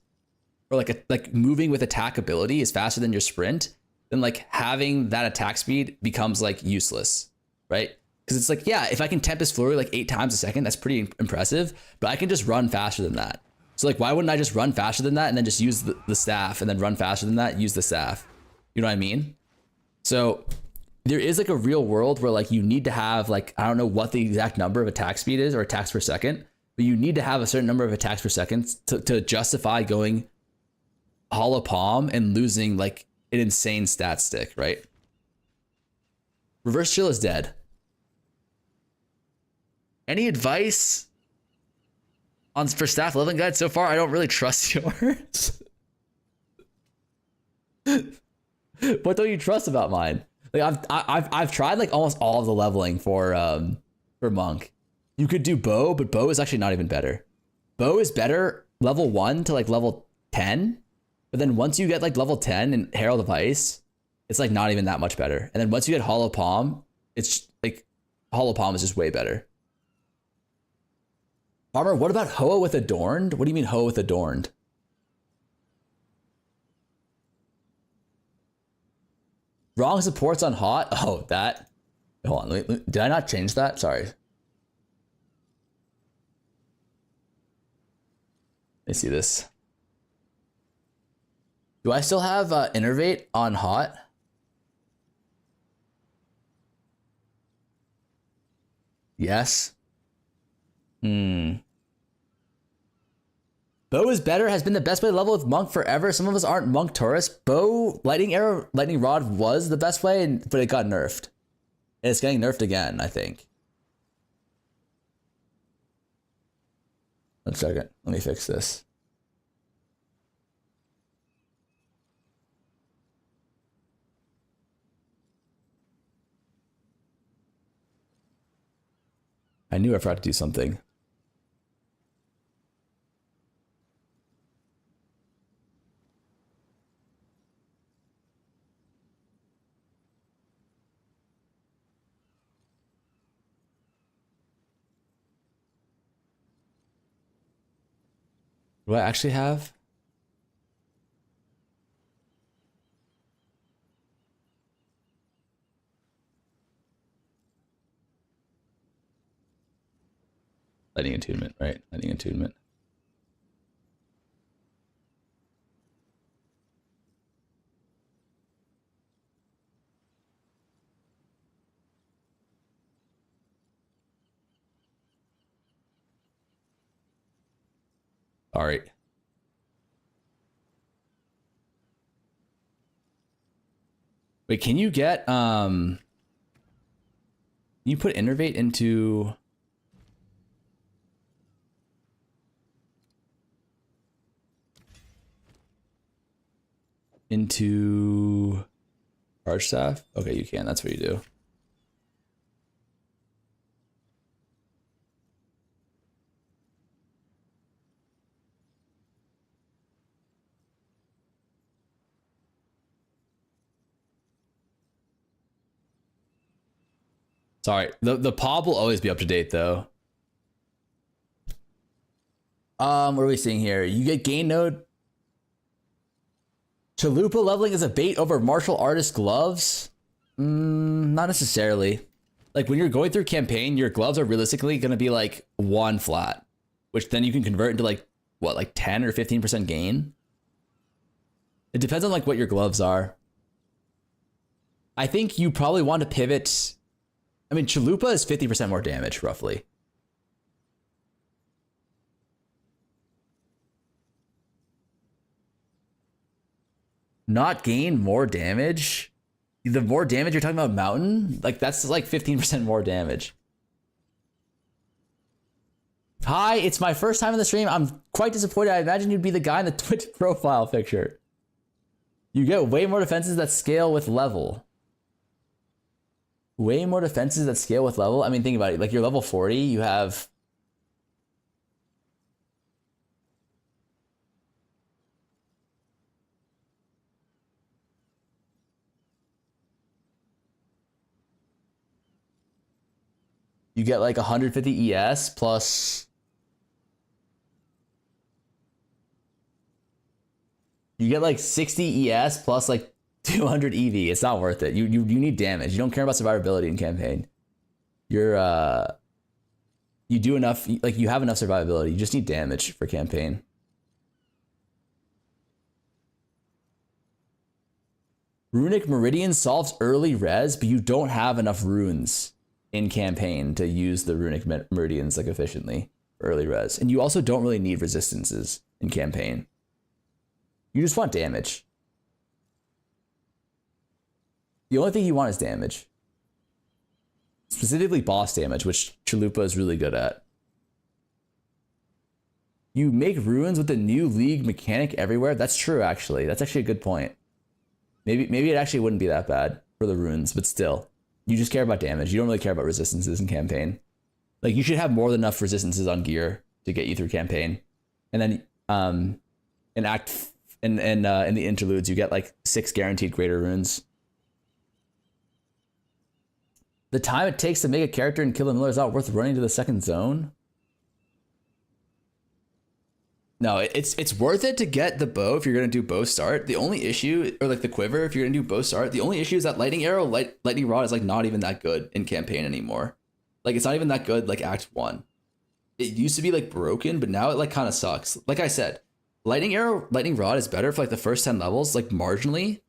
or like moving with attack ability is faster than your sprint, then like having that attack speed becomes like useless, right? Because it's like, yeah, if I can Tempest Flurry like 8 times a second, that's pretty impressive, but I can just run faster than that. So like, why wouldn't I just run faster than that and then just use the staff, and then run faster than that, use the staff? You know what I mean? So there is like a real world where like you need to have like, I don't know what the exact number of attack speed is or attacks per second, but you need to have a certain number of attacks per second to justify going hollow palm and losing like an insane stat stick, right? Reverse chill is dead. Any advice on for staff leveling guide so far? I don't really trust yours. What don't you trust about mine? Like I've tried like almost all of the leveling for monk. You could do bow, but bow is actually not even better. Bow is better level 1 to like level 10, but then once you get like level 10 in Herald of Ice, it's like not even that much better. And then once you get Hollow Palm, it's like Hollow Palm is just way better. Farmer, what about Hoa with Adorned? What do you mean Hoa with Adorned? Wrong supports on hot? Oh, that. Hold on, did I not change that? Sorry. Let me see this. Do I still have Innervate on hot? Yes. Bow is better, has been the best way to level with Monk forever. Some of us aren't Monk tourists. Bow, Lightning Arrow, Lightning Rod was the best way, but it got nerfed. And it's getting nerfed again, I think. 1 second, let me fix this. I knew I forgot to do something. Do I actually have? Lightning Attunement, right? Lightning Attunement. All right. Wait, can you get you put Innervate into Charge Staff? Okay, you can. That's what you do. Sorry, the POB will always be up to date though. What are we seeing here? You get gain node. Chalupa leveling is a bait over martial artist gloves? Not necessarily. Like when you're going through campaign, your gloves are realistically going to be like 1 flat, which then you can convert into like what, like 10 or 15% gain. It depends on like what your gloves are. I think you probably want to pivot. I mean, Chalupa is 50% more damage, roughly. Not gain more damage? The more damage you're talking about Mountain? Like, that's like 15% more damage. Hi, it's my first time in the stream. I'm quite disappointed. I imagine you'd be the guy in the Twitch profile picture. You get way more defenses that scale with level. Way more defenses that scale with level. I mean, think about it. Like you're level 40, you have you get like 150 ES plus you get like 60 ES plus like 200 EV. It's not worth it. You need damage. You don't care about survivability in campaign. You're you do enough, like you have enough survivability. You just need damage for campaign. Runic Meridian solves early res, but you don't have enough runes in campaign to use the Runic Meridians like efficiently for early res. And you also don't really need resistances in campaign. You just want damage. The only thing you want is damage. Specifically boss damage, which Chalupa is really good at. You make runes with the new league mechanic everywhere. That's true, actually. That's actually a good point. Maybe it actually wouldn't be that bad for the runes, but still. You just care about damage. You don't really care about resistances in campaign. Like, you should have more than enough resistances on gear to get you through campaign. And then in the interludes, you get like 6 guaranteed greater runes. The time it takes to make a character in Kill the Miller is not worth running to the second zone. No, it's worth it to get the bow if you're gonna do bow start. The only issue, or like the quiver if you're gonna do bow start, the only issue is that lightning arrow, lightning rod is like not even that good in campaign anymore. Like, it's not even that good like Act 1. It used to be like broken, but now it like kind of sucks. Like I said, lightning arrow, lightning rod is better for like the first 10 levels, like marginally.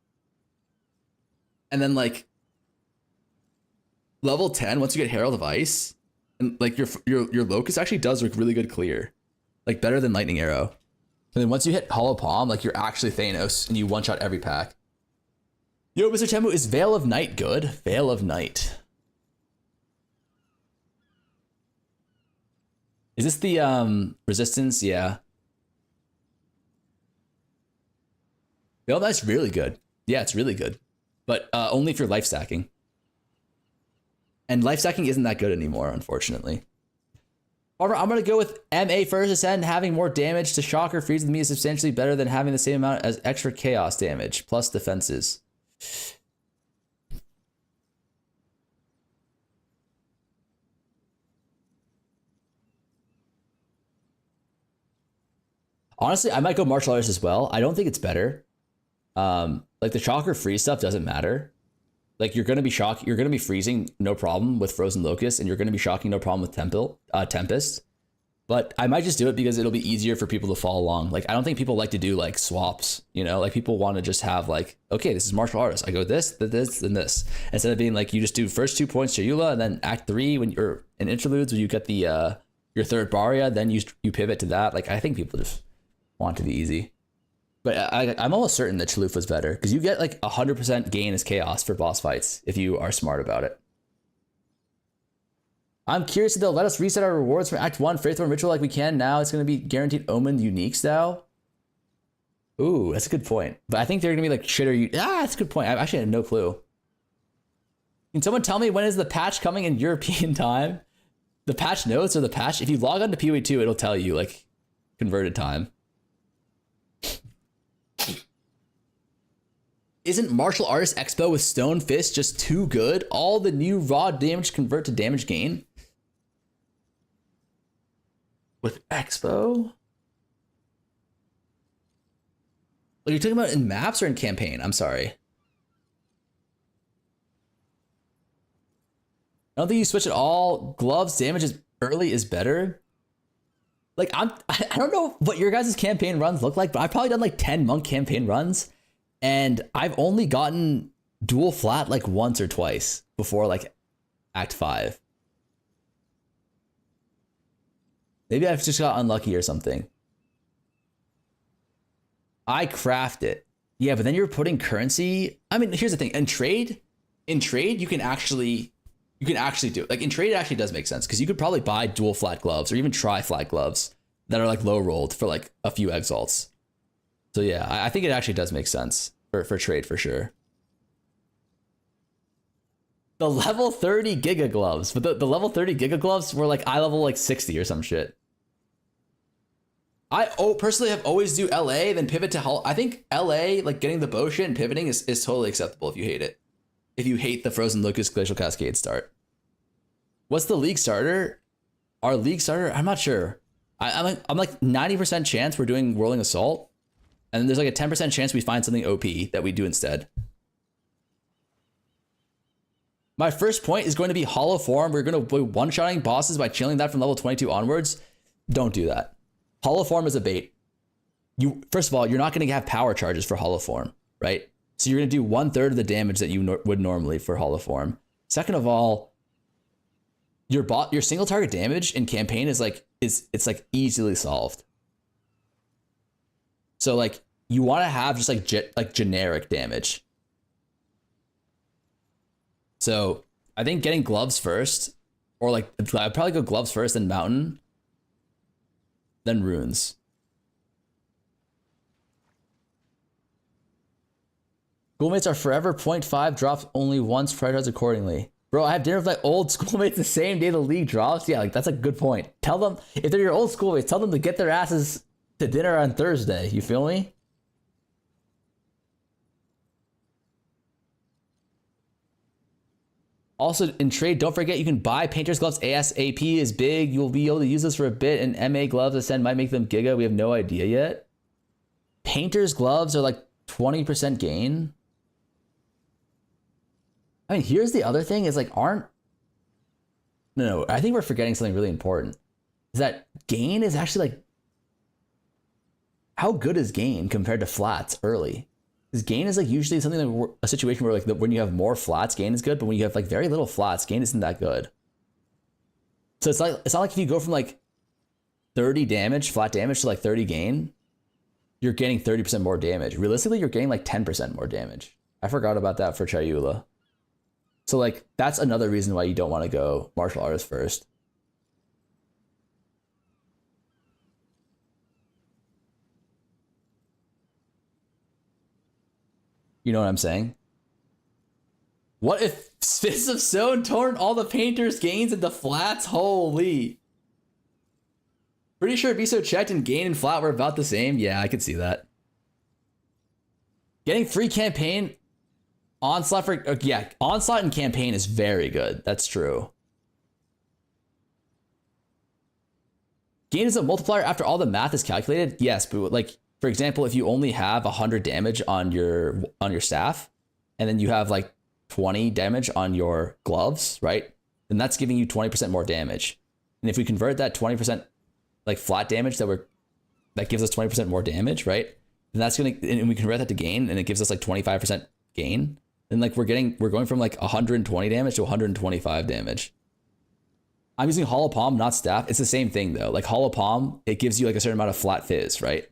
And then like level 10, once you get Herald of Ice, and like your Locust actually does like really good clear. Like better than Lightning Arrow. And then once you hit Hollow Palm, like you're actually Thanos and you one-shot every pack. Yo, Mr. Temu, is Veil of Night good? Veil of Night. Is this the resistance? Yeah. Veil of Night's really good. Yeah, it's really good. But only if you're life stacking. And life stacking isn't that good anymore, unfortunately. However, I'm going to go with MA first ascend. Having more damage to shock or freeze with me is substantially better than having the same amount as extra chaos damage, plus defenses. Honestly, I might go martial arts as well. I don't think it's better. Like the shock or freeze stuff doesn't matter. Like you're going to be freezing, no problem with Frozen Locust, and you're going to be shocking, no problem with Tempest. But I might just do it because it'll be easier for people to follow along. Like, I don't think people like to do like swaps, you know, like people want to just have like, okay, this is martial artist. I go this, and this, instead of being like, you just do first 2 points to Eula, and then Act 3 when you're in interludes, when you get the, your third Barria, then you pivot to that. Like, I think people just want to be easy. But I'm almost certain that Chalupa's better because you get like 100% gain as chaos for boss fights if you are smart about it. I'm curious if they'll let us reset our rewards from Act 1 Faithful Ritual like we can now. It's going to be guaranteed Omen Uniques now. Ooh, that's a good point. But I think they're going to be like shit or you. That's a good point. I actually had no clue. Can someone tell me when is the patch coming in European time? The patch notes or the patch? If you log on to PoE2, it'll tell you like converted time. Isn't Martial Artist Expo with Stone Fist just too good? All the new raw damage convert to damage gain? With Expo? Are you talking about in maps or in campaign? I'm sorry. I don't think you switch at all. Gloves damage is early is better. Like I don't know what your guys' campaign runs look like, but I've probably done like 10 monk campaign runs. And I've only gotten dual flat like once or twice before like Act 5. Maybe I've just got unlucky or something. I craft it. Yeah, but then you're putting currency. I mean, here's the thing. In trade, you can actually do it. Like in trade, it actually does make sense because you could probably buy dual flat gloves or even tri flat gloves that are like low rolled for like a few exalts. So yeah, I think it actually does make sense for trade for sure. The level 30 Giga gloves, but the level 30 Giga gloves were like eye level like 60 or some shit. I personally have always do LA, then pivot to Hull. I think LA, like getting the bow shit and pivoting is totally acceptable if you hate it. If you hate the Frozen Locust Glacial Cascade start. What's the league starter? Our league starter? I'm not sure. I'm like 90% chance we're doing Whirling Assault. And then there's like a 10% chance we find something OP that we do instead. My first point is going to be Hollow Form. We're going to be one-shotting bosses by chilling that from level 22 onwards. Don't do that. Hollow Form is a bait. First of all, you're not going to have power charges for Hollow Form, right? So you're gonna do 1/3 of the damage that you would normally for Hollow Form. Second of all, your single target damage in campaign is like it's like easily solved. So like you want to have just like generic damage. So I think getting gloves first, or like I'd probably go gloves first, then mountain, then runes. Schoolmates are forever 0.5 drops only once, prioritize accordingly. Bro, I have dinner with my old schoolmates the same day the league drops. Yeah, like that's a good point. Tell them, if they're your old schoolmates, tell them to get their asses to dinner on Thursday. You feel me? Also, in trade, don't forget you can buy Painter's Gloves ASAP is big. You'll be able to use this for a bit, and MA Gloves Ascend might make them Giga. We have no idea yet. Painter's Gloves are like 20% gain. I mean, here's the other thing is like, no, I think we're forgetting something really important. Is that gain is actually like, how good is gain compared to flats early? Because gain is like usually something like a situation where like when you have more flats, gain is good, but when you have like very little flats, gain isn't that good. So it's not like if you go from like 30 damage, flat damage to like 30 gain, you're getting 30% more damage. Realistically, you're getting like 10% more damage. I forgot about that for Chayula. So like that's another reason why you don't want to go martial artist first. You know what I'm saying? What if Fists of Stone turned all the painter's gains into flats? Holy. Pretty sure Viso checked and gain and flat were about the same. Yeah, I could see that. Getting free campaign onslaught for yeah, onslaught and campaign is very good. That's true. Gain is a multiplier after all the math is calculated. Yes, but like for example, if you only have 100 damage on your staff, and then you have like 20 damage on your gloves, right? Then that's giving you 20% more damage. And if we convert that 20% like flat damage that gives us 20% more damage, right? And that's gonna, and we convert that to gain, and it gives us like 25% gain. Then like we're going from like 120 damage to 125 damage. I'm using Hollow Palm, not staff. It's the same thing though. Like Hollow Palm, it gives you like a certain amount of flat fizz, right?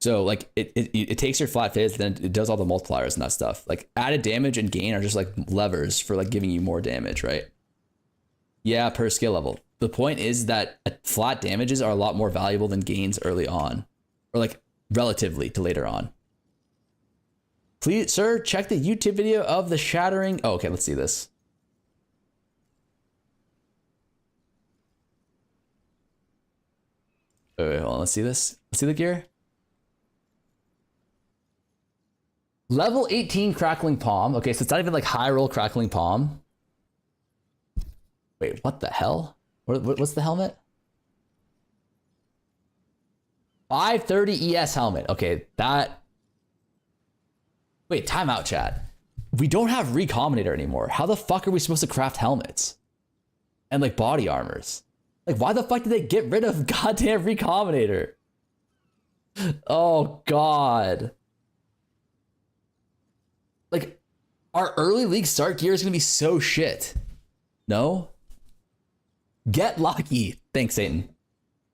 So like it takes your flat fizz, then it does all the multipliers and that stuff. Like added damage and gain are just like levers for like giving you more damage, right? Yeah, per skill level. The point is that flat damages are a lot more valuable than gains early on, or like relatively to later on. Please, sir, check the YouTube video of the shattering. Oh, okay, let's see this. Wait, hold on, let's see this. Let's see the gear. Level 18 Crackling Palm. Okay, so it's not even like high roll Crackling Palm. Wait, what the hell? What's the helmet? 530 ES helmet. Okay, that... Wait, time out, chat. We don't have Recombinator anymore. How the fuck are we supposed to craft helmets? And like body armors? Like, why the fuck did they get rid of goddamn Recombinator? Oh, God. Like, our early league start gear is going to be so shit. No? Get lucky. Thanks, Satan.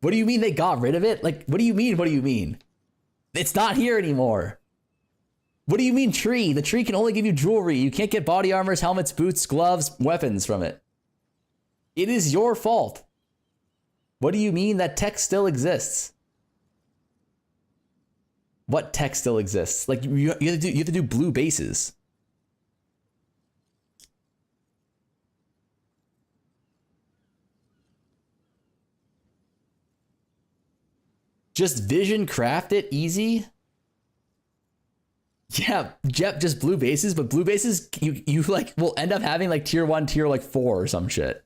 What do you mean they got rid of it? Like, what do you mean? What do you mean? It's not here anymore. What do you mean tree? The tree can only give you jewelry. You can't get body armors, helmets, boots, gloves, weapons from it. It is your fault. What do you mean that tech still exists? What tech still exists? Like you have to do blue bases. Just vision craft it easy. Yeah, Jep, just blue bases, but blue bases you like will end up having like tier 1, tier like 4 or some shit.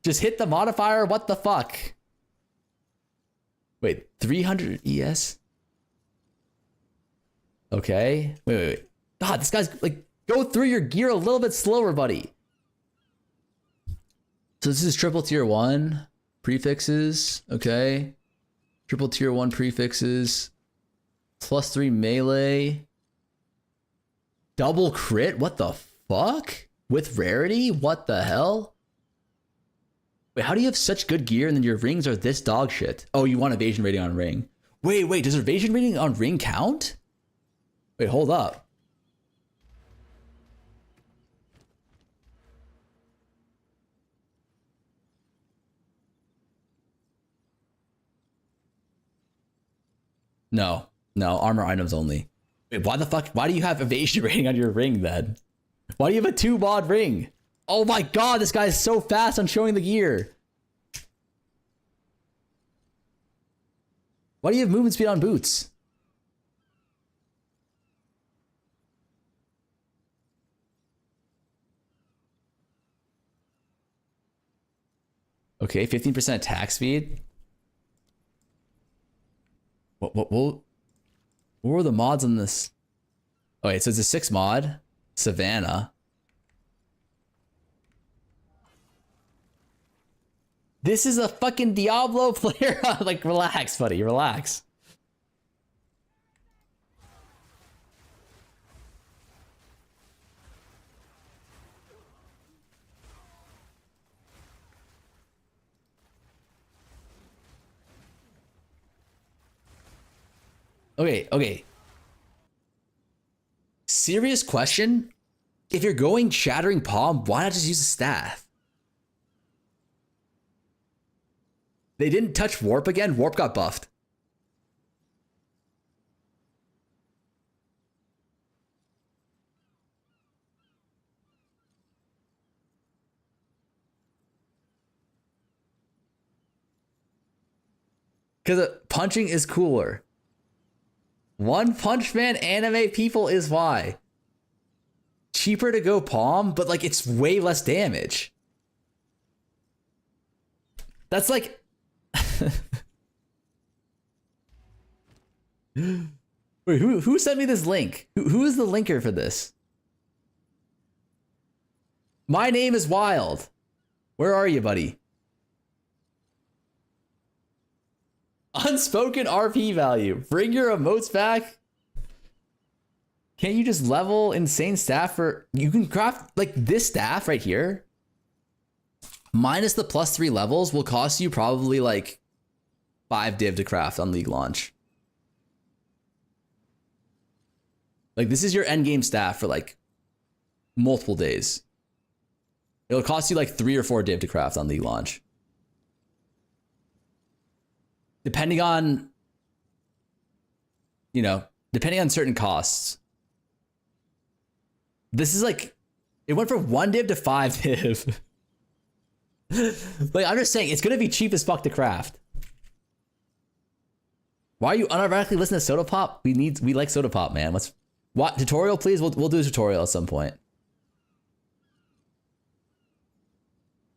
Just hit the modifier, what the fuck? Wait, 300 ES? Okay. Wait. God, this guy's like, go through your gear a little bit slower, buddy. So this is triple tier 1 prefixes. Okay. Triple tier 1 prefixes. +3 melee. Double crit? What the fuck? With rarity? What the hell? Wait, how do you have such good gear and then your rings are this dog shit? Oh, you want evasion rating on ring. Wait, does evasion rating on ring count? Wait, hold up. No, armor items only. Wait, why the fuck? Why do you have evasion rating on your ring then? Why do you have a 2 mod ring? Oh my god, this guy is so fast on showing the gear. Why do you have movement speed on boots? Okay, 15% attack speed. What were the mods on this? Oh wait, so it's a 6 mod. Savannah. This is a fucking Diablo player. Like, relax, buddy, relax. Okay. Serious question. If you're going Shattering Palm, why not just use a staff? They didn't touch Warp again. Warp got buffed. Because punching is cooler. One Punch Man anime people is why. Cheaper to go palm, but like it's way less damage. That's like... Wait, who sent me this link? Who is the linker for this? My name is Wild. Where are you, buddy? Unspoken RP value. Bring your emotes back. Can't you just level insane staff for... You can craft like this staff right here. Minus the +3 levels will cost you probably like 5 div to craft on League launch. Like this is your endgame staff for like multiple days. It'll cost you like 3 or 4 div to craft on League launch. Depending on, you know, depending on certain costs. This is like, it went from 1 div to 5 div. Like, I'm just saying, it's gonna be cheap as fuck to craft. Why are you unironically listening to Soda Pop? We like Soda Pop, man. What tutorial, please? We'll do a tutorial at some point.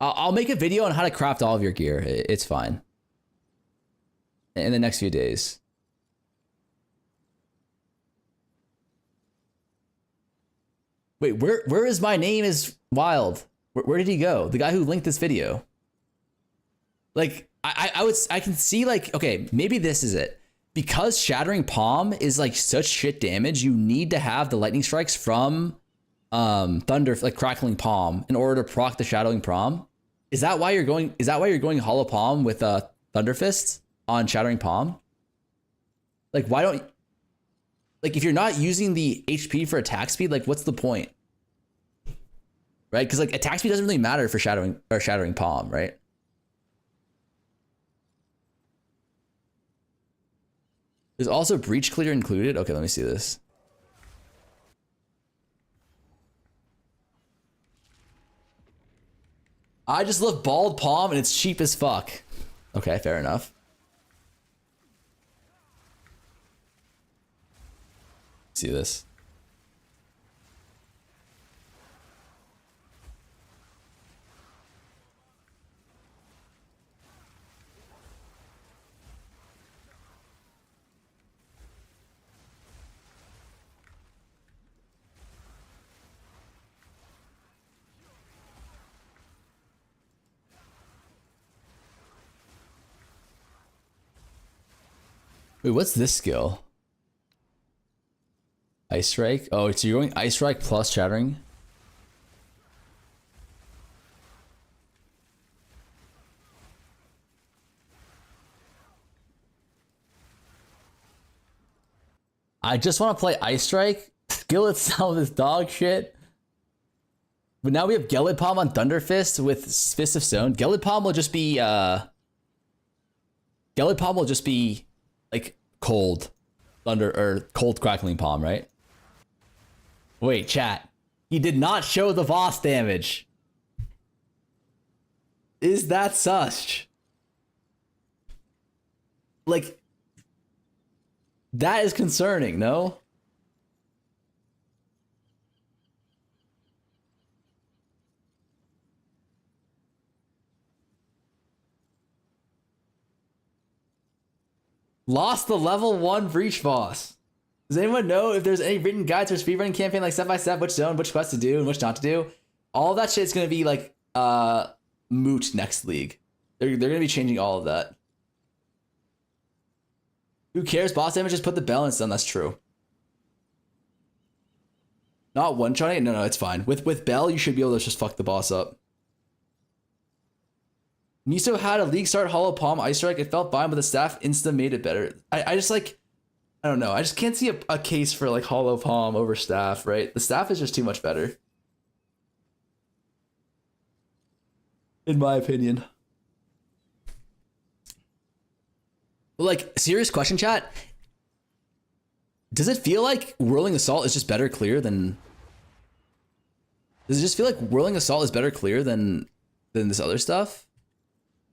I'll make a video on how to craft all of your gear. It's fine. In the next few days. Wait, where is my name is Wild? Where did he go? The guy who linked this video. Like, I can see like, okay, maybe this is it. Because Shattering Palm is like such shit damage, you need to have the lightning strikes from Thunder, like Crackling Palm, in order to proc the Shadowing Palm. Is that why you're going Hollow Palm with Thunder Fists on Shattering Palm? Like, why don't, like, if you're not using the HP for attack speed, like, what's the point? Right? Because like attack speed doesn't really matter for Shattering Palm, right? There's also Breach Clear included. Okay, let me see this. I just love Bald Palm and it's cheap as fuck. Okay, fair enough. See this. Wait, what's this skill? Ice Strike? Oh, so you're going Ice Strike plus Shattering? I just want to play Ice Strike. Skill itself is dog shit. But now we have Gelid Palm on Thunderfist with Fist of Stone. Gelid Palm will just be like cold thunder or cold crackling palm, right? Wait, chat. He did not show the boss damage. Is that sus? Like, that is concerning, no? Lost the level 1 Breach boss. Does anyone know if there's any written guides for speedrunning campaign, like step by step, which zone, which quest to do, and which not to do? All that shit's gonna be like moot next league. They're gonna be changing all of that. Who cares? Boss damage, just put the balance on. That's true. Not one-shotting it? No, it's fine. With Bell, you should be able to just fuck the boss up. Miso had a league start Hollow Palm Ice Strike. It felt fine, but the staff insta made it better. I just like, I don't know. I just can't see a case for like Hollow Palm over staff, right? The staff is just too much better. In my opinion. Like, serious question, chat. Does it feel like Whirling Assault is just better clear than... Does it just feel like Whirling Assault is better clear than this other stuff?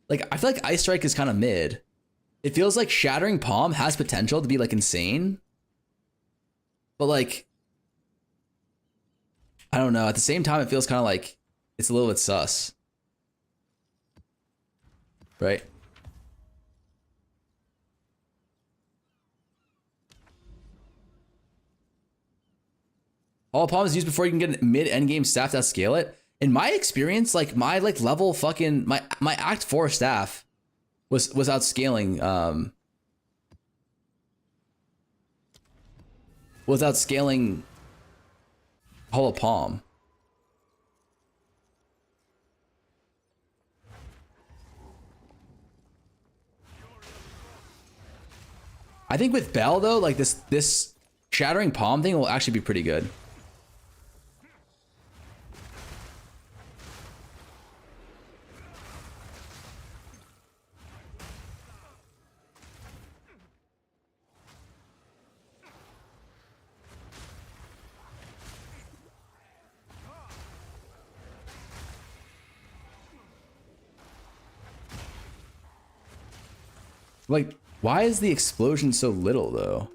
Like, I feel like Ice Strike is kind of mid. It feels like Shattering Palm has potential to be, like, insane. But, like... I don't know. At the same time, it feels kind of like it's a little bit sus. Right? All palm is used before you can get mid endgame staff that scale it. In my experience, like my like level fucking my Act 4 staff was outscaling Hollow Palm. I think with Bell though, like this Shattering Palm thing will actually be pretty good. Like, why is the explosion so little, though?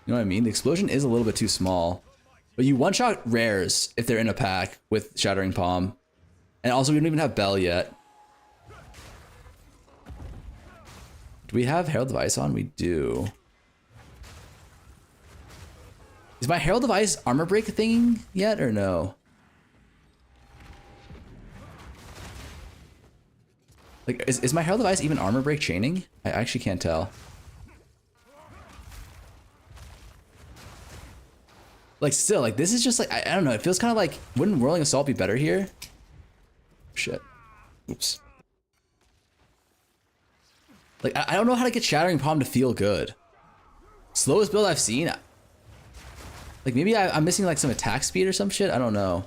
You know what I mean? The explosion is a little bit too small. But you one-shot rares if they're in a pack with Shattering Palm. And also, we don't even have Bell yet. Do we have Herald of Ice on? We do. Is my Herald of Ice armor break thing yet, or no? Like, is my Herald of Ice even armor break chaining? I actually can't tell. Like, still, like, this is just like, I don't know. It feels kind of like, wouldn't Whirling Assault be better here? Shit. Oops. Like, I don't know how to get Shattering Palm to feel good. Slowest build I've seen. Like, maybe I'm missing, like, some attack speed or some shit? I don't know.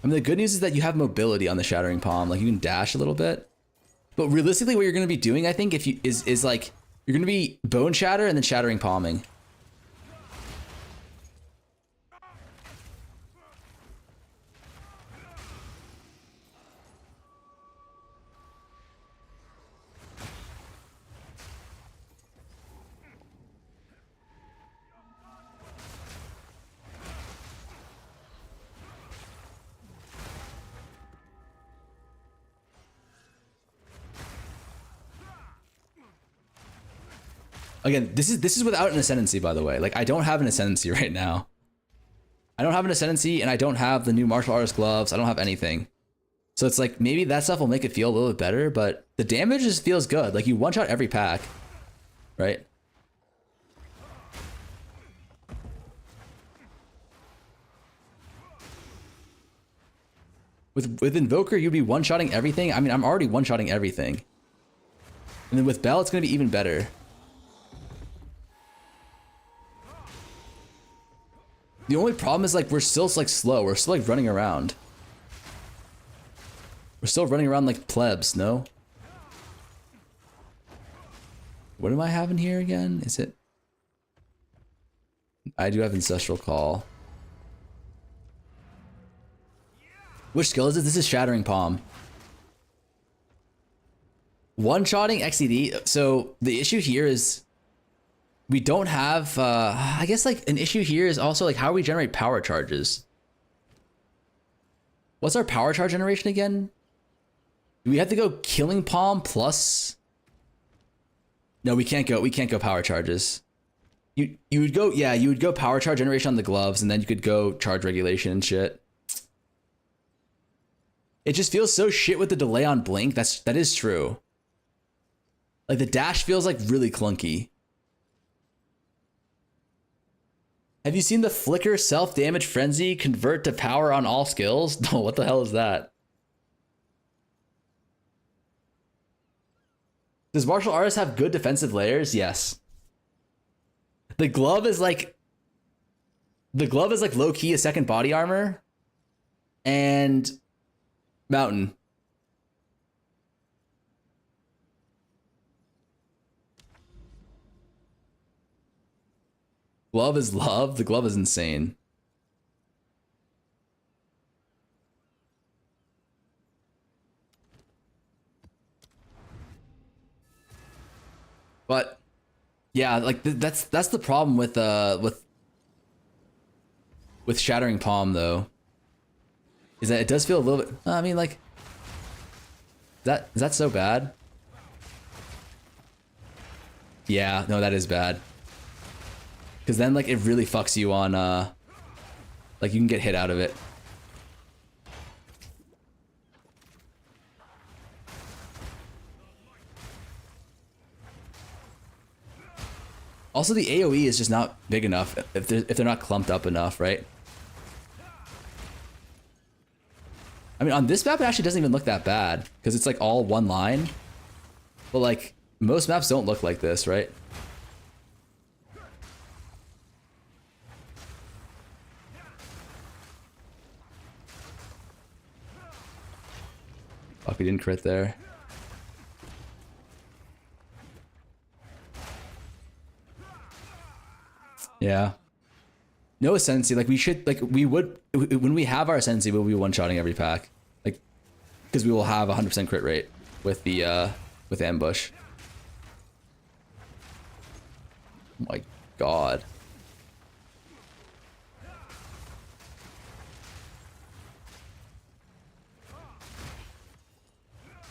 I mean, the good news is that you have mobility on the Shattering Palm. Like, you can dash a little bit. But realistically, what you're going to be doing, I think, if you is like, you're going to be Bone Shatter and then Shattering Palming. Again, this is without an Ascendancy, by the way. Like, I don't have an Ascendancy right now. I don't have an Ascendancy, and I don't have the new martial artist gloves. I don't have anything. So it's like, maybe that stuff will make it feel a little bit better, but the damage just feels good. Like, you one-shot every pack, right? With Invoker, you'd be one-shotting everything. I mean, I'm already one-shotting everything. And then with Bell, it's going to be even better. The only problem is like we're still like slow. We're still like running around. We're still running around like plebs, no? What am I having here again? Is it? I do have Ancestral Call. Which skill is it? This is Shattering Palm. One-shotting XED. So the issue here is we don't have, I guess like an issue here is also like how we generate power charges. What's our power charge generation again? Do we have to go Killing Palm plus? No, we can't go power charges. You would go, yeah, you would go power charge generation on the gloves, and then you could go charge regulation and shit. It just feels so shit with the delay on blink. That is true. Like the dash feels like really clunky. Have you seen the flicker self-damage frenzy convert to power on all skills? No, what the hell is that? Does martial artist have good defensive layers? Yes. The glove is like low-key a second body armor. And mountain. Glove is love. The glove is insane. But yeah, like that's the problem with Shattering Palm though. Is that it does feel a little bit, I mean like is that so bad? Yeah, no, that is bad. Cause then like it really fucks you on like you can get hit out of it. Also the AoE is just not big enough if they're not clumped up enough, right? I mean on this map it actually doesn't even look that bad because it's like all one line. But like most maps don't look like this, right? Fuck, we didn't crit there. Yeah. No Ascendancy, like we should, like we would, when we have our Ascendancy, we'll be one-shotting every pack. Like, because we will have 100% crit rate with the, with Ambush. Oh my god.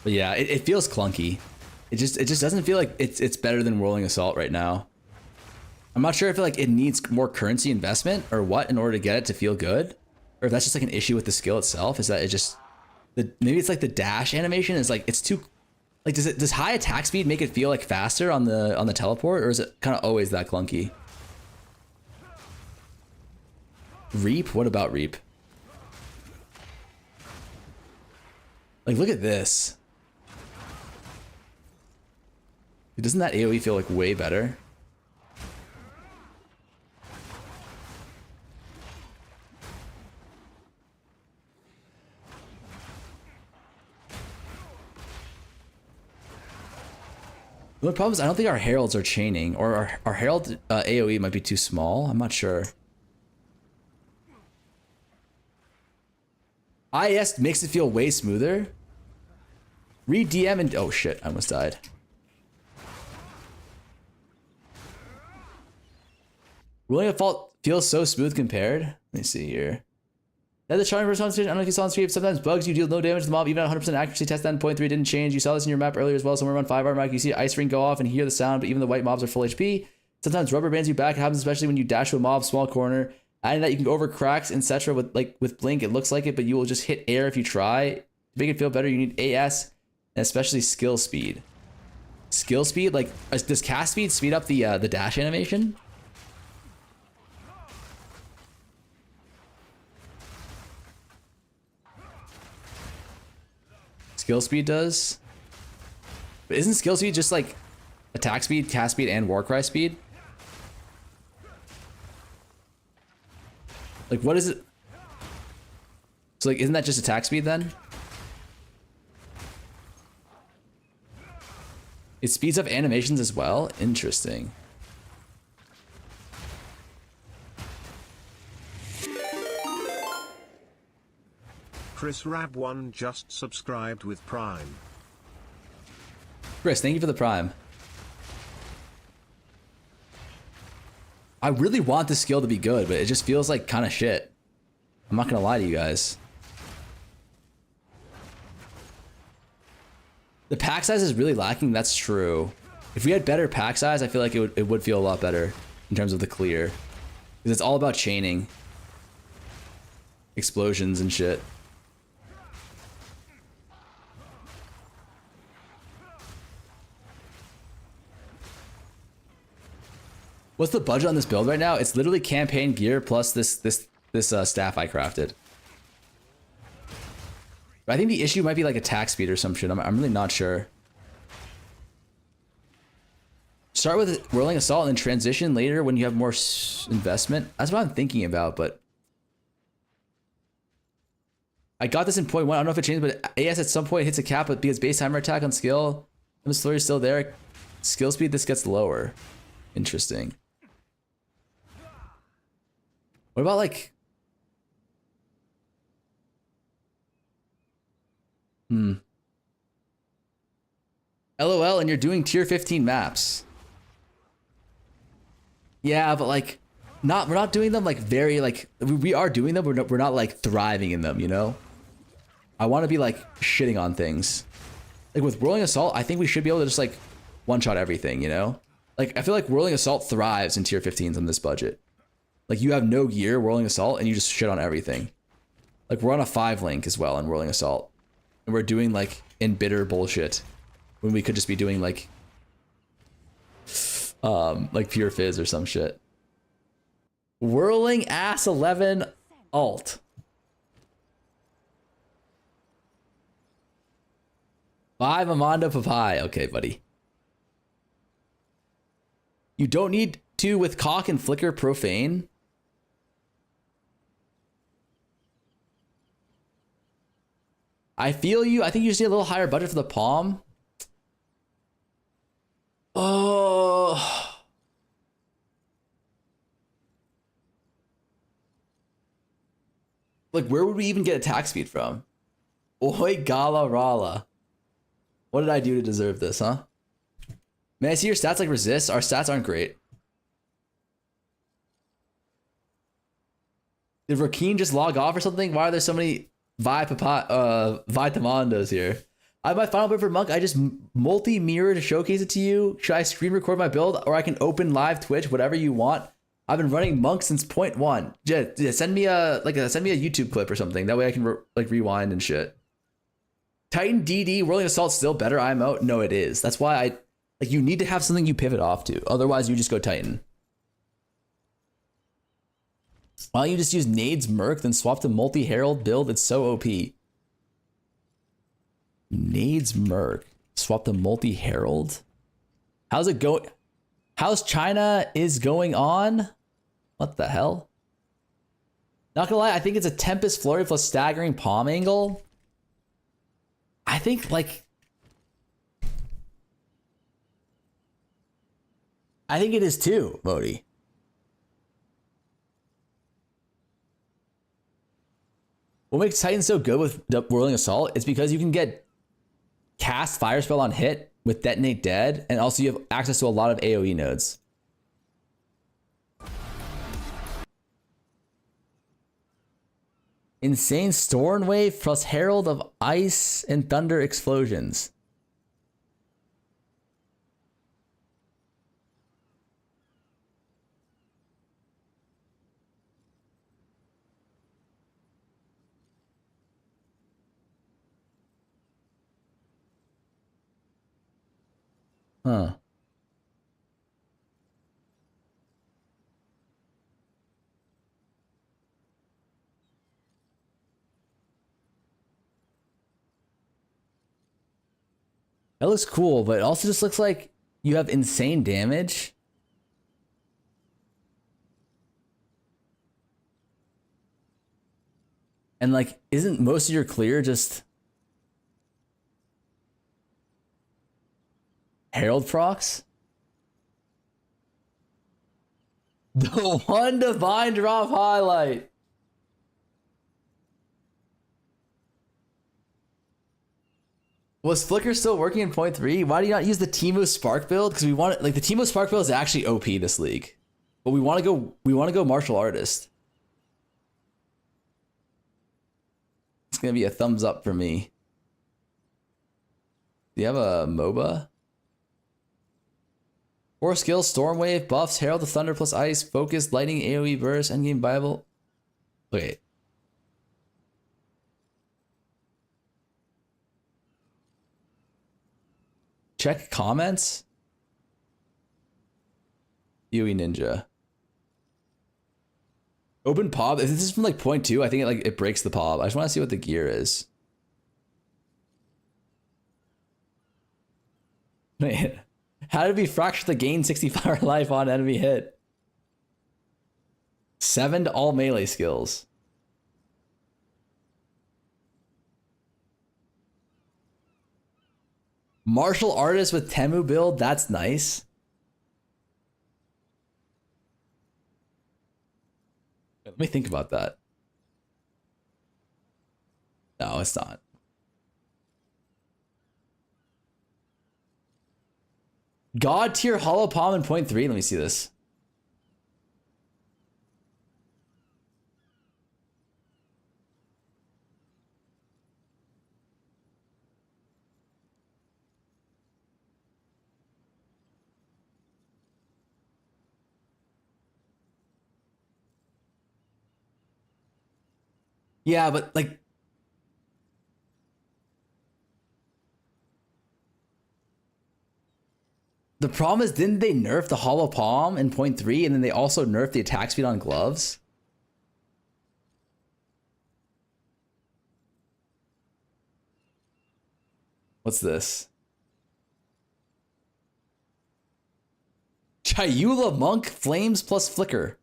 But yeah, it feels clunky. It just doesn't feel like it's better than Whirling Assault right now. I'm not sure if like it needs more currency investment or what in order to get it to feel good, or if that's just like an issue with the skill itself. Is that it just maybe it's like the dash animation is like it's too like does high attack speed make it feel like faster on the teleport, or is it kind of always that clunky? Reap? What about Reap? Like look at this. Doesn't that AoE feel like way better? The problem is I don't think our heralds are chaining, or our herald AoE might be too small. I'm not sure. IS makes it feel way smoother. Read DM and oh shit, I almost died. Whirling Assault feels so smooth compared. Let me see here. Now the charming response, I don't know if you saw on stream, sometimes bugs, you deal no damage to the mob, even at 100% accuracy, test 9.3 didn't change. You saw this in your map earlier as well, somewhere around 5 hour mark, you see Ice Ring go off and hear the sound, but even the white mobs are full HP. Sometimes rubber bands you back, it happens especially when you dash to a mob, small corner. Adding that you can go over cracks, etc. with Blink, it looks like it, but you will just hit air if you try. To make it feel better, you need AS, and especially skill speed. Skill speed? Like, does cast speed speed up the dash animation? Skill speed does. But isn't skill speed just like attack speed, cast speed, and Warcry speed? Like, what is it? So, like, isn't that just attack speed then? It speeds up animations as well? Interesting. Chris Rab1 just subscribed with Prime. Chris, thank you for the Prime. I really want this skill to be good, but it just feels like kind of shit. I'm not gonna lie to you guys. The pack size is really lacking, that's true. If we had better pack size, I feel like it would feel a lot better in terms of the clear. Because it's all about chaining. Explosions and shit. What's the budget on this build right now? It's literally campaign gear plus this staff I crafted. But I think the issue might be like attack speed or some shit. I'm really not sure. Start with Whirling Assault and then transition later when you have more investment. That's what I'm thinking about, but I got this in point 1. I don't know if it changed, but AS at some point hits a cap, but because base timer attack on skill, and the slurry is still there, skill speed this gets lower. Interesting. What about like... LOL, and you're doing tier 15 maps. Yeah, but like, we're not doing them like very like, we are doing them, we're not like thriving in them, you know? I want to be like shitting on things. Like with Whirling Assault, I think we should be able to just like one-shot everything, you know? Like, I feel like Whirling Assault thrives in tier 15s on this budget. Like, you have no gear, Whirling Assault, and you just shit on everything. Like, we're on a 5 link as well in Whirling Assault. And we're doing, like, embittered bullshit. When we could just be doing, like pure fizz or some shit. Whirling ass 11 alt. Bye, Mamando Papai. Okay, buddy. You don't need to with Cock and Flicker Profane. I feel you. I think you just need a little higher budget for the Palm. Oh. Like, where would we even get attack speed from? Oi, Gala Rala. What did I do to deserve this, huh? Man, I see your stats like resist. Our stats aren't great. Did Rakeen just log off or something? Why are there so many Vitamondos here? I have my final build for Monk. I just multi-mirror to showcase it to you. Should I screen record my build or I can open live Twitch, whatever you want? I've been running Monk since 0.1. Yeah, send me a YouTube clip or something. That way I can rewind and shit. Titan DD, Whirling Assault still better IMO? No, it is. That's why you need to have something you pivot off to. Otherwise, you just go Titan. Why don't you just use Nade's Merc, then swap to multi-herald build? It's so OP. Nade's Merc. Swap to multi-herald? How's it going? How's China is going on? What the hell? Not gonna lie, I think it's a Tempest Flurry plus staggering palm angle. I think I think it is too, Modi. What makes Titan so good with Whirling Assault is because you can get cast Fire Spell on hit with Detonate Dead, and also you have access to a lot of AoE nodes. Insane Storm Wave plus Herald of Ice and Thunder Explosions. Huh. That looks cool, but it also just looks like you have insane damage. And like, isn't most of your clear just Herald procs? The one divine drop highlight. Was Flicker still working in 0.3? Why do you not use the Teemo Spark build? Because we want it, like the Teemo Spark build is actually OP this league. But we want to go martial artist. It's gonna be a thumbs up for me. Do you have a MOBA? 4 skills, Storm Wave, buffs, Herald of Thunder plus Ice, Focus, Lightning, AoE burst, endgame Bible. Okay. Check comments. Yui Ninja. Open POB. If this is from like 0.2, I think it breaks the POB. I just want to see what the gear is. Man. How did we fracture the gain 65 life on enemy hit? 7 to all melee skills. Martial artist with Temu build, that's nice. Let me think about that. No, it's not. God tier hollow palm in 0.3. Let me see this. Yeah, but like the problem is, didn't they nerf the hollow palm in 0.3 and then they also nerfed the attack speed on gloves? What's this? Chayula Monk Flames plus Flicker.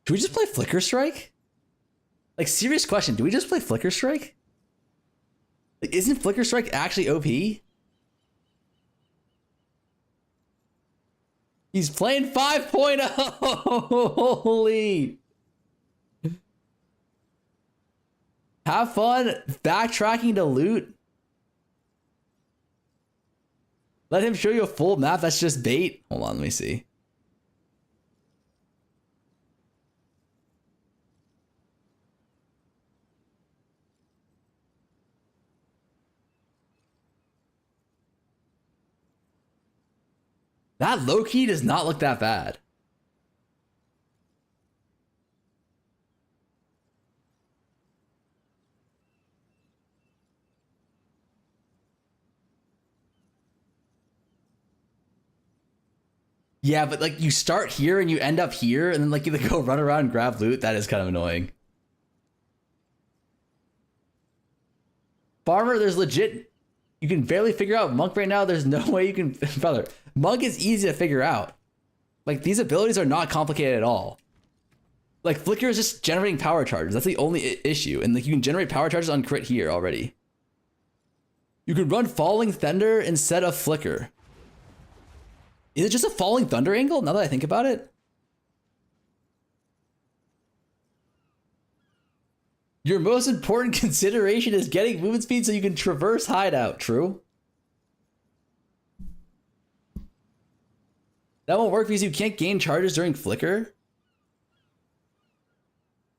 Do we just play Flicker Strike? Like, serious question, do we just play Flicker Strike? Like, isn't Flicker Strike actually OP? He's playing 5.0! Holy! Have fun backtracking to loot. Let him show you a full map, that's just bait. Hold on, let me see. That low-key does not look that bad. Yeah, but like you start here and you end up here and then like you go run around and grab loot. That is kind of annoying. Farmer, there's legit... You can barely figure out Monk right now. There's no way you can... Brother, Monk is easy to figure out. Like, these abilities are not complicated at all. Like, Flicker is just generating power charges. That's the only issue. And like, you can generate power charges on crit here already. You could run Falling Thunder instead of Flicker. Is it just a Falling Thunder angle, now that I think about it? Your most important consideration is getting movement speed so you can traverse hideout. True. That won't work because you can't gain charges during Flicker.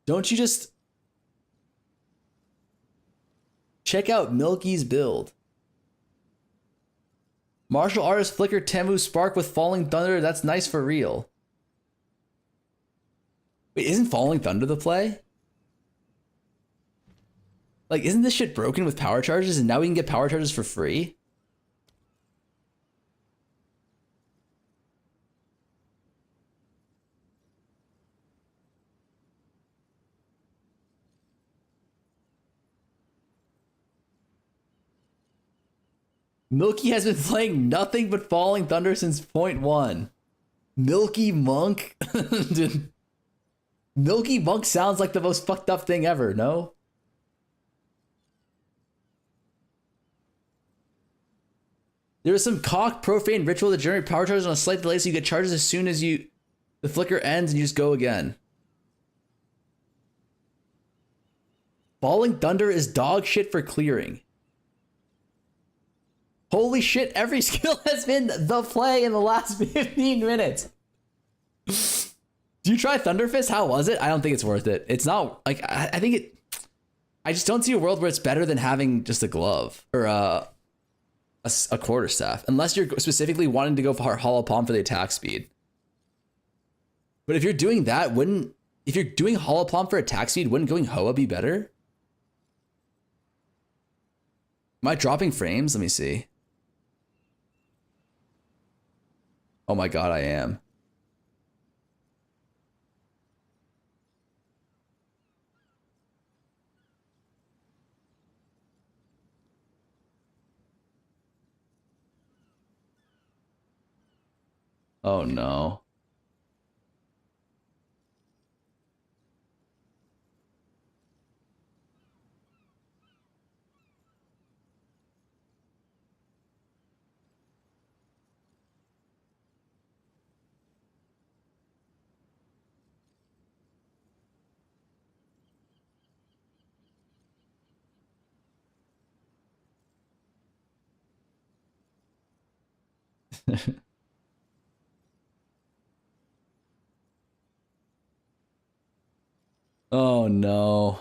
Don't you just... Check out Milky's build. Martial Artist Flicker Temu Spark with Falling Thunder. That's nice for real. Wait, isn't Falling Thunder the play? Like, isn't this shit broken with power charges and now we can get power charges for free? Milky has been playing nothing but Falling Thunder since point one. Milky Monk? Dude. Milky Monk sounds like the most fucked up thing ever, no? There is some cock profane ritual that generate power charges on a slight delay so you get charges as soon as the flicker ends and you just go again. Falling Thunder is dog shit for clearing. Holy shit, every skill has been the play in the last 15 minutes. Do you try Thunderfist? How was it? I don't think it's worth it. It's not, like, I think it... I just don't see a world where it's better than having just a glove. Or a quarterstaff. Unless you're specifically wanting to go for Hollow Palm for the attack speed. But if you're doing that, if you're doing Hollow Palm for attack speed, wouldn't going Hoa be better? Am I dropping frames? Let me see. Oh my god, I am. Oh no. Oh no.